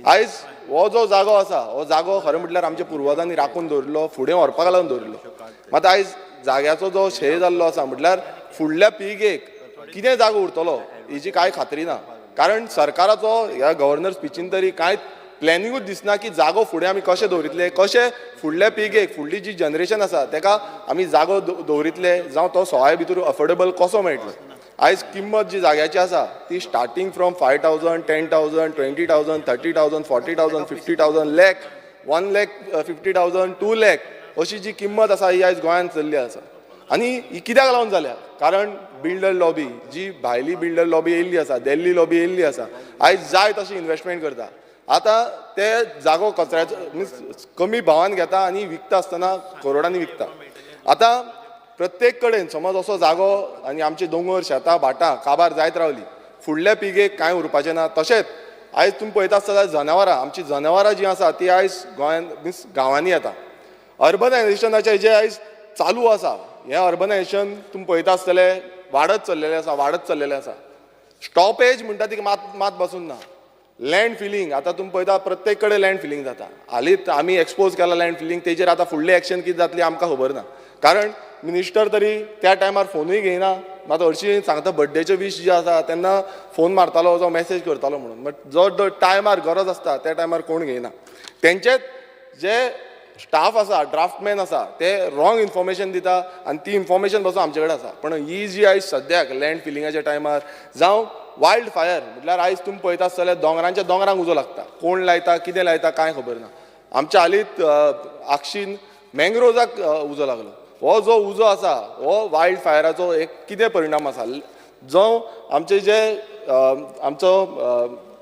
आयज हो जो जागो आसा, हो जागो खरें म्हटल्यार आमच्या पुर्वजांनी राखून दवरिल्लो, फुडें व्हरपाक लागून दवरिल्लो. मात आयज जाग्याचो जो क्षय जाल्लो आसा म्हटल्यार फुडल्या पिळगेक कितें जागो उरतलो हेची कांय खात्री ना. कारण सरकाराचो ह्या गव्हर्नर स्पिचीन तरी कांय प्लॅनिंगूच दिसना की जागो फुडें आमी कशें दवरितले, कशें फुडल्या पिळगेक, फुडली जी जनरेशन आसा ताका आमी जागो दवरितले, जावं तो सवाय भितर अफोर्डेबल कसो मेळटलो. आयज किंमत जी जाग्याची आसा ती स्टार्टींग फ्रॉम 5,000, 10,000, 20,000, 30,000, 40,000, 50,000, lakh, 1,50,000, 2 lakh अशी जी किंमत आसा ही आयज गोंयांत चल्ली आसा. आनी ही कित्याक लागून जाल्या? कारण बिल्डर लॉबी, जी भायली बिल्डर लॉबी येयल्ली आसा, दिल्ली लॉबी येयल्ली आसा, आयज जाय तशी इन्वेस्टमेंट करता. आतां ते जागो कचऱ्याचो मिन्स कमी भावान घेता आनी विकता आसतना करोडांनी विकता. आतां प्रत्येक कडेन समज असो जागो आनी आमचे दोंगर, शेतां, भाटां काबार जायत रावली, फुडल्या पिळगेक कांय उरपाचें ना. तशेंच आयज तुमी पळयता आसतना जनावरां, आमची जनावरां जी आसा ती आयज गोंयांत मिन्स गांवांनी येता. अर्बनायझेशनाचें जें आयज चालू आसा, हें अर्बनायझेशन तुमी पळयता आसतले वाडत चल्लेलें आसा. स्टॉपेज म्हणटा ती मात बसून ना. लँड फिलिंग, आतां तुमी पळयता प्रत्येक कडेन लँड फिलिंग जाता. हालींच आमी एक्सपोज केला लँड फिलिंग, तेजेर आतां फुडलें एक्शन कितें जातली आमकां खबर ना. कारण मिनिस्टर तरी त्या टायमार फोनूय घेयना. मात हरशीं सांगता बर्थडेचे वीश जे आसा तेन्ना फोन मारतालो, जो मेसेज करतालो म्हणून. बट जो टायमार गरज आसता त्या टायमार कोण घेयना. तेंचेच जे स्टाफ आसा, ड्राफ्टमॅन आसा, ते रॉंग इन्फॉर्मेशन दिता आनी ती इन्फॉर्मेशन पासून आमचे कडेन आसा. पण ही जी आयज सद्याक लँड फिलिंगाच्या टायमार जावं वायल्ड फायर म्हटल्यार आयज तुमी पळयता आसतले दोंगरांच्या दोंगरांक उजो लागता. कोण लायता, कितें लायता कांय खबर ना. आमच्या हालींच आक्षीन मँग्रोजाक उजो लागलो. हो जो उजो आसा हो वायल्ड फायराचो एक कितें परिणाम आसा, जो आमचे जे आमचो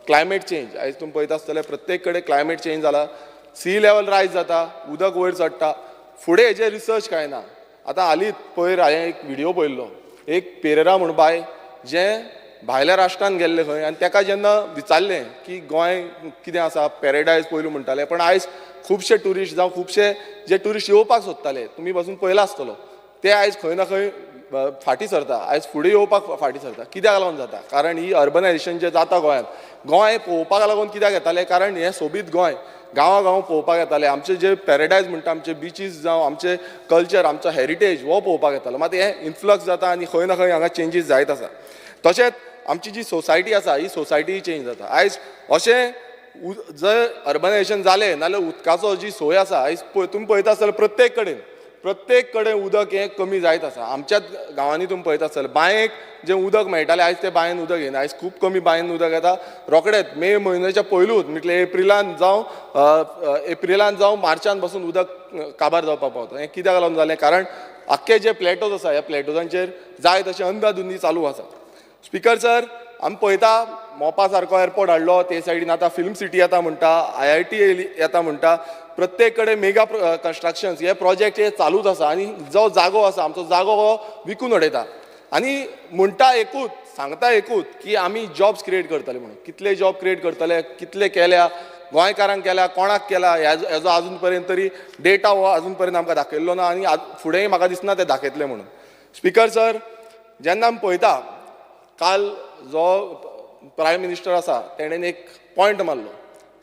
क्लायमेट चेंज, आयज तुमी पळयता आसतले प्रत्येक कडेन क्लायमेट चेंज जाला. सी लेवल रायज जाता, उदक वयर चडटा, फुडें हेजेर रिसर्च कांय ना. आतां हालींच पयर हांवें एक व्हिडिओ पळयल्लो, एक पेरेरा म्हूण बाय जें भायल्या राष्ट्रांत गेल्ले खंय आनी ताका जेन्ना विचारलें की गोंय कितें आसा, पॅराडायज पयलू म्हणटाले, पण आयज खुबशे ट्युरिस्ट जावं खुबशे जे ट्युरिस्ट येवपाक सोदताले, तुमी पासून पयला आसतलो, ते आयज खंय ना खंय फाटीं सरता. आयज फुडें येवपाक फाटीं सरता. कित्याक लागून जाता? कारण ही अर्बनायझेशन जें जाता गोंयांत, गोंय पळोवपाक लागून कित्याक येताले? कारण हें सोबीत गोंय गांवां पळोवपाक येताले, आमचे जे पॅराडायज म्हणटा आमचे बिचीस जावं आमचे कल्चर आमचो हेरिटेज हो पळोवपाक येतालो. मात हें इन्फ्लक्स जाता आनी खंय ना खंय हांगा चेंजीस जायत आसा. तशेंच आमची जी सोसायटी आसा ही सोसायटी चेंज जाता. आयज अशें जर अर्बनायझेशन जालें नाल्यार उदकाचो जी सोय आसा आयज तुमी पळयता आसतले प्रत्येक कडेन उदक हें कमी जायत आसा. आमच्याच गांवांनी तुमी पळयता आसतले बांयेक जें उदक मेळटालें आयज तें बांयेन उदक येना. आयज खूब कमी बांयेन उदक येता. रोखडेंच मे म्हयन्याच्या पयलूच म्हटल्यार एप्रिलान जावं मार्चान पासून उदक काबार जावपाक पावता. हें कित्याक लागून जालें? कारण आख्खे जे प्लॅटोज आसा ह्या प्लॅटोजांचेर जाय तशें अंधाधुंदी चालू आसा. स्पिकर सर, आमी पळयता मोपा सारको एअरपोर्ट हाडलो, ते सायडीन आतां फिल्म सिटी येता म्हणटा, IIT येता म्हणटा, प्रत्येक कडेन मेगा कन्स्ट्रक्शन्स हे प्रोजेक्ट हे चालूच आसा. आनी जो जागो आसा आमचो जागो हो विकून उडयता. आनी म्हणटा एकूच, सांगता एकूच की आमी जॉब्स क्रिएट करतले म्हणून. कितले जॉब क्रिएट करतले, कितले केल्या, गोंयकारांक केल्या, कोणाक केला, हेजो अजून पर्यंत तरी डेटा हो अजून पर्यंत आमकां दाखयल्लो ना आनी फुडेंय म्हाका दिसना ते दाखयतले म्हणून. स्पिकर सर, जेन्ना आमी पळयता काल जो प्रायम मिनिस्टर आसा तेणेन एक पॉयंट मारलो,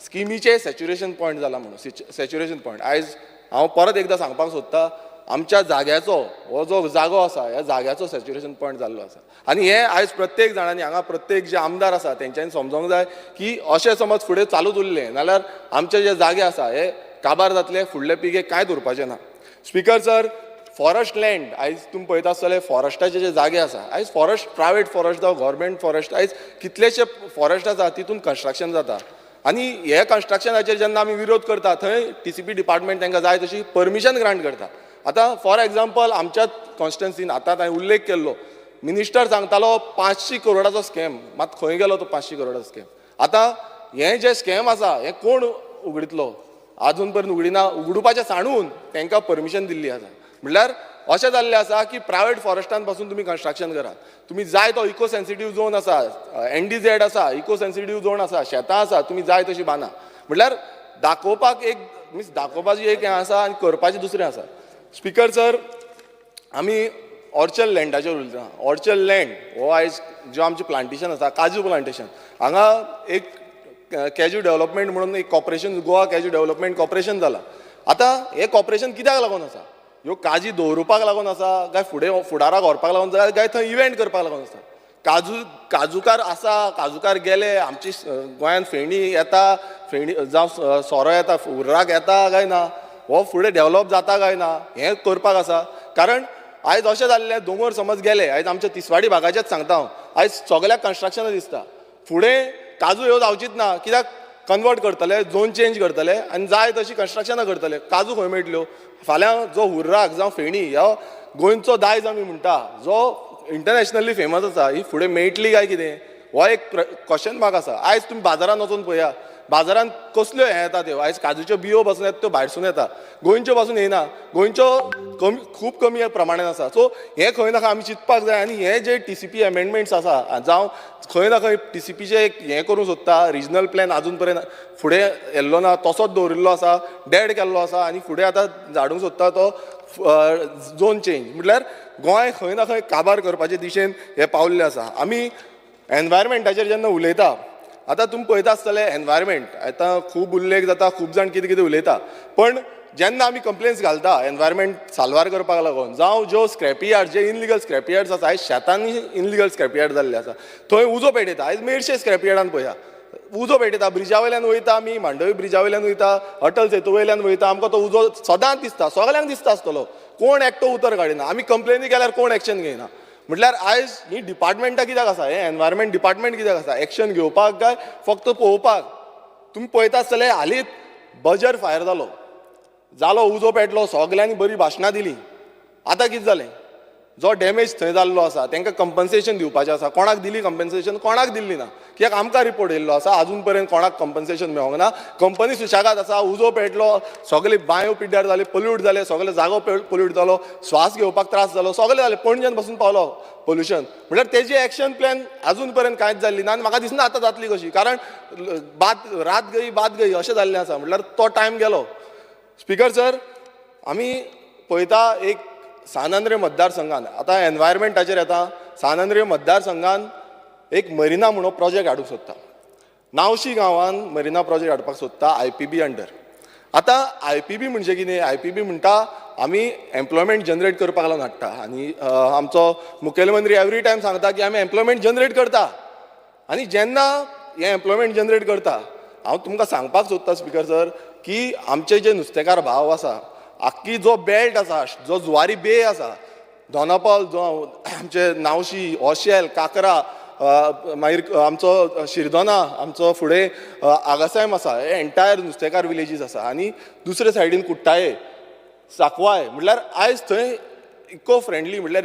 स्किमीचे सॅच्युरेशन पॉयंट जाला म्हणून. सॅच्युरेशन पॉयंट आयज हांव परत एकदां सांगपाक सोदतां, आमच्या जाग्याचो हो जो जागो आसा ह्या जाग्याचो सॅच्युरेशन पॉयंट जाल्लो आसा. आनी हें आयज प्रत्येक जाणांनी हांगा प्रत्येक जे आमदार आसा तेंच्यांनी समजूंक जाय की अशें समज फुडें चालूच उरलें नाल्यार आमचे जे जागे आसा हे काबार जातले, फुडले पिळगेक कांयच उरपाचें ना. स्पिकर सर, फॉरेस्ट लँड आयज तुमी पळयता आसतले फॉरेस्टाचे जे जागे आसा, आयज फॉरेस्ट प्रायवेट फॉरेस्ट जावं गव्हर्मेंट फॉरेस्ट, आयज कितलेशे फॉरेस्ट आसा तितून कन्स्ट्रक्शन जाता. आनी हे कन्स्ट्रक्शनाचेर जेन्ना आमी विरोध करता थंय TCP डिपार्टमेंट तांकां जाय तशी परमिशन ग्रांट करता. आतां फॉर एग्जाम्पल आमच्याच कॉन्स्टिट्युन्सीन आतां हांवें उल्लेख केल्लो, मिनिस्टर सांगतालो 500 करोडाचो स्कॅम, मात खंय गेलो तो 500 करोडाचो स्कॅम? आतां हें जे स्कॅम आसा हें कोण उगडितलो? आजून पर्यंत उगडिना. उगडुपाचें सांडून तांकां परमिशन दिल्ली आसा. म्हणल्यार अशें जाल्लें आसा की प्रायवेट फॉरेस्टान पासून तुमी कन्स्ट्रक्शन करा. तुमी जाय तो इको सेन्सिटीव झोन आसा, NDZ आसा, इको सेन्सिटीव झोन आसा, शेतां आसा, तुमी जाय तशी बांदा. म्हणल्यार दाखोवपाक एक मीन्स दाखोवपाची एक हें आसा आनी करपाचें दुसरें आसा. स्पिकर सर, आमी ऑर्चर्ड लँडाचेर उलयता. ऑर्चर्ड लँड हो आयज जो आमचें प्लांटेशन आसा, काजू प्लांटेशन, हांगा एक कॅज्यू डेव्हलपमेंट म्हणून एक corporation, Goa cashew development corporation जाला. आतां हें कॉर्पोरेशन कित्याक लागून आसा? ह्यो काजी दवरुपाक लागून आसा काय फुडाराक व्हरपाक लागून जाय काय थंय इव्हेंट करपाक लागून आसा? काजूकार आसा, काजूकार गेले, आमची गोंयांत फेणी येता, फेणी जावं सोरो येता, उर्राक येता काय ना, हो फुडें डेव्हलप जाता काय ना, हें करपाक आसा. कारण आयज अशें जाल्लें, दोंगर समज गेले, आयज आमच्या तिसवाडी भागाचेंच सांगता हांव, आयज सगळ्याक कन्स्ट्रक्शनां दिसता. फुडें काजू ह्यो जावचीच ना, कित्याक कन्वर्ट करतले, झोन चेंज करतले आनी जाय तशी कन्स्ट्रक्शनां करतले. काजू खंय मेळटल्यो? फाल्यां जो हुर्राक जावं फेणी ह्यो गोंयचो दायज आमी म्हणटा, जो इंटरनॅशनली फेमस आसा, ही फुडें मेळटली काय कितें? हो एक क्वेश्चन मार्क आसा. आयज तुमी बाजारांत वचून पळया, बाजारांत कसल्यो हें येता त्यो, आयज काजूच्यो बियो पासून येता त्यो भायरसून येता, गोंयच्यो पासून येना. गोंयच्यो खूब कमी प्रमाणान आसा. सो हें खंय ना खंय आमी चिंतपाक जाय. आनी हे जे TCP अमेंडमेंट्स आसा, जावं खंय ना खंय TCPचें एक हें करूंक सोदता, रिजनल प्लॅन आजून पर्यंत फुडें येल्लो ना, तसोच दवरिल्लो आसा, डेड केल्लो आसा आनी फुडें आतां धाडूंक सोदता तो झोन चेंज. म्हटल्यार गोंय खंय ना खंय काबार करपाचे दिशेन हे पावल्ले आसा. आमी एनवायरमेंटाचेर जेन्ना उलयता, आतां तुमी पळयता आसतले एनवायरमेंट आतां खूब उल्लेख जाता, खूब जाण कितें कितें उलयता, पण जेन्ना आमी कंप्लेन्स घालता एनवायरमेंट साल्वार करपाक लागून, जावं ज्यो स्क्रॅपी यार्ड, जे इनलिगल स्क्रॅपी यार्ड्स आसा, आयज शेतांनी इनलिगल स्क्रॅपी यार्ड जाल्ले आसा, थंय उजो पेटयता. आयज मेरशे स्क्रॅपी यार्डान पळया उजो पेटयता. ब्रिजा वयल्यान वयता आमी, मांडवी ब्रिजा वयल्यान वयता, अटल सेतू वयल्यान वयता, आमकां तो उजो सदांच दिसता, सगळ्यांक दिसता आसतलो. कोण एकटो उतर काडिना. आमी कंप्लेनी केल्यार कोण एक्शन घेयना. म्हटल्यार आयज ही डिपार्टमेंटां कित्याक आसा? हे एनवायरमेंट डिपार्टमेंट कित्याक आसा? एक्शन घेवपाक काय फक्त पळोवपाक? तुमी पळयता आसतले हालींच बजर फायर जालो, उजो पेटलो, सगल्यांनी बरी भाशणां दिलीं. आतां कितें जालें? जो डॅमेज थंय जाल्लो आसा तांकां कंपन्सेशन दिवपाचें आसा. कोणाक दिली कंपन्सेशन? कोणाक दिल्ली ना. कित्याक आमकां रिपोर्ट येयल्लो आसा अजून पर्यंत कोणाक कंपन्सेशन मेळोंक ना. कंपनी सुशेगाद आसा. उजो पेटलो, सगळे बांयो पिड्ड्यार जाले, पोल्यूट जाले, सगळे जागो पोल्यूट जालो, श्वास घेवपाक त्रास जालो, सगळें जालें. पणजेन पासून पावलो पोल्युशन. म्हटल्यार तेजी एक्शन प्लॅन अजून पर्यंत कांयच जाल्ली ना आनी म्हाका दिसना आतां जातली कशी. कारण बात गई अशें जाल्लें आसा. म्हटल्यार तो टायम गेलो. स्पिकर सर, आमी पळयता एक सान आंद्रे मतदारसंघान, आतां एनवायरमेंटाचेर येता, सान आंद्रे मतदारसंघान एक मरिना म्हणून प्रोजेक्ट हाडूंक सोदता. नावशी गांवांत मरिना प्रोजेक्ट हाडपाक सोदता IPB अंडर. आतां IPB म्हणजे कितें? IPB म्हणटा आमी एम्प्लॉयमेंट जनरेट करपाक लागून हाडटा आनी आमचो मुखेलमंत्री एवरी टायम सांगता की आमी एम्प्लॉयमेंट जनरेट करता. आनी जेन्ना हे एम्प्लॉयमेंट जनरेट करता, हांव तुमकां सांगपाक सोदता स्पिकर सर की आमचे जे नुस्तेकार भाव आसा, आख्खी जो बेल्ट आसा, जो जुवारी बे आसा, दोनापावल जो आमचे नावशी, ओशेल, काकरा, मागीर आमचो शिरदोना, आमचो फुडें आगासायम आसा, हे एंटायर नुस्तेकार विलेजीस आसा. आनी दुसरे सायडीन कुट्टाळे, साकवाय, म्हटल्यार आयज थंय इको फ्रेंडली म्हटल्यार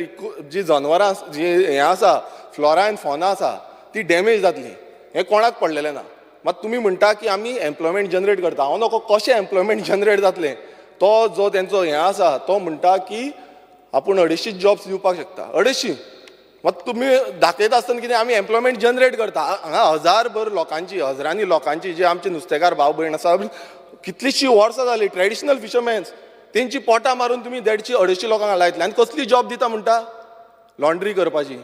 जी जनावरां जी हें आसा, फ्लोरा एंड फॉना आसा, ती डॅमेज जातली. हें कोणाक पडलेलें ना. मात तुमी म्हणटा की आमी एम्प्लॉयमेंट जनरेट करता. हांव नको कशें एम्प्लॉयमेंट जनरेट जातलें? तो जो तेंचो हें आसा तो म्हणटा की आपूण 250 जॉब्स दिवपाक शकता. 250. मात तुमी दाखयता आसतना कितें आमी एम्प्लॉयमेंट जनरेट करता. हांगा हजारभर लोकांची, हजारांनी लोकांची जे आमचे नुस्तेकार भाव भयण आसा, कितलींशीं वर्सां जालीं ट्रेडिशनल फिशरमॅन्स, तेंची पोटां मारून तुमी 150-250 लोकांक लायतले. आनी कसली जॉब दिता म्हणटा? लॉन्ड्री करपाची.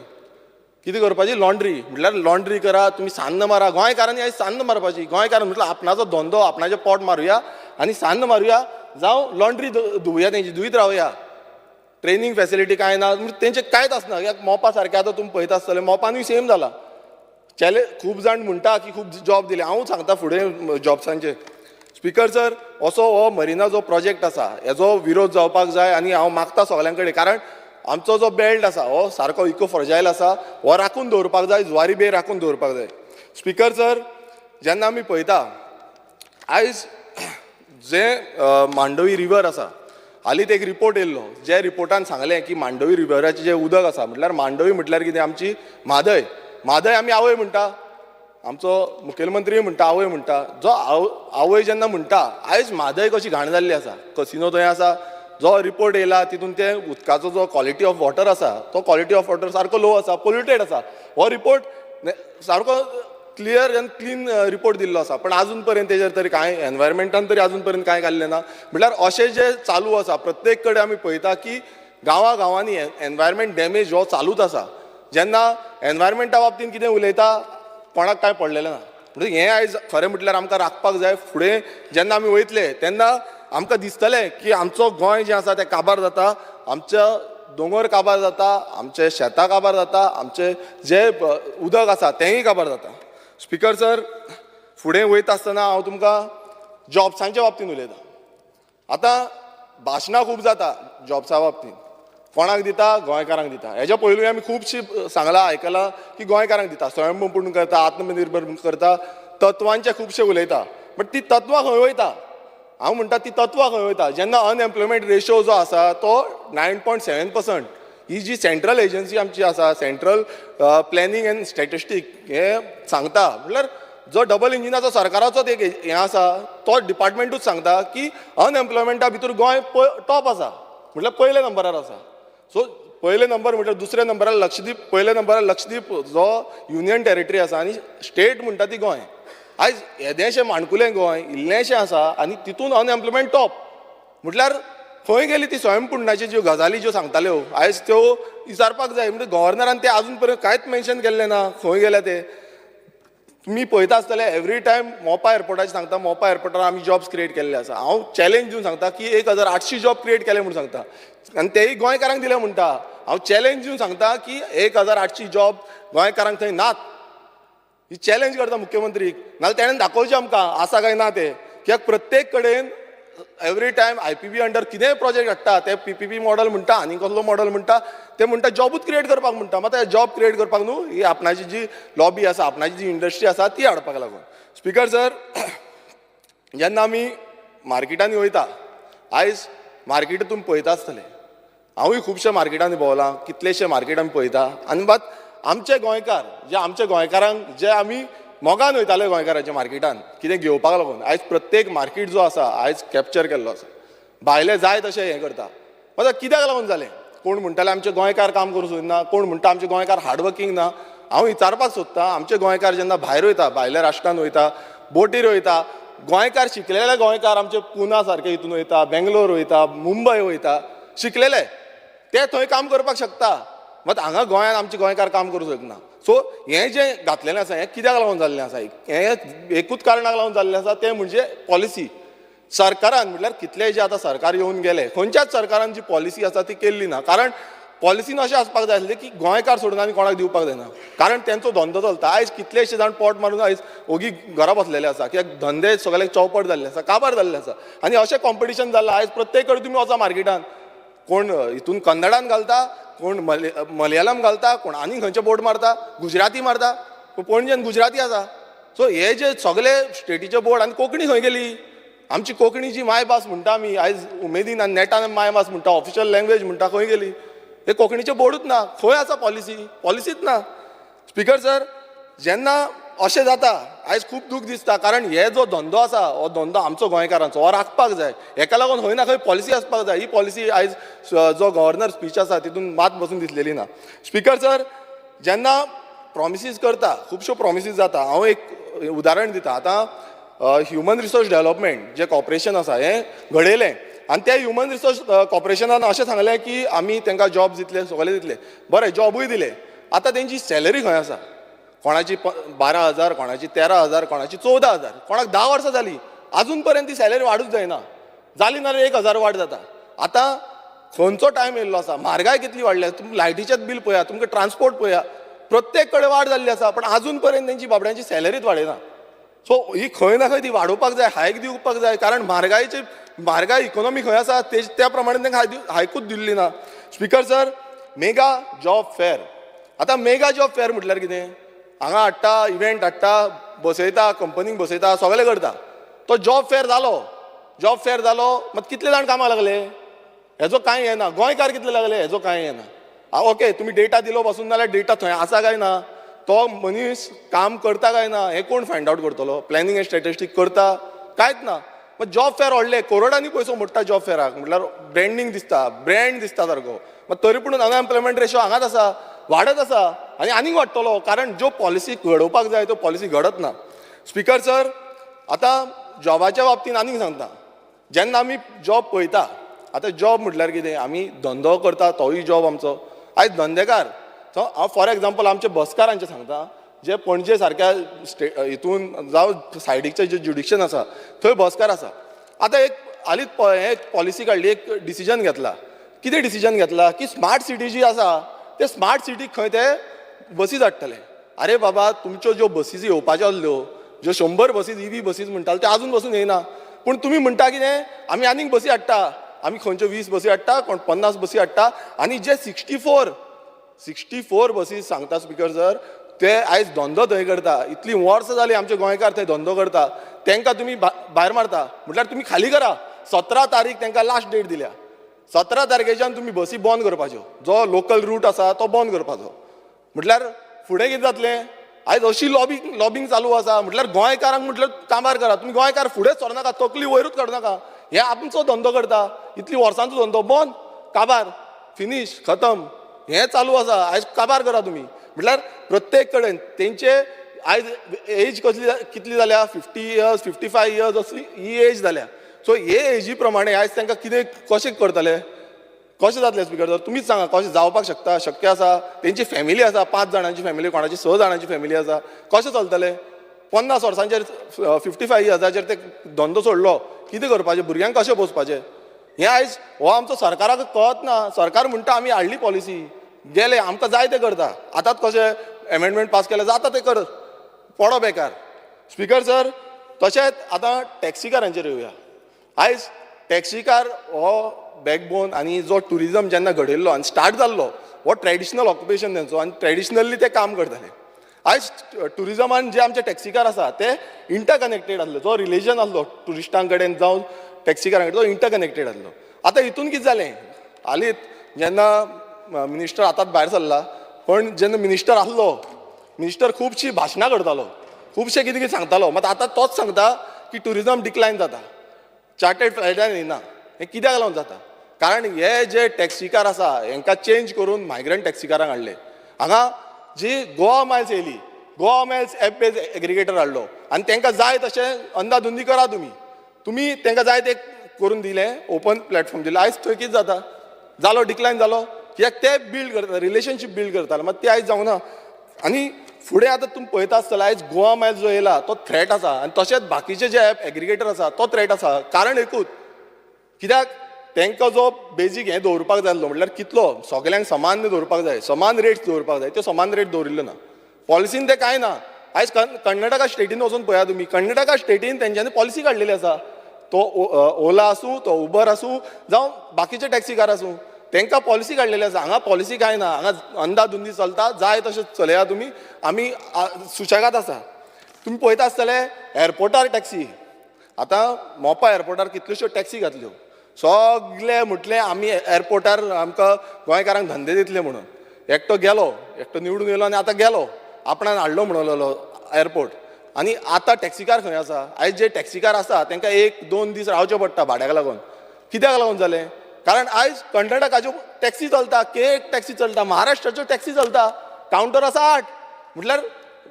कितें करपाची? लॉन्ड्री. म्हटल्यार लॉन्ड्री करा, तुमी सान्न मारा. गोंयकारांनी आयज सान्न मारपाची. गोंयकार म्हटल्यार आपणाचो धंदो, आपणाचें पोट मारुया आनी सान्न मारुया, जावं लॉन्ड्री धुवया तेंची, धुयत रावया. ट्रेनींग फेसिलिटी कांय ना, तेंचें कांयच आसना. कित्याक मोपा सारकें आतां तुमी पळयता आसतलें, मोपानूय सेम जाला. खूब जाण म्हणटा की खूब जॉब दिले. हांव सांगता फुडें जॉब्सांचे. स्पिकर सर, असो हो मरिना जो प्रोजेक्ट आसा, हेजो विरोध जावपाक जाय आनी हांव मागता सगळ्यां कडेन. कारण आमचो जो बेल्ट आसा हो सारको इको फ्रजायल आसा, हो राखून दवरपाक जाय, जुवारी बे राखून दवरपाक जाय. स्पिकर सर, जेन्ना आमी पळयता आयज जे मांडोवी रिवर आसा, हालींच एक रिपोर्ट येयल्लो, जे रिपोर्टान सांगलें की मांडोवी रिवराचें जें उदक आसा, म्हटल्यार मांडोवी म्हटल्यार कितें? आमची म्हादय. म्हादय आमी आवय म्हणटा, आमचो मुखेलमंत्री म्हणटा आवय म्हणटा. जो आवय जेन्ना म्हणटा, आयज म्हादय कशी घाण जाल्ली आसा, कसिनो थंय आसा. जो रिपोर्ट येयला तितून ते उदकाचो जो क्वॉलिटी ऑफ वॉटर आसा, तो क्वॉलिटी ऑफ वॉटर सारको लो आसा, पोल्युटेड आसा. हो रिपोर्ट सारको क्लियर आनी क्लीन रिपोर्ट दिल्लो आसा. पण अजून पर्यंत तेजेर तरी कांय एनवायरमेंटान तरी अजून पर्यंत कांय काडलें ना. म्हटल्यार अशें जे चालू आसा, प्रत्येक कडेन आमी पळयता की गांवांनी एनवायरमेंट डॅमेज हो चालूच आसा. जेन्ना एनवायरमेंटा बाबतींत कितें उलयता, कोणाक कांय पडलेलें ना. म्हणजे हें आयज खरें म्हटल्यार आमकां राखपाक जाय. फुडें जेन्ना आमी वयतले तेन्ना आमकां दिसतलें की आमचो गोंय जें आसा तें काबार जाता, आमच्या दोंगर काबार जाता, आमचे शेतां काबार जाता, आमचे जे उदक आसा तेंय काबार जाता. स्पिकर सर, फुडें वयता आसतना हांव तुमकां जॉब्सांच्या बाबतींत उलयतां. आतां भाशणां खूब जाता जॉब्सा बाबतींत. कोणाक दिता? गोंयकारांक दिता. हेज्या पयलीं आमी खुबशीं सांगलां, आयकलां की गोंयकारांक दिता, स्वयंपूर्ण करता, आत्मनिर्भर करता, तत्वांचे खुबशे उलयता. बट ती तत्वां खंय वयता? हांव म्हणटा ती तत्वां खंय वयता? जेन्ना अनएम्प्लॉयमेंट रेशो जो आसा तो 9.7%. ही जी सेंट्रल एजन्सी आमची आसा, सेंट्रल प्लॅनिंग एंड स्टॅटिस्टीक, हे सांगता. म्हटल्यार जो डबल इंजिनाचो सरकाराचो एक हें आसा, तो डिपार्टमेंटूच सांगता की अनएम्प्लॉयमेंटा भितर गोंय टॉप आसा, म्हटल्यार पयले नंबरार आसा. सो पयले नंबर म्हटल्यार दुसऱ्या नंबरार लक्षद्वीप, पयल्या नंबरार लक्षद्वीप जो युनियन टेरिटरी आसा आनी स्टेट म्हणटा ती गोंय. आयज येदेशें माणकुलें गोंय इल्लेशें आसा आनी तितून अनएम्प्लॉयमेंट टॉप. म्हटल्यार खंय गेली ती स्वयंपूर्णाच्यो ज्यो गजाली ज्यो सांगताल्यो, आयज त्यो विचारपाक जाय. म्हणजे गव्हर्नरान ते अजून पर्यंत कांयच मेन्शन केल्लें ना, खंय गेले ते. तुमी पळयता आसतले एवरी टायम मोपा एअरपोर्टाचेर सांगता, मोपा एअरपोर्टार आमी जॉब्स क्रिएट केल्ले आसा. हांव चॅलेंज दिवन सांगता की 1800 जॉब क्रिएट केले म्हणून सांगता, आनी तेय गोंयकारांक दिले म्हणटा. हांव चॅलेंज दिवन सांगता की 1800 जॉब गोंयकारांक थंय नात. ही चॅलेंज करता मुख्यमंत्रीक. नाजाल्यार तेणेन दाखोवचें आमकां आसा काय ना तें. कित्याक प्रत्येक कडेन एवरी टायम IPB अंडर कितेंय प्रोजेक्ट हाडटा ते PPP मॉडल म्हणटा आनी कसलो मॉडल म्हणटा, ते म्हणटा जॉबूच क्रिएट करपाक म्हणटा. मात जॉब क्रिएट करपाक न्हू, ही आपणाची जी लॉबी आसा, आपणाची जी इंडस्ट्री आसा ती हाडपाक लागून. स्पिकर सर, जेन्ना आमी मार्केटांनी वयता, आयज मार्केट तुमी पळयता आसतले, हांवूय खुबशा मार्केटांनी भोंवलां, कितलेशे मार्केट आमी पळयता. आनी मात आमचे गोंयकार जे आमच्या गोंयकारांक जे आमी मोगान वयताले गोंयकाराच्या मार्केटान कितें घेवपाक लागून, आयज प्रत्येक मार्केट जो आसा आयज कॅप्चर केल्लो आसा. भायले जाय तशें हें करता. आतां कित्याक लागून जालें? कोण म्हणटाले आमचे गोंयकार काम करूंक सोदिना, कोण म्हणटा आमचे गोंयकार हार्डवर्कींग ना. हांव विचारपाक सोदतां, आमचे गोंयकार जेन्ना भायर वयता, भायल्या राष्ट्रांत वयता, बोटीर वयता, गोंयकार शिकलेले गोंयकार आमचे पुना सारके हितून वयता, बेंगलोर वयता, मुंबय वयता, शिकलेले ते थंय काम करपाक शकता. मात हांगा गोंयांत आमचे गोंयकार काम करूंक शकना. सो हें जें घातलेलें आसा हें कित्याक लागून जाल्लें आसा, हें एकूच कारणाक लागून जाल्लें आसा तें म्हणजे पॉलिसी. सरकारान म्हटल्यार कितलेय जे आतां सरकार येवन गेले, खंयच्याच सरकारान जी पॉलिसी आसा ती केल्ली ना. कारण पॉलिसीन अशें आसपाक जाय आसलें की गोंयकार सोडून आनी कोणाक दिवपाक जायना, कारण तेंचो धंदो चलता. आयज कितलेशे जाण पोट मारून आयज ओगी घरा बसलेले आसा, कित्याक धंदे सगळे चौपट जाल्ले आसा, काबार जाल्ले आसा. आनी अशें कॉम्पिटिशन जाल्लें आयज प्रत्येक कडेन तुमी वचा मार्केटान, कोण हितून कन्नडान घालता, कोण मलयालम घालता, कोण आनी खंयचे बोर्ड मारता, गुजराती मारता, पणजेन गुजराती आसा. सो हे जे सगळे स्टेटीचे बोर्ड, आनी कोंकणी खंय गेली? आमची कोंकणी जी मायभास म्हणटा आमी आयज उमेदीन आनी नेटान मायभास म्हणटा, ऑफिशियल लँग्वेज म्हणटा, खंय गेली? हे कोंकणीचे बोर्डूच ना. खंय आसा पॉलिसी? पॉलिसीच ना. स्पिकर सर, जेन्ना अशें जाता आयज खूब दूख दिसता, कारण हे जो धंदो आसा हो धंदो आमचो गोंयकारांचो, हो राखपाक जाय. हेका लागून खंय ना खंय पॉलिसी आसपाक जाय. ही पॉलिसी आयज जो गव्हर्नर स्पीच आसा तितून मात बसून दिसलेली ना. स्पिकर सर, जेन्ना प्रॉमिसीस करता, खुबश्यो प्रॉमिसीस जाता. हांव एक उदाहरण दिता. आतां ह्युमन रिसोर्स डेव्हलपमेंट जे कॉर्पोरेशन आसा हें घडयलें, आनी त्या ह्युमन रिसोर्स कॉर्पोरेशनान अशें सांगलें की आमी तांकां जॉब दितले, सगळे दितले. बरें, जॉबूय दिले. आतां तेंची सॅलरी खंय आसा? कोणाची 12,000, कोणाची 13,000, कोणाची 14,000, कोणाक 10 वर्सां जालीं, अजून पर्यंत ती सॅलरी वाडूच जायना. जाली नाल्यार 1,000 वाड जाता. आतां खंयचो टायम येयल्लो आसा, म्हारगाय कितली वाडल्या, तुमी लायटीचेच बील पळया, तुमकां ट्रान्सपोर्ट पळया, प्रत्येक कडेन वाड जाल्ली आसा, पण अजून पर्यंत तेंची बाबड्यांची सॅलरीच वाडयना. सो ही खंय ना खंय ती वाडोवपाक जाय, हायक दिवपाक जाय, कारण म्हारगाय इकॉनॉमी खंय आसा त्या प्रमाणे तांकां हायकूच दिल्ली ना. Speaker sir, mega job fair. आतां मेगा जॉब फेअर म्हटल्यार कितें? हांगा हाडटा, इव्हेंट हाडटा, बसयता, कंपनीक बसयता, सगळें करता. तो जॉब फेअर जालो, मात कितले जाण कामाक लागले? हेजो कांय येना. गोंयकार कितले लागले? हेजो कांय येना. ओके, तुमी डेटा दिलो बसून, जाल्यार डेटा थंय आसा काय ना, तो मनीस काम करता काय ना, हें कोण फायंड आउट करतलो? प्लॅनिंग एंड स्ट्रॅटेजिक करता? कांयच ना. मग जॉब फेअर व्हडले, करोडांनी पयसो मोडटा जॉब फेअराक, म्हटल्यार ब्रँड दिसता सारको. मग तरी पूण अनएम्प्लॉयमेंट रेशो हांगाच आसा, वाडत आसा, आनी आनीक वाडटलो, कारण ज्यो पॉलिसी घडोवपाक जाय त्यो पॉलिसी घडत ना. स्पिकर सर, आतां जॉबाच्या बाबतींत आनीक सांगता. जेन्ना आमी जॉब पळयता, आतां जॉब म्हटल्यार कितें? आमी धंदो करता, तोय जॉब आमचो. आयज धंदेकार, हांव फॉर एग्जाम्पल आमच्या बसकारांचें सांगता, जे पणजे सारक्या हितून जावं सायडीकचे जे ज्युडिक्शन आसा थंय बसकार आसा. आतां हालींच एक पॉलिसी काडली, एक डिसिजन घेतला. कितें डिसिजन घेतला? की स्मार्ट सिटी जी आसा ते स्मार्ट सिटीक खंय ते बसीज हाडटले. अरे बाबा, तुमच्यो ज्यो बसीज येवपाच्यो आसल्यो, ज्यो 100 बसीज EV बसीज म्हणटाले ते अजून बसून येयना. पूण तुमी म्हणटा कितें? आमी आनीक बसी हाडटा, आमी खंयच्यो 20 बसी हाडटा, कोण 50 बसी हाडटा, आनी जे 64 बसीज सांगता स्पिकर सर, ते आयज धंदो थंय करता. इतलीं वर्सां जालीं आमचे गोंयकार थंय धंदो करता, तांकां तुमी भायर मारता. म्हटल्यार तुमी खाली करा. 17 तारीख तांकां लास्ट डेट दिल्या. 17 तारखेच्यान तुमी बसी बंद करपाच्यो, जो लोकल रूट आसा तो बंद करपाचो. म्हटल्यार फुडें कितें जातलें? आयज अशी लॉबिंग चालू आसा. म्हटल्यार गोंयकारांक म्हटल्यार कामार करा. तुमी गोंयकार फुडेंच सरनाका, तकली वयरूच काडनाका. हे आमचो धंदो करता, इतली वर्सांचो धंदो बंद, काबार, फिनीश, खतम. हें चालू आसा. आयज काबार करा तुमी. म्हटल्यार प्रत्येक कडेन तेंचे आयज एज कितली जाल्या? 50 इयर्स, 55 इयर्स अशी ही एज जाल्या. सो हे एजी प्रमाणे आयज तांकां कितें कशें करतले? कशें जातलें स्पिकर सर? तुमीच सांगा, कशें जावपाक शकता? शक्य आसा? तेंची फॅमिली आसा, 5 जाणांची फॅमिली, कोणाची 6 जाणांची फॅमिली आसा. कशें चलतलें? 50 वर्सांचेर 55 इयर्साचेर ते धंदो सोडलो, कितें करपाचें? भुरग्यांक कशें पोसपाचें? हें आयज हो आमचो सरकाराक कळत ना. सरकार म्हणटा आमी हाडली पॉलिसी, गेले, आमकां जाय ते करता. आतांच कशें एमेंडमेंट पास केले, जाता ते कर, पडो बेकार. स्पिकर सर, तशेंच आतां टॅक्सीकारांचेर येवया. आयज टॅक्सीकार हो बॅकबोन, आनी जो टुरिजम जेन्ना घडयल्लो आनी स्टार्ट जाल्लो, हो ट्रेडिशनल ऑक्युपेशन तेंचो, आनी ट्रेडिशनली ते काम करताले. आयज टुरिजमान जे आमचे टॅक्सीकार आसा ते इंटरकनेक्टेड आसले. जो रिलीजन आसलो टुरिस्टां कडेन जावं टॅक्सीकारां कडेन, तो इंटरकनेक्टेड आसलो. आतां हितून कितें जालें? हालींच जेन्ना मिनिस्टर आतांच भायर सरला, पण जेन्ना मिनिस्टर आसलो, मिनिस्टर खुबशीं भाशणां करतालो, खुबशे कितें कितें सांगतालो. मात आतां तोच सांगता की टुरिजम डिक्लायन जाता, चार्टर्ड फ्लायटान येना. हें कित्याक लागून जाता? कारण हे जे टॅक्सीकार आसा हांकां चेंज करून मायग्रंट टॅक्सीकारांक हाडले. हांगा जी गोवा मायल्स येयली, Goa Miles app based aggregator हाडलो, आनी तांकां जाय तशें अंदाधुंदी करा. तुमी तांकां जाय ते करून दिलें, ओपन प्लॅटफॉर्म दिलो. आयज थंय कितें जाता? जालो डिक्लायन जालो. कित्याक ते बिल्ड करता रिलेशनशीप बिल्ड करताले मात ते आयज जावना आनी फुडें आतां तुमी पळयता आसतले आयज गोवा मायल जो येयला तो थ्रेट आसा आनी तशेंच बाकीचे जे ॲप एग्रिगेटर आसा तो थ्रेट आसा कारण एकूच कित्याक तांकां जो बेजीक हें दवरपाक जाय आसलो म्हटल्यार कितलो सगल्यांक समान दवरपाक जाय समान रेट्स दवरपाक जाय त्यो समान रेट दवरिल्ल्यो ना पॉलिसीन ते कांय ना आयज कर्नाटका स्टेटीन वचून पळया तुमी कर्नाटका स्टेटीन तेंच्यांनी पॉलिसी काडलेली आसा तो ओला आसूं तो उबर आसूं जावं बाकीचे टॅक्सी कार आसूं तांकां पॉलिसी काडलेली आसा हांगा पॉलिसी कांय ना हांगा अंदाधुंदी चलता जाय तशें चलया तुमी आमी सुशेगाद आसा तुमी पळयता आसतले एअरपोर्टार टॅक्सी आतां मोपा एअरपोर्टार कितल्योश्यो टॅक्सी घातल्यो सगळे म्हटलें आमी एअरपोर्टार आमकां गोंयकारांक धंदे दितले म्हणून एकटो गेलो एकटो निवडून येयलो आनी आतां गेलो आपणान हाडलो म्हणलो एअरपोर्ट आनी आतां टॅक्सीकार खंय आसा आयज जे टॅक्सीकार आसा तांकां 1-2 दीस रावचें पडटा भाड्याक लागून कित्याक लागून जालें कारण आयज कर्नाटकाच्यो टॅक्सी चलता टॅक्सी चलता महाराष्ट्राच्यो टॅक्सी चलता कावंटर आसा 8 म्हटल्यार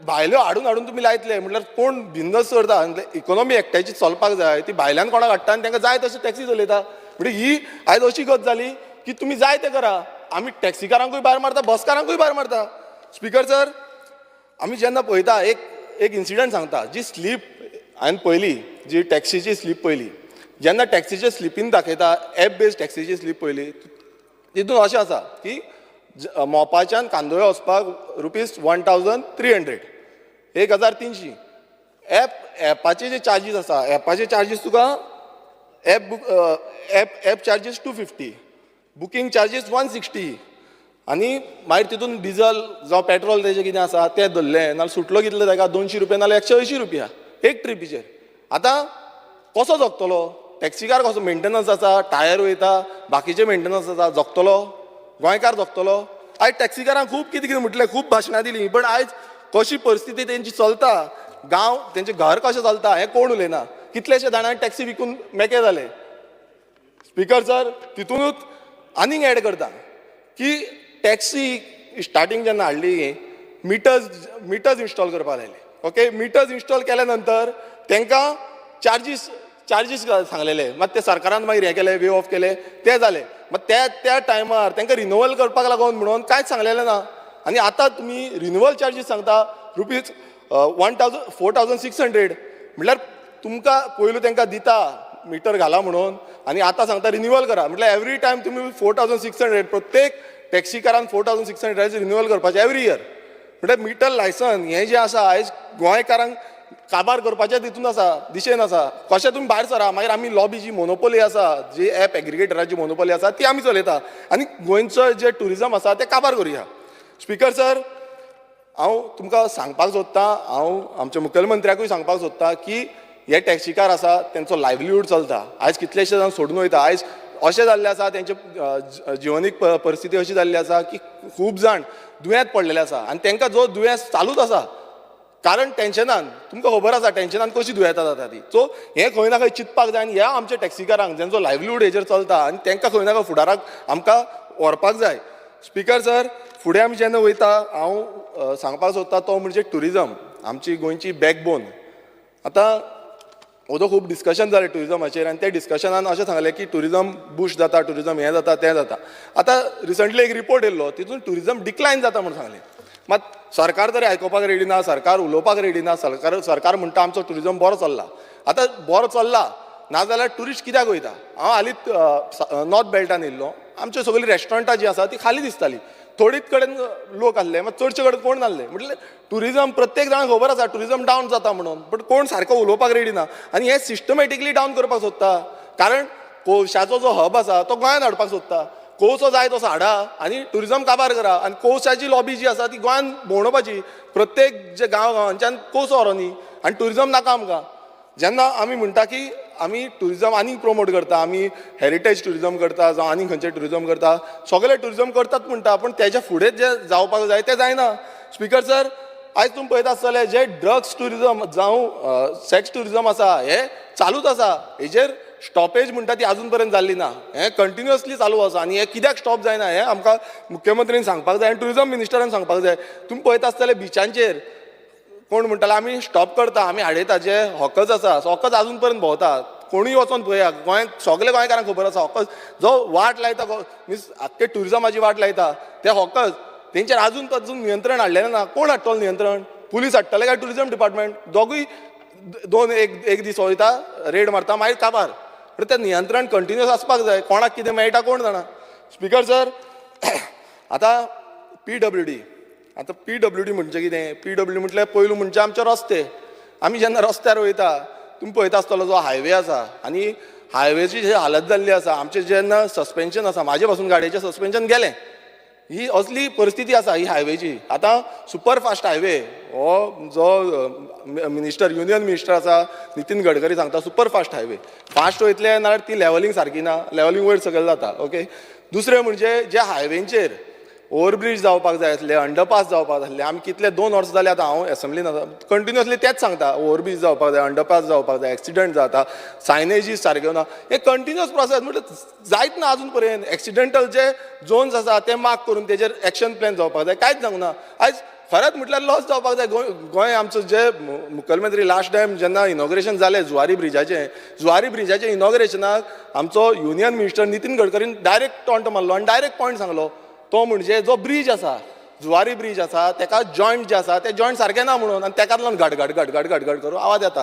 भायल्यो हाडून तुमी लायतले म्हटल्यार कोण बिजनस करता इकॉनॉमी एकट्याची चलपाक जाय ती भायल्यान कोणाक हाडटा आनी तांकां जाय तशी टॅक्सी चलयता म्हणजे ही आयज अशी गत जाली की तुमी जाय तें करा आमी टॅक्सीकारांकूय भायर मारता बसकारांकूय भायर मारता स्पिकर सर आमी जेन्ना पळयता एक इन्सिडंट सांगता जी स्लीप हांवें पयली जी टॅक्सीची स्लीप पयली जेन्ना टॅक्सीचे स्लिपीन दाखयता एप बेस्ड टॅक्सीची स्लीप पयली तितून अशें आसा की मोपाच्यान कांदोळे वचपाक ₹1300 1300 एपाचे जे चार्जीस आसा एपाचे चार्जीस तुका एप चार्जीस 250 बुकींग चार्जीस 160 आनी मागीर तितून डिझल जावं पेट्रोल तेजें कितें आसा तें धरलें नाल्यार सुटलो कितलो ताका ₹200 नाल्यार ₹180 एक ट्रिपीचेर आतां कसो जगतलो टॅक्सीकार कसो मेंटेनन्स आसा टायर वयता बाकीचे मेंटेनन्स आसा जगतलो गोंयकार जगतलो आयज टॅक्सीकारांक खूब कितें कितें म्हटलें खूब भाशणां दिलीं पण आयज कशी परिस्थिती तेंची चलता गांव तेंचें घर कशें चलता हें कोण उलयना कितलेशे जाणांनी टॅक्सी विकून मेके जाले स्पिकर सर तितूनूच आनीक एड करता की टॅक्सी स्टार्टींग जेन्ना हाडली मिटर्स इन्स्टॉल करपाक लायले ओके मिटर्स इन्स्टॉल केल्या नंतर तांकां चार्जीस सांगलेले मात ते सरकारान मागीर हें केलें वे ऑफ केले ते जाले मात त्या टायमार तांकां रिन्युवल करपाक लागून म्हणून कांयच सांगलेलें ना आनी आतां तुमी रिन्युवल चार्जीस सांगता ₹4600 म्हटल्यार तुमकां पयलू तांकां दिता मिटर घाला म्हणून आनी आतां सांगता रिन्युवल करा म्हटल्यार एवरी टायम तुमी 4600 प्रत्येक टॅक्सीकारान 4600 रिन्युवल करपाचें एवरी इयर म्हटल्यार मिटर लायसन हें जें आसा आयज गोंयकारांक काबार करपाचें तितून आसा दिशेन आसा कशें तुमी भायर सरा मागीर आमी लॉबी जी मोनोपोली आसा जी ॲप एग्रिगेटराची मोनोपोली आसा ती आमी चलयता आनी गोंयचो जे टुरिजम आसा तें काबार करुया स्पिकर सर हांव तुमकां सांगपाक सोदतां हांव आमच्या मुखेलमंत्र्याकूय सांगपाक सोदतां की हे टॅक्सीकार आसा तेंचो लायव्हलीहूड चलता आयज कितलेशे जाण सोडून वयता आयज अशें जाल्लें आसा तेंचे जिवनीक परिस्थिती अशी जाल्ली आसा की खूब जाण दुयेंत पडलेले आसा आनी तांकां जो दुयेंस चालूच आसा कारण टेन्शनान तुमकां खबर आसा टेन्शनान कशी दुयेंतां जाता ती सो हें खंय ना खंय चिंतपाक जाय आनी ह्या आमच्या टॅक्सीकारांक जेंचो लायव्हलीहूड हेजेर चलता आनी तांकां खंय ना खंय फुडाराक आमकां व्हरपाक जाय स्पिकर सर फुडें आमी जेन्ना वयता हांव सांगपाक सोदतां तो म्हणजे टुरिजम आमची गोंयची बॅकबोन आतां ओदो खूब डिस्कशन जालें टुरिजमाचेर आनी त्या डिस्कशनान अशें सांगलें की टुरिजम बूश जाता टुरिजम हें जाता तें जाता आतां रिसंटली एक रिपोर्ट येयल्लो तितून टुरिजम डिक्लायन जाता म्हणून सांगलें मात सरकार तरी आयकोपाक रेडी ना सरकार उलोवपाक रेडी ना सरकार म्हणटा आमचो टुरिजम बरो चल्ला आतां बरो चल्ला नाजाल्यार टुरिस्ट कित्याक वयता हांव हालींच नॉर्थ बेल्टान येयल्लो आमच्यो सगळीं रेस्टॉरंटां जीं आसा ती खाली दिसतालीं थोडीच कडेन लोक आसले मात चडशे कडेन कोण नासले म्हटल्यार टुरिजम प्रत्येक जाणांक खबर आसा टुरिजम डावन जाता म्हणून बट कोण सारको उलोवपाक रेडी ना आनी हें सिस्टमॅटिकली डावन करपाक सोदता कारण कोळशाचो जो हब आसा तो गोंयांत हाडपाक सोदता कोळसो जाय तसो हाडा आनी टुरिजम काबार करा आनी कोळशाची लॉबी जी आसा ती गोंयांत भोंवडोवपाची प्रत्येक जे गांवांच्यान कोळसो व्हरो न्ही आनी टुरिजम नाका आमकां जेन्ना आमी म्हणटा की आमी टुरिजम आनीक प्रमोट करता आमी हेरिटेज टुरिजम करता जावं आनीक खंयचें टुरिजम करता सगळे टुरिजम करतात म्हणटा पूण तेच्या फुडें जे जावपाक जाय तें जायना स्पिकर सर आयज तुमी पळयता आसतले जे ड्रग्स टुरिजम जावं सेक्स टुरिजम आसा हें चालूच आसा हेजेर स्टॉपेज म्हणटा ती आजून पर्यंत जाल्ली ना हें कंटिन्युअसली चालू आसा आनी हें कित्याक स्टॉप जायना हें आमकां मुख्यमंत्रीन सांगपाक जाय आनी टुरिजम मिनिस्टरान सांगपाक जाय तुमी पळयता आसतले बिचांचेर कोण म्हणटाले आमी स्टॉप करता आमी हाडयता जे हॉकर्स आसा हॉकर्स आजून पर्यंत भोंवतात कोणूय वचोन पळया, सगळे गोंयकारांक खबर आसा. फकत जो वाट लायता मिन्स आख्खे ट्युरिजमाची वाट लायता ते फकत तेंचेर अजून नियंत्रण हाडलेलें ना. कोण हाडटलो नियंत्रण? पुलीस हाडटले काय ट्युरिजम डिपार्टमेंट? दोगूय एक दीस वयता, रेड मारता, मागीर काबार. पण तें नियंत्रण कंटिन्युअस आसपाक जाय. कोणाक कितें मेळटा कोण जाणा. स्पिकर सर, आतां PWD. आतां PWD म्हणजे कितें? PWD म्हटल्यार पयलू म्हणजे आमचे रस्ते. आमी जेन्ना रस्त्यार वयता तुमी पळयता आसतलो जो हायवे आसा आनी हायवेची जी हालत जाल्ली आसा, आमचें जेन्ना सस्पेन्शन आसा, म्हाजे पासून गाडयेचें सस्पेन्शन गेलें. ही असली परिस्थिती आसा ही हायवेची. आतां सुपरफास्ट हायवे हो जो युनियन मिनिस्टर आसा नितीन गडकरी सांगता सुपरफास्ट हायवे. फास्ट वयतले नाल्यार ती लेवलिंग सारकी ना, लेवलिंग वयर सकयल जाता. ओके. दुसरें म्हणजे ज्या हायवेंचेर ओव्हरब्रिज जावपाक जाय आसले, अंडरपास जावपाक जाय आसले, आमी कितले 2 वर्सां जाले आतां हांव एसेंब्लीन आसा, कंटिन्युअसली तेच सांगता. ओव्हरब्रिज जावपाक जाय, अंडरपास जावपाक जाय, एक्सिडंट जाता, सायनेजीस सारक्यो ना. हे कंटिन्युअस प्रोसेस म्हणजे जायत ना अजून पर्यंत. एक्सिडेंटल जे झोन्स आसा ते मार्क करून तेजेर एक्शन प्लॅन जावपाक जाय, कांयच जावना. आयज खरेंच म्हटल्यार लॉस जावपाक जाय. गोंय आमचो जे मुखेलमंत्री लास्ट टायम जेन्ना इनॉग्रेशन जालें जुवारी ब्रिजाचें इनॉग्रेशनाक आमचो युनियन मिनिस्टर नितीन गडकरीन डायरेक्ट टॉन्ट मारलो आनी डायरेक्ट पॉयंट सांगलो. तो म्हणजे जो ब्रिज आसा, जुवारी ब्रिज आसा, तेका जॉयंट जे आसा ते जॉयंट सारके ना म्हणून, आनी तेका लागून घड करून आवाज येता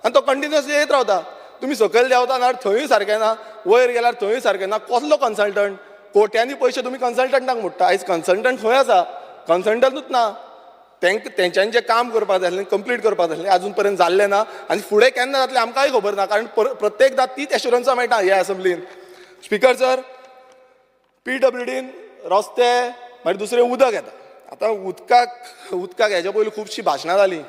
आनी तो कंटिन्युअसली येत रावता. तुमी सकयल देंवता ना थंयूय सारकें ना, वयर गेल्यार थंयूय सारकें ना. कसलो कन्सल्टंट? कोट्यांनी पयशे तुमी कन्सल्टंटाक मोडटा. आयज कन्सल्टंट खंय आसा? कन्सल्टंटूच ना. तेंच्यांनी जें काम करपाक जाय आसलें, कंप्लीट करपाक जाय आसलें, अजून पर्यंत जाल्लें ना. आनी फुडें केन्ना जातलें आमकांय खबर ना, कारण प्रत्येकदां तीच एश्युरन्सां मेळटा ह्या एसेंब्लीन. स्पिकर सर, PWDन रस्ते मागीर दुसरें उदक येता. आतां उदकाक हेज्या पयलीं खुबशीं भाशणां जालीं.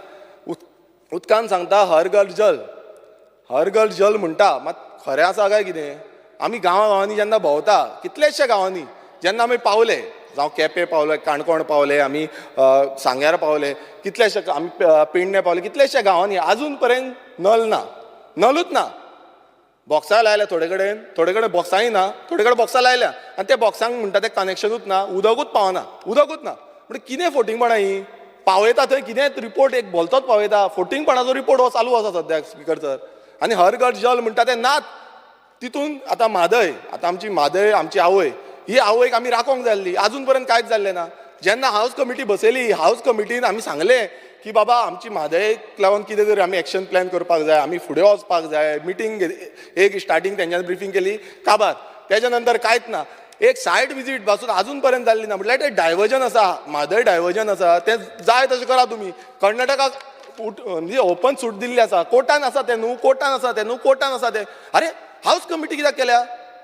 उदकान सांगता हर घर जल म्हणटा, मात खरें आसा काय कितें? आमी गांवांनी जेन्ना भोंवता, कितलेशे गांवांनी जेन्ना आमी पावले, जावं केपें पावले, काणकोण पावले, आमी सांग्यार पावले, कितलेशे आमी पेडणे पावले, कितलेशे गांवांनी अजून पर्यंत नलूच ना. बॉक्सां लायल्या थोडे कडेन बॉक्सांय ना, थोडे कडेन बॉक्सां लायल्या आनी त्या बॉक्सांक म्हणटा तें कनेक्शनूच ना, उदकूच पावना. म्हणजे कितें फोटिंगपणां ही? पावयता थंय कितें रिपोर्ट एक भलतोच पावयता. फोटिंगपणाचो रिपोर्ट हो चालू आसा सद्याक स्पिकर सर. आनी हर घर जल म्हणटा तें नात. तितून आतां आमची आवय, ही आवयक आमी राखोंक जाय आसली, अजून पर्यंत कांयच जाल्लें ना. जेन्ना हावस कमिटी बसयली, हावस कमिटीन आमी सांगलें की बाबा आमची म्हादयक लागून कितें तरी आमी एक्शन प्लॅन करपाक जाय, आमी फुडें वचपाक जाय. मिटींग एक स्टार्टींग तेंच्यानी ब्रिफींग केली, काबार. तेच्या नंतर कांयच ना. एक सायट विजीट पासून अजून पर्यंत जाल्ली ना. म्हटल्यार तें डायवर्जन आसा, म्हादय डायवर्जन आसा, तें जाय तशें करा तुमी. कर्नाटकाक म्हणजे ओपन सूट दिल्ली आसा. कोर्टान आसा तें न्हू. अरे हावस कमिटी कित्याक केल्या?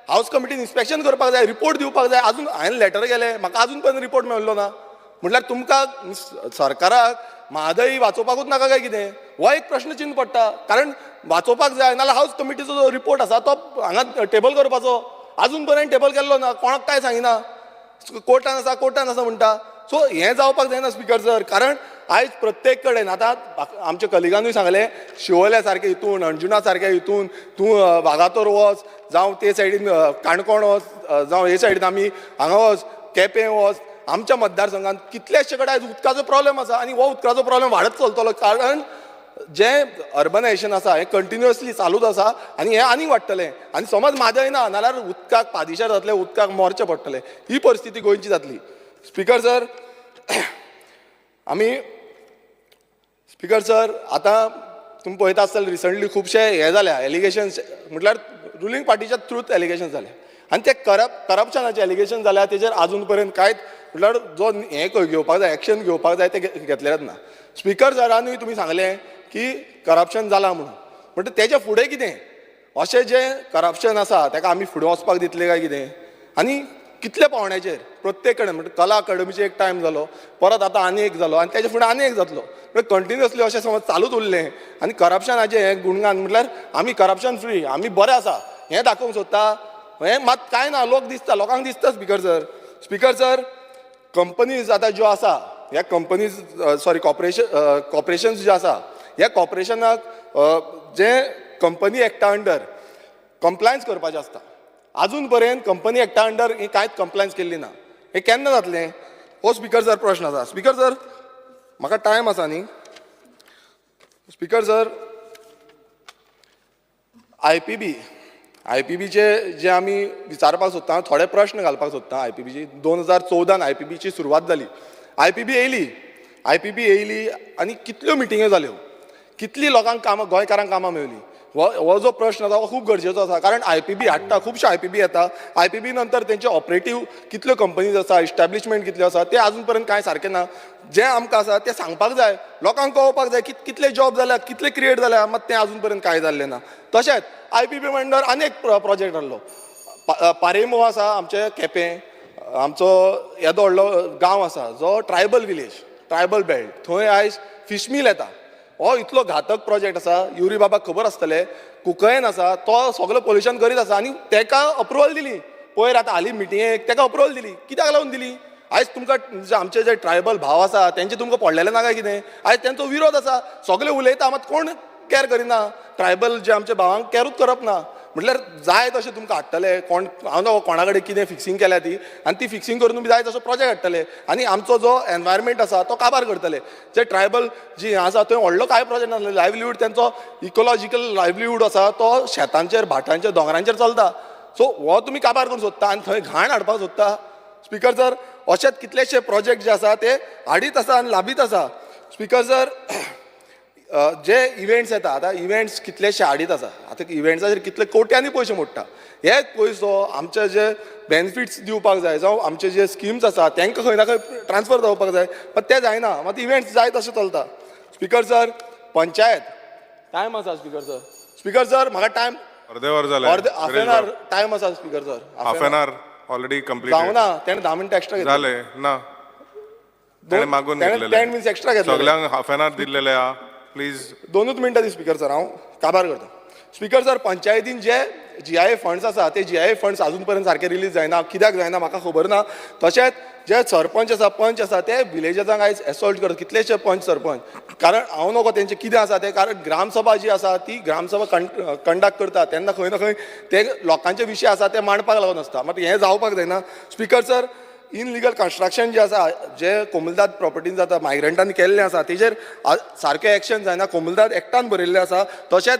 हावस कमिटीन इन्स्पेक्शन करपाक जाय, रिपोर्ट दिवपाक जाय. अजून हांवें लेटर केलें, म्हाका अजून पर्यंत रिपोर्ट मेळिल्लो ना. म्हटल्यार तुमकां सरकाराक म्हादय वाचोवपाकूच नाका काय कितें? हो एक प्रश्न चिन्न पडटा. कारण वाचोवपाक जाय नाल्यार हावस कमिटीचो जो रिपोर्ट आसा तो हांगा टेबल करपाचो. अजून पर्यंत टेबल केल्लो ना, कोणाक काय सांगिना. कोर्टान आसा म्हणटा. सो हें जावपाक जायना स्पिकर सर. कारण आयज प्रत्येक कडेन आतां आमच्या कलिगानूय सांगलें, शिवोल्या सारके हितून, अंजुना सारक्या हितून तूं वागातोर वच, जावं ते सायडीन काणकोण वच, जावं हे सायडीन आमी हांगा वच, केपें वच. आमच्या मतदारसंघात कितलेशे कडेन आयज उदकाचो प्रॉब्लेम आसा आनी हो उदकाचो प्रॉब्लेम वाडत चलतलो. कारण जें अर्बनायझेशन आसा हें कंटिन्युअसली चालूच आसा आनी हें आनीक वाडटलें. आनी समज म्हादय ना नाल्यार उदकाक पादेशार जातले, उदकाक मोरचें पडटलें. ही परिस्थिती गोंयची जातली. स्पिकर सर, आतां तुमी पळयता आसतले रिसंटली खुबशे हे जाल्या एलिगेशन्स, म्हटल्यार रुलींग पार्टीच्या थ्रूच एलिगेशन जाले आनी ते करप्शनाचे एलिगेशन जाल्या. तेजेर अजून पर्यंत कांयच म्हटल्यार जो हें घेवपाक जाय, एक्शन घेवपाक जाय ते घेतलेलेच ना. स्पिकर सरानूय तुमी सांगलें की करप्शन जालां म्हणून. म्हणटा तेच्या फुडें कितें? अशें जें करप्शन आसा ताका आमी फुडें वचपाक दितले काय कितें? आनी कितले पावंड्याचेर प्रत्येक कडेन म्हणजे कला अकादमीचो एक टायम जालो, परत आतां आनी एक जालो आनी तेच्या फुडें आनी एक जातलो. म्हणजे कंटिन्युअसली अशें समज चालूच उरलें आनी करप्शनाचें हें गुणगान म्हटल्यार आमी करप्शन फ्री, आमी बरे आसा हें दाखोवंक सोदता. हें मात कांय ना, लोकांक दिसता स्पिकर सर. कंपनीज आतां ज्यो आसा, ह्या कंपनीज कॉर्पोरेशन्स जे आसा, ह्या कॉर्पोरेशनाक जें कंपनी एक्टा अंडर कंप्लायन्स करपाचें आसता. अजून पर्यंत कंपनी एक्टा अंडर ही कांयच कंप्लायन्स केल्ली ना. हें केन्ना जातलें? हो स्पिकर सर प्रश्न आसा. स्पिकर सर, म्हाका टायम आसा न्ही? स्पिकर सर, IPBचे जे आमी विचारपाक सोदता थोडे प्रश्न घालपाक सोदता IPBची 2014 IPBची सुरवात जाली. IPB येयली आनी कितल्यो मिटिंग्यो जाल्यो, कितली लोकांक कामां गोंयकारांक कामां मेळ्ळी. हो जो प्रश्न आसा हो खूब गरजेचो आसा, कारण IPB हाडटा, खुबशे IPB येता. IPB नंतर तेंचे ऑपरेटीव कितल्यो कंपनीज आसा, इस्टॅब्लिशमेंट कितल्यो आसा ते आजून पर्यंत कांय सारकें ना. जें आमकां आसा तें सांगपाक जाय, लोकांक कळोवपाक जाय कितले जॉब जाल्या, कितले क्रिएट जाल्या, मात तें आजून पर्यंत कांय जाल्लें ना. तशेंच IPB अंडर आनीक प्रोजेक्ट आहलो. पारेमो आसा आमचे केपें, आमचो येदो व्हडलो गांव आसा जो ट्रायबल विलेज, ट्रायबल बेल्ट, थंय आयज फिश मील येता. हो इतलो घातक प्रोजेक्ट आसा. युरी बाबाक खबर आसतलें, कुंकळेन आसा तो सगळो पोल्युशन करीत आसा आनी तेका अप्रुवल दिली. पयर आतां हालीं मिटिंगेक तेका अप्रुवल दिली. कित्याक लागून दिली? आयज तुमकां आमचे जे ट्रायबल भाव आसा तेंचे तुमकां पडलेले ना काय कितें? आयज तेंचो विरोध आसा. सगळे उलयता मात कोण कॅर करिना. ट्रायबल जे आमचे भावांक कॅरूच करप ना. म्हटल्यार जाय तशें तुमकां हाडटले, कोण हांव कोणा कडेन कितें फिक्सिंग केल्या ती, आनी ती फिक्सिंग करून तुमी जाय तसो प्रोजेक्ट हाडटले आनी आमचो जो एनवायरमेंट आसा तो काबार करतले. जे ट्रायबल जी आसा थंय व्हडलो कांय प्रोजेक्ट नासले. लायव्हलीहूड तेंचो इकोलॉजिकल लायव्हलीहूड आसा तो शेतांचेर, भाटांचेर, दोंगरांचेर चलता. सो हो तुमी काबार करूंक सोदता आनी थंय घाण हाडपाक सोदता. स्पिकर सर, अशेच कितलेशे प्रोजेक्ट जे आसा ते हाडीत आसा आनी लाबीत आसा. स्पिकर सर, जे इव्हेंट्स येता, आतां इव्हेंट्स कितलेशे हाडीत आसा. आतां इव्हेंट्साचेर कितले कोट्यांनी पयशे मोडटा. हेच पयसो आमचे जे बेनिफिट्स दिवपाक जाय, जावं आमचे जे स्किम्स आसा तांकां खंय ना खंय ट्रान्सफर जावपाक जाय, पण तें जायना. मात इव्हेंट्स जाय तशें चलता. स्पिकर सर, पंचायत टायम आसा. स्पिकर सर म्हाका टायम अर्दे वर जालें. हाफ एन आवर टायम आसा. Speaker sir, half an hour already complete जावना. तेणें 10 मिनटां एक्स्ट्रा घेतले. झाले ना, तेणें मागून 10 मिनिट्स एक्स्ट्रा घेतले. सगळ्यांक हाफ एन आवर दिल्लेले आहा. प्लीज 2 मिनटां दी स्पिकर सर, हांव काबार करता. स्पिकर सर, पंचायतीन जे GIA फंड्स आसा ते GIA फंड्स आजून पर्यंत सारके रिलीज जायना. कित्याक जायना म्हाका खबर ना. तशेंच जे सरपंच आसा, पंच आसा ते विलेजांक आयज एसॉल्ट करता. कितलेशे पंच सरपंच, कारण हांव नकळो तेंचे कितें आसा ते, कारण ग्रामसभा जी आसा ती ग्रामसभा कंडक्ट करता तेन्ना खंय ना खंय ते लोकांचे विशय आसा ते मांडपाक लागून आसता. मात हें जावपाक जायना. स्पिकर सर, इनलिगल कन्स्ट्रक्शन जे आसा, जे कोमुलदाद प्रॉपर्टीन जाता, मायग्रंटांनी केल्लें आसा, तेजेर सारकें एक्शन जायना. कोमुलदाद एक्टान बरयल्लें आसा. तशेंच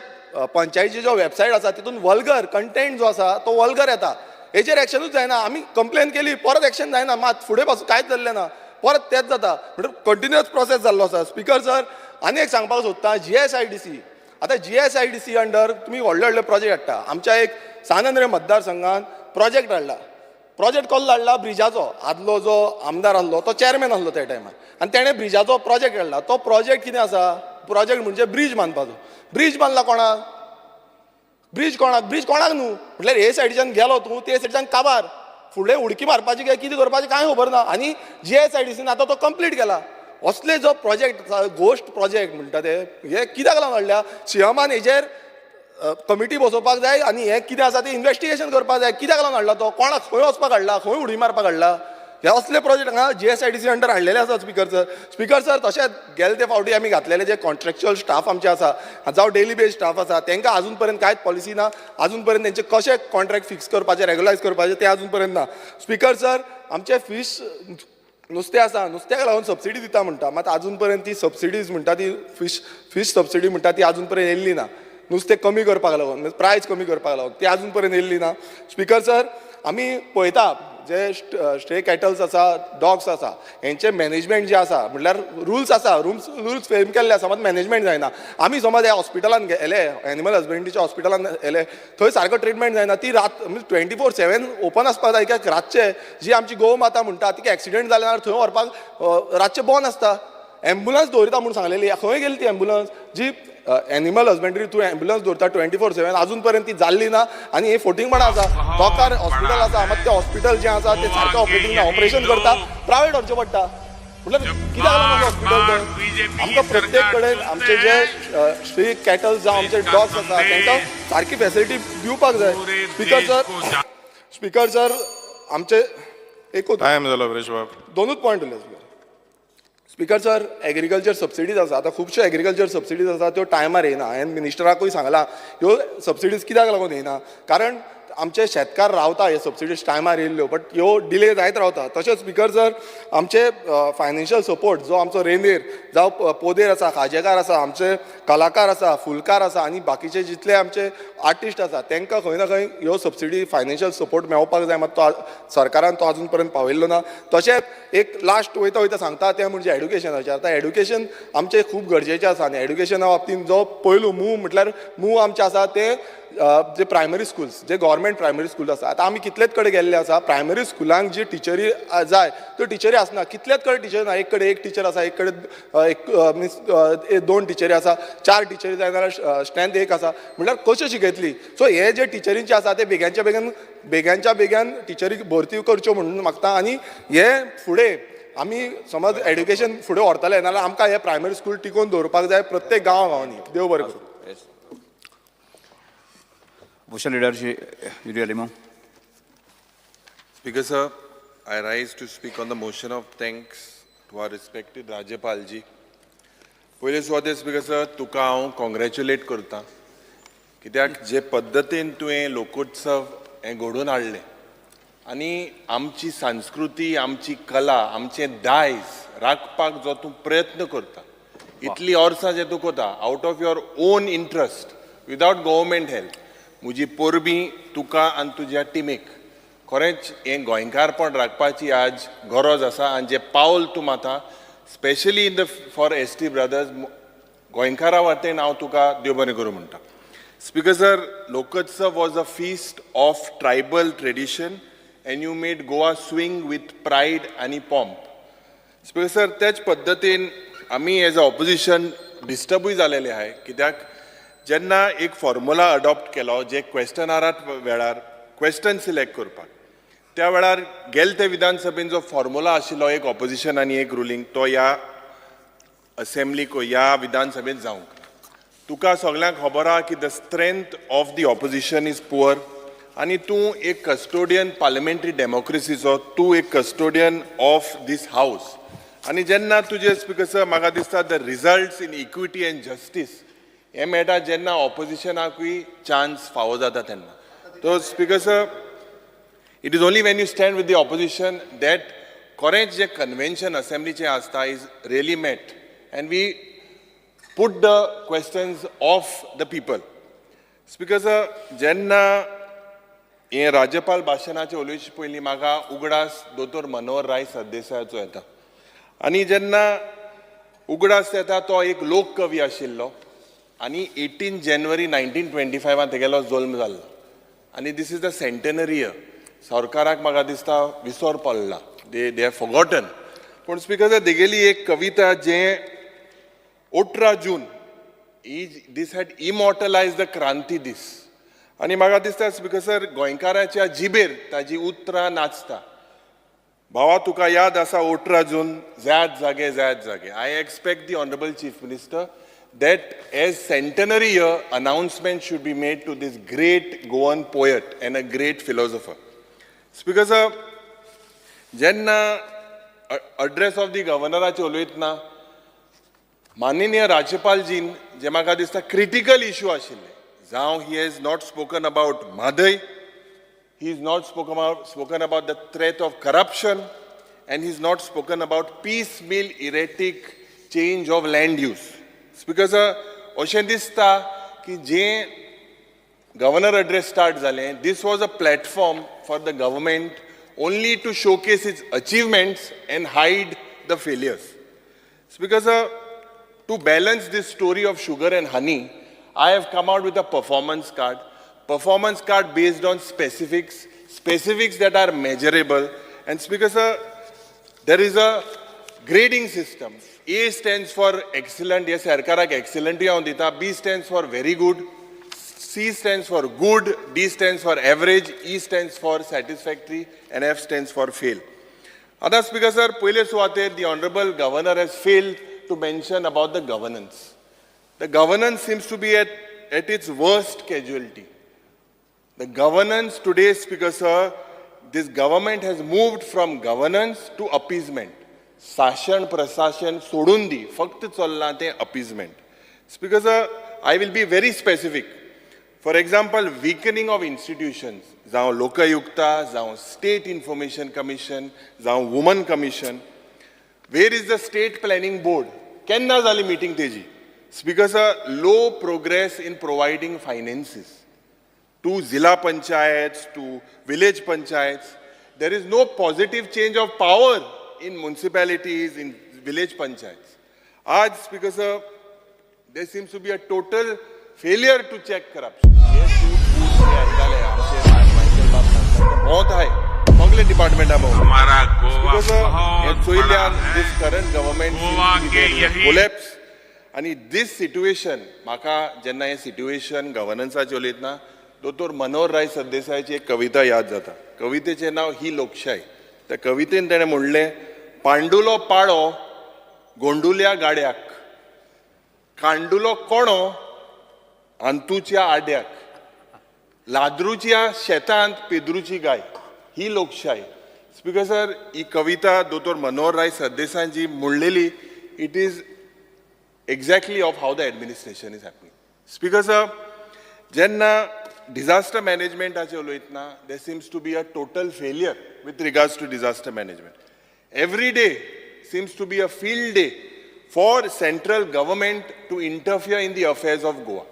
पंचायतीची जो वेबसायट आसा तितून वल्गर कंटेंट जो आसा तो वल्गर येता. हेजेर एक्शनूच जायना. आमी कंप्लेन केली, परत एक्शन जायना. मात फुडें पासून कांयच जाल्लें ना. परत तेच जाता. म्हणजे कंटिन्युअस प्रोसेस जाल्लो आसा. स्पिकर सर, आनी एक सांगपाक सोदता, GSIDC आतां GSIDC अंडर तुमी व्हडले व्हडले प्रोजेक्ट हाडटा. आमच्या एक सानंद्रे मतदारसंघात प्रोजेक्ट हाडला. प्रोजेक्ट कसलो हाडला? ब्रिजाचो. आदलो जो आमदार आसलो तो चेअरमॅन आसलो त्या टायमार आनी तेणें ब्रिजाचो प्रोजेक्ट हाडला. तो प्रोजेक्ट कितें आसा? प्रोजेक्ट म्हणजे ब्रिज बांदपाचो. ब्रिज बांदला कोणाक? ब्रिज कोणाक न्हू. म्हटल्यार हे सायडीच्यान गेलो तूं, ते सायडीच्यान काबार. फुडें उडकी मारपाची काय कितें करपाचें कांय खबर ना. आनी GSIDCन आतां तो कंप्लीट केला. असले जो प्रोजेक्ट आसा, गोश्ट प्रोजेक्ट म्हणटा ते, हे कित्याक लागून हाडल्या? सीएमान हेजेर कमिटी बसोवपाक जाय आनी हें कितें आसा तें इन्व्हेस्टिगेशन करपाक जाय. कित्याक लागून हाडला तो? कोणाक खंय वचपाक हाडला? खंय उडी मारपाक हाडला? हे असले प्रोजेक्ट हांगा GSIDC अंडर हाडलेले आसा. स्पिकर सर, तशेंच गेले ते फावटी आमी घातलेले जे कॉन्ट्रॅक्च्युअल स्टाफ आमचे आसा, जावं डेली बेज स्टाफ आसा, तांकां आजून पर्यंत कांयच पॉलिसी ना. आजून पर्यंत तेंचे कशें कॉन्ट्रॅक्ट फिक्स करपाचे, रेग्युलायज करपाचे ते आजून पर्यंत ना. स्पिकर सर, आमचे फीश नुस्तें आसा, नुस्त्याक लागून सबसिडी दिता म्हणटा, मात आजून पर्यंत ती सबसिडीज म्हणटा ती फीश सबसिडी म्हणटा ती आजून पर्यंत येयल्ली ना. नुस्तें कमी करपाक लागून, प्रायस कमी करपाक लागून ती आजून पर्यंत येयल्ली ना. स्पिकर सर, आमी पळयता जे स्ट्रे कॅटल्स आसा, डॉग्स आसा, हेंचे मॅनेजमेंट जे आसा, म्हटल्यार रूल्स आसा, रूल्स फ्रेम केल्ले आसा, मात मॅनेजमेंट जायना. आमी समज ह्या हॉस्पिटलान गेले, एनिमल हजबंड्रीच्या हॉस्पिटलान गेले, थंय सारको ट्रिटमेंट जायना. ती रात 24/7 ओपन आसपाक जाय. कित्याक रातचे जी आमची गोव माता म्हणटा तिका एक्सिडेंट जाल्यार थंय व्हरपाक रातचे बंद आसता. एम्बुलन्स दवरिता म्हणून सांगलेली. खंय गेली ती एम्बुलन्स? जी एनिमल हजबंड्री तूं एम्बुलन्स दवरता 24/7, आजून पर्यंत ती जाल्ली ना. आनी हे फोटिंगपणां आसा. दोकार हॉस्पिटल आसा, मात तें हॉस्पिटल जें आसा तें सारकें ऑपरेटींग ना. ऑपरेशन करता प्रायवेट व्हरचें पडटा. म्हटल्यार कित्याक लागून हॉस्पिटल थंय? आमकां प्रत्येक कडेन आमचे जे स्ट्रे कॅटल्स जावं आमचे डॉग्स आसा तांकां सारकी फॅसिलिटी दिवपाक जाय. स्पिकर सर, आमचे एकूच टायम जालो विरेश बाब. 2 पॉयंट उरले. स्पिकर सर, एग्रीकल्चर सबसिडीज आसा. आतां खुबश्यो एग्रीकल्चर सबसिडीज आसा त्यो टायमार येना. हांवें मिनिस्टराकूय सांगलां ह्यो सबसिडीज कित्याक लागून येना, कारण आमचे शेतकार रावता हे सबसिडीज टायमार येयल्ल्यो बट ह्यो डिले जायत रावता. तशेंच स्पिकर सर आमचे फायनान्शियल सपोर्ट जो आमचो रेंदेर जावं पोदेर आसा, खाजेकार आसा, आमचे कलाकार आसा, फुलकार आसा आनी बाकीचे जितले आमचे आर्टिस्ट आसा तांकां खंय ना खंय ह्यो सबसिडी फायनान्शियल सपोर्ट मेळपाक जाय, मात तो सरकारान तो आजून पर्यंत पावयल्लो ना. तशेंच एक लास्ट वयता वयता सांगता तें म्हणजे एड्युकेशनाचें. आतां एड्युकेशन आमचें खूब गरजेचें आसा आनी एड्युकेशना बाबतींत जो पयलू म्हटल्यार आमचे आसा ते जे प्रायमरी स्कुल्स, जे गव्हर्मेंट प्रायमरी स्कूल आसा. आतां आमी कितलेच कडेन गेल्ले आसा प्रायमरी स्कुलांक जी टिचरी जाय त्यो टिचरी आसना. कितलेच कडेन टिचर ना, एक कडेन एक टिचर आसा, एक कडेन मिन्स 2 टिचरी आसा, 4 टिचरी जाय जाल्यार स्ट्रेंथ 1 आसा. म्हटल्यार कश्यो शिकयतली. सो हे जे टिचरींचे आसा ते बेग्याच्या बेग्यान टिचरी भरती करच्यो म्हणून मागता. आनी हे फुडें आमी समज एड्युकेशन फुडें व्हरतले नाल्यार आमकां हे प्रायमरी स्कूल टिकोवन दवरपाक जाय प्रत्येक गांवांनी. देव बरें करूं. Motion leader Yuri Alimo. Speaker sir, I rise to speak on the motion of thanks to our respected Rajyapal ji. पयले सुवातेर स्पीकर सर तुका हांव कॉंग्रॅच्युलेट करतां कित्याक जे पद्दतीन तुवें लोकोत्सव हें घडोवन हाडलें आनी आमची संस्कृती, आमची कला, आमचें दायज राखपाक जो तूं प्रयत्न करता, इतली वर्सां जे तूं कोता out of your on interest without government help, म्हजी परबीं तुका आनी तुज्या टिमीक. खरेंच हें गोंयकारपण राखपाची आज गरज आसा आनी जें पावल तूं माता स्पेशली फॉर ST ब्रदर्स गोंयकारा वाटेन हांव तुका देव बरें करूं म्हणटा. स्पीकर सर, लोकोत्सव was a feast of tribal tradition end you made Goa swing with pride आनी पॉम्प. स्पीकर सर, त्याच पद्दतीन आमी एज अ ऑपोजिशन डिस्टर्बूय जालेले आहाय कित्याक जेन्ना एक फॉर्म्युला अडॉप्ट केलो जे क्वेश्चनारात वेळार क्वेश्चन सिलेक्ट करपाक, त्या वेळार गेल ते विधानसभेन जो फॉर्म्युला आशिल्लो एक ऑपोजिशन आनी एक रुलींग तो ह्या असेंब्लीक ह्या विधानसभेत जावंक. तुका सगळ्यांक खबर आहा की the strength of the opposition is poor आनी तूं एक कस्टोडियन पार्लिमेंटरी डेमोक्रेसीचो, तूं एक कस्टोडियन ऑफ दीस हाऊस. आनी जेन्ना तुजे स्पीकर सर म्हाका दिसता the results in equity and justice हे मेळटा जेन्ना ऑपोजिशनाकूय चान्स फावो जाता तेन्ना. तो speaker sir, it is only when you stand with the opposition that खरेंच जे कन्वेन्शन असेंब्लीचें आसता is really met and we put the questions of the people. Speaker sir, जेन्ना हे राज्यपाल भाशणाचे उलोवचे पयलीं म्हाका उगडास दोतोर मनोहर राय सरदेसायाचो येता आनी जेन्ना उगडास येता तो एक लोक कवी आशिल्लो आनी 18 जानेवारी 1925 तेगेलो जल्म जाल्लो आनी this is the centenary year. सरकाराक म्हाका दिसता विसर पडला, दे हॅव फॉरगॉटन. पूण स्पीकर सर, तेगेली एक कविता जें 18 जून दीस हॅड इमॉर्टलायज द क्रांती दीस आनी म्हाका दिसता स्पीकर सर गोंयकाराच्या जिबेर ताजी उतरां नाचता. भावा तुका याद आसा 18 जून जायत जागे. I expect the honourable chief minister that as centenary year announcement should be made to this great Goan poet and a great philosopher. Speaker sir, जेन्ना अड्रेस ऑफ दी गव्हर्नराचे उलयतना माननीय राज्यपालजीन जे म्हाका दिसता क्रिटिकल इश्यू आशिल्ले, जावं he has not spoken about Mhadei, he is not spoken about the threat of corruption, and he is not spoken about piecemeal erratic change of land use. Speaker sir, अशें दिसता की जे governor address start जालें, this was a platform for the government only to showcase its achievements and hide the failures. Speaker sir, to balance this story of sugar and honey, I have come out with a performance card based on specifics that are measurable. And Speaker sir, there is a grading system. A stands for excellent, yes, sarkarak excellent ya ondita. B stands for very good, C stands for good, D stands for average, E stands for satisfactory, and F stands for fail. Other Speaker sir, pहिले suwater the Honorable Governor has failed to mention about the governance. The governance seems to be at its worst casualty. The governance today, Speaker sir, this government has moved from governance to appeasement. Sashan prasashan sodun di, fakt chalna te appeasement. Speaker sir, I will be very specific. For example weakening of institutions, जावं लोकयुक्ता, जावं state information commission, जावं woman commission. Where is the state planning board? केन्ना जाली meeting तेजी? Because of low progress in providing finances to Zilla Panchayats, to village panchayats. There is no positive change of power in municipalities, in village panchayats. Aaj, because of, there seems to be a total failure to check corruption. बहुत है मंगले department हमारा Goa because बहुत बड़ा है. this current government Goa के यही collapse आणि this situation म्हाका जेन्ना हे सिट्युएशन गव्हर्नन्साचे उलयतना दोतोर मनोहर राय सरदेसायची एक कविता याद जाता. कवितेचें नांव ही लोकशाय. त्या कवितेन तेणें म्हणलें, पांडुलो पाळो गोंडुल्या गाड्याक, कांडुलो कोणो अंतुच्या आड्याक, लाद्रुच्या शेतांत पेद्रूची गाय. ही लोकशाय. स्पीकर सर, ही कविता दोतोर मनोहर राय सरदेसायची म्हणलेली, it is exactly of how the administration is happening. Speaker sir, jenna disaster management ache uloitna, there seems to be a total failure with regards to disaster management. Every day seems to be a field day for central government to interfere in the affairs of Goa.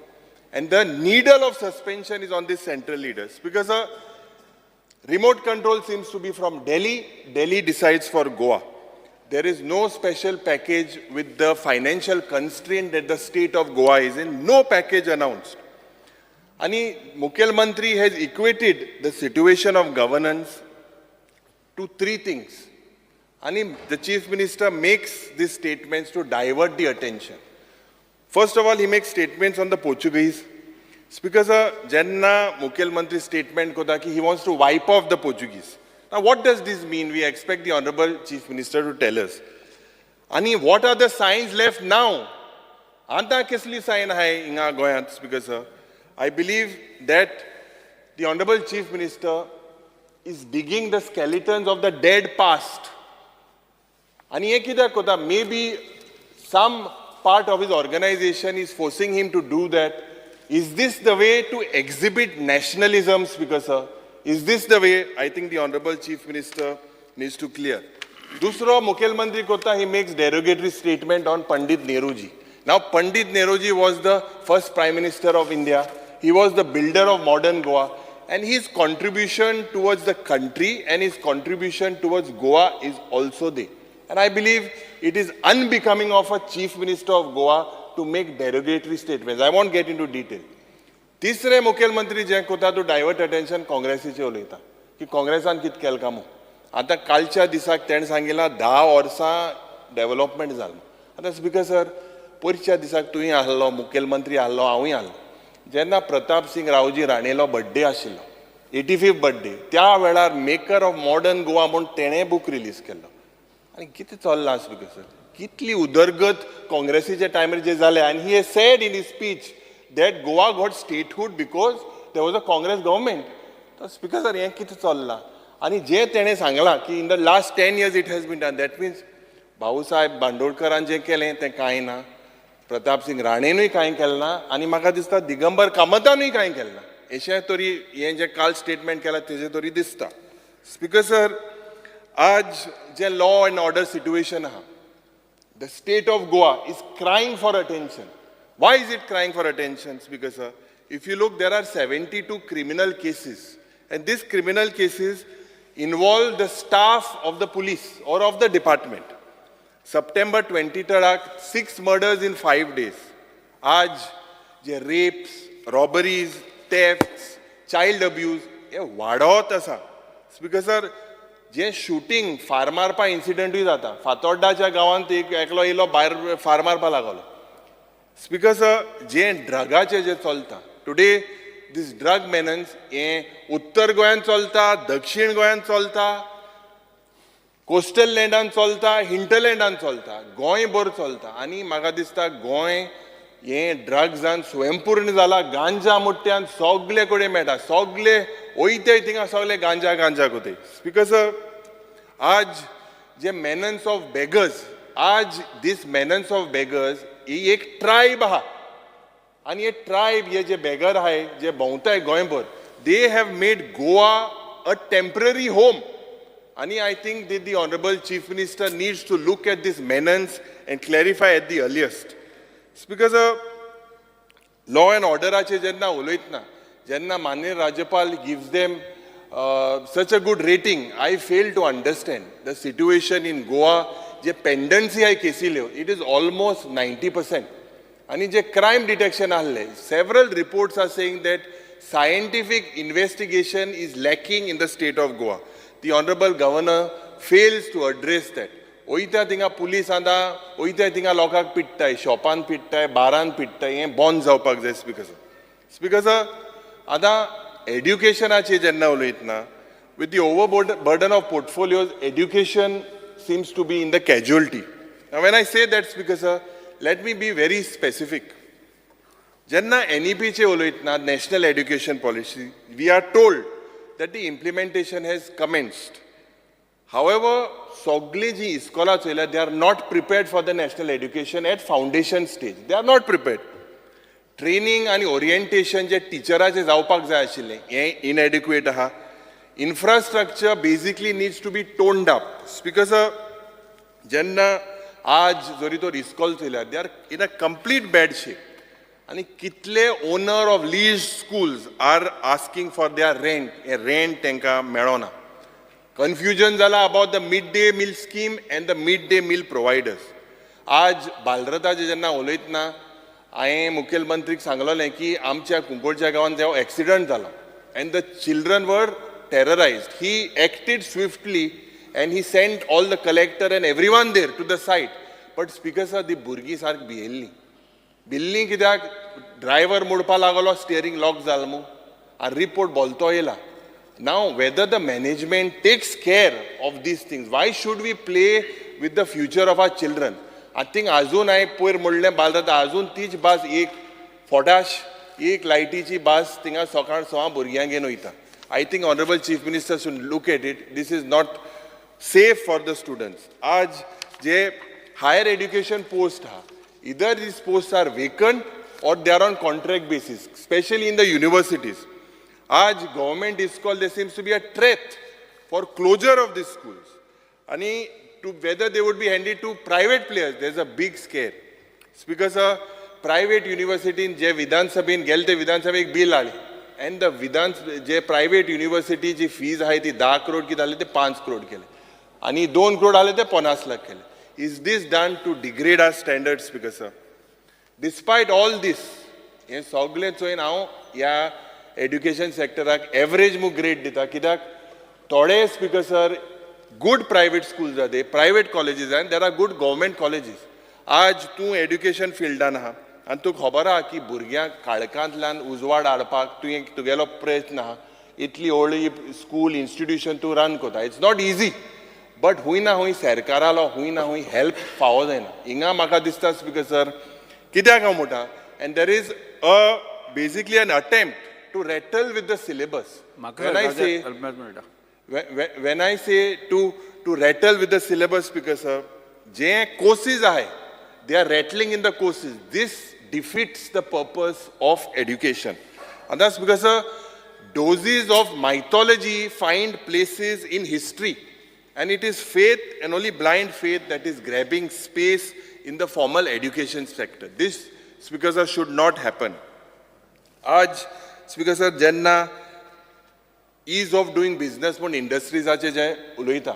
And the needle of suspension is on these central leaders. Because remote control seems to be from Delhi. Delhi decides for Goa. There is no special package with the financial constraint that the state of Goa is in. No package announced. Ani Mukhyamantri has equated the situation of governance to three things. Ani the chief minister makes these statements to divert the attention. First of all, he makes statements on the Portuguese. Speaker sir, Jenna Mukhyamantri statement kota ki he wants to wipe off the Portuguese. Now, what does this mean? We expect the Honorable Chief Minister to tell us. Ani, what are the signs left now? Anta kisli sign hai inga goyant, Speaker sir. I believe that the Honorable Chief Minister is digging the skeletons of the dead past. Ani ye kidak kota, maybe some part of his organization is forcing him to do that. Is this the way to exhibit nationalism, Speaker sir? Is this the way? I think the Honorable Chief Minister needs to clear. Dusra Mukhyamantri kota, he makes derogatory statement on Pandit Nehruji. Now, Pandit Nehruji was the first Prime Minister of India. He was the builder of modern Goa. And his contribution towards the country and his contribution towards Goa is also there. And I believe it is unbecoming of a Chief Minister of Goa to make derogatory statements. I won't get into detail. तिसरे मुखेलमंत्री जे कोता तो divert attention काँग्रेसीचे उलयता की काँग्रेसान कितें केलें काय म्हणून. आतां कालच्या दिसाक तेणें सांगिल्लां 10 वर्सां डेव्हलपमेंट जालें. आतां स्पीकर सर, पयरच्या दिसाक तुवें आहलो, मुखेलमंत्री आहलो, हांवूय आहलो. जेन्ना प्रताप सिंग रावजी राणेलो बर्थडे आशिल्लो, 85th बर्थडे, त्या वेळार मेकर ऑफ मॉडर्न गोवा म्हूण तेणें बूक रिलीज केल्लो. आनी कितें चल्लां स्पीकर सर? कितली उदरगत काँग्रेसीच्या टायमार जे जालें. आनी ही has said in his speech that Goa got statehood because there was a Congress government. So, Speaker sir, हे कितें चल्लां? आनी जे तेणें सांगलां की in the last 10 years it has been done, that means Bhausaheb बांदोडकरान जें केलें तें कांय ना, प्रताप सिंग राणेनूय कांय केलें ना, आनी म्हाका दिसता दिगंबर कामतानूय कांय केलें ना. अशें तरी हें जें काल स्टेटमेंट केलां तेजें तरी दिसता. स्पीकर सर, आज जें लॉ एंड ऑर्डर सिट्युएशन आहा, the state of Goa is crying for attention. Why is it crying for attention, Speaker sir? If you look, there are 72 criminal cases. And these criminal cases involve the staff of the police or of the department. September 23rd, 6 murders in 5 days. Aaj, je rapes, robberies, thefts, child abuse, हे वाडत आसा. Speaker sir, जे shooting फार मारपा इन्सिडंटूय जाता. फातोड्डाच्या गांवांत एकलो येयलो भायर फार मारपा लागलो. Speaker sir, जे ड्रगाचे जे चलता, टुडे दीस ड्रग मेनन्स हें उत्तर गोंयांत चलता, दक्षिण गोंयांत चलता, कोस्टल लँडान चलता, हिंटरलँडान चलता, गोंय भर चलता. आनी म्हाका दिसता गोंय हें ड्रग्जान स्वयंपूर्ण जाला. गांजा मुट्ट्यान सगळे कडेन मेळटा, सगळे वयते थिंगा सगळे गांजा गांजा कोते. स्पीकर सर, आज जे मेनन्स ऑफ बेगर्स, आज दीस मेनन्स ऑफ बेगर्स ही एक ट्रायब आहा. आणि हे ट्रायब हे जे बेगर आहे जे भोंवताय गोंयभर they have made Goa a temporary home. आणि I think the honourable chief minister needs to look at this menace and clarify at the earliest. Because law and ऑर्डराचे जेन्ना उलयतना जेन्ना माननीय राज्यपाल gives them such a good rating, I fail to understand the situation in Goa. जे pendency आहे केसील्यो it is almost 90%. आणि जे क्रायम डिटेक्शन आहले several reports are saying that scientific investigation is lacking in the state of Goa. The honourable governor fails to address that. वयता थिंगा police आंदा वयता थिंगा लोकांक पिट्टाय, शॉपान पिट्टाय, बारान पिट्टाय. हें बंद जावपाक जाय. स्पिकर्स आतां एड्युकेशनाचे जेन्ना उलयतना with the over burden of portfolios education seems to be in the casualty. Now when I say that, because let me be very specific. Jenna NEP che uloitna national education policy, we are told that the implementation has commenced. However, sogle ji iskola chela, they are not prepared for the national education at foundation stage. They are not prepared. Training and orientation je teacherache जावपाक जाय आशिल्ले हे inadequate आहा. Infrastructure basically needs to be toned up. Because jenna आज जरी तो रिस्कॉल चयल्यार they are in a complete bad shape. आणि कितले owner of lease schools are asking for their rent. हे रेंट तांकां मेळना. कन्फ्युजन जाला about the mid day meal scheme and the mid day meal providers. आज बालरथाचे जेन्ना उलयतना हांवें मुखेलमंत्रीक सांगलेलें की आमच्या कुंकोळच्या गांवांत जेव्हा एक्सिडंट जाला and the children were terrorized. He acted swiftly and he sent all the collector and everyone there to the site. But speaker sir, the burgi sark bihelli. Billi kidak driver mudpa lagalo steering lock zalmu. A report bolto yela. Now whether the management takes care of these things, why should we play with the future of our children? I think अजून हांवें पयर म्हणलें बालरथ अजून तीच बास एक फोटाश एक लायटीची बास थिंगा सकाळ 6 भुरग्यांक घेवन वयता. I think Honorable Chief Minister should look at it. This is not safe for the students. आज जे higher education post ha, either these posts are vacant or they are on contract basis, especially in the universities. आज government is called, there seems to be a threat for closure of these schools. And to whether they would be handed to private players, there's a big scare. Because a private university in जे Vidhan Sabhin gelte Vidhan Sabha एक bill आली. And the Vidhan जे private युनिव्हर्सिटीची fees आहे ती 10 करोड किती झाली ते 5 करोड केले आणि 2 करोड आले ते 50 लाख केले. Is this done to degrade our standards? Because despite all this हे सगळे चोयन हांव ह्या एड्युकेशन सेक्टराक एवरेज मू ग्रेड दिता. कित्याक थोडे speaker sir good private schools आहा, दे प्रायव्हेट कॉलेजीस आहा, there are good government colleges. आज तूं एड्युकेशन फिल्डान आहा आणि तुका खबर आहा की भुरग्यांक काळखांतल्यान उजवाड हाडपाक तुगेलो प्रयत्न आहा. इतली व्हडली स्कूल इन्स्टिट्यूशन तूं रन कोता. It's not easy. बट हूंय ना हूंय सरकारालो हूंय ना हूंय हेल्प फावो जायना. हिंगा म्हाका दिसता स्पिकर सर कित्याक हांव म्हणटा and there is basically an attempt to rattle with the syllabus. when I say to rattle with the syllabus, because जे courses आहे they are rattling in the courses. This defeats the purpose of education. And that's because doses of mythology find places in history. And it is faith and only blind faith that is grabbing space in the formal education sector. This, speaker, should not happen. Aj, speaker, jenna ease of doing business पण इंडस्ट्रीजाचे जे उलयता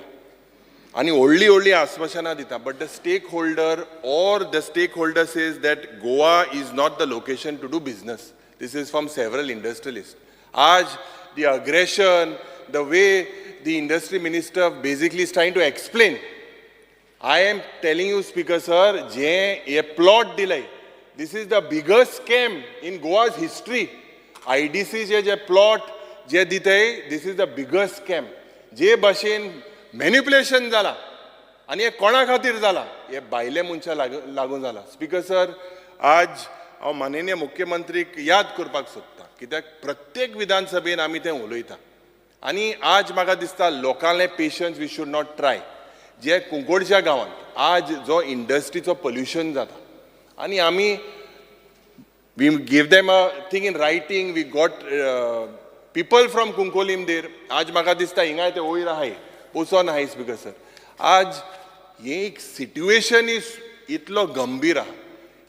आणि व्हडली आश्वासनां दिता. But the stake holder or the stakeholder says that Goa is not the location to do business. This is from several industrialists. आज the aggression, the way the industry minister basically is trying to explain. I am telling you, Speaker sir, जे a plot delay, this is the biggest scam in Goa's history. IDC जे plot जे दिताय, this is the biggest scam. जे भाशेन manipulation जाला आणि हे कोणा खातीर जाला, हे भायले मनशा लागून जाला. स्पिकर सर, आज हांव माननीय मुख्यमंत्रीक याद करपाक सोदता, कित्याक प्रत्येक विधानसभेन आमी तें उलयता आनी आज म्हाका दिसता लोकांले patience we should not try. जे कुंकोडच्या गांवांत आज जो इंडस्ट्रीचो पोल्युशन जाता आनी आमी We gave them a thing in writing. We got people from Kunkolim there. आज म्हाका दिसता हिंगा ते वयर आहाय पोसोन आहाय स्पीकर सर. आज हे एक सिट्युएशन इतलो गंभीर आहा.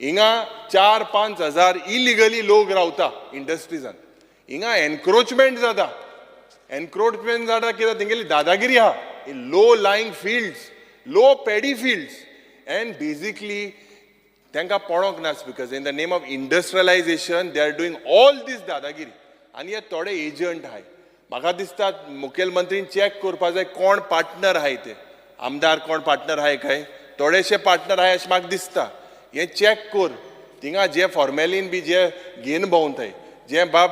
हिंगा 4-5 हजार इलिगली लोक रावता इंडस्ट्रीजान. हिंगा एनक्रोचमेंट जाता. एनक्रोचमेंट जाता कित्याक तेंगेली दादागिरी आहा. Low lying fields, low paddy fields, and basically तांकां पळोवंक ना speaker. In the name of industrialisation they are doing all these दादागिरी. आनी हे थोडे एजंट आहाय. म्हाका दिसता मुखेलमंत्रीन चॅक करपा जाय कोण पार्टनर आहाय ते. आमदार कोण पार्टनर आहाय काय? थोडेशे पार्टनर आहाय अशें म्हाका दिसता. हे चॅक कर. थिंगा जे फॉर्मेलीन बी जे घेवन भोंवताय, जे बाब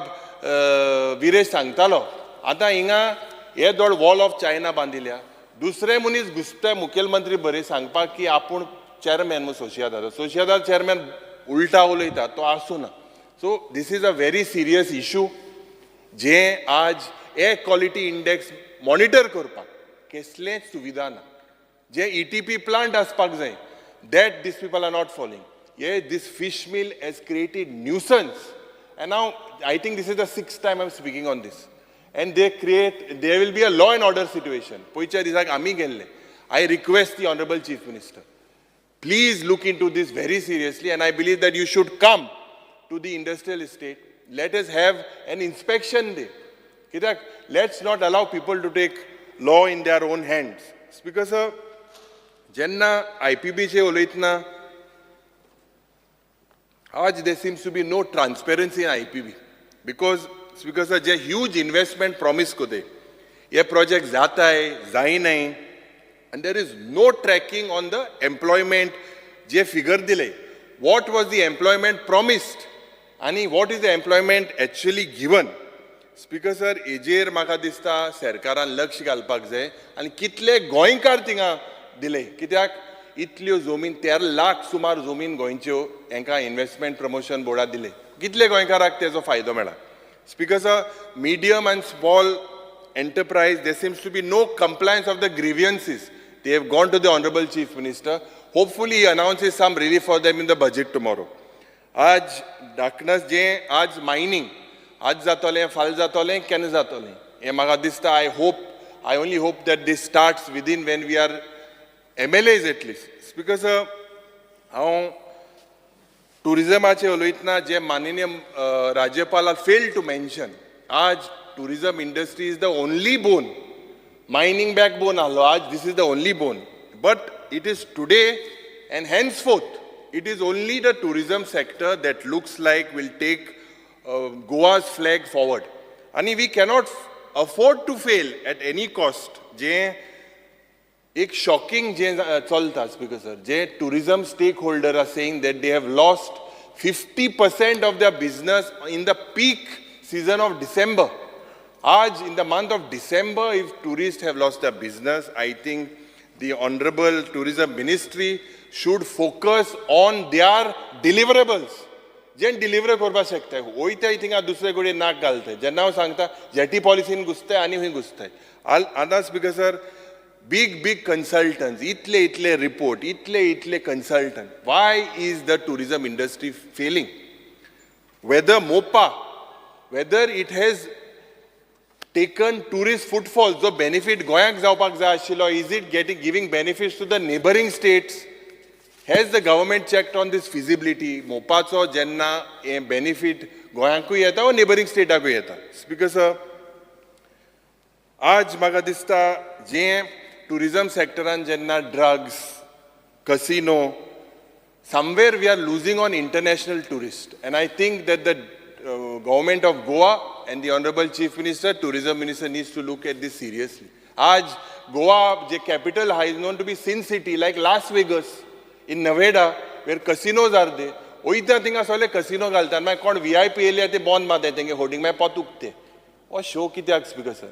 विरेश सांगतालो, आतां हिंगा हे दोड वॉल ऑफ चायना बांदिल्या. दुसरे मनीस घुसताय मुखेलमंत्री बरे सांगपाक की आपूण चेअरमॅन म्हणून सोशियादार चेअरमॅन उलटा उलयता तो आसूं ना. So this is a very serious issue जे आज एअर क्वॉलिटी इंडेक्स मॉनिटर करपाक कसलेच सुविधा ना. जे ETP प्लांट आसपाक जाय, that these people are not following. Yeah, this fish mill has created nuisance. And now I think this is the 6th time I'm speaking on this. And there will be a law and order situation. Poicha disak ami gelle. I request the Honorable Chief Minister, please look into this very seriously, and I believe that you should come to the industrial estate. Let us have an inspection day. Kidak, let's not allow people to take law in their own hands. Because जेन्ना IPBचे उलयतना आज there seems to be no transparency in IPB because जे huge investment promise कोते ये project जाताय जायनाय, and there is no tracking on the employment जे figure दिले. What was the employment promised आणि what is the employment actually given? Speaker sir, हेजेर म्हाका दिसता सरकारान लक्ष घालपाक जाय. आनी कितले गोंयकार थिंगा दिले, कित्याक इतल्यो जमीन 13 लाख सुमार जमीन गोंयच्यो हांकां इन्व्हेस्टमेंट प्रमोशन बोर्डाक दिले. कितले गोंयकाराक तेजो फायदो मेळ्ळा? Speaker sir, medium and small enterprise, there seems to be no compliance of the grievances. They have gone to the Honorable Chief Minister. Hopefully he announces some relief for them in the budget tomorrow. आज darkness जे आज mining आज जातोलें, फाल जातोलें, केन्ना जातोलें हें म्हाका दिसता. I only hope that this starts within when we are MLAs at least. Because हांव टुरिजमाचे उलयतना जे माननीय राज्यपाल failed to mention, आज tourism industry is the only bone. Mining backbone ahlo, आज this is the only bone. But it is today and henceforth, it is only the tourism sector that looks like will take Goa's flag forward. And we cannot afford to fail at any cost. जे एक shocking जे चलता speaker sir, जे tourism stakeholder are saying that they have lost 50% of their business in the peak season of December. आज in the month of December, if tourists have lost their business, I think the Honorable Tourism Ministry should focus on their deliverables. जे deliver करपाक शकताय, वयताय थिंगा दुसरे कडेन नाक घालताय. जेन्ना हांव सांगता जेटी पॉलिसीन घुसताय आनी खंय घुसताय. आतां स्पीकर सर, big consultants, इतले report, इतले consultant. Why is the tourism industry failing? Whether MOPA, whether it has taken tourist footfalls, जो benefit गोंयाक जावपाक जाय आशिल्लो, is it giving benefits to the neighboring states? Has the government checked on this feasibility? मोपाचो जेन्ना हे benefit गोंयाकूय येता वा neighboring stateाकूय येता. Speaker sir, आज म्हाका दिसता जे tourism sectoरान जेन्ना drugs, casino, somewhere we are losing on international tourists. And I think that the government of Goa and the Honorable Chief Minister, Tourism Minister needs to look at this seriously. आज Goa, the capital, is known to be Sin City, like Las Vegas, in Nevada, where casinos are there. Oita tinga sole casino galtan, my kon VIP area te bond ma detenge holding my patukte. O show kityak speaker sir.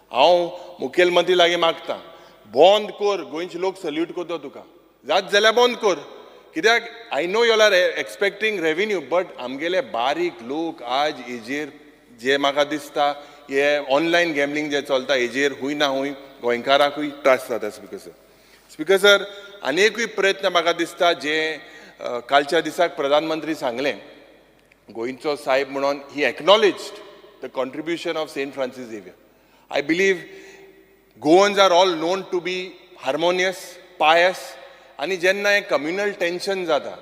How मुखेलमंत्री लागे मागता बंद कर, गोंयचे लोक salute करता तुका. जात जाल्यार बंद कर. कित्याक I know you all are expecting revenue, but आमगेले बारीक लोक आज हेजेर जे म्हाका दिसता हे ऑनलायन गॅमलिंग जे चलता हेजेर हुंय ना हुंय गोंयकाराकूय त्रास जाता स्पीकर सर. स्पीकर सर, आनी एकूय प्रयत्न म्हाका दिसता जे कालच्या दिसाक प्रधानमंत्री सांगले गोंयचो साहेब म्हणून he acknowledged the contribution of Saint Francis Xavier. I believe Goans are all known to be harmonious, pious, आणि जेन्ना हे कम्युनल टेन्शन जाता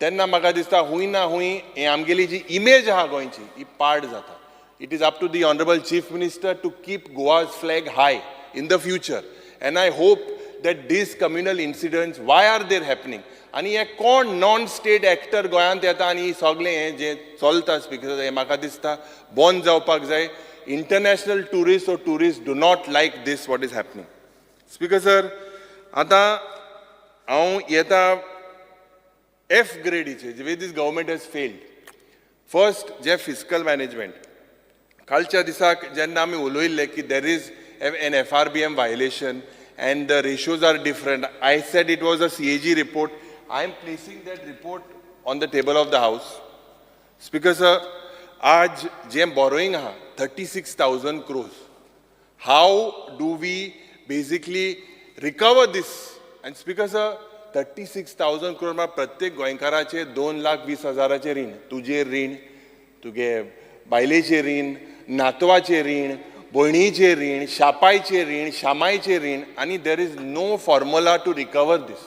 तेन्ना म्हाका दिसता हूंय ना हूंय हे आमगेली जी इमेज आहा गोंयची ही पाड जाता. It is up to the Honorable Chief Minister to keep Goa's flag high in the future. And I hope that these communal incidents, why are they happening? आणि हे कोण नॉन स्टेट एक्टर गोंयांत येता आनी सगळें हें जें चलता स्पिकर हें म्हाका दिसता बंद जावपाक जाय. International tourists or tourists do not like this what is happening. Speaker sir, आता हांव येता F ग्रेडीचे the way this government has failed. First जे fiscal management. कालच्या दिसाक जेन्ना आमी उलयल्ले की there is an FRBM violation and the ratios are different. I said it was a CAG report. I am placing that report on the table of the House. Speaker sir, आज जे borrowing आहा 36,000 crores. How do we basically recover this? And Speaker sir, 36,000 crores मा प्रत्येक गोंयकाराचे 2,20,000 रीण. तुझे रीण, तुगे बायलेचे रीण, नातवाचे रीण, भयणीचे रीण, शापायचे रीण, शामायचे रीण, आणि there is no formula to recover this.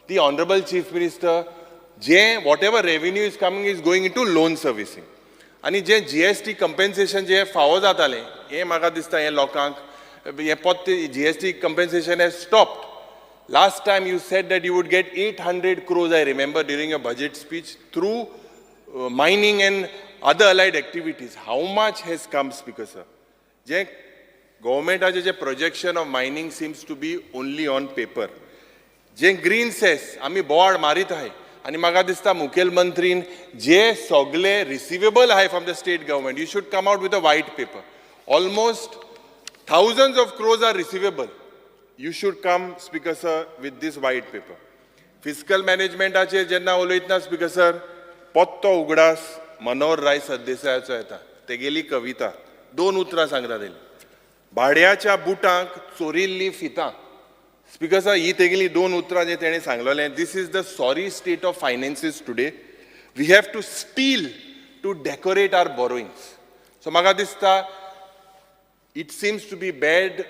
The Honorable Chief Minister, जे whatever revenue is coming is going into loan servicing. आणि जे GST compensation जे फावो जाताले हे म्हाका दिसता हे लोकांक हे पोत्ते GST compensation has stopped. Last time you said that you would get 800 crores, I remember, during your budget speech through mining and other allied activities. How much has come, Speaker sir? जे government जे projection of mining seems to be only on paper. जे green cess आमी बोवाड मारीत आहाय आणि म्हाका दिसता मुखेलमंत्रीन जे सगळे रिसिवेबल आहाय from the state government you should come out with a white paper. Almost thousands of crores are receivable. You should come, Speaker sir, with this white paper. Fiscal managementचे जेन्ना उलयतना Speaker sir, पोत्तो उगडास मनोहर राय सरदेसायाचो येता. तेगेली कविता 2 उतरां सांगता तेली. भाड्याच्या बुटांक चोरिल्लीं फितां. Speaker sir, ही तेगेली 2 उतरां जे तेणें सांगलेलें. This is the sorry state of finances today. We have to steal to decorate our borrowings. So म्हाका दिसता it seems to be bad,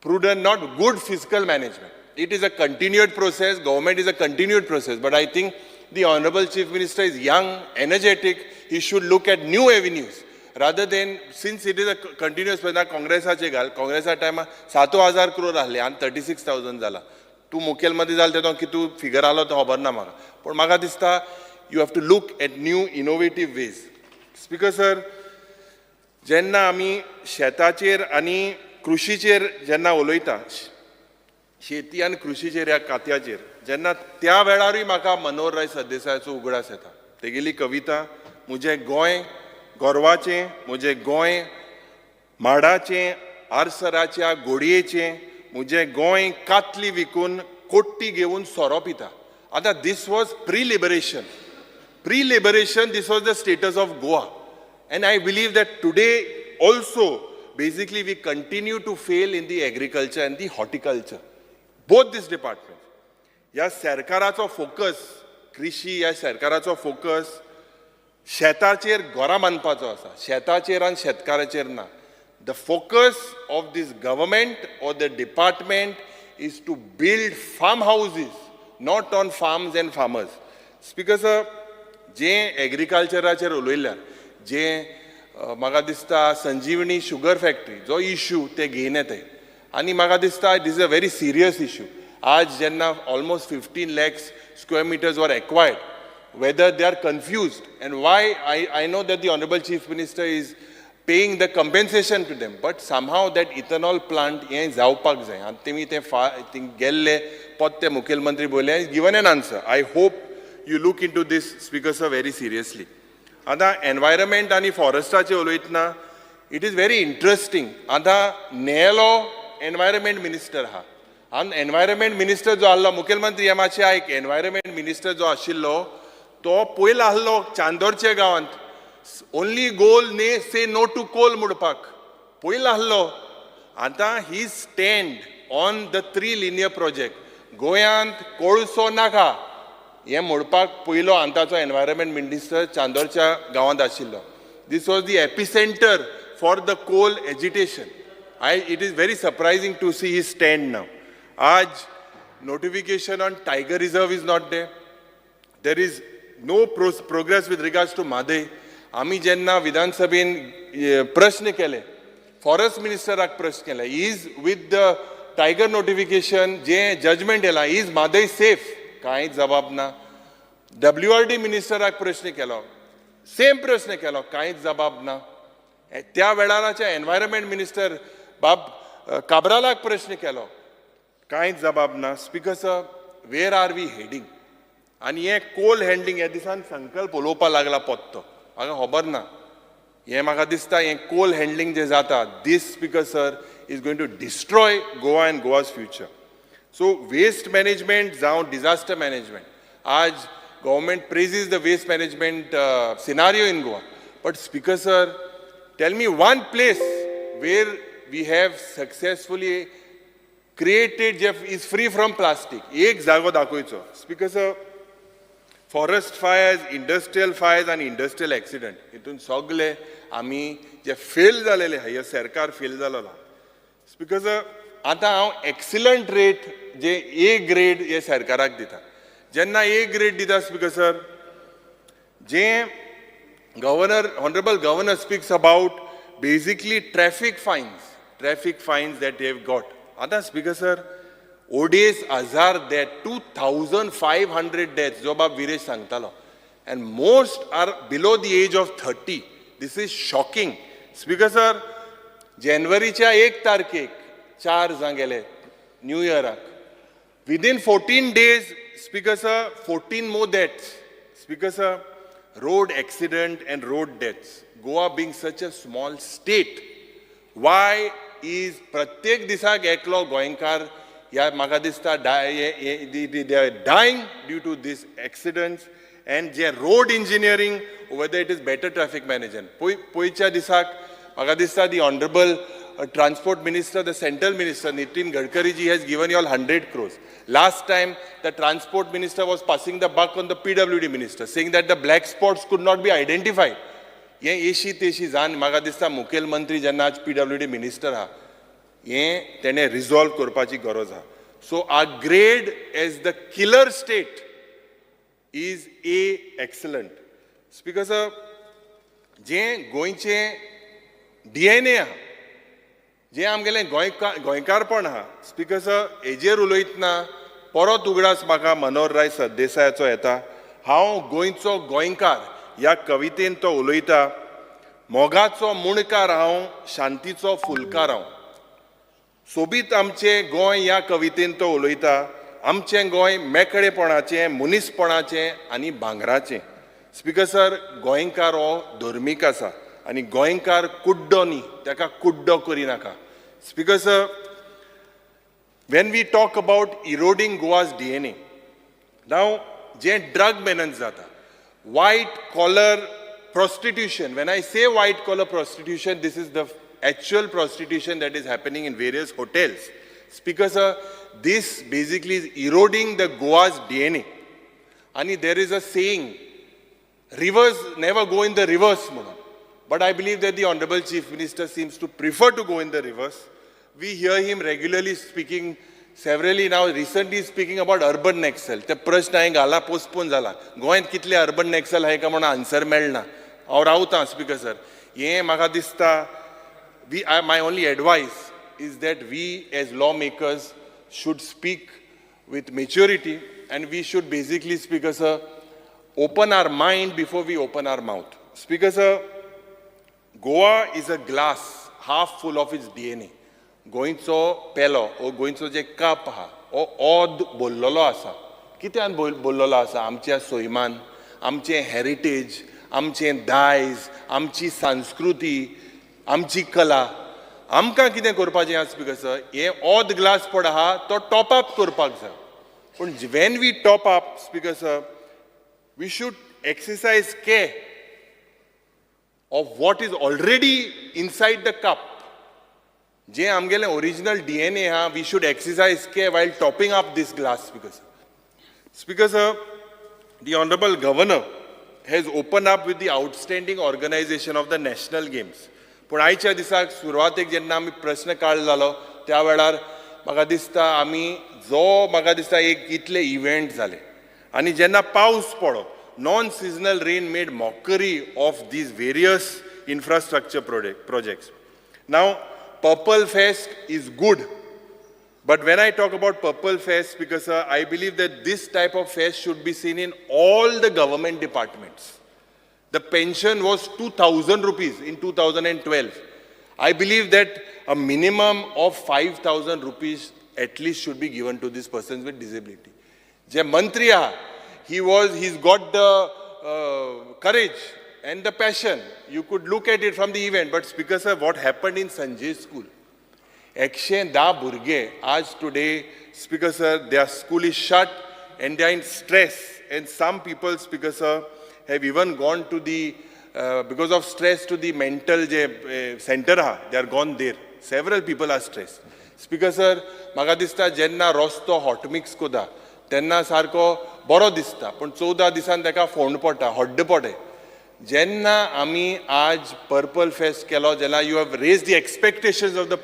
prudent, not good fiscal management. It is a continued process. Government is a continued process. But I think the Honorable Chief Minister is young, energetic. He should look at new avenues. Rather than, since it is a continuous process, Congressaचे घाल, Congressa time 7,000 crore आहले आणि 36,000 जाला. तू मुखेलमंत्री जाल तेदो की तू figure आलो तो खबर ना म्हाका. पण म्हाका दिसता you have to look at new innovative ways. Speaker sir, जेन्ना आमी शेताचेर आनी कृषीचेर जेन्ना उलयता शेती आनी कृषीचेर ह्या खात्याचेर जेन्ना त्या वेळारूय म्हाका मनोहर राय सरदेसायाचो उगडास येता. तेगेली कविता मुझे गोंय गोरवाचें, मुझे गोंय माडाचें, आरसराच्या गोडयेचें, मुझे गोंय कातली विकून कोट्टी घेवन सोरो पिता. आतां this was pre-liberation. Pre-liberation, this was the status of Goa. And I believe that today also, basically, we continue to fail in the agriculture and the horticulture. Both these departments. या सरकाराचो फोकस, कृषी या सरकाराचो focus शेताचेर घरां बांदपाचो आसा. शेताचेर आनी शेतकाराचेर ना. The focus of this government or the department is to build farmhouses, not on farms and farmers. Speaker sir, जे एग्रीकल्चराचेर उलयल्यार जे म्हाका दिसता संजीवनी शुगर फॅक्टरी जो इश्यू ते घेवन येताय आनी म्हाका दिसता this is a very serious issue. आज जेन्ना ऑलमोस्ट 15 lakhs square meters वर acquired, whether they are confused and why I know that the Honorable Chief Minister is paying the compensation to them, but somehow that ethanol plant हें जावपाक जाय आनी तेमी ते गेल्ले पोत्ते मुखेलमंत्री बोले given an answer. I hope you look into this, Speaker sir, very seriously. आता एनवायरमेंट आनी फॉरेस्टाचे उलयतना इट इज व्हेरी इंटरेस्टिंग. आतां नेलो एनवायरमेंट मिनिस्टर आहा आनी एनवायरमेंट मिनिस्टर जो आहलो मुखेलमंत्री हे मातशें आयक, एनवायरमेंट मिनिस्टर जो आशिल्लो तो पयलो आहलो चांदोरचे गांवांत ओन्ली गोल ने से नो टू कोल म्हणपाक पयलो आहलो. आतां ही stand on the 3 linear project. गोंयांत कोळसो नाका, हें म्हणपाक पयलो आतांचो एनवायरमेंट मिनिस्टर चांदोरच्या गांवांत आशिल्लो. This was the epicenter for the coal agitation. It is very surprising to see his stand now. Aaj notification on Tiger Reserve is not there. There is no progress with regards to Madhai. आमी जेन्ना विधानसभेन प्रश्न केले, forest मिनिस्टराक प्रश्न केले, is with the tiger notification जे judgement येला, is मादय safe? कांयच जबाब ना. WRD मिनिस्टराक प्रश्न केलो, सेम प्रश्न केलो, कांयच जबाब ना. त्या वेळाराच्या एनवायरमेंट मिनिस्टर बाब काब्रालाक प्रश्न केलो, कांयच जबाब ना. Speaker sir, where are we heading? आनी हे कोल हँडलिंग ह्या दिसान संकल्प उलोवपा लागला पोत्तो, म्हाका खबर ना. हें म्हाका दिसता हें कोल हँडलिंग जें जाता, this speaker sir is going to destroy Goa and Goa's future. So waste management जावं डिजास्टर मॅनेजमेंट, आज government praises the waste management scenario in Goa. But Speaker sir, tell me one place where we have successfully created Jeff is free from plastic. एक जागो दाखोवचो. Speaker sir, forest fires, industrial fires and industrial accident. हितून सगळे आमी जे fail जालेले आहा, हे सरकार fail जालेलो. Speaker sir, आतां हांव एक्सिलंट रेट जे A ग्रेड हे सरकाराक दिता. जेन्ना A ग्रेड दिता स्पीकर सर, जे governor, honourable governor speaks about basically traffic fines that they have got. आतां speaker sir, ODs 1000 death, 2500 death, जो बाब विरेश सांगतालो, and most are below the age of 30. This is shocking. Speaker sir, जानेवारीच्या 1 तारखेक 4 जाण गेले न्यू इयराक. Within 14 days, Speaker sir, 14 more deaths. Speaker sir, road accident and road deaths. Goa being such a small state, why is pratyek disak eklo goenkar या म्हाका दिसता they are dying due to these accidents and जे road engineering, whether it is better traffic management. पोयच्या दिसाक म्हाका दिसता the honorable transport minister, the central minister Nitin Gadkari ji has given you all 100 crores. Last time the transport minister was passing the buck on the PWD minister, saying that the black spots could not be identified. हे एशी तेशी जावन म्हाका दिसता मुखेल मंत्री जेन्ना आज PWD minister आहा, हे तेणे रिजॉल्व करपाची गरज आहा. So our grade as the killer state is A excellent. Speaker sir, जे गोंयचे DNA आहा, जे आमगेलें गोंयकारपण आहा, स्पीकर सर, हेजेर उलयतना परत उगडास म्हाका मनोहर राय सरदेसायाचो येता. हांव गोंयचो गोंयकार ह्या कवितेन तो उलयता. मोगाचो मुणकार हांव, शांतीचो फुलकार हांव. सोबीत आमचें गोंय ह्या कवितेन तो उलयता. आमचें गोंय मेकळेपणाचें, मनीसपणाचें आनी भांगराचें. स्पीकर सर, गोंयकार हो धर्मीक आसा आनी गोंयकार कुड्डो न्ही, ताका कुड्डो करिनाका. Speaker sir, when we talk about eroding Goa's DNA, now je drug menace jata, white collar prostitution. When I say white collar prostitution, this is the actual prostitution that is happening in various hotels. Speaker sir, this basically is eroding the Goa's DNA. And there is a saying, rivers never go in the reverse. But I believe that the Honorable Chief Minister seems to prefer to go in the reverse. We hear him regularly speaking, severally now, recently speaking about urban nexal. ते प्रश्न हांवें घाला, postpone जाला. गोंयांत कितले urban नॅक्सल आहाय का म्हणून आन्सर मेळना. हांव रावतां स्पीकर सर. हें म्हाका दिसता, my only advice is that we as lawmakers should speak with maturity and we should basically, Speaker sir, open our mind before we open our mouth. Speaker sir, Goa is a glass half full of its DNA. गोंयचो पेलो ओ गोंयचो जे cup आहा ओ ओद बोल्लोलो आसा. कित्यान बोल्लोलो आसा? आमच्या सैमान, आमचें हेरिटेज, आमचें दायज, आमची संस्कृती, आमची कला. आमकां कितें करपाचें आसा स्पीकर सर? हे ओद ग्लास पड आहा तो टॉप अप करपाक जाय. पूण when we top up speaker sir, we should exercise care of what is already inside the cup. जे आमगेले original DNA ha, we should exercise care while topping up this glass, Speaker sir. Speaker sir, the Honorable Governor has opened up with the outstanding organization of the national games. पूण आयच्या दिसाक सुरवातेक जेन्ना आमी प्रश्न काळ जालो त्या वेळार म्हाका दिसता आमी म्हाका दिसता एक इतले इव्हेंट जाले आनी जेन्ना पावस पडलो non-seasonal rain made mockery of these various infrastructure projects. Now, Purple Fest is good, but when I talk about Purple Fest, because I believe that this type of fest should be seen in all the government departments. The pension was 2,000 rupees in 2012. I believe that a minimum of 5,000 rupees at least should be given to these persons with disability. Je Mantri he's got the courage and the passion. You could look at it from the event, but Speaker sir, what happened in Sanjay school? 110 burge, आज today, Speaker sir, their school is shut and they are in stress. And some people, Speaker sir, have even gone to the, because of stress, to the mental center, they are gone there. Several people are stressed. Speaker sir, म्हाका दिसता जेन्ना रस्तो hot mix कोदा, तेन्ना सारको बरो दिसता पण 14 दिसान ताका फोंड पडटा हड्ड पडे जेन्ना आमी आज पर्पल फेस्ट केलो जेन्ना you have raise the expectations of the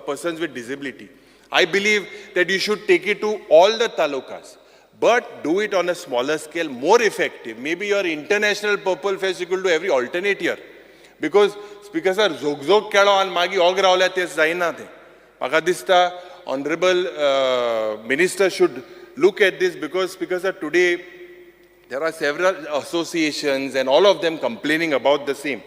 persons with disability I believe that you should take it to all the talukas, but do it on a smaller scale, more effective. Maybe your international Purple Fest you could do every alternate year. Because Speaker sir, zog kelo and magi og rawle tes zaina the. Maka dista honorable minister should look at this because Speaker sir, today there are several associations and all of them complaining about the same.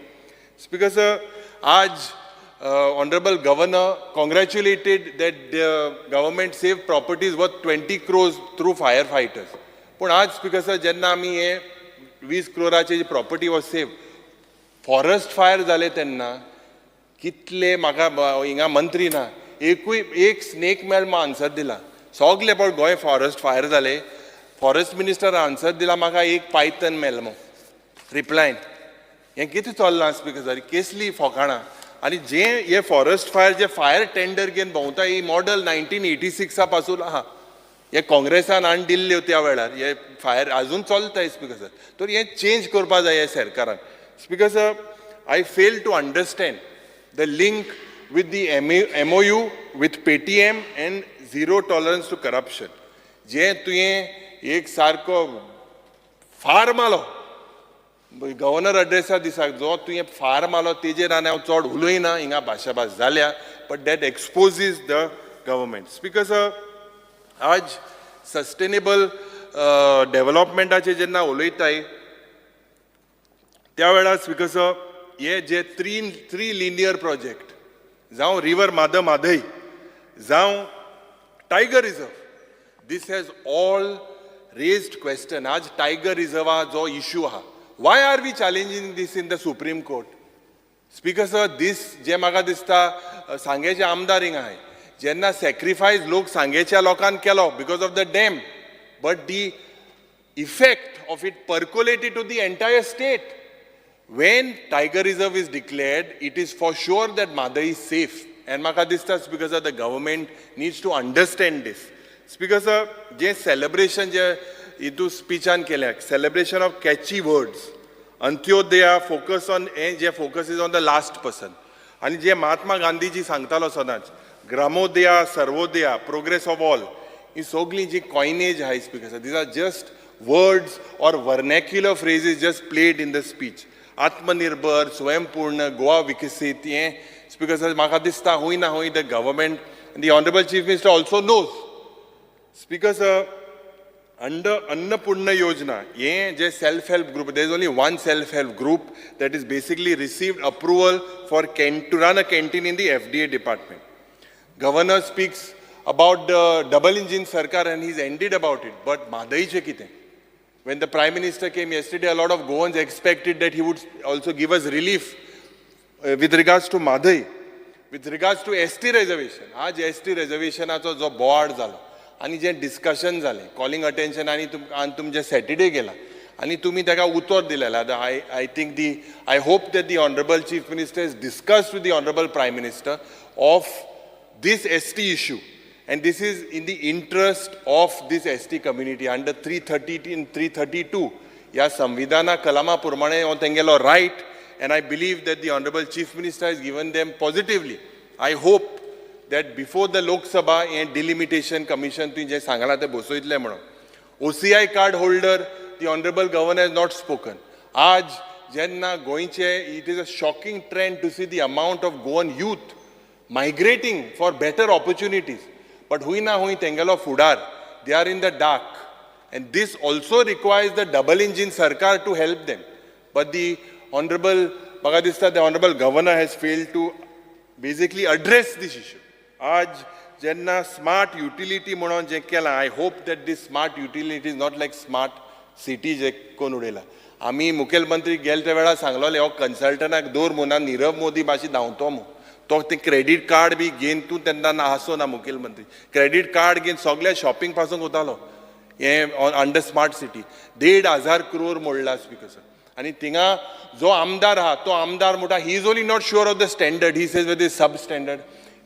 Speaker sir, aaj Honorable Governor congratulated that the government saved properties worth 20 crores through firefighters. But आज Speaker sir, जेन्ना आमी हे 20 crores property was saved. Forest fire जाले तेन्ना कितले म्हाका हिंगा मंत्री ना एक स्नेक मेळ आन्सर दिला सगळे पण गोंय फॉरेस्ट फायर जाले फॉरेस्ट मिनिस्टर आन्सर दिला म्हाका एक पायथन मेळ्ळो रिप्लायन हें कितें चल्लां स्पीकर सर केसली फोकाणां आनी जे हे फॉरेस्ट फायर जे फायर टेंडर घेवन भोंवता ही मॉडल 1986 पासून आहा हे काँग्रेसान हाडून दिल्ल्यो त्या वेळार हे फायर आजून चलताय स्पीकर सर तर हें चेंज करपा जाय ह्या सरकारान speaker sir I fail to understand the link with the MOU with Paytm and zero tolerance to corruption. जे तुवें एक सारको फार मालो गव्हर्नर एड्रेसा दिसाक जो तुवें फार मालो तेजेर आनी हांव चड उलयना हिंगा भाशाभास जाल्या but that exposes the government speaker sir आज सस्टेनेबल डेव्हलपमेंटाचेर जेन्ना उलयताय त्या वेळार स्पीकर सर हे जे थ्री लिनियर प्रोजेक्ट जावं रिवर माधई जावं tiger reserve this has all raised question आज टायगर रिजर्वा जो इश्यू आहा why are we challenging this in the Supreme Court speaker sir this जे म्हाका दिसता सांगेचे आमदार हिंगा आहाय जेन्ना सॅक्रिफायस लोक सांगेच्या लोकांक केलो because of the dam but the effect of it percolated to the entire state. When Tiger Reserve is declared, it is for sure that Madai is safe. And Maka dista Speaker sir, the government needs to understand this. Speaker sir, je celebration je itu speech an kelak, celebration of catchy words. Antyodaya focus on je focus is on the last person. And je Mahatma Gandhi ji sangtalo sadach, Gramodaya, Sarvodaya, progress of all. In sogli je coinage hai Speaker sir. These are just words or vernacular phrases just played in the speech. Atmanirbhar, Swaympurna, Goa Vikasit, Speaker sir, म्हाका दिसता हुई ना हुई the government and the Honorable Chief Minister also knows. Speaker sir, under Annapurna Yojana, je self-help group, there is only one self-help group that is basically received approval for to run a canteen in the FDA department. Governor speaks about the double engine sarkar and he's ended about it, but Madai che kite. When the Prime Minister came yesterday, a lot of Goans expected that he would also give us relief with regards to Madai, with regards to ST reservation. आज ST reservationाचो जो board जालो आनी जे discussion जाले, calling attention आनी तुमचे Saturday गेला आनी तुम्ही ताका उत्तर दिलेला. I hope that the Honorable Chief Minister has discussed with the Honorable Prime Minister of this ST issue And this is in the interest of this ST community under 330 and 332. या संविधाना कलमा प्रमाणे हो तेंगेलो right, and I believe that the Honorable Chief Minister has given them positively. I hope that before the Lok Sabha and delimitation commission tu je sangala te bosoitle म्हणून OCI card holder, the Honorable Governor has not spoken. Aaj jenna goinche, it is a shocking trend to see the amount of Goan youth migrating for better opportunities. But hui na hui tengalo fudar, they are in the dark. And this also requires the double engine sarkar to help them. But the Honorable Bagadista, the Honorable Governor has failed to basically address this issue. Aaj jenna smart utility म्हणून जे केला, I hope that this smart utility is not like smart city जे कोण उडयला. आमी मुखेलमंत्री गेल त्या वेळा सांगलोले हो कन्सल्टंटाक दवर म्हणून नीरव मोदी मातशी धांवतो मो. तो ते क्रेडिट कार्ड बी घेवन तूं तेन्ना हांसो ना मुखेलमंत्री. क्रेडिट कार्ड घेवन सगळ्या शॉपिंग पासून वतालो. हे अंडर स्मार्ट सिटी 1,500 crore मोडला स्पीकर सर. आणि थिंगा जो आमदार आहा तो आमदार म्हणटा he is only not sure of the standard, he says whether is sub standard.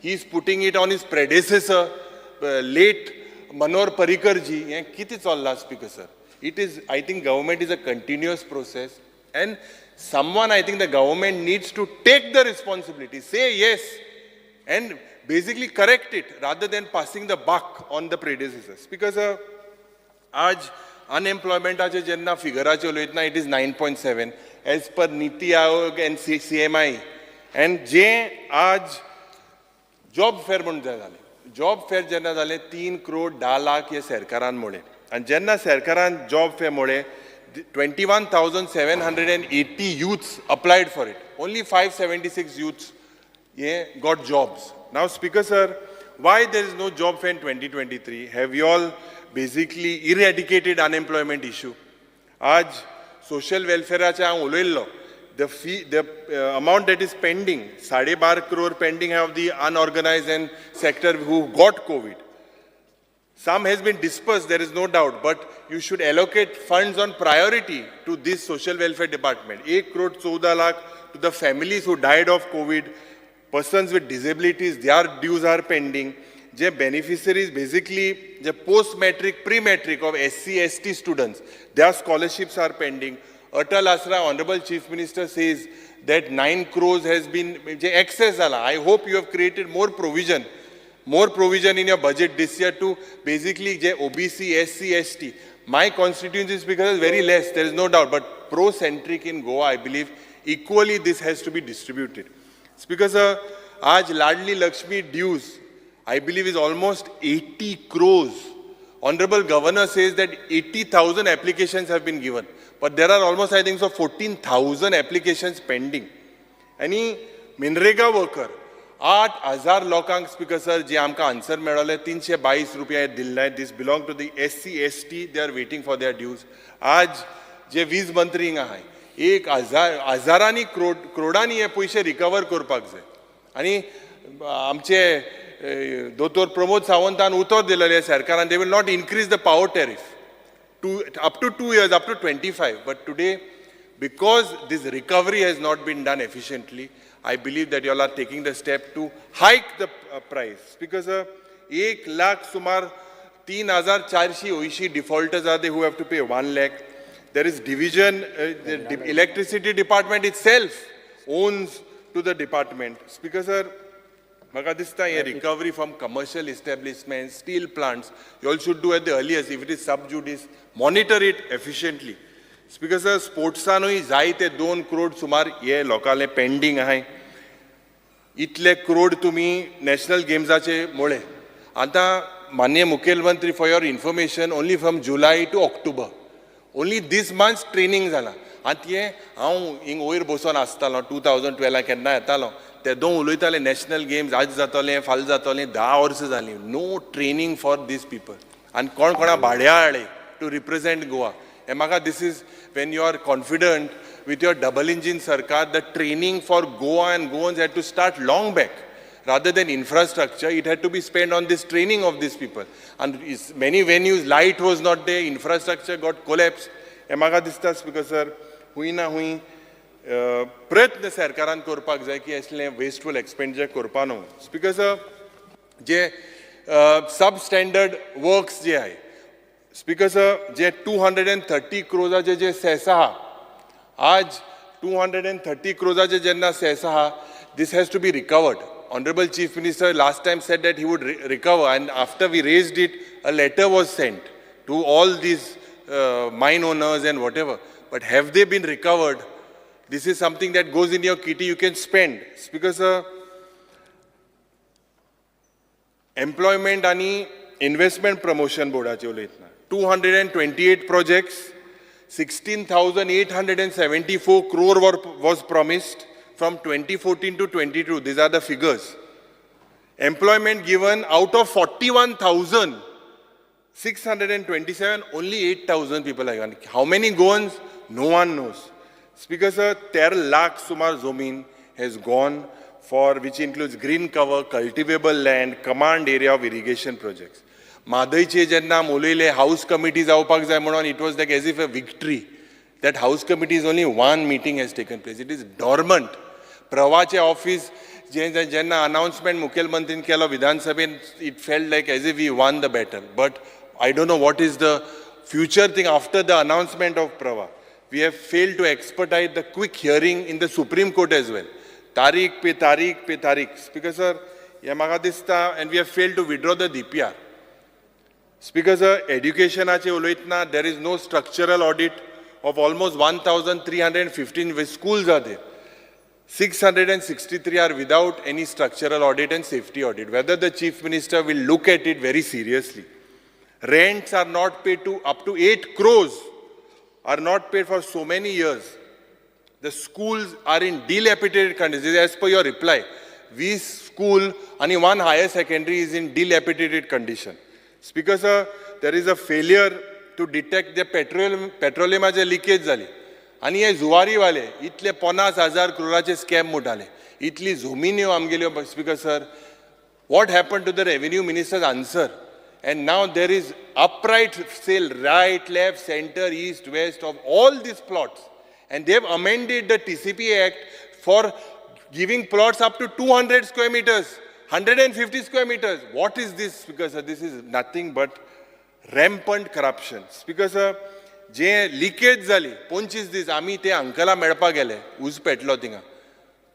He is putting it on his predecessor late Manohar Parrikar ji. हें कितें चल्लां speaker sir? It is, I think government is a continuous process, and someone, I think the government needs to take the responsibility, say yes, and basically correct it rather than passing the buck on the predecessors. Because आज unemployment jenna figure it is 9.7 as per Niti Aayog and CMI, and je आज job fair म्हणून जाले. Job fair जेन्ना जालें 3 crore 10 lakh हे सरकारान मोडे. आणि जेन्ना सरकारान job fair mode 21,780 youths applied for it. Only 576 youths got jobs. Now, Speaker sir, why there is no job fair in 2023? Have you all basically eradicated unemployment issue? आज social welfare चे हांव उलयल्लो. The amount that is pending, 12.5 crore pending of the unorganized and sector who got COVID. Some has been dispersed, there is no doubt, but you should allocate funds on priority to this social welfare department. 1 crore 14 lakh to the families who died of COVID, persons with disabilities, their dues are pending. The beneficiaries basically the post-matric, pre-matric of SC, ST students, their scholarships are pending. Atal Asra, Honorable Chief Minister says that 9 crores has been excess. I hope you have created more provision in your budget this year to basically OBC, SC, ST. My constituency speaker is very less, there is no doubt, but pro-centric in Goa, I believe, equally this has to be distributed. Speaker sir, aaj Ladli Lakshmi dues, I believe is almost 80 crores. Honorable Governor says that 80,000 applications have been given. But there are almost, I think, so 14,000 applications pending. Any Minrega worker, 8,000 लोकांक speaker sir जे आमकां answer मेळ्ळें 322 रुपया दिल्ले. This belong to the SC, ST, they are waiting for their dues. आज जे वीज मंत्री हिंगा आहाय 1,000 करोडांनी हे पयशे रिकवर करपाक जाय. आनी आमचे दोतोर प्रमोद सावंतान उतर दिलेले सरकारान, they will not increase the power tariff up to 2 years, up to 25. But today, because this recovery has not been done efficiently, I believe that you all are taking the step to hike the price. Because 1 lakh sumar 3,480 defaulters are there who have to pay 1 lakh. There is division, the electricity department itself owns to the department. Speaker sir, Maka this time a recovery from commercial establishments, steel plants, you all should do at the earliest. If it is sub judice, monitor it efficiently. Speaker sir, sportsanui जायते 2 crore sumar ye lokale pending ahay. Itle crore tumi national games ache mole. Anta manya Mukhyamantri, for your information, only from July to October. Only this month's training zala. Antye haun ing oir boson astalo 2012 kenna yetalo. ते दोन उलयताले national games आज जातले फाल जातले 10 वर्सां जालीं. No training for this people. आनी कोण कोणा भाड्या हाडले टू रिप्रेझेंट गोवा. हे म्हाका this is when you are confident with your double engine sarkar, the training for Goa and Goans had to start long back. Rather than infrastructure, it had to be spent on this training of these people. And many venues, light was not there, infrastructure got collapsed. हे म्हाका दिसता speaker sir, हुई ना हुई प्रयत्न सरकारान करपाक जाय की असले वेस्टफूल एक्सपेंडिचर करपा न्हू. स्पीकर सर, जे सबस्टँडर्ड वर्क्स जे आहे स्पीकर सर जे 230 क्रोजाचे जे सेस आहा आज 230 क्रोजाचे जेन्ना सेस आहा this has to be recovered. Honorable Chief Minister last time said that he would recover, and after we raised it, a letter was sent to all these mine owners and whatever. But have they been recovered? This is something that goes in your kitty, you can spend. Because employment and investment promotion board 228 projects, 16,874 crore was promised from 2014 to 22. These are the figures. Employment given out of 41,627, only 8,000 people are given. How many Goans? No one knows. Speaker sir, 13 lakh sumar zomin has gone for, which includes green cover, cultivable land, command area of irrigation projects. Madaiche jenna mulile house committee जावपाक जाय म्हणून, it was like as if a victory. That house committee is only one meeting has taken place. It is dormant. प्रवाचे office जेन्ना announcement मुखेलमंत्रीन केलो विधानसभेन, it felt like as if we won the battle. But I don't know what is the future thing after the announcement of Prava. We have failed to expedite the quick hearing in the Supreme Court as well. Tariq pe tariq pe tariq. Speaker sir, हे म्हाका दिसता, and we have failed to withdraw the DPR. Speaker sir, educationaचे उलयतना there is no structural audit of almost 1,315 schools are there. 663 are without any structural audit and safety audit. Whether the Chief Minister will look at it very seriously. Rents are not paid to up to 8 crores, are not paid for so many years. The schools are in dilapidated condition. As per your reply, we school and one higher secondary is in dilapidated condition. Speaker sir, there is a failure to detect the petroleum leakage zali. आणि हे जुवारीवाले इतले 50,000 crore scam मुटाले, इतली जमिनी आमगेल्यो. Speaker sir, what happened to the revenue minister's answer? And now there is upright sale, right, left, center, east, west of all these plots. And they have amended the TCP Act for giving plots up to 200 square meters, 150 square meters. What is this? Speaker sir, this is nothing but rampant corruption. Speaker sir, जे leakage जाली 25 दीस आमी ते अंकला मेळपाक गेले, उज पेटलो थिंगा.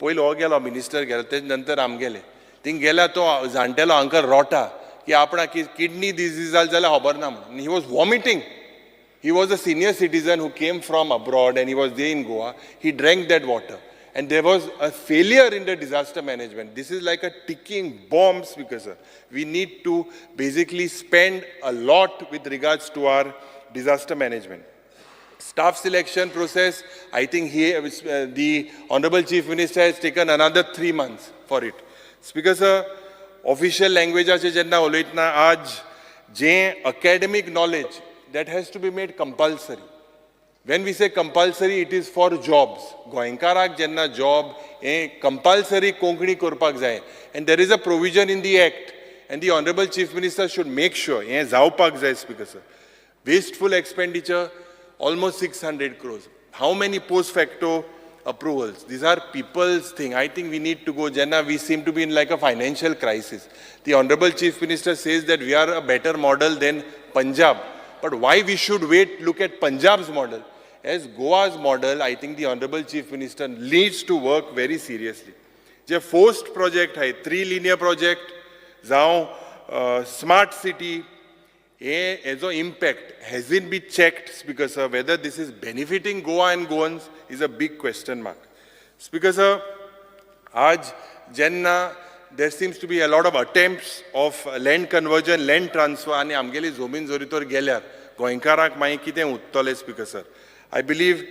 पयलो हो गेलो मिनिस्टर गेलो, तेजे नंतर आमगेले थिंग गेल्यार तो जाणटेलो अंकल रोटा की आपणाक किडनी डिजीज जाली जाल्यार खबर ना म्हणून. He was vomiting. He was a senior citizen who came from abroad and he was there in Goa. He drank that water and there was a failure in the disaster management. This is like a ticking bomb, Speaker sir. We need to basically spend a lot with regards to our disaster management. Staff selection process, I think the Honorable Chief Minister has taken another 3 months for it. Speaker sir, official language ache jenna uloitna आज जे academic knowledge that has to be made compulsory. When we say compulsory, it is for jobs. गोंयकाराक जेन्ना job compulsory Konkani करपाक जाय, and there is a provision in the act, and the Honorable Chief Minister should make sure जावपाक जाय. Speaker sir, wasteful expenditure, almost 600 crores. How many post facto approvals? These are people's thing. I think we need to go, Jenna, we seem to be in like a financial crisis. The Honorable Chief Minister says that we are a better model than Punjab. But why we should wait, look at Punjab's model? As Goa's model, I think the Honorable Chief Minister needs to work very seriously. The forced project hai, 3 linear project, जावं smart city, as an impact hasn't been checked, Speaker sir. Whether this is benefiting Goa and Goans is a big question mark. Speaker sir, आज जेन्ना there seems to be a lot of attempts of land conversion, land transfer, आणि आमगेली जमीन जोरीतोर गेल्यार गोंयकाराक मागीर कितें उरतलें. Speaker sir, I believe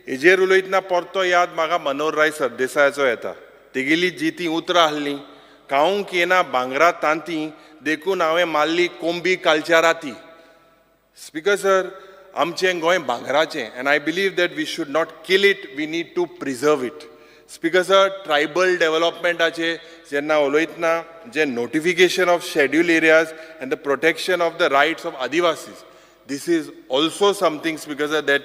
हेजेर उलयतना परतो याद म्हाका मनोहर राय सरदेसायाचो येता. तेगेली जी ती उतरां आहलीं, कावंक येना भांगरा तांतीं देखून हांवें मारली कोंबी कालच्या राती. स्पीकर सर, आमचें गोंय भांगराचें, and I believe that we should not kill it, we need to preserve it. Speaker sir, tribal developmentaचे जेन्ना उलयतना जे notification of scheduled areas and the protection of the rights of Adivasis, this is also something, Speaker sir, that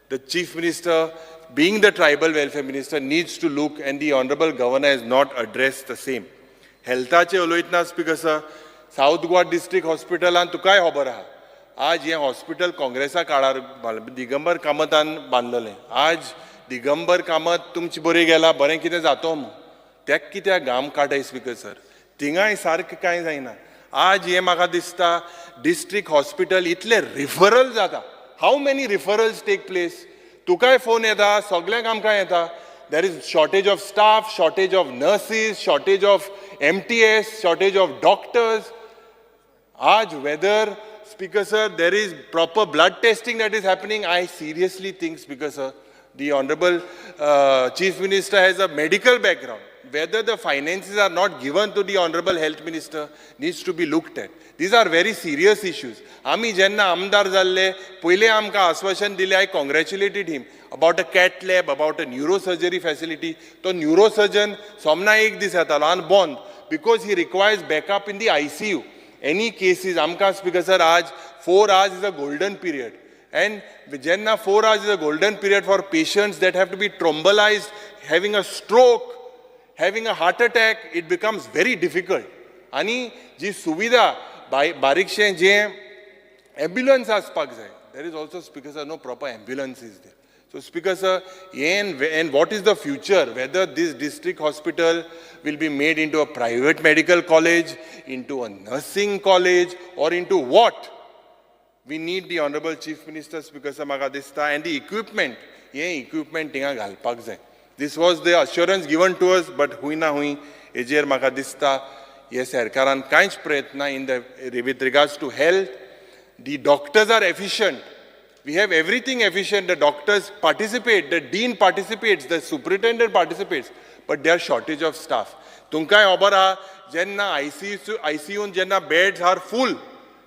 the Chief Minister, being the tribal welfare minister, needs to look, and the Honorable Governor has not addressed the same. Healthaचे उलयतना, Speaker sir, south Goa district हॉस्पिटलान तुकाय खबर आहा आज हें hospital काँग्रेसा काळार दिगंबर कामतान बांदलेलें. आज दिगंबर कामत तुमची बरी गेला बरें कितें जातो तेक कित्याक घाम काडटाय स्पिकर सर थिंगाय सारकें कांय जायना. आज हें म्हाका दिसता डिस्ट्रिक्ट हॉस्पिटल इतले रिफरल जाता. How many referrals take place. तुकाय फोन येता सगळ्यांक आमकां येता. There is shortage of staff, shortage of nurses, shortage of MTS, shortage of doctors. Aaj whether, Speaker sir, there is proper blood testing that is happening, I seriously think, Speaker sir, the Honorable Chief Minister has a medical background. Whether the finances are not given to the Honorable Health Minister needs to be looked at. These are very serious issues. Ami jenna amdar jalle, पहिले आमकां आश्वासन दिलें, I congratulated him about a cath lab, about a neurosurgery facility. तो neurosurgeon somna एक दीस येतालो and bond because he requires backup in the ICU. Any cases, आमकां Speaker sir, आज 4 hours is a golden period. And jenna 4 hours is a golden period for patients that have to be thrombolized, having a stroke, having a heart attack, it becomes very difficult. आणि जी सुविधा बारीकशें जें ambulance आसपाक जाय, there is also, Speaker sir, no proper ambulance is there. So, Speaker sir, and what is the future? Whether this district hospital will be made into a private medical college, into a nursing college, or into what? We need the Honorable Chief Minister, Speaker sir, म्हाका दिसता, and the equipment, हें equipment थिंगा घालपाक जाय. This was the assurance given to us, but हुई ना हुई, हेजेर म्हाका दिसता, हे सरकारान कांयच प्रयत्न with regards to health. The doctors are efficient. We have everything efficient. The doctors participate, the dean participates, the superintendent participates, but there are shortage of staff. तुमकांय खबर आहा, जेन्ना ICU जेन्ना beds are full,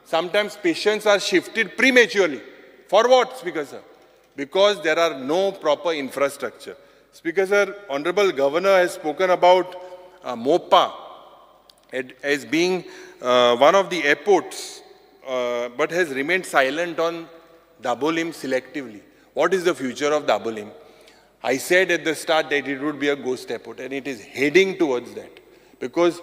sometimes patients are shifted prematurely. For what, Speaker sir? Because there are no proper infrastructure. Speaker sir, Honorable Governor has spoken about MOPA as being one of the airports, but has remained silent on Dabolim selectively. What is the future of Dabolim? I said at the start that it would be a ghost airport, and it is heading towards that. Because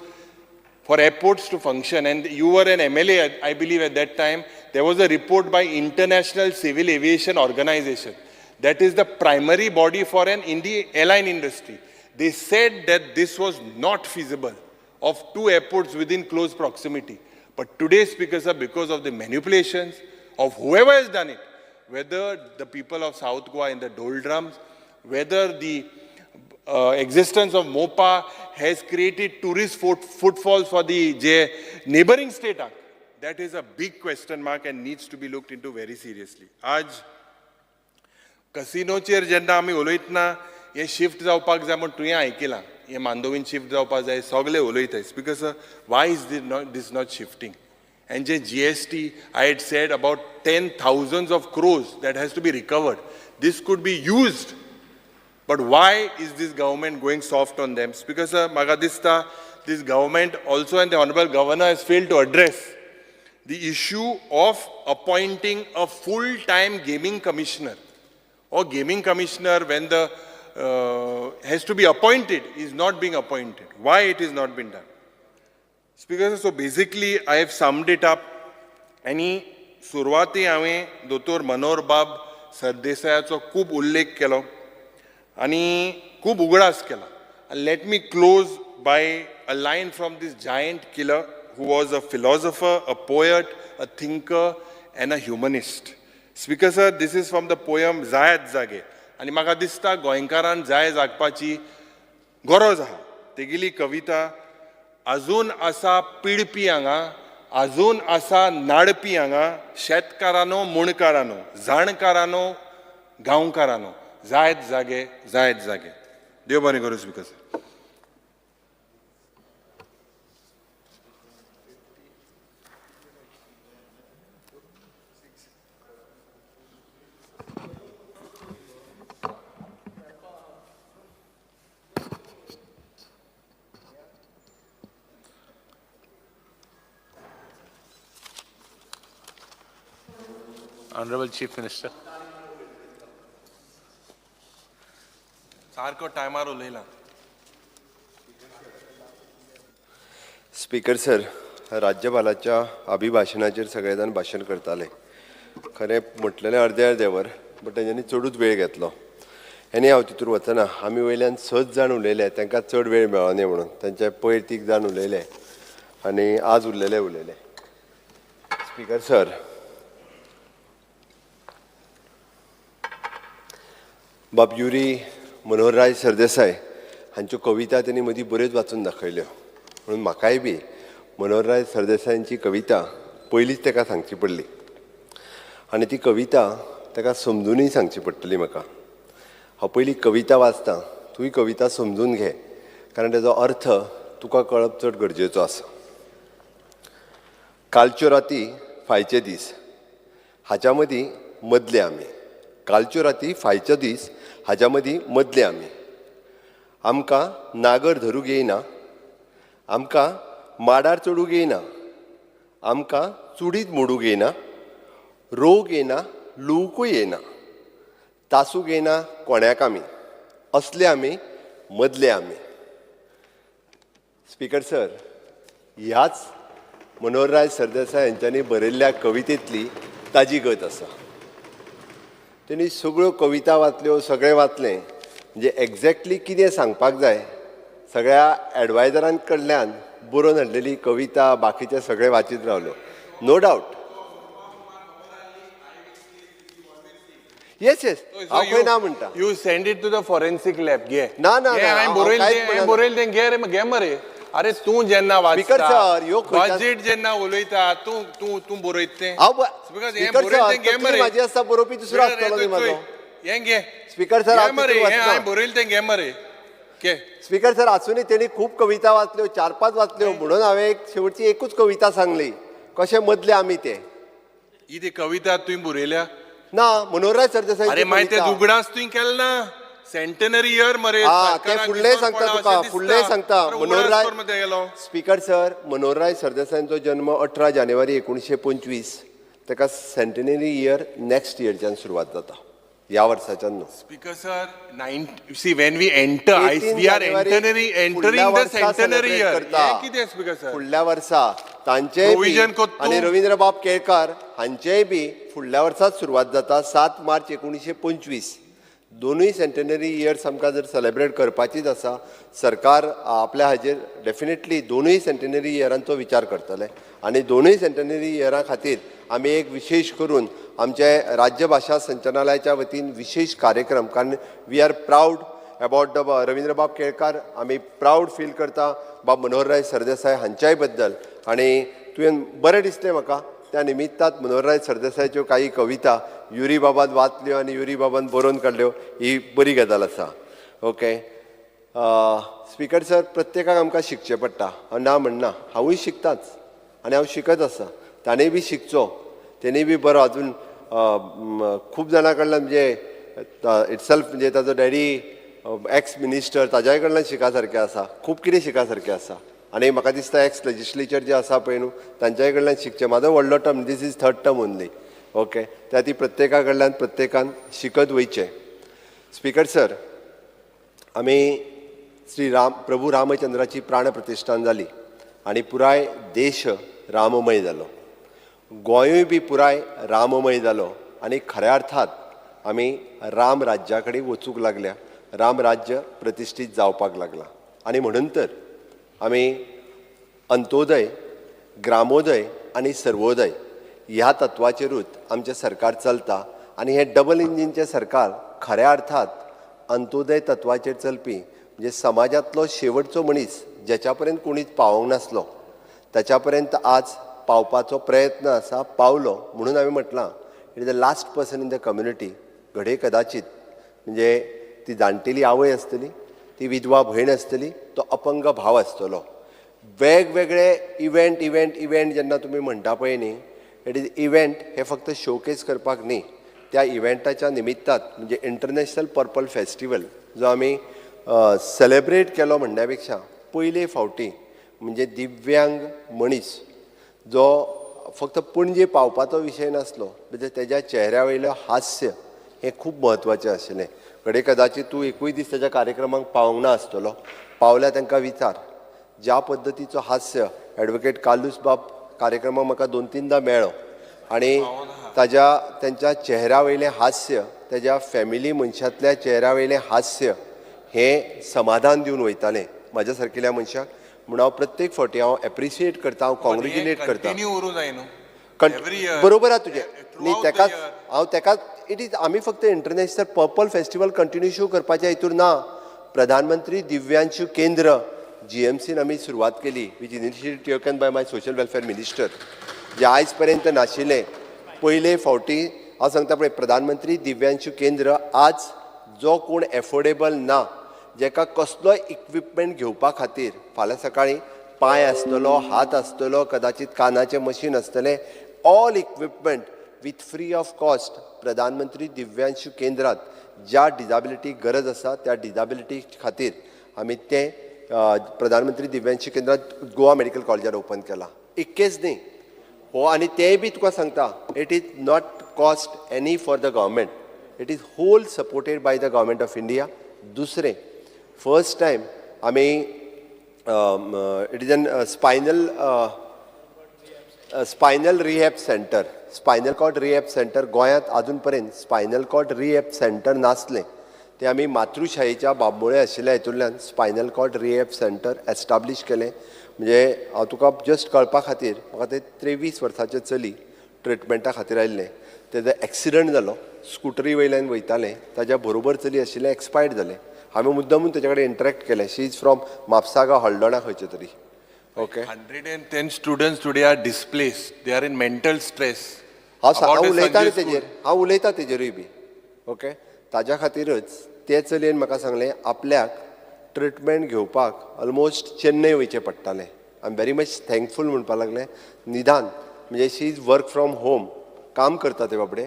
for airports to function, and you were an MLA, I believe at that time, there was a report by International Civil Aviation Organization. That is the primary body for in the airline industry. They said that this was not feasible of 2 airports within close proximity. But today, Speaker sir, because of the manipulations of whoever has done it, whether the people of South Goa in the doldrums, whether the existence of MOPA has created tourist footfalls for the neighboring state, that is a big question mark and needs to be looked into very seriously. Aj casinoचेर जेन्ना आमी उलयतना हे shift जावपाक जाय म्हण तुवें आयकलां हे मांदोवीन शिफ्ट जावपाक जाय सगळे उलयताय. Speaker sir, why is this not shifting? And GST, I had said about 10,000s of crores that has to be recovered. This could be used. But why is this government going soft on them? Speaker sir, म्हाका दिसता this government also, and the Honorable Governor has failed to address the issue of appointing a full-time gaming commissioner. Or gaming commissioner, when the has to be appointed, is not being appointed. Why it is not been done? Speaker, so basically I have summed it up. आणि सुरवाती हांवें दोतोर मनोहर बाब सरदेसायाचो खूब उल्लेख केलो आनी खूब उगडास केला. Let me close by a line from this giant killer who was a philosopher, a poet, a thinker and a humanist. Speaker sir, this is from the poem Zayat Zage. आनी म्हाका दिसता गोंयकारान जाय जागपाची गरज आहा. तेगेली कविता अजून आसा पिडपी हांगा, अजून आसा नाडपी हांगा, शेतकारांनो मुणकारांनो, जाणकारांनो गांवकारांनो, जायत जागे जायत जागे. देव बरें करूं speaker sir. Honorable Chief Minister. सारको टायमार उलयला. स्पीकर सर, राज्यपालाच्या अभिभाशणाचेर सगळे जाण भाशण करताले. खरें म्हटलेलें अर्दे वर, बट तेंच्यांनी चडूच वेळ घेतलो. आनी हांव तितूर वचना. आमी वयल्यान 6 जाण उलयले, तांकां चड वेळ मेळो न्ही म्हणून. तांचे पयर 3 जाण उलयले आनी आज उरलेले. स्पीकर सर, बाब युरी मनोहरराय सरदेसाय हांच्यो कविता त्यांनी मदीं बऱ्योच वाचून दाखयल्यो. म्हणून म्हाकाय बी मनोहरराय सरदेसायांची कविता पयलींच ताका सांगची पडली आनी ती कविता ताका समजुनूय सांगची पडटली म्हाका. हांव पयलीं कविता वाचतां, तूंय कविता समजून घे, कारण तेजो अर्थ तुका कळप चड गरजेचो आसा. कालच्यो राती फायचे दीस हाच्या मदीं मदले आमी. कालच्यो राती फायचे दीस हाच्या मदीं मदले आमी. आमकां नागर धरूंक येयना, आमकां माडार चडूंक येयना, आमकां चुडीत मोडूंक येयना, रोग येना, लुवकूय येना, तासूंक येना कोण्याक आमी. असले आमी, मदले आमी. स्पीकर सर, ह्याच मनोहरराय सरदेसाय यांच्यांनी बरयल्ल्या कवितेंतली ताजी गत आसा. तेणी सगळ्यो कविता वाचल्यो, सगळें वाचलें. म्हणजे एक्झॅक्टली कितें सांगपाक जाय सगळ्या एडवायजरां कडल्यान बरोवन हाडलेली कविता बाकीचे सगळे वाचीत रावल्यो. No doubt. येस हांव खंय ना म्हणटा. You send it to the forensic lab. घे. ना हांवें बरयलें तें घे मरे. अरे तूं जेन्ना स्पीकर सर, ह्यो बजेट जेन्ना उलयता तूं बरयता तें. म्हाजी आसता बरोवपी दुसरो आसतलो न्ही म्हाजो. हें घे. स्पीकर सर, हांवें बरयलें तें घे मरे. घे. स्पीकर सर, आसुनी तेणी खूब कविता वाचल्यो, 4-5 वाचल्यो, म्हणून हांवें एक शेवटची एकूच कविता सांगली. कशें मदले आमी ते. ही ती कविता तुवें बरयल्या? ना, मनोहरराय सरदेसाय. अरे मागीर ते दुगडास तुवें केलें ना. सेंटेनरी इयर मरे. ते फुडलें सांगता तुका, फुडलें सांगता. मनोहरराय स्पीकर सर, मनोहरराय सरदेसायांचो जन्म 18 जानेवारी 1925. ताका सेंटेनरी इयर नेक्स्ट इयरच्यान सुरवात जाता, ह्या वर्साच्यान न्हू. Speaker sir, see when we enter, we are entering the centenary year. हें कितें स्पीकर सर? फुडल्या वर्सा तांचेय आनी रवींद्रबाब केळकार हांचेय बी फुडल्या वर्साच सुरवात जाता, 7 मार्च 1925. दोनूय सेंटेनरी इयर्स आमकां जर सेलेब्रेट करपाचीच आसा, सरकार आपल्या हाजेर डेफिनेटली दोनूय सेंटेनरी इयरांचो विचार करतले. आनी दोनूय सेंटेनरी इयरां खातीर आमी एक विशेष करून आमचे राज्य भाशा संचालनालयाच्या वतीन विशेष कार्यक्रम, कारण we are proud about the रवींद्रबाब केळकार. आमी प्राऊड फील करता बाब मनोहरराय सरदेसाय हांच्याय बद्दल. आनी तुवें बरें दिसलें म्हाका त्या निमित्तांत मनोहरराय सरदेसायच्यो काही कविता युरी बाबान वाचल्यो आनी युरी बाबान बरोवन काडल्यो, ही बरी गजाल आसा. ओके. स्पीकर सर, प्रत्येकाक आमकां शिकचें पडटा, हांव ना म्हणना. हांवूय शिकताच आनी हांव शिकत आसा. ताणेंय बी शिकचो, तेणेय बी बरो. अजून खूब जाणां कडल्यान म्हणजे इटसेल्फ म्हणजे ताजो डॅडी एक्स मिनिस्टर, ताज्याय कडल्यान शिका सारकें आसा. खूब कितें शिका सारकें आसा. आनी म्हाका दिसता एक्स लेजिस्लेचर जे आसा पळय न्हू, तांच्याय कडल्यान शिकचें. म्हाजो व्हडलो term, this is 3rd term only. Okay. त्या ती प्रत्येका कडल्यान प्रत्येकान शिकत वयचें. स्पीकर सर, आमी प्रभू रामचंद्राची प्राण प्रतिश्ठान जाली आनी पुराय देश राममय जालो. गोंयूय बी पुराय राममय जालो आनी खऱ्या अर्थात आमी राम राज्या कडेन वचूंक लागल्या, राम राज्य प्रतिश्ठीत जावपाक लागला. आनी म्हणून तर आमी अंत्योदय, ग्रामोदय आनी सर्वोदय ह्या तत्वाचेरूच आमचें सरकार चलता. आनी हें डबल इंजिनचें सरकार खऱ्या अर्थात अंत्योदय तत्वाचेर चलपी, म्हणजे समाजांतलो शेवटचो मनीस जेच्या पर्यंत कोणीच पावोंक नासलो ताच्या पर्यंत आज पावपाचो प्रयत्न आसा, पावलो. म्हणून हांवें म्हटलां it is the last person in the community. घडये कदाचित म्हणजे ती जाणटेली आवय आसतली, ती विधवा भयण आसतली, तो अपंग भाव आसतलो. वेगवेगळे इव्हेंट जेन्ना तुमी म्हणटा पळय न्ही, इट इज इव्हेंट हे फक्त शोकेस करपाक न्ही, त्या इव्हेंटाच्या निमित्तांत म्हणजे इंटरनॅशनल पर्पल फेस्टिवल जो आमी सेलेब्रेट केलो म्हणण्या पेक्षा पयले फावटी म्हणजे दिव्यांग मनीस जो फक्त पणजे पावपाचो विशय नासलो, म्हणजे तेज्या चेहऱ्या वयलें हास्य हें खूब म्हत्वाचें आशिल्लें. घडये कदाचित तूं एकूय दीस तेज्या कार्यक्रमाक पावोंक ना आसतलो, पावल्या तांकां विचार ज्या पद्दतीचो हास्य ॲडव्होकेट कालूस बाब कार्यक्रमाक म्हाका 2-3दां मेळ्ळो आनी त्यांच्या चेहऱ्या वयलें हास्य, तेज्या फॅमिली मनशांतल्या चेहऱ्या वयलें हास्य हें समाधान दिवन वयतालें म्हाज्या सारकिल्या मनशाक. म्हणून हांव प्रत्येक फावटी हांव एप्रिशिएट करता, हांव कॉंग्रेच्युलेट करता. कंटिन्यू उरूं जाय न्हू. बरोबर आहे तुजें न्ही, तेकाच हांव तेकाच इट इज आमी फक्त international purple festival continue show करपाच्या हितूर ना. प्रधानमंत्री दिव्यांशू केंद्र GMCन आमी सुरवात केली, which initiative taken by my social welfare minister, जे आयज पर्यंत नाशिल्लें. पयले फावटी हांव सांगता पळय, प्रधानमंत्री दिव्यांशू केंद्र आज जो कोण एफोर्डेबल ना, जेका कसलोय इक्विपमेंट घेवपा खातीर, फाल्यां सकाळीं पांय आसतलो, हात आसतलो, कदाचित कानाचें मशीन आसतलें, all equipment with free of cost प्रधानमंत्री दिव्यांशू केंद्रात ज्या डिजाबिलिटी गरज आसा त्या डिजाबिलिटी खातीर आमी तें प्रधानमंत्री दिव्यांशू केंद्रात गोवा मेडिकल कॉलेजान ओपन केला. इतकेच न्ही हो, आनी तेंय बी तुका सांगता, it is not cost any for the government, it is whole supported by the government of India. दुसरें, फर्स्ट टायम आमी it is an spinal rehab centre, spinal cord rehab centre गोंयांत आजून पर्यंत स्पायनल कॉर्ड रिहॅब सेंटर नासलें. ते आमी मातृशाळेच्या बांबोळे आशिल्ल्या हितूंतल्यान spinal cord rehab centre establish केलें. म्हणजे हांव तुका जस्ट कळपा खातीर, म्हाका ते 23 वर्साचें चली ट्रिटमेंटा खातीर आयिल्लें, तेजो एक्सिडंट जालो, स्कुटरी वयल्यान वयतालें, ताज्या बरोबर चली आशिल्लें एक्सपायर्ड जालें. हांवें मुद्दामून तेजे कडेन इंटरेक्ट केलें. शी इज फ्रॉम म्हापसागा हळदोणा खंयचे तरी. Okay, 110 students today are displaced. They are in mental stress. हांव उलयतां न्ही तेजेर, हांव उलयतां तेजेरूय बी. ओके, ताज्या खातीरच ते चलयेन म्हाका सांगलें आपल्याक ट्रिटमेंट घेवपाक ऑलमोस्ट चेन्नय वयचें पडटालें. I am very much thankful म्हणपाक लागलें. निदान म्हणजे शी इज वर्क फ्रॉम होम, काम करता ते बाबडे,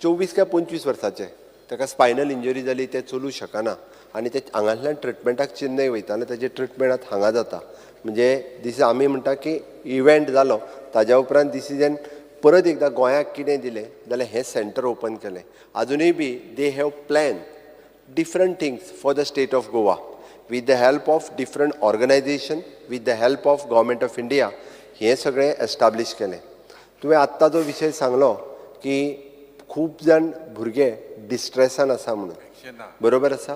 24 काय 25 वर्साचे. ताका स्पायनल इंजरी जाली, ते चलूं शकना आनी ते हांगांतल्यान ट्रिटमेंटाक चेन्नय वयताले, ताजे ट्रिटमेंट हांगा जाता. म्हणजे दीस आमी म्हणटा की इव्हेंट जालो, ताज्या उपरांत डिसिजन परत एकदां गोंयाक कितें दिलें जाल्यार हें सेंटर ओपन केलें. आजुनूय बी they have plan different things for the state of Goa with the help of different organization, with the help of government of India. हे सगळें एस्टाब्लीश केलें. तुवें आत्तां जो विशय सांगलो की खूब जाण भुरगे डिस्ट्रेसान आसा म्हणून, बरोबर आसा.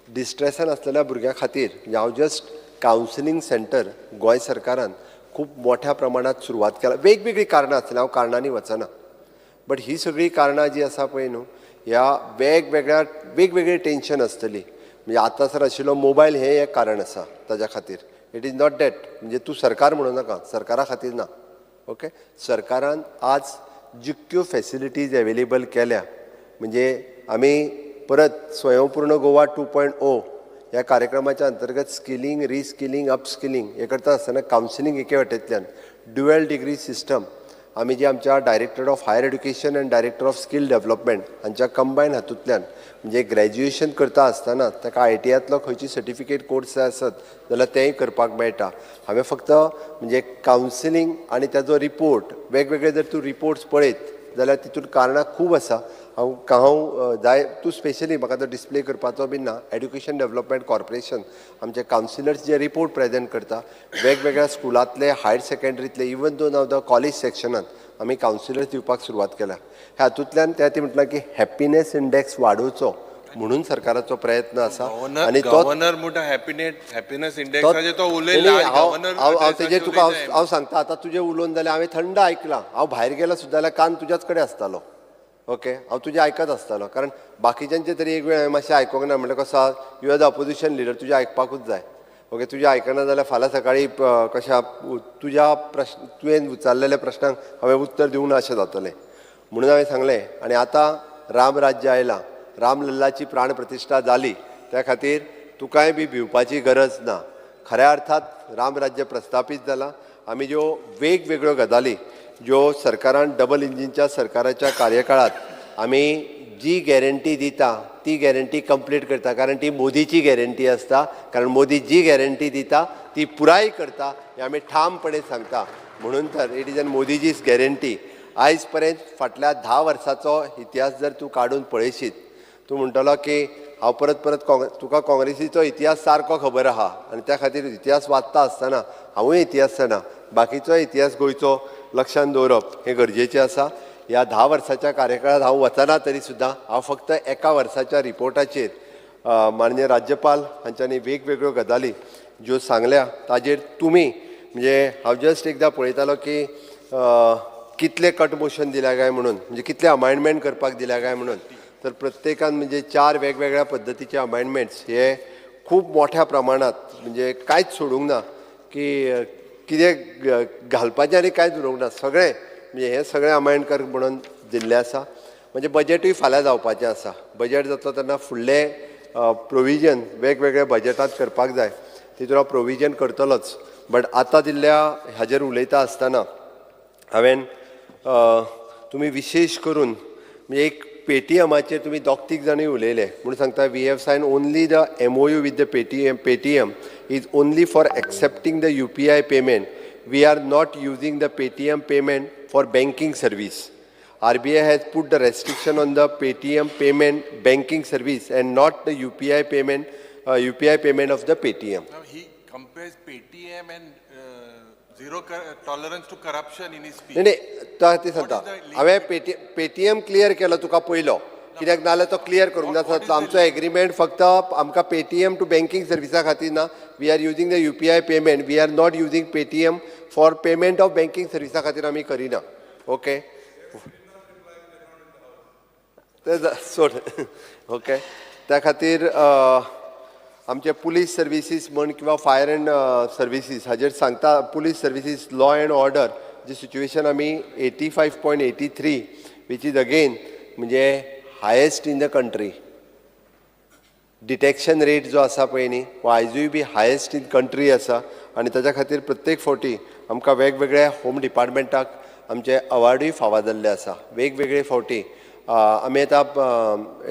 डिस्ट्रेसान आसलेल्या भुरग्यां खातीर हांव जस्ट कावन्सिलींग सेंटर गोंय सरकारान खूब मोठ्या प्रमाणात सुरवात केला. वेगवेगळी कारणां आसतलीं, हांव कारणांनी वचना, बट ही सगळी कारणां जी आसा पळय न्हू, ह्या वेगवेगळी टेन्शन आसतली. म्हणजे आतां सर आशिल्लो मोबायल हें एक कारण आसा ताज्या खातीर. इट इज नॉट दॅट, म्हणजे तूं सरकार म्हणूं नाका, सरकारा खातीर ना. ओके, सरकारान आज जितक्यो फॅसिलिटीज एवेलेबल केल्या, म्हणजे आमी परत स्वयंपूर्ण गोवा 2.0 ह्या कार्यक्रमाच्या अंतर्गत स्किलिंग, रिस्किलिंग, अपस्किलिंग हे करता आसतना कावन्सिलींग एके वाटेंतल्यान ड्युएल डिग्री सिस्टम आमी जे आमच्या director of higher education and director of skill development हांच्या कंबायन हातूंतल्यान, म्हणजे ग्रॅज्युएशन करता आसतना ताका ITIतलो खंयची सर्टिफिकेट कोर्स जाय आसत जाल्यार तेंय करपाक मेळटा. हांवें फक्त म्हणजे कावन्सिलींग आनी ताजो रिपोर्ट वेगवेगळे जर तूं रिपोर्ट्स पळयत जाल्यार तितून कारणां खूब आसा. हांव जाय तूं स्पेशली म्हाका तो डिस्प्ले करपाचो बीन ना. एड्युकेशन डेव्हलपमेंट कॉर्पोरेशन आमचे कावन्सिलर्स जे रिपोर्ट प्रेजेंट करता वेगवेगळ्या स्कुलांतले, हायर सेकंडरीतले, even though now the college सेक्शनांत आमी कावन्सिलर्स दिवपाक सुरवात केल्या. ह्या हातूंतल्यान ती म्हटलां की हॅपिनेस इंडेक्स वाडोवचो म्हणून सरकाराचो प्रयत्न आसा. आनी तो गव्हर्नर म्हणटा हॅपिनेस इंडेक्साचेर तो उलयला. हांव तेजेर तुका हांव सांगता, आतां तुजें उलोवन जाल्यार हांवें थंड आयकलां. हांव भायर गेलो सुद्दां जाल्यार कान तुज्याच कडेन आसतालो. ओके, हांव तुजें आयकत आसतालो, कारण बाकीच्यांचे तरी एक वेळ हांवें मातशें आयकोंक ना. म्हणल्यार कसो you are the opposition leader, तुजें आयकपाकूच जाय. ओके, तुजें आयकना जाल्यार फाल्यां सकाळीं कशा तुज्या प्रश्न तुवें विचारलेल्या प्रश्नांक हांवें उत्तर दिवंक ना अशें जातलें. म्हणून हांवें सांगलें. आनी आतां राम राज्य आयलां, रामलल्लाची प्राण प्रतिश्ठा जाली, त्या खातीर तुकाय बी भिवपाची गरज ना. खऱ्या अर्थात राम राज्य प्रस्थापीत जालां. आमी ज्यो वेगवेगळ्यो गजाली ज्यो सरकारान डबल इंजिनच्या सरकाराच्या कार्यकाळात आमी जी गॅरंटी दिता ती गॅरंटी कंप्लीट करता, कारण ती मोदीची गॅरंटी आसता. कारण मोदी जी गॅरंटी दिता ती पुराय करता हें आमी ठामपणे सांगता. म्हणून तर इट इज एन मोदीजीज गॅरंटी. आयज पर्यंत फाटल्या 10 वर्साचो इतिहास जर तूं काडून पळयशीत, तूं म्हणटलो की हांव परत परत तुका काँग्रेसीचो इतिहास सारको खबर आहा आनी त्या खातीर इतिहास वाचता आसतना हांवूय इतिहास जाणा बाकीचो इतिहास गोंयचो लक्षांत दवरप हें गरजेचें आसा. ह्या 10 वर्साच्या कार्यकाळांत हांव वचना तरी सुद्दां हांव फक्त एका वर्साच्या रिपोर्टाचेर माननीय राज्यपाल हांच्यांनी वेगवेगळ्यो गजाली ज्यो सांगल्या ताजेर तुमी म्हणजे हांव जस्ट एकदां पळयतालो की कितले कट मोशन दिल्या काय म्हणून म्हणजे कितले अमायंडमेंट करपाक दिल्या काय म्हणून तर प्रत्येकान म्हणजे 4 वेगवेगळ्या पद्दतीचे अमायंडमेंट्स हे खूब मोठ्या प्रमाणात म्हणजे कांयच सोडूंक ना की कितें घालपाचें आनी कांयच उरोवंक ना सगळें म्हणजे हे सगळें अमायंड म्हणून दिल्लें आसा. म्हणजे बजेटूय फाल्यां जावपाचें आसा. बजेट जातलो तेन्ना फुडलें प्रोविजन वेगवेगळ्या बजेटांत करपाक जाय तितून हांव प्रोविजन करतलोच. बट आतां दिल्ल्या हाजेर उलयता आसतना हांवें तुमी विशेश करून म्हणजे एक पेटीएमाचेर तुमी दोग तीग जाणूय उलयले म्हणून सांगता we have sign only the MOU with the Paytm is only for accepting the UPI payment. We are not using the Paytm payment for banking service. RBI has put the restriction on the Paytm payment banking service and not the UPI payment of the Paytm. Now he compares Paytm and zero tolerance to corruption in his speech. नाही ते सांगता हांवें Paytm clear केलो तुका पयलो कित्याक नाल्यार तो clear करूंक जाता. आमचो एग्रीमेंट फक्त आमकां Paytm टू बँकींग सर्विसा खातीर ना. We are using the UPI payment. We are not using Paytm for payment of banking सर्विसा खातीर आमी करिना. ओके सोड ओके त्या खातीर आमचे पुलीस सर्विसीस म्हण किंवा फायर अँड सर्विसीस हाजेर सांगता police services law and order जी सिच्युएशन आमी 85.83 वीच इज अगेन म्हणजे highest in the country. Detection rate जो आसा पळय न्ही हो आयजूय बी हायेस्ट इन कंट्री आसा आनी ताच्या खातीर प्रत्येक फावटी आमकां वेगवेगळ्या होम डिपार्टमेंटाक आमचे अवॉर्डूय फावो जाल्ले आसा. वेगवेगळे फावटी आमी आतां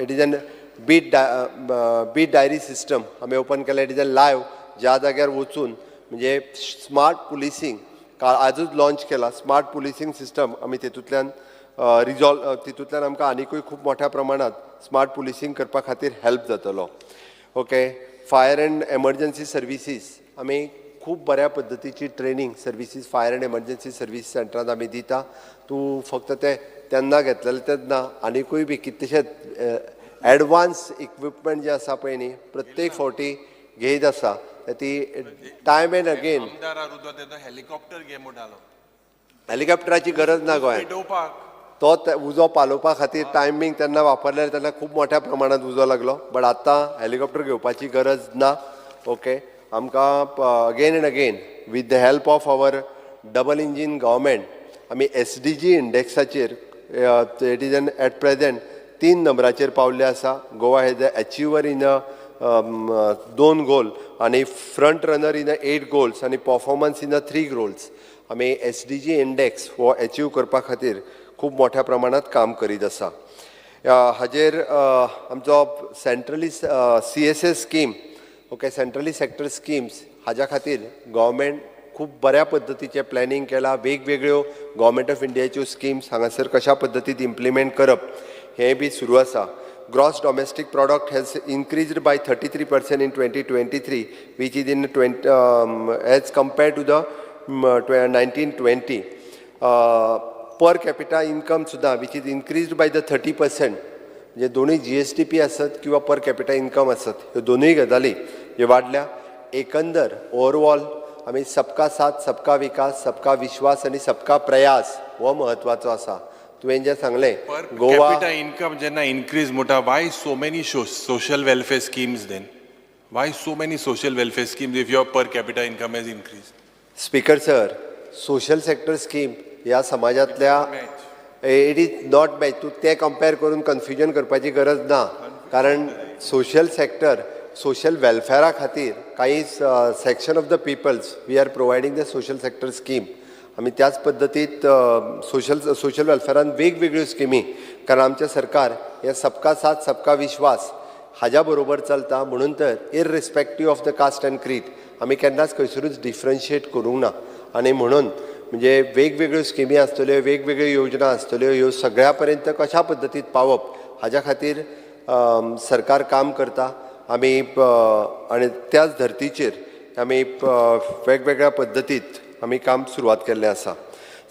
it is an beat diary system आमी ओपन केला. इट इज एन लायव्ह ज्या जाग्यार वचून म्हणजे स्मार्ट पुलिसींग आजूच लॉन्च केला. स्मार्ट पुलिसींग सिस्टम आमी तितूंतल्यान तितूंतल्यान आमकां आनिकूय खूब मोठ्या प्रमाणात स्मार्ट पुलिसींग करपा खातीर हेल्प जातलो. Okay fire and emergency services आमी खूब बऱ्या पद्दतीची training services fire and emergency service सेंटरांत आमी दिता. तूं फक्त ते तेन्ना घेतलेले तेन्ना आनिकूय बी कितलेशेच एडवान्स इक्विपमेंट जे आसा पळय न्ही प्रत्येक फावटी घेयत आसा ती टायम एंड अगेन. हेलिकॉप्टर घे म्हणटालो. हेलिकॉप्टराची गरज ना गोंयांत. तो उजो पालोवपा खातीर टायमींग तेन्ना वापरलेले तेन्ना खूब मोठ्या प्रमाणांत उजो लागलो. बट आतां हेलिकॉप्टर घेवपाची गरज ना. ओके आमकां again and again with the help of our double engine government आमी SDG इंडेक्साचेर it is an at present 3 नंबराचेर पावल्ले आसा. Goa has the achiever in 2 goal आनी फ्रंट रनर इन 8 गोल्स आनी परफॉर्मन्स इन 3 गोल्स. आमी SDG इंडेक्स हो achieve करपा खातीर खूब मोठ्या प्रमाणात काम करीत आसा. हाजेर आमचो centrally CSS scheme okay centrally sector schemes हाज्या खातीर गव्हर्मेंट खूब बऱ्या पद्दतीचें प्लॅनिंग केलां. वेगवेगळ्यो गव्हर्मेंट ऑफ इंडियाच्यो स्किम्स हांगासर कशा पद्दतीन इम्प्लिमेंट करप हें बी सुरू आसा. Gross domestic product has increased by 33% in 2023 which is in as compared to the 1920. Per capita income सुद्दां which is increased by the 30%. म्हणजे दोनूय GSTP आसत किंवा पर कॅपिटा इन्कम आसत ह्यो दोनूय गजाली ह्यो वाडल्या. एकंदर ओवरऑल आमी सबका साथ सबका विकास सबका विश्वास आनी सबका प्रयास हो म्हत्वाचो आसा. तुवें जें सांगलें गोवा इन्कम जेन्ना इनक्रीज म्हणटा why so many social welfare schemes then why so many social welfare schemes if your per capita income has increase. Speaker sir social sector scheme ह्या समाजातल्या इट इज नॉट मॅच. तूं तें compare करून confusion करपाची गरज ना कारण social sector social वेलफेअरा खातीर काही section of the peoples we are providing the social sector scheme. आमी त्याच पद्दतीत सोशल वेलफेअरान वेगवेगळ्यो स्किमी कारण आमचें सरकार हे सबका साथ सबका विश्वास हाज्या बरोबर चलता. म्हणून तर इररिस्पेक्टीव ऑफ द कास्ट अँड क्रीड आमी केन्नाच खंयसरूच डिफरन्शिएट करूंक ना. आनी म्हणून म्हणजे वेगवेगळ्यो स्किमी आसतल्यो वेगवेगळ्यो योजना आसतल्यो ह्यो सगळ्या पर्यंत कशा पद्दतीन पावप हाज्या खातीर सरकार काम करता आमी आणि त्याच धर्तीचेर आमी वेगवेगळ्या पद्दतीत आमी काम सुरवात केल्लें आसा.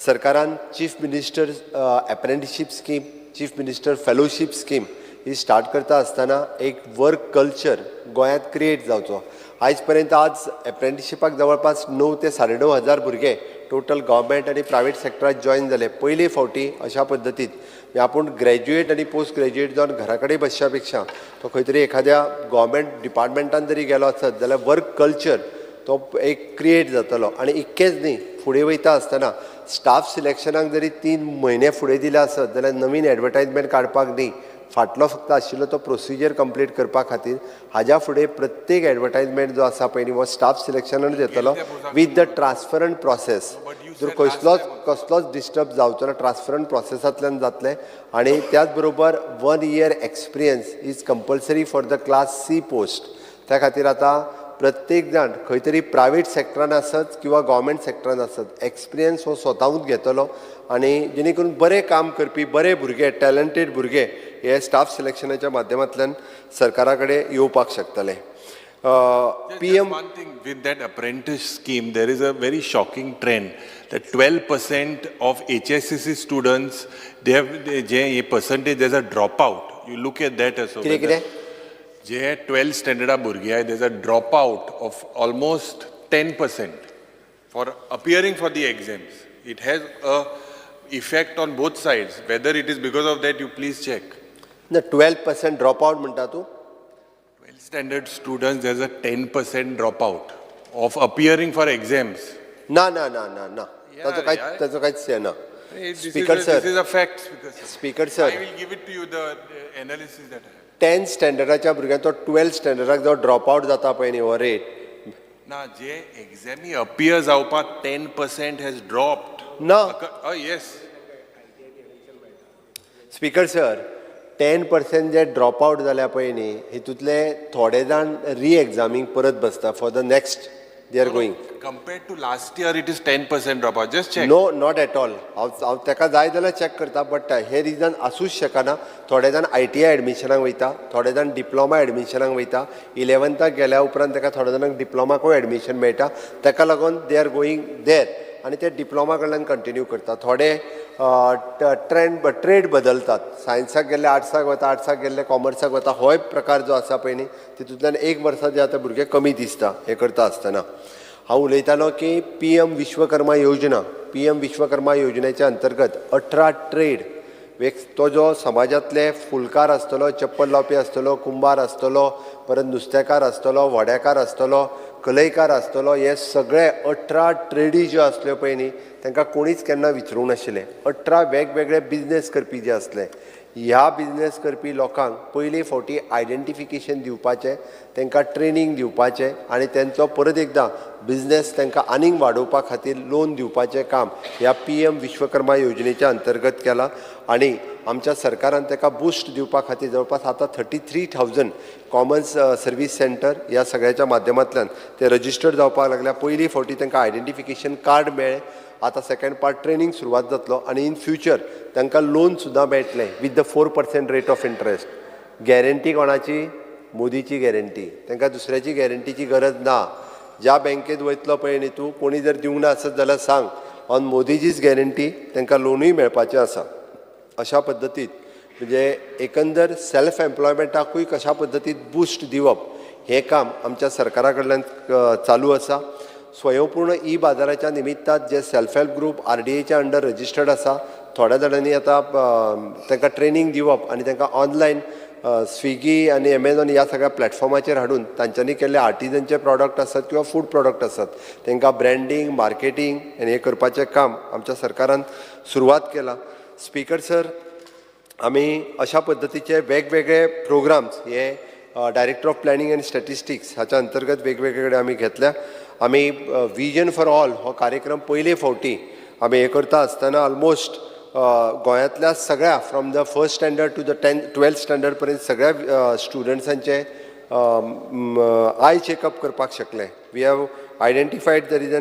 सरकारान chief minister apprenticeship scheme, chief minister fellowship scheme ही स्टार्ट करता आसतना एक वर्क कल्चर गोंयांत क्रिएट जावचो. आयज पर्यंत आज अप्रेंटिसशिपाक जवळपास 9 ते 9.5 हजार भुरगे टोटल गव्हर्मेंट आनी प्रायवेट सेक्टरांत जॉयन जाले. पयले फावटी अशा पद्दतीत आपूण ग्रॅज्युएट आनी पोस्ट ग्रॅज्युएट जावन घरा कडेन बसच्या पेक्षा तो खंय तरी एखाद्या गव्हर्मेंट डिपार्टमेंटान जरी गेलो आसत जाल्यार वर्क कल्चर तो एक क्रिएट जातलो. आनी इतकेंच न्ही, फुडें वयता आसतना स्टाफ सिलेक्शनाक जरी 3 म्हयने फुडें दिले आसत जाल्यार नवीन एडवर्टायजमेंट काडपाक न्ही, फाटलो फक्त आशिल्लो तो प्रोसिजर कंप्लीट करपा खातीर हाज्या फुडें प्रत्येक एडवर्टायजमेंट जो आसा पळय न्ही हो स्टाफ सिलेक्शनानूच येतलो विथ द ट्रान्सफरंट प्रोसेस. जर कसलोच डिस्टर्ब जावचो ना, ट्रान्सफरंट प्रोसेसांतल्यान जातलें. आनी त्याच बरोबर 1 year experience is compulsory for the class C post. त्या खातीर आतां प्रत्येक जाण खंय तरी प्रायवेट सेक्टरान आसत किंवा गव्हर्मेंट सेक्टरान आसत एक्सपिरियन्स हो स्वताहूच घेतलो आनी जेणे करून बरें काम करपी बरे भुरगे टॅलंटेड भुरगे हे स्टाफ सिलेक्शनाच्या माध्यमांतल्यान सरकारा कडेन येवपाक शकतले. PM One thing with that apprentice scheme, there is a very shocking trend that 12% of HSCC students, they percentage, there's a dropout. You look at that as well. जे 12th स्टँडर्डा भुरगीं आहाय there's a dropout of almost 10% for appearing for the exams. It has a effect on both sides. Whether it is because of that, you please check. The 12% dropout म्हणटा तूं? 12th standard students, there's a 10% dropout of appearing for exams. ना ताचो कांयच हे ना. Speaker sir. This is a fact. Speaker sir. I will give it to you, the analysis that I have. 10th स्टँडर्डाच्या भुरग्यांचो 12th स्टँडर्डाक जो dropout जाता पळय न्ही हो रेट ना जे एक्झामी अपियर जावपाक 10% has dropped. ना. Yes. स्पीकर सर 10% जे ड्रॉपआउट जाल्या पळय न्ही हितूंतले थोडे जाण री एग्जामीक परत बसता for the next they are going. Compared to last year, it is 10% dropout. Just check. No not at all. हांव ताका जाय जाल्यार चॅक करता बट हे रिजन आसूच शकना. थोडे जाण ITI एडमिशनाक वयता, थोडे जाण डिप्लोमा एडमिशनाक वयता, 11th गेल्या उपरांत ताका थोडे जाणांक डिप्लोमाकूय एडमिशन मेळटा, ताका लागून दे आर गोईंग देर आनी ते डिप्लोमा कडल्यान कंटिन्यू करता. थोडे ट्रेड बदलतात, सायन्साक गेल्ले आर्ट्साक वता, आर्ट्साक गेल्ले कॉमर्साक वता. होय प्रकार जो आसा पळय न्ही तितूंतल्यान 1 वर्सा जे आतां भुरगे कमी दिसता हे करता आसतना. हांव उलयतालो की PM विश्वकर्मा योजना, PM विश्वकर्मा योजनेच्या अंतर्गत 18 ट्रेड तो जो समाजातले फुलकार आसतलो, चप्पल लावपी आसतलो, कुंभार आसतलो, परत नुस्तेकार आसतलो, वड्याकार आसतलो, कलयकार आसतलो, हे सगळे 18 ट्रेडी ज्यो आसल्यो पळय न्ही तांकां कोणीच केन्ना विचारूंक नाशिल्लें. 18 वेगवेगळे बिजनेस करपी जे आसले ह्या बिजनेस करपी लोकांक पयली फावटी आयडेंटिफिकेशन दिवपाचें, तांकां ट्रेनींग दिवपाचें आनी तांचो परत एकदां बिजनेस तांकां आनीक वाडोवपा खातीर लोन दिवपाचें काम ह्या PM विश्वकर्मा योजनेच्या अंतर्गत केलां. आनी आमच्या सरकारान ताका बूस्ट दिवपा खातीर जवळपास आतां 33,000 कॉमन सर्वीस सेंटर ह्या सगळ्याच्या माध्यमांतल्यान ते रजिस्टर्ड जावपाक लागल्या. पयली फावटी तांकां आयडेंटिफिकेशन कार्ड मेळ्ळें. आतां सेकंड पार्ट ट्रेनींग सुरवात जातलो आनी इन फ्युचर तांकां लोन सुद्दां मेळटलें with the 4% rate of interest. Guarantee कोणाची? मोदीची गॅरंटी. तांकां दुसऱ्याची गॅरंटीची गरज ना. ज्या बँकेत वयतलो पळय न्ही तूं कोणी जर दिवंक ना आसत जाल्यार सांग ऑन मोदीचीच गॅरंटी तांकां लोनूय मेळपाचें आसा. अशा पद्दतीत म्हणजे एकंदर सेल्फ एम्प्लॉयमेंटाकूय कशा पद्दतीत बूस्ट दिवप हें काम आमच्या सरकारा कडल्यान चालू आसा. स्वयंपूर्ण बाजाराच्या निमित्तान जे सेल्फ हेल्प ग्रुप RDAच्या अंडर रजिस्टर्ड आसा थोड्या जाणांनी आतां तांकां ट्रेनींग दिवप आनी तांकां ऑनलायन स्विगी आनी Amazon ह्या सगळ्या प्लॅटफॉर्माचेर हाडून तांच्यांनी केल्ले आर्टिजनचे प्रॉडक्ट आसात किंवा फूड प्रॉडक्ट आसात तांकां ब्रँडींग मार्केटींग आनी हें करपाचें काम आमच्या सरकारान सुरवात केला. स्पीकर सर आमी अशा पद्दतीचे वेगवेगळे प्रोग्राम्स हे director of planning end statistics हाच्या अंतर्गत वेगवेगळे कडेन आमी घेतल्या. आमी विजन फॉर ऑल हो कार्यक्रम पयले फावटी आमी हे करता आसतना ऑलमोस्ट गोंयांतल्या सगळ्या from the 1st standard to the 12th standard पर्यंत सगळ्या स्टुडंट्सांचे आय चेकअप करपाक शकले. We have आयडेंटिफायड there is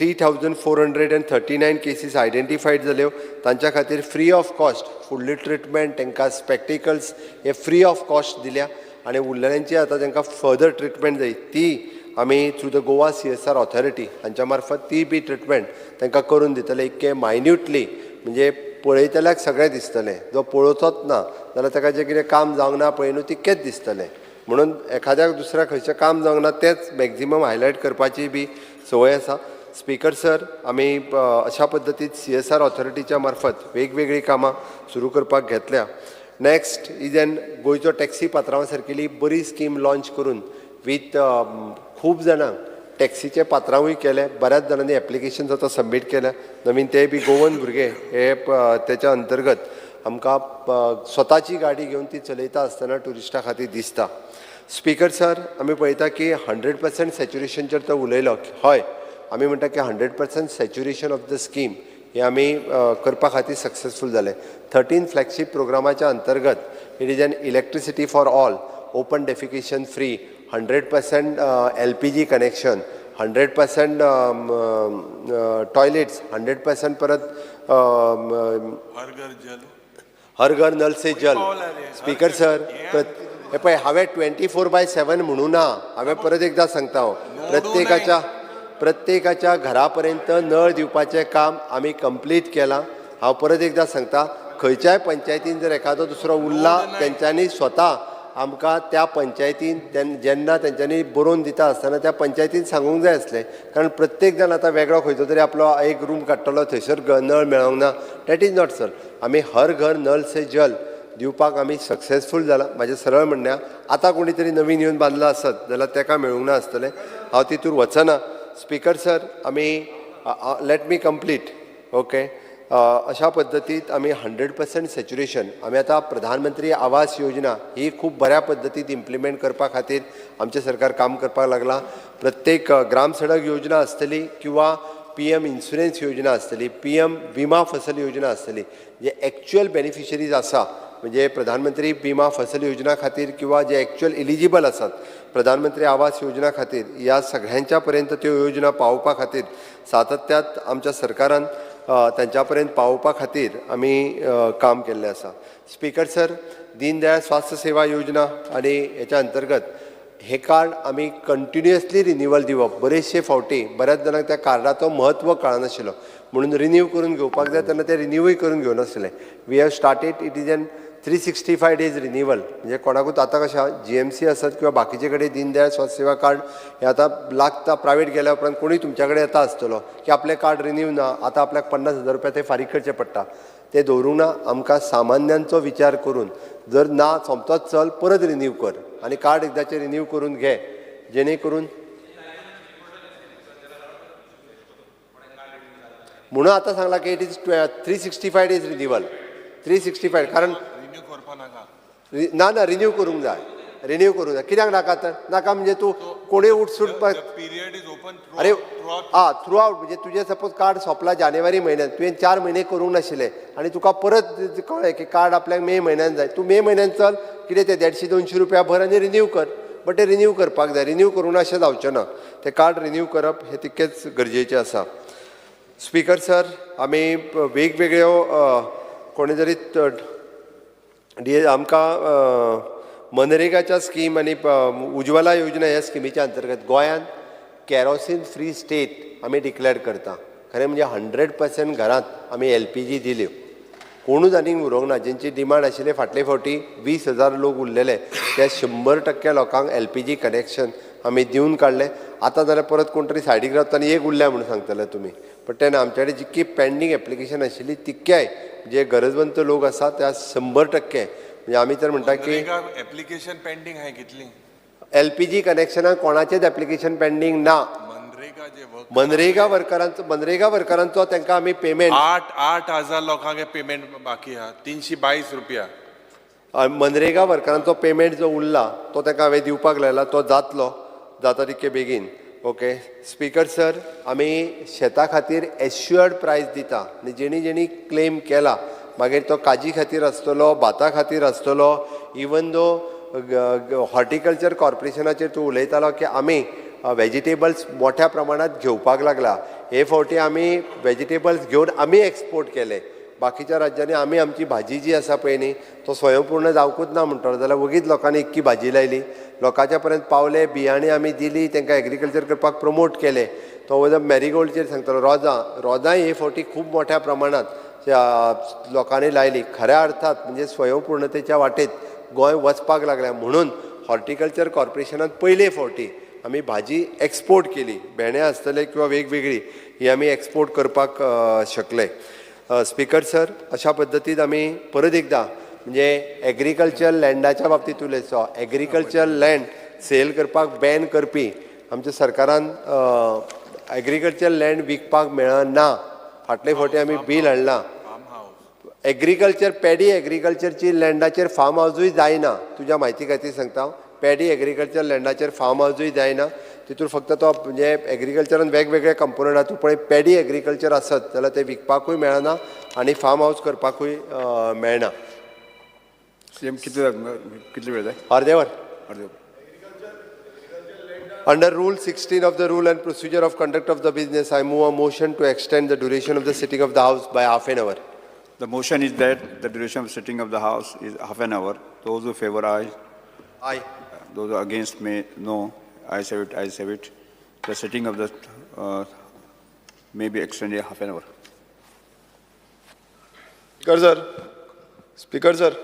3,439 cases आयडेंटिफायड जाल्यो तांच्या खातीर फ्री ऑफ कॉस्ट फुडली ट्रिटमेंट तांकां स्पेक्टिकल्स हे फ्री ऑफ कॉस्ट दिल्या आनी उरलेल्यांची आतां तांकां फर्दर ट्रिटमेंट जाय ती आमी through the Goa CSR authority हांच्या मार्फत ती बी ट्रिटमेंट तांकां करून दितले इतके मायन्युटली म्हणजे पळयतल्याक सगळें दिसतलें जो पळोवचोच ना जाल्यार ताका जें कितें काम जावंक ना पळय न्हू तितकेंच दिसतलें म्हणून एखाद्याक दुसऱ्या खंयचें काम जावंक ना तेंच मॅक्झिमम हायलायट करपाची बी संवय आसा स्पीकर सर आमी अशा पद्दतीन CSR ऑथॉरिटीच्या मार्फत वेगवेगळीं कामां सुरू करपाक घेतल्या नेक्स्ट इज एन गोंयचो टॅक्सी पात्रांवा सारकेली बरी स्कीम लॉन्च करून वीथ खूब जाणांक टॅक्सीचे पात्रांवूय केले बऱ्याच जाणांनी एप्लिकेशन्स आतां सबमीट केल्या नवीन ते बी गोवन भुरगे हे त्याच्या अंतर्गत आमकां स्वताची गाडी घेवन ती चलयता आसतना ट्युरिस्टां खातीर दिसता स्पीकर सर आमी पळयता की 100% सॅच्युरेशनचेर तो उलयलो हय आमी म्हणटा की 100% सॅच्युरेशन ऑफ द स्कीम हे आमी करपा खातीर सक्सेसफूल जाले 13 फ्लॅगशीप प्रोग्रामाच्या अंतर्गत it is N electricity for all open defecation free 100% LPG connection 100% toilets 100% परत हर घर नल से जल स्पीकर सर हे पळय हांवें 24/7 म्हणू ना हांवें परत एकदां सांगता हांव प्रत्येकाच्या घरा पर्यंत नळ दिवपाचें काम आमी कंप्लीट केलां हांव परत एकदां सांगता खंयच्याय पंचायतीन जर एखादो दुसरो उरला तेंच्यांनी स्वता आमकां त्या पंचायतीन जेन्ना तेंच्यांनी बरोवन दिता आसतना त्या पंचायतीन सांगूंक जाय आसलें कारण प्रत्येक जाण आतां वेगळो खंयचो तरी आपलो एक रूम काडटलो थंयसर नळ मेळोंक ना दॅट इज नॉट सर आमी हर घर नल से जल दिवपाक आमी सक्सेसफूल जाला म्हाजें सरळ म्हणणें आतां कोणी तरी नवीन येवन बांदला आसत जाल्यार ताका मेळूंक ना आसतलें हांव तितूर वचना स्पीकर सर आमी लेट मी कंप्लीट ओके अशा पद्दतीत आमी 100% सॅच्युरेशन आमी आतां प्रधानमंत्री आवास योजना ही खूब बऱ्या पद्दतीत इम्प्लिमेंट करपा खातीर आमचें सरकार काम करपाक लागलां प्रत्येक ग्राम सडक योजना आसतली किंवा PM इन्शुरन्स योजना आसतली PM विमा फसल योजना आसतली जे एक्चुअल बेनिफिशरीज आसा म्हणजे प्रधानमंत्री विमा फसल योजना खातीर किंवा जे एक्चुअल एलिजिबल आसात प्रधानमंत्री आवास योजना खातीर ह्या सगळ्यांच्या पर्यंत त्यो योजना पावोवपा खातीर सातत्यात आमच्या सरकारान त्यांच्या पर्यंत पावोवपा खातीर आमी काम केल्लें आसा स्पीकर सर दीनदयाळ स्वास्थ्य सेवा योजना आनी हेच्या अंतर्गत हे कार्ड आमी कंटिन्युअसली रिन्युअल दिवप बरेचशे फावटी बऱ्याच जाणांक त्या कार्डाचो म्हत्व कळनाशिल्लो म्हणून रिन्यू करून घेवपाक जाय तेन्ना ते रिन्यूय करून घेवनासले we have started it is an 365 days renewal म्हणजे कोणाकूच आतां कशा GMC आसत किंवा बाकीचे कडेन दीनदयाळ स्वास्थ्य सेवा कार्ड हे आतां लागता प्रायवेट गेल्या उपरांत कोणूय तुमच्या कडेन येता आसतलो की आपलें कार्ड रिन्यू ना आतां आपल्याक 50,000 रुपया ते फारीक करचे पडटा ते दवरूंक ना आमकां सामान्यांचो विचार करून जर ना सोमतोच चल परत रिन्यू कर आनी कार्ड एकदांचें रिन्यू करून घे जेणे करून म्हणून आतां सांगला की इट इज 365 डेज रिन्युअल 365 कारण ना ना रिन्यू करूंक जाय कित्याक नाका तर नाका म्हणजे तूं कोणूय उठसूट अरे थ्रू आउट म्हणजे तुजें सपोज कार्ड सोंपला जानेवारी म्हयन्यात तुवें 4 म्हयने करूंक नाशिल्ले आनी तुका परत कळ्ळें की कार्ड आपल्याक मे म्हयन्यान जाय तूं मे म्हयन्यान चल कितें ते 150-200 रुपया भर आनी रिन्यू कर बट ते रिन्यू करपाक जाय रिन्यू करूंक अशें जावचें ना तें कार्ड रिन्यू करप हें तितकेंच गरजेचें आसा स्पीकर सर आमी वेगवेगळ्यो कोणी जरी आमकां मनरेगाच्या स्कीम आनी उज्वला योजना ह्या स्किमीच्या अंतर्गत गोंयांत कॅरोसीन फ्री स्टेट आमी डिक्लेअर करता खरें म्हणजे 100% घरांत आमी LPG दिल्यो कोणूच आनीक उरोंक ना जेंची डिमांड आशिल्ली फाटले फावटी 20,000 लोक उरलेले त्या 100% लोकांक LPG कनेक्शन आमी दिवन काडलें आतां जाल्यार परत कोण तरी सायडीक रावता आनी एक उरल्या म्हणून सांगतले तुमी बट तेन्ना आमचे कडेन जितकी पेंडींग एप्लिकेशन आशिल्ली तितक्याय जे गरजवंत लोक आसा त्या 100% म्हणजे आमी तर म्हणटा की एप्लिकेशन पेंडिंग आहे कितली LPG कनेक्शनाक कोणाचेच एप्लिकेशन पेंडींग ना मनरेगा वर्करांचो तांकां आमी पेमेंट 8,000 लोकांक पेमेंट बाकी आहा 322 रुपया मनरेगा वर्करांचो पेमेंट जो उरला तो ताका हांवें दिवपाक लायला तो जाता तितके बेगीन ओके स्पीकर सर आमी शेता खातीर एश्युअर्ड प्रायस दिता आनी जेणी जेणी क्लेम केला मागीर तो काजी खातीर आसतलो भाता खातीर आसतलो इवन दो हॉर्टिकल्चर कॉर्पोरेशनाचेर तूं उलयतालो की आमी व्हेजिटेबल्स मोठ्या प्रमाणात घेवपाक लागला. हे फावटी आमी व्हेजिटेबल्स घेवन आमी एक्सपोर्ट केले. बाकीच्या राज्यांनी आमी आमची भाजी जी आसा पळय न्ही तो स्वयंपूर्ण जावकूच ना म्हणटलो जाल्यार वगीच लोकांनी इतकी भाजी लायली. लोकांच्या पर्यंत पावले, बियाणी आमी दिली, तांकां एग्रीकल्चर करपाक प्रमोट केले. तो मॅरीगोल्डचेर सांगतलो रोजांय हे फावटी खूब मोठ्या प्रमाणात लोकांनी लायली. खऱ्या अर्थात म्हणजे स्वयंपूर्णतेच्या वाटेत गोंय वचपाक लागल्या. म्हणून हॉर्टिकल्चर कॉर्पोरेशनान पयले फावटी आमी भाजी एक्सपोर्ट केली. भेंडे आसतले किंवा वेगवेगळी ही आमी एक्सपोर्ट करपाक शकले. स्पीकर सर, अशा पद्दतीन आमी परत एकदां म्हणजे एग्रीकल्चर लँडाच्या बाबतींत उलयचो. एग्रीकल्चर लँड सेल करपाक बॅन करपी आमच्या सरकारान एग्रीकल्चर लँड विकपाक मेळना. फाटले फावटी आमी बील हाडलां. एग्रीकल्चर पॅडी एग्रीकल्चरची लँडाचेर फार्म हावजूय जायना. तुज्या म्हायती खातीर सांगता हांव, पॅडी एग्रीकल्चर लँडाचेर फार्म हावजूय जायना. तितून फक्त तो म्हणजे एग्रीकल्चरान वेगवेगळे कंपोनंट आसा. तूं पळय पॅडी एग्रीकल्चर आसत जाल्यार ते विकपाकूय मेळना आनी फार्म हावज करपाकूय मेळना. सीएम कितले वेळ जाय? अर्दे वर. Under Rule 16 of the Rule and Procedure of Conduct of the Business, I move a motion to extend the duration of the sitting of the House by half an hour. The motion is that the duration of sitting of the House is half an hour. Those who favor aye. Aye. Those who are against may no. I say it. I say it. The sitting of the may be extended half an hour. Speaker sir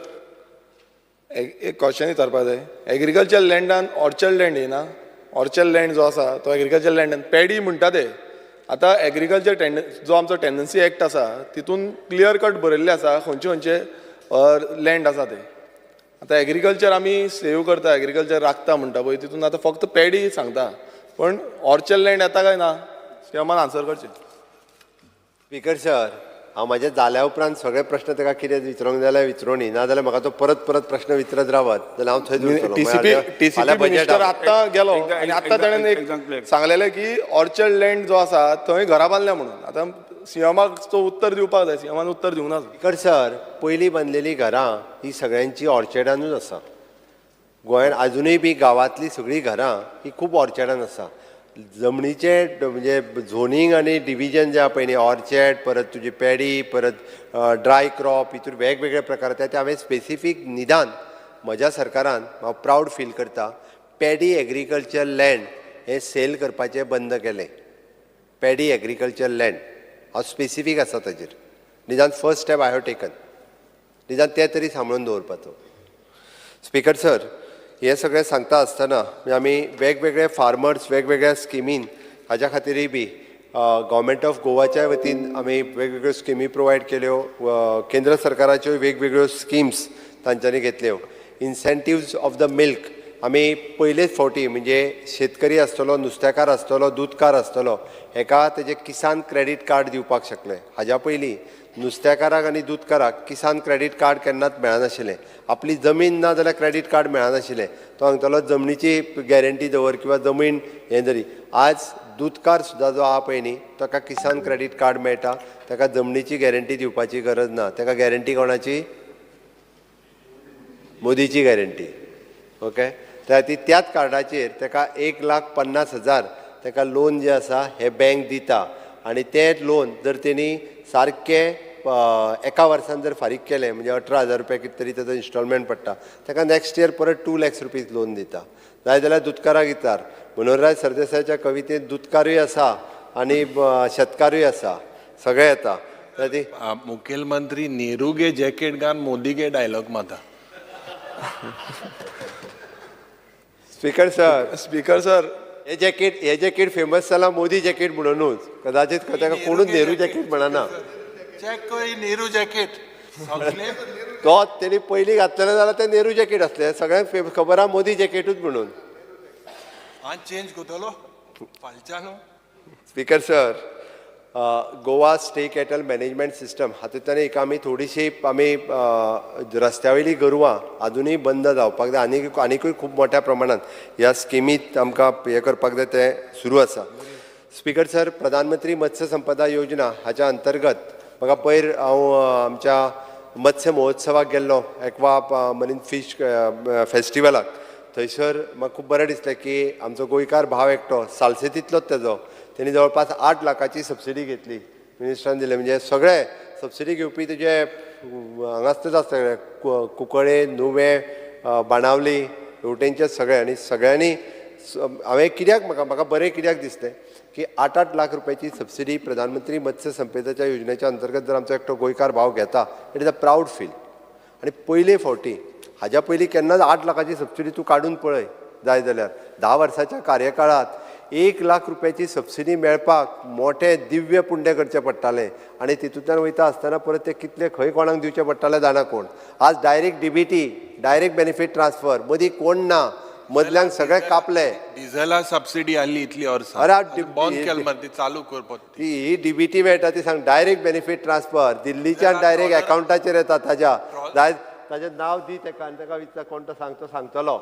एक question विचारपाक जाय. Agriculture लँडान orchard land येना. Orchard land जो आसा तो agriculture लँडान paddy म्हणटा ते. आतां एग्रीकल्चर जो आमचो टेंडन्सी एक्ट आसा तितून क्लियर कट बरयल्लें आसा खंयचे खंयचे लँड आसा ते. आतां एग्रीकल्चर आमी सेव करता, एग्रीकल्चर राखता म्हणटा पळय तितून आतां फक्त पॅडी सांगता, पण ऑर्चर्ड लँड येता काय ना सीएमान आन्सर करचें. स्पीकर सर, हांव म्हाजे जाल्या उपरांत सगळे प्रश्न ताका कितें विचारूंक जाल्यार विचारूनी, नाजाल्यार म्हाका तो परत परत प्रश्न विचारत रावत जाल्यार हांव थंय टीसीपी मिनिस्टर आतां गेलो आनी आतां ताणें एक सांगलेलें की ऑर्चर्ड लँड जो आसा थंय घरां बांदल्या म्हणून. आतां सीएमाक तो उत्तर दिवपाक जाय, सीएमान उत्तर दिवंक ना. स्पीकर सर, पयलीं बांदलेलीं घरां ही सगळ्यांची ऑर्चर्डानूच आसा. गोंयांत अजुनूय बी गांवांतलीं सगळीं घरां ही खूब ऑर्चर्डान आसा. जमनीचे म्हणजे झोनींग आनी डिविजन जे आहा पळय न्ही, ऑर्चर्ड परत तुजी पॅडी परत ड्राय क्रॉप हितून वेगवेगळे प्रकार ते हांवें स्पेसिफीक निदान म्हज्या सरकारान हांव प्रावड फील करता. पॅडी एग्रीकल्चर लँड हे सेल करपाचें बंद केलें. पॅडी एग्रीकल्चर लँड हांव स्पेसिफीक आसा ताजेर. निदान first step I have taken. निदान ते तरी सांबाळून दवरपाचो. स्पीकर सर, हे सगळें सांगता आसतना आमी वेगवेगळे फार्मर्स वेगवेगळ्या स्किमीन हाज्या खातीरय बी गव्हर्मेंट ऑफ गोवाच्या वतीन आमी वेगवेगळ्यो स्किमी प्रोवायड केल्यो. केंद्र सरकाराच्यो वेगवेगळ्यो स्किम्स तांच्यांनी घेतल्यो. इन्सेंटिव्ज ऑफ द मिल्क आमी पयलेच फावटी म्हणजे शेतकरी आसतलो, नुस्तेकार आसतलो, दूदकार आसतलो हेका तेजे किसान क्रेडीट कार्ड दिवपाक शकले. हाज्या पयलीं नुस्तेकाराक आनी दूदकाराक किसान क्रेडीट कार्ड केन्नाच मेळनाशिल्लें. आपली जमीन ना जाल्यार क्रेडीट कार्ड मेळनाशिल्लें. तो सांगतलो जमनीची गॅरंटी दवर किंवा जमीन हें जरी. आज दूदकार सुद्दां जो आहा पळय न्ही ताका किसान क्रेडीट कार्ड मेळटा. ताका जमनीची गॅरंटी दिवपाची गरज ना. ताका गॅरंटी कोणाची? मोदीची गॅरंटी. ओके. त्या खातीर त्याच कार्डाचेर ताका 1,50,000 ताका लोन जें आसा हें बँक दिता. आनी तें लोन जर तेणी सारकें एका वर्सान जर फारीक केलें म्हणजे 18,000 रुपया कितें तरी ताचो इन्स्टॉलमेंट पडटा, ताका नेक्स्ट इयर परत 2 लाख रुपीज लोन दिता. नाजाल्यार दुधकाराक दितात. मनोहरराय सरदेसायाच्या कवितेंत दुधकारूय आसा आनी शेतकारूय आसा, सगळे येता. मुखेलमंत्री नेहरू गे जॅकेट घान मोदी गे डायलॉग माता. स्पीकर सर हे जॅकेट फेमस जाला मोदी जॅकेट म्हणूनच. कदाचित ताका कोणूच नेहरू जॅकेट म्हणना. नेहरू जॅकेट तो तेणी पयलीं घातलेलें जाल्यार तें नेहरू जॅकेट आसलें. सगळ्यांक खबर आहा मोदी जॅकेटूच म्हणून. चेंज करतलो फालच्यान. Speaker sir, Goa state cattle management system हातूंतल्यान एक आमी थोडीशी आमी रस्त्या वयलीं गोरवां अजुनूय बंद जावपाक जाय. आनीकूय खूब मोठ्या प्रमाणांत ह्या स्किमींत आमकां हें करपाक जाय तें सुरू आसा. स्पीकर सर, प्रधानमंत्री मत्स्य संपदा योजना हाच्या अंतर्गत म्हाका पयर हांव आमच्या मत्स्य महोत्सवाक गेल्लो एक्वा मरीन फीश फेस्टिवलाक. थंयसर म्हाका खूब बरें दिसलें की आमचो गोंयकार भाव एकटो सालसेतींतलोच तेजो तेणी जवळपास 8 लाखाची सबसिडी घेतली मिनिस्टरान दिले म्हणजे सगळे सबसिडी घेवपी तुजे हांगाच आसता कुंकळे नुवे बाणावली हेवटेंचे सगळे आनी सगळ्यांनी हांवें कित्याक म्हाका बरें कित्याक दिसलें की 8 लाख रुपयाची सबसिडी प्रधानमंत्री मत्स्य संपदेच्या योजनेच्या अंतर्गत जर आमचो एकटो गोंयकार भाव घेता it is a proud feel आनी पयले फावटी हाज्या पयलीं केन्नाच 8 लाखाची सबसिडी तूं काडून पळय जाय जाल्यार 10 वर्साच्या कार्यकाळात 1 लाख रुपयाची सबसिडी मेळपाक मोठे दिव्य पुण्य करचें पडटालें आनी तितूंतल्यान वयता आसतना परत ते कितले खंय कोणाक दिवचें पडटालें जाणा कोण आज direct DBT direct benefit transfer मदीं कोण ना मदल्यांक सगळे कापले डिझेला सबसिडी आसली इतली वर्सां अरे बंद केलें मरे ती चालू करपाक ही डीबीटी मेळटा ती सांग डायरेक्ट बेनिफीट ट्रान्सफर दिल्लीच्यान डायरेक्ट अकावंटाचेर येता ताज्या ताजें नांव दी ताका आनी ताका विचार कोण तो सांगतलो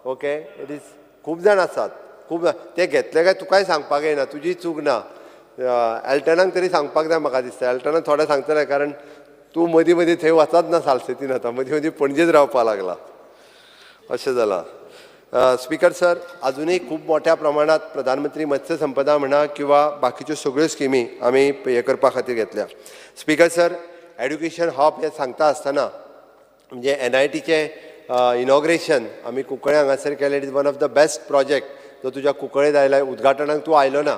ओके इट इज खूब जाण आसात खूब ते घेतले काय तुकाय सांगपाक येना तुजी चूक ना एल्टनाक तरी सांगपाक जाय म्हाका दिसता एल्टनाक थोडें सांगतलें कारण तूं मदीं मदीं थंय वचत ना सालसेतीन आतां मदीं मदीं पणजेच रावपाक लागला अशें जालां स्पीकर सर अजूनही खूप मोठ्या प्रमाणात प्रधानमंत्री मत्स्य संपदा म्हणा किंवा बाकीच्यो सगळ्यो स्किमी आमी हे करपा खातीर घेतल्या स्पीकर सर एड्युकेशन हब हे सांगता आसतना म्हणजे NITचे इनॉग्रेशन आमी कुंकळे हांगासर केलें it is one of the best project जो तुज्या कुंकळेंत आयला उद्घाटनाक तूं आयलो ना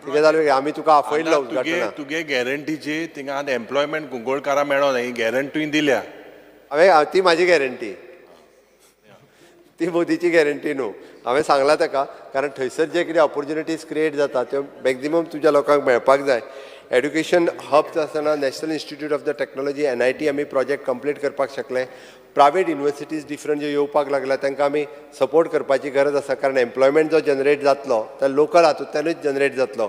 कितें जालें आमी तुका आपयल्लो उद्घाटनाक तुगे गॅरंटीची थिंगा आतां एम्प्लॉयमेंट कुंकळकारां मेळोना ही गॅरंटी दिल्या हांवें ती म्हाजी गॅरंटी ती मोदीची गॅरंटी न्हू हांवें सांगलां ताका कारण थंयसर जे कितें ऑपॉर्च्युनिटीज क्रिएट जाता त्यो मॅक्झिमम तुज्या लोकांक मेळपाक जाय एड्युकेशन हब आसतना national institute of the technology NIT आमी प्रोजेक्ट कंप्लीट करपाक शकले प्रायवेट युनिवर्सिटीज डिफरंट ज्यो येवपाक लागल्या तांकां आमी सपोर्ट करपाची गरज आसा कारण एम्प्लॉयमेंट जो जनरेट जातलो तो लोकल हातूंतल्यानूच जनरेट जातलो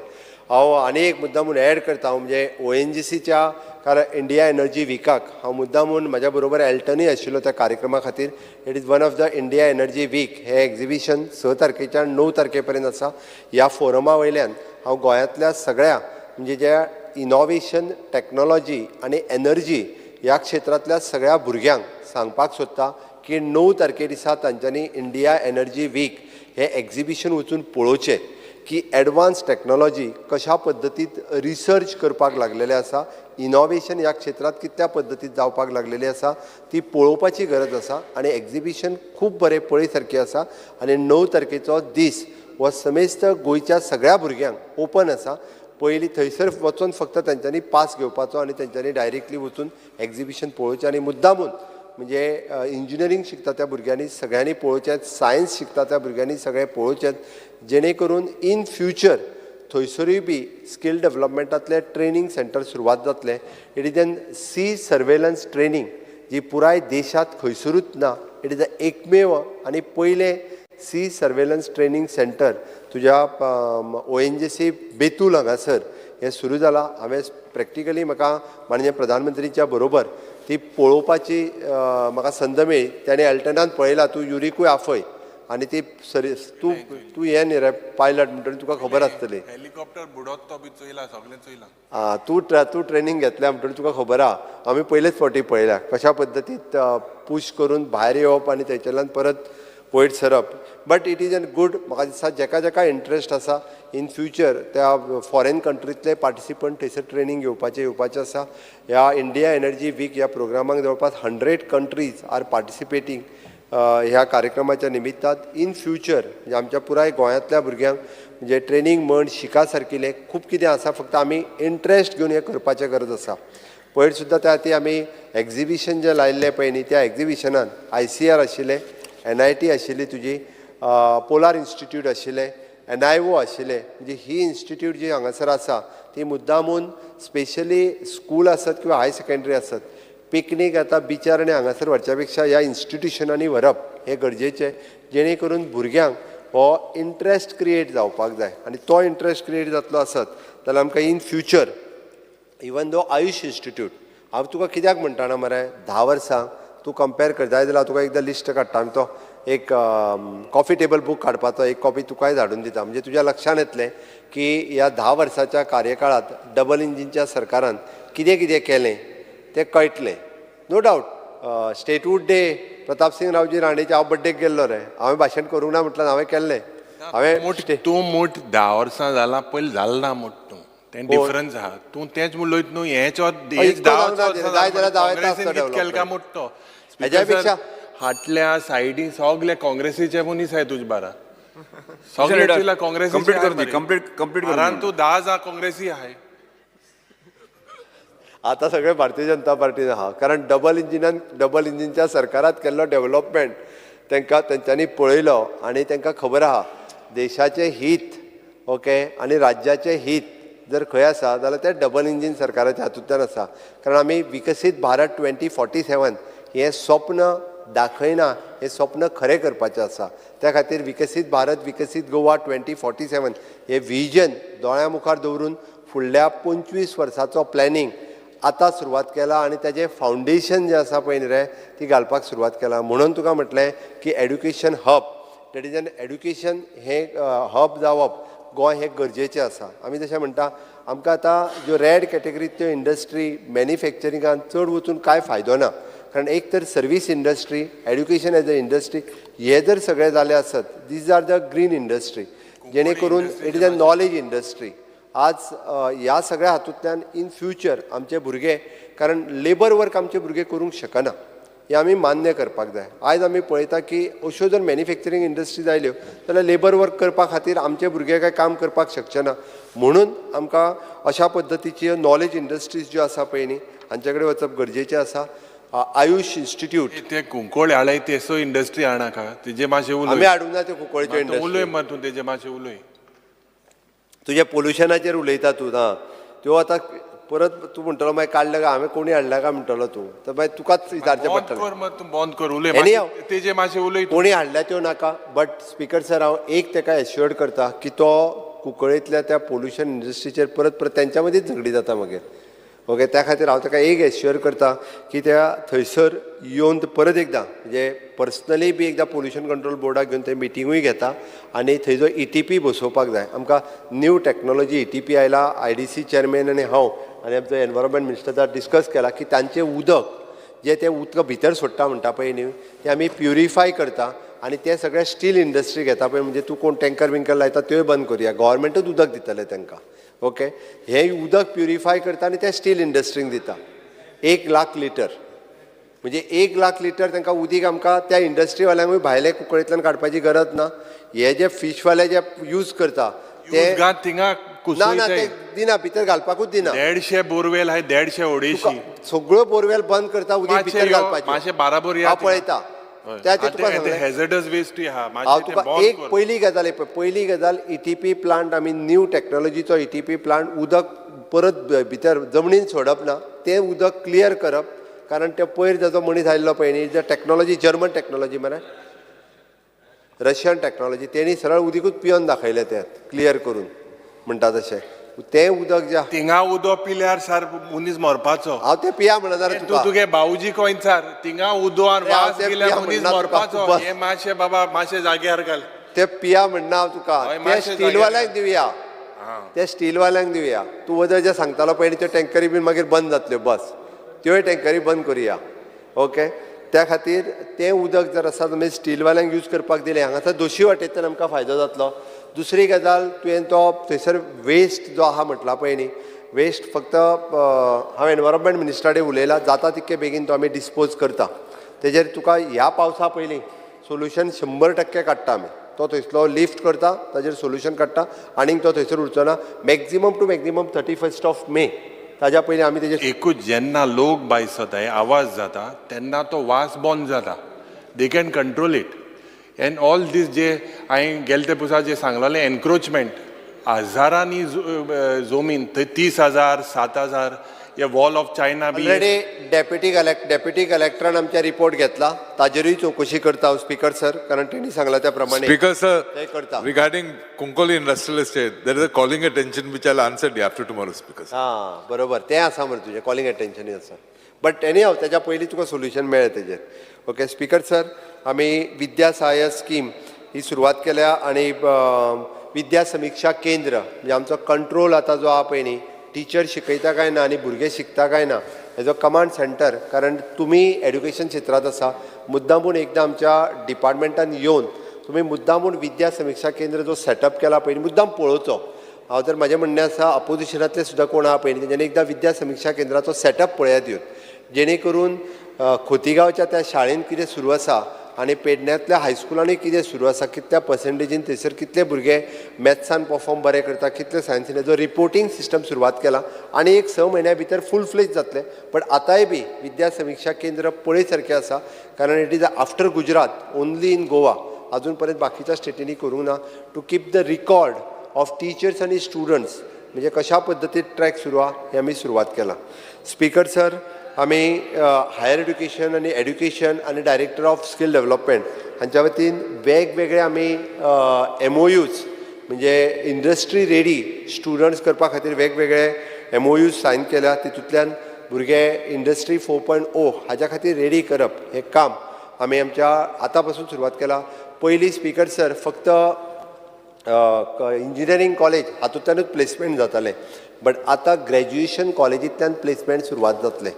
हांव आनी एक मुद्दामून एड करता म्हणजे ONGCच्या कारण इंडिया एनर्जी विकाक हांव मुद्दामून म्हाज्या बरोबर एल्टनूय आशिल्लो त्या कार्यक्रमा खातीर it is one of the India energy week हे एक्झिबिशन 6 तारखेच्यान 9 तारखे पर्यंत आसा ह्या फोरमा वयल्यान हांव गोंयांतल्या सगळ्या म्हणजे ज्या इनोव्हेशन टॅक्नॉलॉजी आनी एनर्जी ह्या क्षेत्रांतल्या सगळ्या भुरग्यांक सांगपाक सोदता की 9 तारखे दिसा तांच्यांनी इंडिया एनर्जी वीक हे एक्झिबिशन वचून पळोवचें की एडवान्स टॅक्नॉलॉजी कशा पद्दतीत रिसर्च करपाक लागलेले आसा इनोव्हेशन ह्या क्षेत्रांत कित्या पद्दतीत जावपाक लागलेली आसा ती पळोवपाची गरज आसा आनी एक्झिबिशन खूब बरें पळय सारकें आसा आनी 9 तारखेचो दीस हो समेस्त गोंयच्या सगळ्या भुरग्यांक ओपन आसा पयलीं थंयसर वचून फक्त तांच्यांनी पास घेवपाचो आनी तांच्यांनी डायरेक्टली वचून एक्झिबिशन पळोवचें आनी मुद्दामून म्हणजे इंजिनियरींग शिकता त्या भुरग्यांनी सगळ्यांनी पळोवचें सायन्स शिकता त्या भुरग्यांनी सगळें पळोवचें जेणे करून इन फ्युचर थंयसरूय बी स्कील डेव्हलपमेंटातले ट्रेनिंग सेंटर सुरवात जातले it is an sea surveillance training जी पुराय देशांत खंयसरूच ना इट इज एकमेव आनी पयलें सी सर्वेलन्स ट्रेनिंग सेंटर तुज्या ONGC बेतूल हांगासर हें सुरू जालां हांवें प्रॅक्टिकली म्हाका माननीय प्रधानमंत्रीच्या बरोबर ती पळोवपाची म्हाका संद मेळ्ळी ताणें एल्टनान पळयला तूं युरिकूय आफय आनी ती तूं हें न्ही रे पायलट म्हणटकीर तुका खबर आसतली हेलिकॉप्टर बुडोत तो बी चोयला सगळें चोयलां तूं ट्रेनींग घेतल्या म्हणटकीर तुका खबर आहा आमी पयलेच फावटी पळयल्या कशा पद्दतीत पुश करून भायर येवप आनी थंयच्यान परत वयर सरप but it is N good म्हाका दिसता जेका जेका इंट्रस्ट आसा इन फ्युचर त्या फॉरेन कंट्रींतले पार्टिसिपंट थंयसर ट्रेनींग येवपाचें आसा ह्या इंडिया एनर्जी वीक ह्या प्रोग्रामाक जवळपास 100 कंट्रीज आर पार्टिसिपेटींग ह्या कार्यक्रमाच्या निमित्तान इन फ्युचर म्हणजे आमच्या पुराय गोंयांतल्या भुरग्यांक म्हणजे ट्रेनींग म्हण शिका सारकिलें खूब कितें आसा फक्त आमी इंट्रस्ट घेवन हें करपाचें गरज आसा पयर सुद्दां त्या खातीर आमी एक्झिबिशन जें लायिल्लें पळय न्ही त्या एक्झिबिशनान ICR आशिल्लें NIT आशिल्ली तुजी पोलार इन्स्टिट्यूट आशिल्लें NIO आशिल्लें म्हणजे ही इन्स्टिट्यूट जी हांगासर आसा ती मुद्दामून स्पेशली स्कूल आसत किंवा हाय सेकंडरी आसत पिकनीक आतां बिचार आनी हांगासर व्हरच्या पेक्षा ह्या इन्स्टिट्युशनांनी व्हरप हें गरजेचें जेणे करून भुरग्यांक हो इंट्रस्ट क्रिएट जावपाक जाय आनी तो इंट्रस्ट क्रिएट जातलो आसत जाल्यार आमकां in future even though Ayush institute हांव तुका कित्याक म्हणटा मरे 10 वर्सां तूं कंपेर कर जाय जाल्यार तुका एकदां लिस्ट काडटा आमी तो एक कॉफी टेबल बूक काडपाचो एक कॉपी तुकाय धाडून दिता म्हणजे तुज्या लक्षांत येतलें की ह्या 10 वर्साच्या कार्यकाळांत डबल इंजिनच्या सरकारान कितें कितें केलें तें कळटलें no doubt statehood day Pratap Singh Raoji राणेचे हांव बड्डेक गेल्लो रे, हांवें भाशण करूंक ना म्हटलं हांवें केल्लें. हांवें तूं मोठ 10 वर्सां जालां पयलीं जालें ना मोठ तूं तें डिफरन्स आहा. तूं तेंच उलयत न्हू हेच हेच 10 वर्सां जाय जाल्यार हांवें काँग्रेसीन कितें केलें काय मोठ तो हेज्या पेक्षा हाटल्या सायडीन सगळे काँग्रेसीचे मनीस आहे तुझे बारा Leader, सगळे काँग्रेसी complete कर दी, complete कर दी. तू 10 जा काँग्रेसी आहे. आता सगळे भारतीय जनता पार्टीन आहा, कारण डबल इंजिनच्या सरकारात केल्लो डेव्हलपमेंट तांकां तेंच्यांनी पळयलो आनी तांकां खबर आहा देशाचें हित ओके आनी राज्याचें हित जर खंय आसा जाल्यार ते डबल इंजिन सरकाराच्या हातूंतल्यान आसा. कारण आमी विकसीत भारत 2047 हें स्वप्न दाखयना, हें स्वप्न खरें करपाचें आसा. त्या खातीर विकसीत भारत विकसीत गोवा 2047 हें विजन दोळ्या मुखार दवरून फुडल्या 25 वर्सांचो प्लॅनिंग आतां सुरवात केला आनी ताजें फावंडेशन जें आसा पळय न्ही रे ती घालपाक सुरवात केला. म्हणून तुका म्हटलें की education hub that is an education हें हब जावप गोंय हें गरजेचें आसा. आमी तशें म्हणटा आमकां आतां ज्यो रेड कॅटेगरीच्यो इंडस्ट्री मॅन्युफॅक्चरिंगान चड वचून कांय फायदो ना. कारण एक तर service industry education as a industry हे जर सगळें जालें आसत these are the green industry जेणे करून it is a knowledge industry. आज ह्या सगळ्या हातूंतल्यान इन फ्युचर आमचे भुरगे कारण लेबर वर्क आमचे भुरगे करूंक शकना हें आमी मान्य करपाक जाय. आयज आमी पळयता की अश्यो जर मॅन्युफॅक्चरींग इंडस्ट्रीज आयल्यो जाल्यार लेबर वर्क करपा खातीर आमचे भुरगे काय काम करपाक शकचे ना. म्हणून आमकां अशा पद्दतीच्यो नॉलेज इंडस्ट्रीज ज्यो आसा पळय न्ही हांचे कडेन वचप गरजेचें आसा. आयुष इंस्टिट्यूट ते कुंकोळे हाडय तेसो इंडस्ट्री हाडनाका तेजे मातशें उलय. आमी हाडूंक ना त्यो कुंकोळेच्यो उलय इंडस्ट्री. मर तूं तेजे मातशें उलय. तुजे पोल्युशनाचेर उलयता तूं ना त्यो आतां परत तूं म्हणटलो मागीर काडल्या काय हांवें कोणी हाडल्या काय म्हणटलो तूं तर मागीर तुकाच विचारचें बंद पडटलें. कर मर तूं बंद कर उलय Anyhow, तेजे मातशें उलय तूं. कोणी हाडल्या त्यो नाका. बट स्पिकर सर हांव एक ताका एश्युअर्ड करता की तो कुंकळेंतल्या त्या पोल्युशन इंडस्ट्रीचेर परत तेंच्या मदींच झगडी जाता मागीर ओके. त्या खातीर हांव ताका एक एश्युअर करता की त्या थंयसर येवन परत एकदां म्हणजे पर्सनली बी एकदां पोल्युशन कंट्रोल बोर्डाक घेवन थंय मिटिंगूय घेता आनी थंयचो ETP बसोवपाक जाय. आमकां न्यू टॅक्नॉलॉजी ETP आयला. IDC चेअरमॅन आनी हांव आनी आमचो एनवायरमेंट मिनिस्टर डिस्कस केला की तांचें उदक जें तें उदक भितर सोडटा म्हणटा पळय न्ही तें आमी प्युरिफाय करता आनी ते सगळे स्टील इंडस्ट्री घेता पळय म्हणजे तूं कोण टँकर बिंकर लायता त्योय बंद करुया. गव्हर्मेंटूच उदक दितलें तांकां ओके. हें उदक प्युरिफाय करता आनी तें स्टील इंडस्ट्रीक दिता 1 लाख लिटर म्हणजे 1 लाख लिटर तांकां उदीक आमकां त्या इंडस्ट्रीवाल्यांकूय भायले कुंकळेंतल्यान काडपाची गरज ना. हे जे फीशवाले जे यूज करता ते थिंगा ना ना ते दिना भितर घालपाकूच दिना. 150 बोरवेल आहाय 150 ओडेशी सगळ्यो बोरवेल बंद करता उदीक भितर घालपाचें. मातशें बाराबोर हांव पळयता त्या ते तुका सांगलें. हॅझर्डस वेस्ट आहा हांव मातशें तुका बंद एक कर. पयली गजाल पयली गजाल ETP प्लांट आमी न्यू टॅक्नॉलॉजीचो ETP प्लांट उदक परत भितर जमनीन सोडप ना तें उदक क्लियर करप. कारण ते पयर जाचो मनीस आयल्लो पळय न्ही जे टॅक्नॉलॉजी जर्मन टॅक्नॉलॉजी मरे रशियन टॅक्नॉलॉजी तेणी सरळ उदीकूच पियोन दाखयलें तें क्लियर करून म्हणटा तशें. तें उदक जें थिंगा उदक पिल्यार सार मनीस मरपाचो. हांव तें पिया म्हणना रे तूं तुका. तुगे भाऊजी कोयंचार थिंगा उदोवान अरे हांव वास तें गेल्यार पिया मनीस म्हणना तुका. मरपाचो. बस. हे मातशें बाबा मातशें जाग्यार घाल. ते पिया म्हणना हांव तुका. हय, ते मातशें स्टीलवाल्यांक दिवया. ते स्टीलवाल्यांक दिवया. तूं वदर जे सांगतालो पळय न्ही त्यो टँकरी बीन मागीर बंद जातल्यो बस त्योय टँकरी बंद करुया ओके. त्या खातीर तें उदक जर आसा जाल्यार स्टीलवाल्यांक यूज करपाक दिलें हांगासर दोशी वाटेंतल्यान आमकां फायदो जातलो. दुसरी गजाल तुवें तो थंयसर वेस्ट जो आहा म्हटला पळय न्ही वेस्ट फक्त हांव एनवायरमेंट मिनिस्टरा कडेन उलयलां जाता तितके बेगीन तो आमी डिस्पोज करता. तेजेर तुका ह्या पावसा पयलीं सोल्युशन 100% काडटा आमी. तो थंयसलो लिफ्ट करता ताजेर सोल्युशन काडटा आनीक तो थंयसर उरचो ना. मॅक्झिमम टू मॅक्झिमम 31 मे ताज्या पयलीं आमी तेजेर एकूच जेन्ना लोक भायर जाताय आवाज जाता तेन्ना तो वास बंद जाता. They can control it. End all these जे हांवें गेले ते पुसा जे सांगलेलें एनक्रोचमेंट हजारांनी जमीन थंय 30,000 7,000 हे वॉल ऑफ चायना बी ऑलरेडी डेप्युटी कलेक्टरान आमच्या रिपोर्ट घेतला ताजेरूय चवकशी करता हांव स्पीकर सर कारण तेणी सांगला त्या प्रमाणे Speaker sir, ते करता. regarding Kunkoli Industrial Estate, there is a calling attention which I'll answer day after tomorrow, Speaker sir. हां बरोबर तें आसा मरे तुजें कॉलिंग एटेन्शनूय आसा. बट एनी हांव तेच्या पयलीं तुका सोल्युशन मेळ्ळें तेजेर ओके. स्पीकर सर आमी विद्या सहाय्य स्कीम ही सुरवात केल्या आनी विद्या समिक्षा केंद्र म्हणजे आमचो कंट्रोल आतां जो आहा पळय न्ही टिचर शिकयता काय ना आनी भुरगे शिकता काय ना हेजो कमांड सेंटर कारण तुमी एड्युकेशन क्षेत्रांत आसा मुद्दामून एकदा आमच्या डिपार्टमेंटान येवन तुम्ही मुद्दामून विद्या समीक्षा केंद्र जो सेटअप केला पळय मुद्दाम पळोवचो. हांव तर म्हजें म्हणणें आसा अपोजिशनांतले सुद्दां कोण आहा पळय तेंच्यांनी एकदा विद्या समीक्षा केंद्राचो सेटअप पळयात येवन जेणे करून खोतीगांवच्या त्या शाळेंत कितें सुरू आसा आनी पेडण्यातल्या हायस्कुलांनी कितें सुरू आसा कितल्या पर्संटेजीन थंयसर कितले भुरगे मॅथ्सान परफॉर्म बरें करता कितले सायन्सीन जो रिपोर्टींग सिस्टम सुरवात केला आनी एक 6 म्हयन्या भितर फूल फ्लेज जातले. बट आतांय बी विद्या समीक्षा केंद्र पळय सारकें आसा कारण it is after Gujarat only in Goa अजून पर्यंत बाकीच्या स्टेटींनी करूंक ना to keep the record of teachers आनी स्टुडंट्स म्हणजे कशा पद्दतीन ट्रॅक सुरू आहा हें आमी सुरवात केला. स्पीकर सर आमी हायर एड्युकेशन आनी एड्युकेशन आनी डायरेक्टर ऑफ स्कील डेव्हलपमेंट हांच्या वतीन वेगवेगळे आमी MOUs म्हणजे इंडस्ट्री रेडी स्टुडंट्स करपा खातीर वेगवेगळे MOUs सायन केल्या. तितूंतल्यान भुरगे इंडस्ट्री 4.0 हाच्या खातीर रेडी करप हें काम आमी आमच्या आतां पासून सुरवात केला. पयलीं स्पीकर सर फक्त इंजिनियरींग कॉलेज हातूंतल्यानूच प्लेसमेंट जातालें बट आतां ग्रॅज्युएशन कॉलेजींतल्यान प्लेसमेंट सुरवात जातले.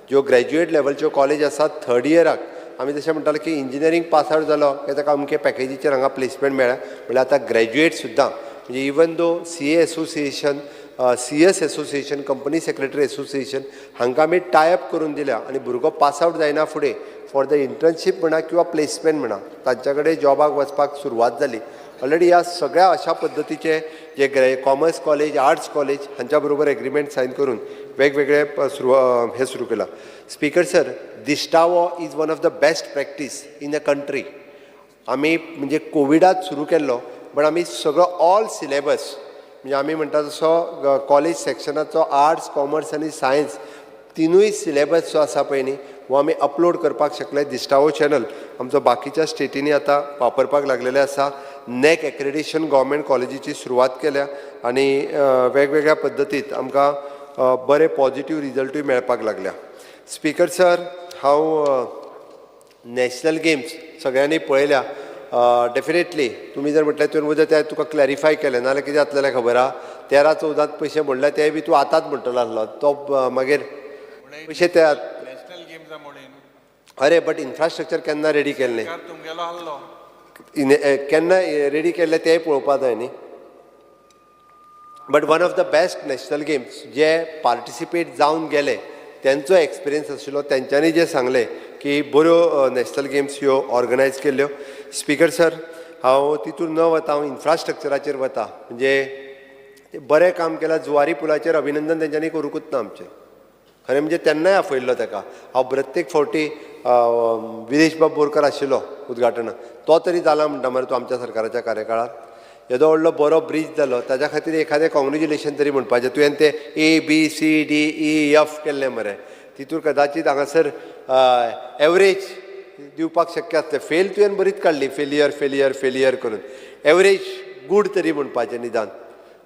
ज्यो ग्रॅज्युएट लेवलच्यो कॉलेज आसात थर्ड इयराक आमी जशें म्हणटाले की इंजिनियरींग पास आवट जालो की ताका अमके पॅकेजीचेर हांगा प्लेसमेंट मेळ्ळ्या म्हणल्यार आतां ग्रॅज्युएट सुद्दां म्हणजे even though CA association CS association company secretary association हांकां आमी टायअप करून दिल्या आनी भुरगो पास आवट जायना फुडें फॉर द इंटर्नशीप म्हणा किंवा प्लेसमेंट म्हणा तांच्या कडेन जॉबाक वचपाक सुरवात जाली. ऑलरेडी ह्या सगळ्या अशा पद्दतीचे जे कॉमर्स कॉलेज आर्ट्स कॉलेज हांच्या बरोबर एग्रीमेंट सायन करून वेगवेगळे हे सुरू केला. स्पीकर सर दिश्टावो is one of the best practice in a country. आमी म्हणजे कोविडात सुरू केल्लो बट आमी सगळो ऑल सिलेबस म्हणजे आमी म्हणटा तसो कॉलेज सेक्शनाचो आर्ट्स कॉमर्स आनी सायन्स तिनूय सिलेबस जो आसा पळय न्ही हो आमी अपलोड करपाक शकले. दिश्टावो चॅनल आमचो बाकीच्या स्टेटींनी आतां वापरपाक लागलेले आसा. नॅक एक्रेडिशन गव्हर्मेंट कॉलेजीची सुरवात केल्या आनी वेगवेगळ्या पद्दतीत आमकां बरे पॉझिटीव रिजल्टूय मेळपाक लागल्या. स्पीकर सर हांव नॅशनल गेम्स सगळ्यांनी पळयल्या. डेफिनेटली तुमी जर म्हटलें तुवें उदक तें तुका क्लॅरिफाय केलें नाजाल्यार कितें जातलें खबर आहा 13-14 पयशे म्हणल्यार ते बी तूं आतांच म्हणटलो आसलो तो मागीर पयशे ते नॅशनल गेम्स म्हणून अरे बट इन्फ्रास्ट्रक्चर केन्ना रेडी केल्लें तुमगेलो आसलो केन्ना रेडी केल्ले तेंय पळोवपा जाय न्ही. But one of the best national games जे पार्टिसिपेट जावन गेले त्यांचो एक्सपिरियन्स आशिल्लो तेंच्यांनी जे सांगले की बऱ्यो नॅशनल गेम्स ह्यो ऑर्गनायज केल्ल्यो. स्पीकर सर हांव तितून न वता हांव इन्फ्रास्ट्रक्चराचेर वता म्हणजे बरें काम केलां. जुवारी पुलाचेर अभिनंदन तेंच्यांनी करूंकूच ना आमचें खरें म्हणजे तेन्नाय आपयल्लो ताका. हांव प्रत्येक फावटी विरेश बाब बोरकर आशिल्लो उद्घाटनाक तो तरी जाला म्हणटा मरे तो आमच्या सरकाराच्या कार्यकाळात. येदो व्हडलो बरो ब्रीज जालो ताच्या खातीर एखादें कॉंग्रेच्युलेशन तरी म्हणपाचें. तुवें ते ABCDEF केल्लें मरे तितूर कदाचित हांगासर एवरेज दिवपाक शक्य आसलें. फेल तुवें बरीच काडली फेलियर करून एवरेज गूड तरी म्हणपाचें निदान.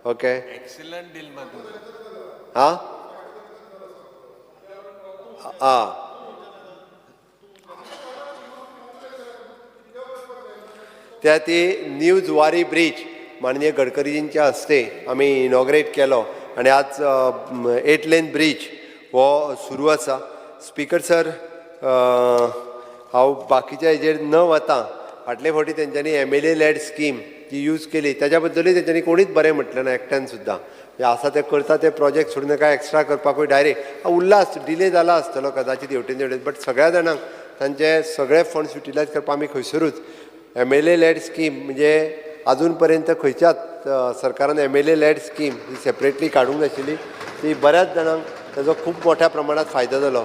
ओके एक्सिलंट डील हां आं त्या ती न्यू जुवारी ब्रीज माननीय गडकरीजींच्या हस्ते आमी इनॉग्रेट केलो आनी आज 8 लेन ब्रीज हो सुरू आसा. स्पीकर सर हांव बाकीच्या हेजेर न वता फाटले फावटी तेंच्यांनी MLA लेड स्कीम जी यूज केली त्याच्या बद्दलूय तेंच्यांनी कोणीच बरें म्हटलें ना एकट्यान सुद्दां. आसा ते करता ते प्रोजेक्ट सोडून काय एक्स्ट्रा करपाकूय डायरेक्ट उल्हास डिले जाला आसतलो कदाचित हेवटेन बट सगळ्या जाणांक तांचे सगळे फंड्स युटिलायज करपाक आमी खंयसरूच MLA लेड स्कीम म्हणजे अजून पर्यंत खंयच्याच सरकारान MLA लेड स्कीम ही सेपरेटली काडूंक नाशिल्ली. ती बऱ्याच जाणांक ताजो खूब मोठ्या प्रमाणात फायदो जालो.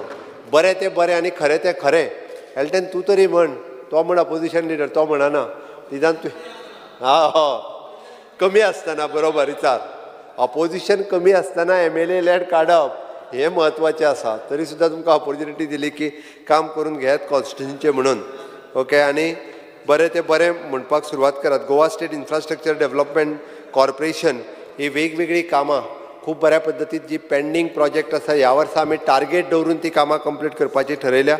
बरें ते बरें आनी खरें ते खरें. हेल्टेन तूं तरी म्हण तो म्हण अपोजिशन लिडर तो म्हणना निदान तूं कमी आसतना बरोबर विचार अपोजिशन कमी आसतना MLA लेड काडप हें म्हत्वाचें आसा. तरी सुद्दां तुमकां ऑपॉर्च्युनिटी दिली की काम करून घेयात कॉन्स्टिट्युन्सीचें म्हणून. ओके आनी बरें ते बरें म्हणपाक सुरवात करात. Goa state infrastructure development corporation ही वेगवेगळी कामां खूब बऱ्या पद्दतीन जी पेंडींग प्रोजेक्ट आसा ह्या वर्सा आमी टार्गेट दवरून ती कामां कंप्लीट करपाची ठरयल्या.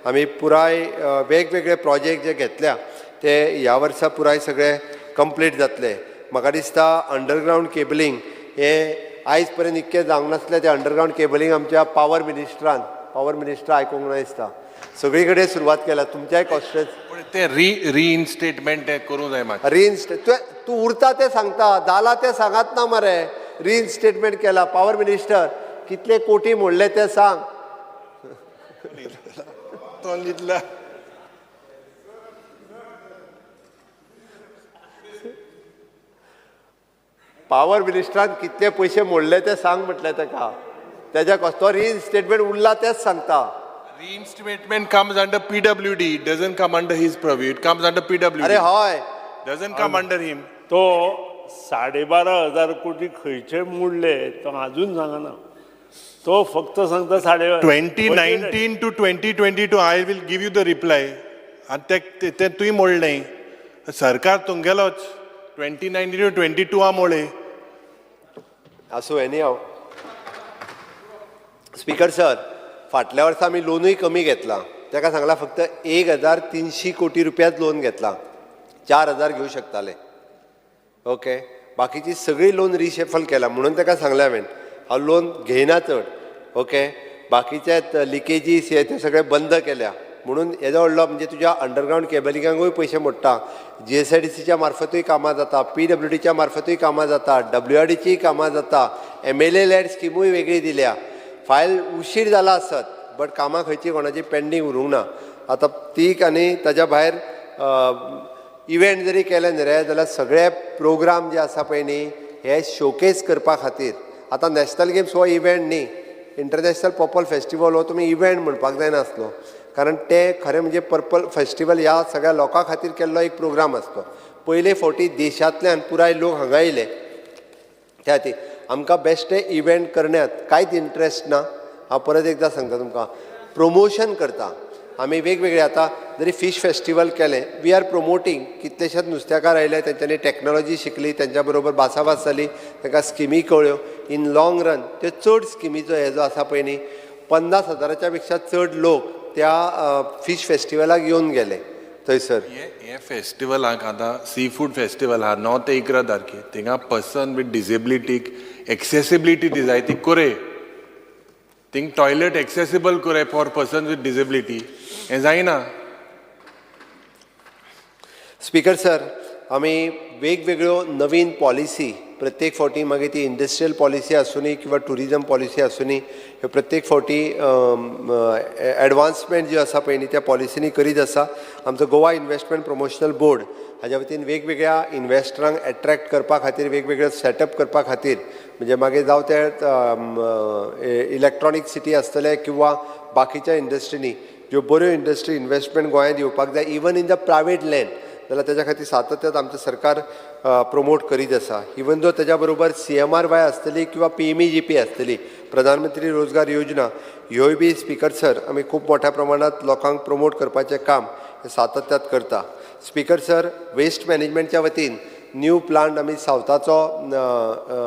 आमी पुराय वेगवेगळे प्रोजेक्ट जे घेतल्या ते ह्या वर्सा पुराय सगळे कंप्लीट जातले. म्हाका दिसता अंडरग्रावंड केबलींग हें आयज पर्यंत इतकें जावंक नासलें. तें अंडरग्रावंड केबलींग आमच्या पावर मिनिस्टर आयकूंक ना दिसता सगळीकडे सुरवात केला तुमच्याय कॉन्स्टिट्युएन्सी पण ते रिइन्स्टेटमेंट करूं जाय मातशें. रिइन्स्टेट तू उरता ते सांगता जाला ते सांगात ना मरे. रिइन्स्टेटमेंट केला पॉवर मिनिस्टर कितले कोटी मोडले ते सांग. तो लिहिला. पॉवर मिनिस्टरान कितले पयशे मोडले ते सांग म्हटले ताका. त्याच्या तो रिइन्स्टेटमेंट उरला तेच सांगता. Reinstatement comes under PWD. It doesn't come under his purview. It comes under PWD. अरे हय Doesn't come under him. तो 12,500 कोटी खंयचे मोडले तो अजून सांगना. तो फक्त सांगता 2019 to 2022, I will give you the reply. आणि ते तुही मोडले. सरकार तुंगेलोच 2019 to 22 मोडे. असो एनी हांव स्पीकर सर फाटल्या वर्सा आमी लोनूय कमी घेतला. ताका सांगला फक्त 1,300 कोटी रुपयाच लोन घेतला. 4,000 घेवं शकताले. ओके बाकीची सगळी लोन रिशेफल केला म्हणून ताका सांगलें हांवें हांव लोन घेयना चड. ओके बाकीचे लिकेजीस हे ते सगळे बंद केल्या म्हणून हेजो व्हडलो म्हणजे तुज्या अंडरग्रावंड केबलिंगांकूय पयशे मोडटा. GSIDCच्या मार्फतूय कामां जाता. PWDच्या मार्फतूय कामां जाता. WRDचीय कामां जाता. MLA लॅड स्किमूय वेगळी दिल्या. फायल उशीर जाला आसत बट कामां खंयची कोणाची पेंडींग उरूंक ना. आतां तीक आनी ताज्या भायर इव्हेंट जरी केले न्ही रे जाल्यार सगळे प्रोग्राम जे आसा पळय न्ही हे शोकेस करपा खातीर. आतां नॅशनल गेम्स हो इव्हेंट न्ही. इंटरनॅशनल पर्पल फेस्टिवल हो तुमी इव्हेंट म्हणपाक जायनासलो कारण ते खरें म्हणजे पर्पल फेस्टिवल ह्या सगळ्या लोकां खातीर केल्लो एक प्रोग्राम आसतो. पयले फावटी देशांतल्यान पुराय लोक हांगा येयले त्या खातीर आमकां बेश्टे इव्हेंट करण्यात कांयच इंट्रस्ट ना. हांव परत एकदां सांगता तुमकां प्रमोशन करता आमी वेगवेगळे. आतां जरी फीश फेस्टिवल केलें वी आर प्रमोटींग. कितलेशेच नुस्तेकार आयले तेंच्यांनी टॅक्नोलॉजी शिकली तेंच्या बरोबर भासाभास जाली तांकां स्किमी कळ्यो. इन लाँग रन त्यो चड स्किमीचो हे जो आसा पळय न्ही 50,000च्या पेक्षा चड लोक त्या फीश फेस्टिवलाक येवन गेले थंयसर. हे फेस्टिवलाक आतां सी फूड फेस्टिवल आहा 9 ते 11 तारखेर थिंगा पर्सन विथ डिसेबिलिटीक एक्सेसिबिलिटी दी जाय ती कोरे. थिंग टॉयलेट एक्सेसिबल कोरे फॉर पर्सन विथ डिसेबिलिटी हें जायना. स्पीकर सर आमी वेगवेगळ्यो नवीन पॉलिसी प्रत्येक फावटी मागीर ती इंडस्ट्रियल पॉलिसी आसूनी किंवा टुरिजम पॉलिसी आसूनी ह्यो प्रत्येक फावटी एडवान्समेंट जी आसा पळय न्ही त्या पॉलिसीनी करीत आसा. आमचो गोवा इन्व्हेस्टमेंट प्रमोशनल बोर्ड हाज्या वतीन वेगवेगळ्या इन्व्हेस्टरांक एट्रॅक्ट करपा खातीर वेगवेगळे सेटअप करपा खातीर म्हणजे मागीर जावं ते इलेक्ट्रॉनीक सिटी आसतले किंवा बाकीच्या इंडस्ट्रीनी ज्यो बऱ्यो इंडस्ट्री इन्व्हेस्टमेंट गोंयांत येवपाक जाय even in the private land जाल्यार तेज्या खातीर सातत्यान आमचें सरकार प्रमोट करीत आसा. इवन दो तेज्या बरोबर CMRY आसतली किंवा PMEGP आसतली प्रधानमंत्री रोजगार योजना ह्योय बी स्पीकर सर आमी खूब मोठ्या प्रमाणांत लोकांक प्रमोट करपाचें काम हे सातत्यान करता. स्पीकर सर वेस्ट मॅनेजमेंटच्या वतीन न्यू प्लांट आमी सावथाचो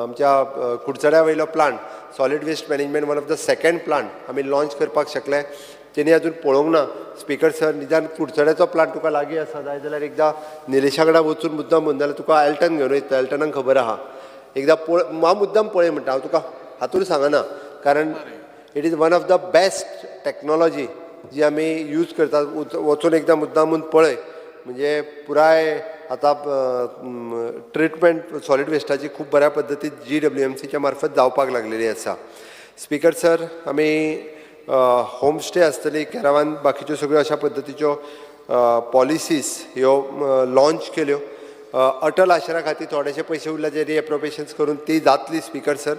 आमच्या कुडचड्या वयलो plant solid waste management one of the second plant आमी लॉन्च करपाक शकले. तेणी अजून पळोवंक ना. स्पीकर सर निदान कुडचड्याचो प्लांट तुका लागीं आसा जाय जाल्यार एकदां निलेशा कडेन वचून मुद्दाम म्हणून जाल्यार तुका एल्टन घेवन वयता. एल्टनाक खबर आहा एकदां हांव मुद्दाम पळय म्हणटा. हांव तुका हातून सांगना कारण it is one of the best technology जी आमी यूज करतात. वचून एकदां मुद्दामून पळय म्हणजे पुराय आतां ट्रिटमेंट सॉलीड वेस्टाची खूब बऱ्या पद्दतीन GWMCच्या मार्फत जावपाक लागलेली आसा. स्पीकर सर आमी होमस्टे आसतली कॅरावान बाकीच्यो सगळ्यो अशा पद्दतीच्यो पॉलिसीज ह्यो लॉन्च केल्यो. अटल आश्रा खातीर थोडेशे पयशे उरल्या जे रिएप्रोप्रिएशन्स करून ती जातली. स्पीकर सर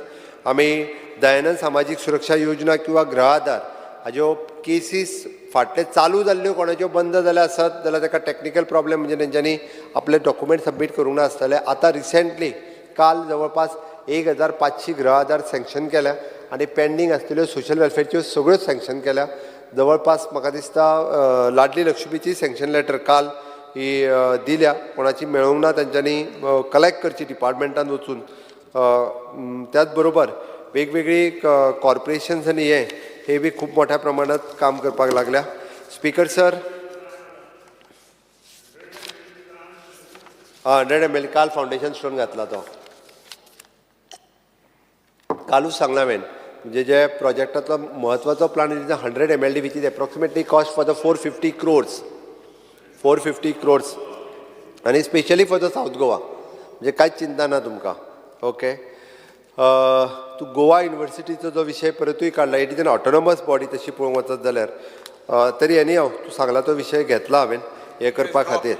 आमी दयानंद सामाजीक सुरक्षा योजना किंवा गृह आधार हाज्यो केसीस फाटले चालू जाल्ल्यो कोणाच्यो बंद जाल्या आसत जाल्यार ताका टॅक्निकल प्रॉब्लेम म्हणजे तेंच्यांनी आपले डॉक्युमेंट सबमीट करूंक ना आसतले. आतां रिसेंटली काल जवळपास 1,500 गृह आधार सँक्शन केल्या आनी पेंडींग आसलेल्यो सोशल वेलफेअरच्यो सगळ्यो सँक्शन केल्या. जवळपास म्हाका दिसता लाडली लक्ष्मीची सँक्शन लेटर काल ही दिल्या. कोणाची मेळोंक ना तेंच्यांनी कलेक्ट करची डिपार्टमेंटान वचून. त्याच बरोबर वेगवेगळी कॉर्पोरेशन्स आनी हे बी खूब मोठ्या प्रमाणात काम करपाक लागल्या. स्पीकर सर 100 ml काल फावंडेशन स्टोन घातला तो कालूच सांगला हांवें म्हणजे जे प्रोजेक्टातलो म्हत्वाचो plan is 100 MLD which is approximately cost for the 450 crores 450 crores आणि specially for the south Goa म्हणजे कांयच चिंता ना तुमकां ओके तूं गोवा युनिवर्सिटीचो जो विशय परतूय काडला it is N autonomous body तशी पळोवंक वचत जाल्यार तरी एनी हांव तूं सांगला तो विशय घेतला हांवें हे करपा खातीर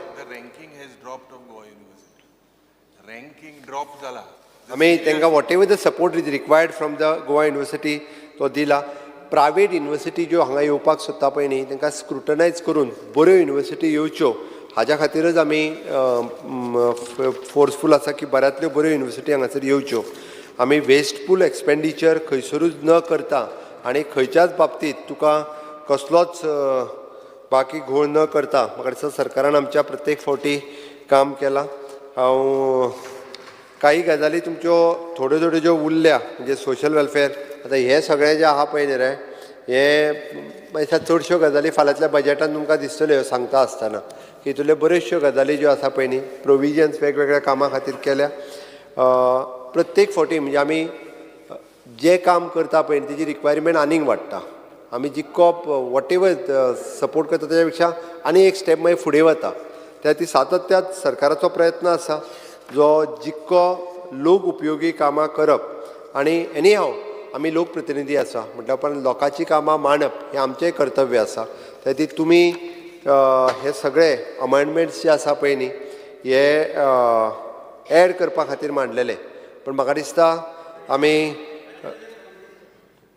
रँकींग ड्रॉप जाला आमी तांकां what ever the support is required from the Goa university तो दिला प्रायवेट युनिवर्सिटी ज्यो हांगा येवपाक सोदता पळय न्ही तांकां स्क्रुटनायज करून बऱ्यो युनिवर्सिटी येवच्यो हाज्या खातीरच आमी फोर्सफूल आसा की बऱ्यांतल्यो बऱ्यो युनिवर्सिटी हांगासर येवच्यो आमी वेस्टफूल एक्सपेंडिचर खंयसरूच न करता आनी खंयच्याच बाबतींत तुका कसलोच बाकी घोळ न करता म्हाका दिसता सरकारान आमच्या प्रत्येक फावटी काम केलां हांव काही गजाली तुमच्यो थोड्यो थोड्यो ज्यो उरल्या म्हणजे सोशल वेलफेअर आतां हे सगळें जें आहा पळय न्ही रे हे चडश्यो गजाली फाल्यांतल्या बजेटान तुमकां दिसतल्यो सांगता आसतना की तुल्यो बऱ्योचश्यो गजाली ज्यो आसा पळय न्ही प्रोविजन्स वेगवेगळ्या कामां खातीर केल्या प्रत्येक फावटी म्हणजे आमी जें काम करता पळय तेजी रिक्वायरमेंट आनीक वाडटा आमी जितको वॉट एवर सपोर्ट करता तेच्या पेक्षा आनी एक स्टेप मागीर फुडें वता त्या ती सातत्यात सरकाराचो प्रयत्न आसा जो जितको लोक उपयोगी कामां करप आनी एनी हांव आमी लोक प्रतिनिधी आसा म्हटल्या उपरांत लोकांची कामां मांडप हें आमचें कर्तव्य आसा त्या ती तुमी हे सगळे अमेंडमेंट्स जे आसा पळय न्ही हे एड करपा खातीर मांडलेले पण म्हाका दिसता आमी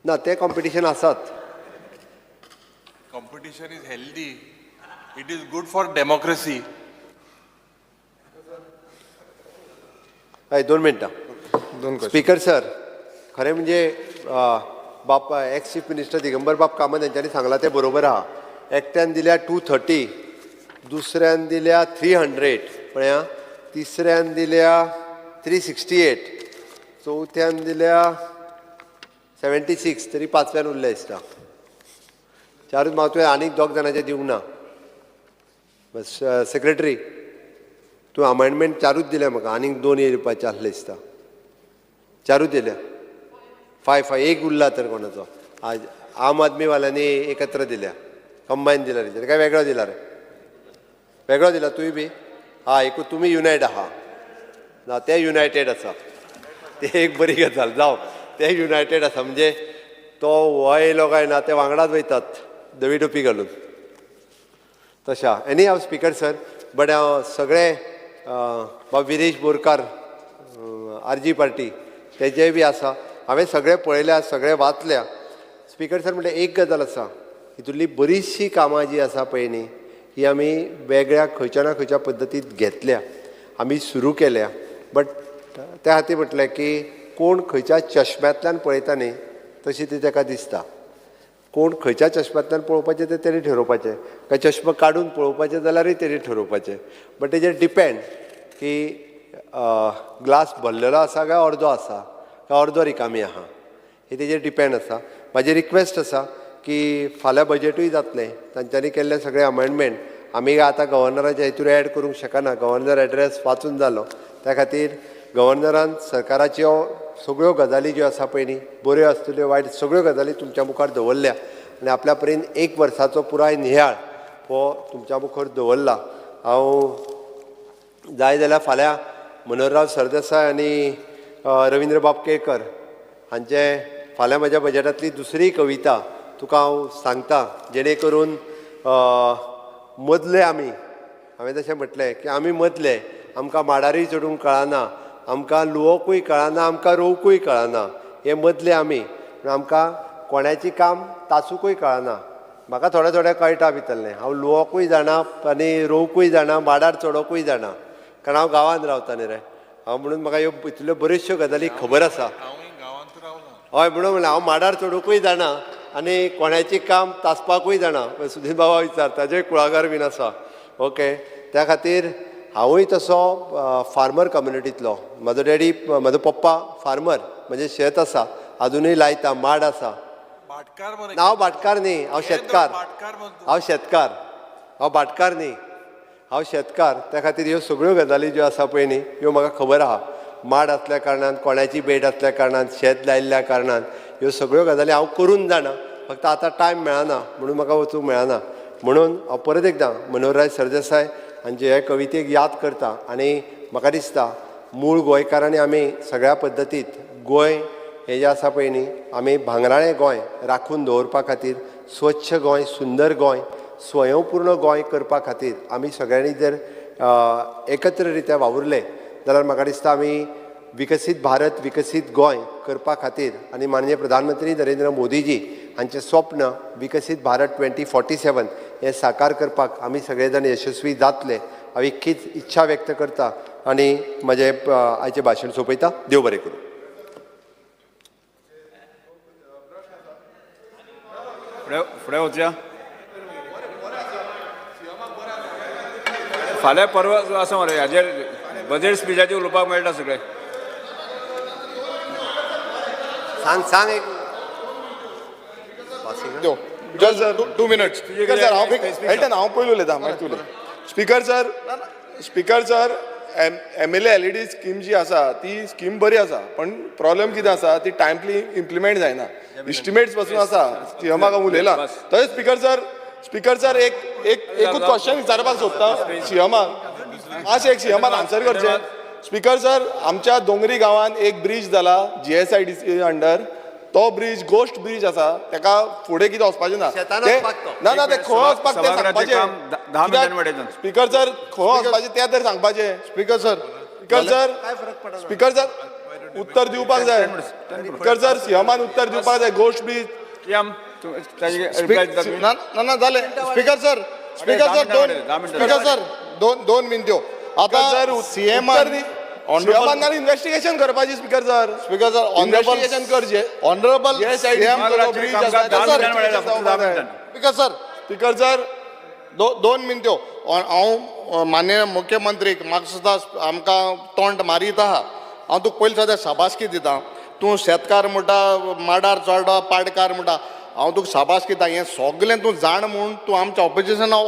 ना ते कॉम्पिटिशन आसात competition is healthy. It is good for democracy. हय 2 मिनटां स्पीकर सर खरें म्हणजे बाप एक्स चीफ मिनिस्टर दिगंबर बाब कामत यांच्यानी सांगला ते बरोबर आहा एकट्यान दिल्या 230 दुसऱ्यान दिल्या 300 पळया तिसऱ्यान दिल्या 368 चौथ्यान दिल्या 76 तरी पांचव्यान उरले दिसता चारूच म्हाका तुवें आनीक 2 जाणांचे दिवंक ना बस सेक्रेटरी तूं अमेंडमेंट चारूच दिले म्हाका आनीक 2 येवपाचे आसले दिसता चारूच दिल्या 5 एक उरला तर कोणाचो आम आदमी वाल्यांनी एकत्र दिल्या कंबायन दिला रे काय वेगळो दिला रे वेगळो दिला तुवें बी एकूच तुमी युनायट आहा ना ते युनायटेड आसा ते एक बरी गजाल जावं ते युनायटेड आसा म्हणजे तो हो येयलो काय ना ते वांगडाच वयतात दवी टोपी घालून तशा एनी हांव स्पीकर सर बट हांव सगळे बाब विरेश बोरकार आरजी पार्टी तेजेय बी आसा हांवें सगळे पळयल्या सगळे वाचल्या स्पीकर सर म्हणल्यार एक गजाल आसा हितूंतली बरीचशी कामां जी आसा पळय न्ही ही आमी वेगळ्या खंयच्या ना खंयच्या पद्दतीन घेतल्या आमी सुरू केल्या बट त्या खातीर म्हटलें की कोण खंयच्या चश्म्यांतल्यान पळयता न्ही तशी ती ताका दिसता कोण खंयच्या चश्म्यांतल्यान पळोवपाचें तें तेणी ठरोवपाचें काय चश्मा काडून पळोवपाचें जाल्यारूय तेणी ठरोवपाचें बट तेजेर डिपेंड की ग्लास भरलेलो आसा काय अर्दो आसा काय अर्दो रिकामी आहा हे तेजेर डिपेंड आसा म्हाजी रिक्वेस्ट आसा की फाल्यां बजेटूय जातलें तांच्यांनी केल्ले सगळे अमेंडमेंट आमी आतां गव्हर्नराच्या हितूर एड करूंक शकना गव्हर्नर एड्रेस वाचून जालो त्या खातीर गव्हर्नरान सरकाराच्यो सगळ्यो गजाली ज्यो आसा पळय न्ही बऱ्यो आसतल्यो वायट सगळ्यो गजाली तुमच्या मुखार दवरल्या आनी आपल्या पर्यंत 1 वर्साचो पुराय नियाळ हो तुमच्या मुखार दवरला हांव जाय जाल्यार फाल्यां मनोहरराव सरदेसाय आनी रविंद्र बाब केळकर हांचे फाल्यां म्हज्या बजेटांतली दुसरी कविता तुका हांव सांगता जेणे करून मदले आमी हांवें तशें म्हटलें की आमी मदले आमकां माडारूय चडूंक कळना आमकां लुवोकूय कळना आमकां रोवकूय कळना हे मदले आमी आमकां कोणाचें काम तासूकूय कळना म्हाका थोडें थोडें कळटा भितरलें हांव लुवोकूय जाणा आनी रोवकूय जाणा माडार चडोवकूय जाणा कारण हांव गांवांत रावता न्ही रे हांव म्हणून म्हाका ह्यो इतल्यो बऱ्योचश्यो गजाली खबर आसा हय म्हणून म्हणलें हांव माडार चडोवकूय जाणा आनी कोणाचें काम तासपाकूय जाणा सुधीर बाबा विचार ताजेय कुळागर बीन आसा ओके त्या खातीर हांवूय तसो फार्मर कम्युनिटींतलो म्हाजो डॅडी म्हाजो पप्पा फार्मर म्हणजे शेत आसा अजुनूय लायता माड आसा हांव भाटकार न्ही हांव शेतकार हांव भाटकार न्ही हांव शेतकार त्या खातीर ह्यो सगळ्यो गजाली ज्यो आसा पळय न्ही ह्यो म्हाका खबर आहा माड आसल्या कारणान कोणाची बेड आसल्या कारणान शेत लायिल्ल्या कारणान ह्यो सगळ्यो गजाली हांव करून जाणा, फक्त आतां टायम मेळना म्हणून म्हाका वचूंक मेळना. म्हणून हांव परत एकदां मनोहरराय सरदेसाय हांचे हे कवितेक याद करता आनी म्हाका दिसता मूळ गोंयकारांनी आमी सगळ्या पद्दतीत गोंय हें जें आसा पळय न्ही, आमी भांगराळें गोंय राखून दवरपा खातीर, स्वच्छ गोंय, सुंदर गोंय, स्वयंपूर्ण गोंय करपा खातीर आमी सगळ्यांनी जर एकत्र रित्या वावुरले जाल्यार म्हाका दिसता आमी विकसीत भारत, विकसीत गोंय करपा खातीर आनी माननीय प्रधानमंत्री नरेंद्र मोदीजी हांचें स्वप्न विकसीत भारत 2047 हें साकार करपाक आमी सगळे जाण यशस्वी जातले हांव इतकीच इच्छा व्यक्त करता आनी म्हजें आयचें भाशण सोंपयता. देव बरें करूं. फुडें वचया. फाल्यां परवा आसा मरे हाजेर बजेट स्पिचाचेर उलोवपाक मेळटा सगळें. सांग एक just sir 2 minutes. Speaker sir हांव पयलीं उलयतां मागीर तूं उलय. Speaker sir MLA LED scheme जी आसा ती स्कीम बरी आसा, पण प्रॉब्लेम कितें आसा ती टायमली इम्प्लिमेंट जायना. इस्टिमेट्स पासून आसा सीएमाक हांव उलयलां. तशेंच स्पीकर सर एकूच क्वेश्चन विचारपाक सोदता सीएमाक. मातशें एक सीएमान आन्सर करचें. स्पीकर सर, आमच्या दोंगरी गांवांत एक ब्रिज जाला GSIDC अंडर. तो ब्रिज गोश्ट ब्रिज आसा, ताका फुडें कितें वचपाचें ना. ना ते खंय वचपाक तें सांगपाचें. स्पीकर सर खंय वचपाचें तें तर सांगपाचें. स्पीकर सर उत्तर दिवपाक जाय. स्पीकर सर सीएमान उत्तर दिवपाक जाय. गोश्ट ब्रिज ना जालें. Speaker sir 2 मिनट्यो. आतां सीएमान इन्व्हेस्टिगेशन करपाची. स्पीकर सर इन्व्हेस्टिगेशन करचे. Honourable speaker sir 2 मिनट्यो. हांव माननीय मुख्यमंत्रीक म्हाका सुद्दां आमकां तोंड मारीत आहा. हांव तुका पयलीं सद्या शाबासकी दिता. तूं शेतकार म्हणटा, माडार चडटा, पाडकार म्हणटा. हांव तुका शाबासकी दिता. हें सगळें तूं जाण म्हूण तूं आमच्या ऑपोजिशना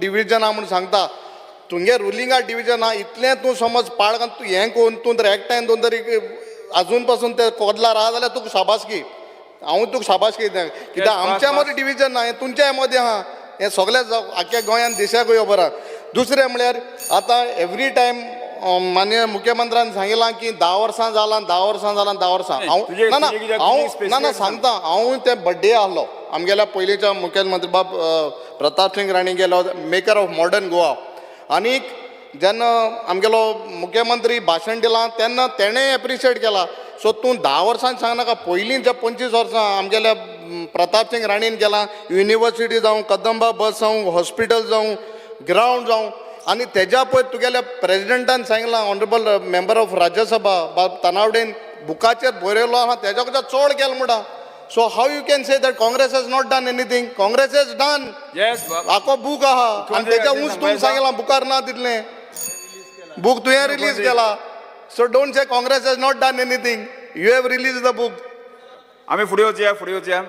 डिविजना म्हूण सांगता. तुमगे रुलिंगा डिविजन आहा इतलें तूं समज पाडकान तूं हें कोन्न तूं जर एकठांय दोन तरी अजून पासून ते कोदलार आहा जाल्यार तुका शाबासकी. हांव तुका शाबासकी दिता. कित्याक आमच्या मदीं डिविजन ना, हें तुमच्या मदीं आहा. हें सगळें आख्या गोंयान देशाकूय खबर आहा. दुसरें म्हळ्यार आतां एवरी टायम माननीय मुख्यमंत्र्यान सांगिलां की 10 वर्सां जालां. हांव सांगता. हांव ते बड्डे आहलो आमगेल्या पयलींच्या मुख्यमंत्री बाब प्रताप सिंग राणी गेलो, मेकर ऑफ मॉडर्न गोवा. आनीक जेन्ना आमगेलो मुख्यमंत्री भाशण दिलां तेन्ना तेणें एप्रिशिएट केला. सो तूं 10 वर्सांनी सांगनाका. पयलीं जे 25 वर्सां आमगेल्या प्रताप सिंग राणीन केलां. युनिवर्सिटी जावं, कदंबा बस जावं, हॉस्पिटल जावं, ग्रावंड जावं. आनी तेज्या पयर तुगेल्या प्रेजिडेंटान सांगलां, ऑनरेबल मेंबर ऑफ राज्यसभा बाब तनावडेन बुकाचेर बरयलो आहा तेज्या कडच्यान चड केलें म्हणटा. So how you can say that Congress has not done anything? Congress has done. Yes. आको बूक आहा आनी तेच्या उंच तुमकां सांगलां बुकार ना तितलें. बूक तुवें रिलीज केला. So don't say Congress has not done anything. You have released the book. आमी फुडें वचया.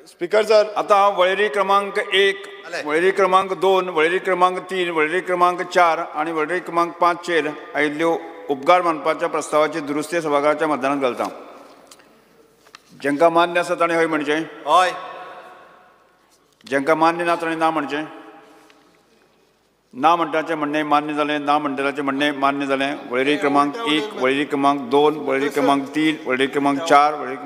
स्पीकर सर आतां हांव वळेरी क्रमांक 1, वळेरी क्रमांक 2, वळेरी क्रमांक 3, वळेरी क्रमांक 4 आनी वळेरी क्रमांक 5 चेर आयिल्ल्यो उपकार मानपाच्या प्रस्तावाची दुरुस्ती सभागृहाच्या मतदानांत घालता. जांकां मान्य आसा ताणें हय म्हणचें. हय. जांकां मान्य ना ताणें ना म्हणचें. ना म्हणटाचें म्हणणें मान्य जालें. ना म्हणटाचें म्हणणें मान्य जालें. वळेरी क्रमांक 1, वळेरी क्रमांक 2, वळेरी क्रमांक 3, वळेरी क्रमांक 4, वळेरी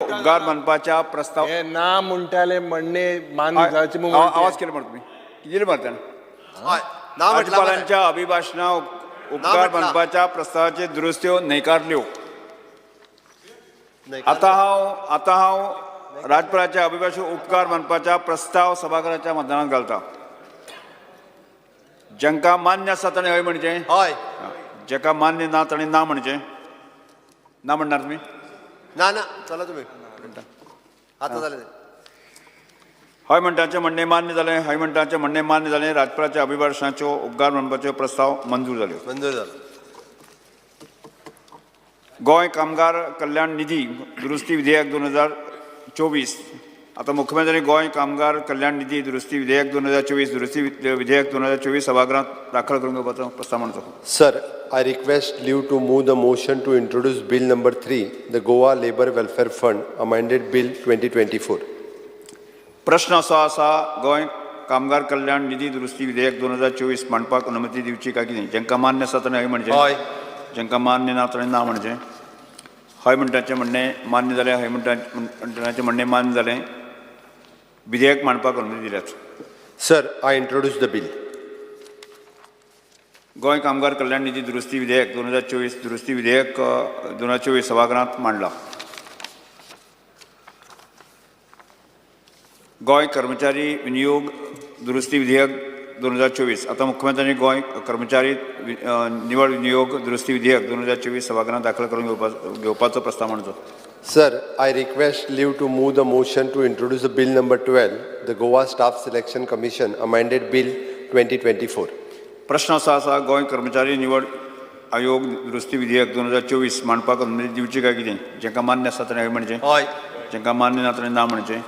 उपकार मानपाच्या प्रस्ताव. हे ना म्हणटाले म्हणणे मान्य जावचे म्हणून आवाज केलो मरे तुमी कितें मारता. राज्यपालांच्या अभिभाशणां उपकार मानपाच्या प्रस्तावाचे दुरुस्त्यो न्हयकारल्यो. आतां हांव राज्यपालाच्या अभिभाशण उपकार मानपाच्या प्रस्ताव सभागृहाच्या मतदानांत घालता. जांकां मान्य आसा ताणें हय म्हणचें. हय. जाका मान्य ना ताणें ना म्हणचें. ना म्हणणार तुमी. ना चला तुमी आतां जालें. हय म्हणटाचें म्हणणें मान्य जालें. हय म्हणटाचें म्हणणें मान्य जालें. राज्यपालाच्या अभिभाशणाच्यो उपकार मानपाच्यो प्रस्ताव मंजूर जाल्यो. गोंय कामगार कल्याण निधी दुरुस्ती विधेयक 2024 आता मुख्यमंत्री गोंय कामगार कल्याण निधी दुरुस्ती विधेयक 2024 दुरुस्ती विधेयक 2024 सभागृहात दाखल करून घेवपाचो प्रस्ताव मांडचो. Sir, I request leave to move the motion to introduce Bill number 3, the Goa Labour Welfare Fund, amended Bill 2024. प्रश्न असो आसा गोंय कामगार कल्याण निधी दुरुस्ती विधेयक 2024 मांडपाक अनुमती दिवची काय कितें? जेंकां मान्य आसा ताणें हय म्हणचें. हय. जेंकां मान्य ना ताणें ना म्हणचें. हय म्हणटाचें म्हणणें मान्य जालें, हय म्हणटाचें म्हणणें मान्य जालें. विधेयक मांडपाक अनुमती दिल्यात. Sir, I introduce the bill. Goa कामगार कल्याण निधी दुरुस्ती विधेयक 2024 दुरुस्ती विधेयक 2024 सभागृहात मांडला. गोंय कर्मचारी विनियोग दुरुस्ती विधेयक 2024 आता मुख्यमंत्र्यांनी गोंय कर्मचारी निवड विनियोग दुरुस्ती विधेयक 2024 सभागृहात दाखल करून घेवपाचो प्रस्ताव मांडचो. Sir, I request leave to move the motion to introduce the Bill number 12, the Goa Staff Selection Commission, amended Bill 2024. प्रश्न असो आसा गोंय कर्मचारी निवड आयोग दुरुस्ती विधेयक 2024 मांडपाक अनुमती दिवची काय कितें? जेंकां मान्य आसा ताणें हय म्हणचें. हय. जेंकां मान्य ना ताणें ना म्हणचें.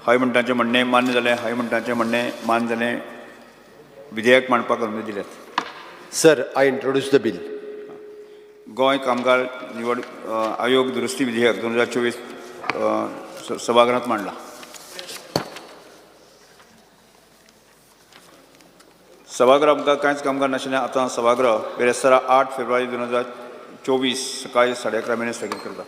हय म्हणटाचें म्हणणें मान्य जालें, हय म्हणटाचें म्हणणें मान्य जालें. विधेयक मांडपाक अनुमती दिल्यात. Sir, I introduce the bill. Goa कामगार निवड आयोग दुरुस्ती विधेयक 2024 सभागृहात मांडला. सभागृह आमकां कांयच कामगार नाशिल्लें आतां सभागृह बेरेस्तारा 8 फेब्रुवारी 2024 सकाळी 11:30 स्थगीत करता.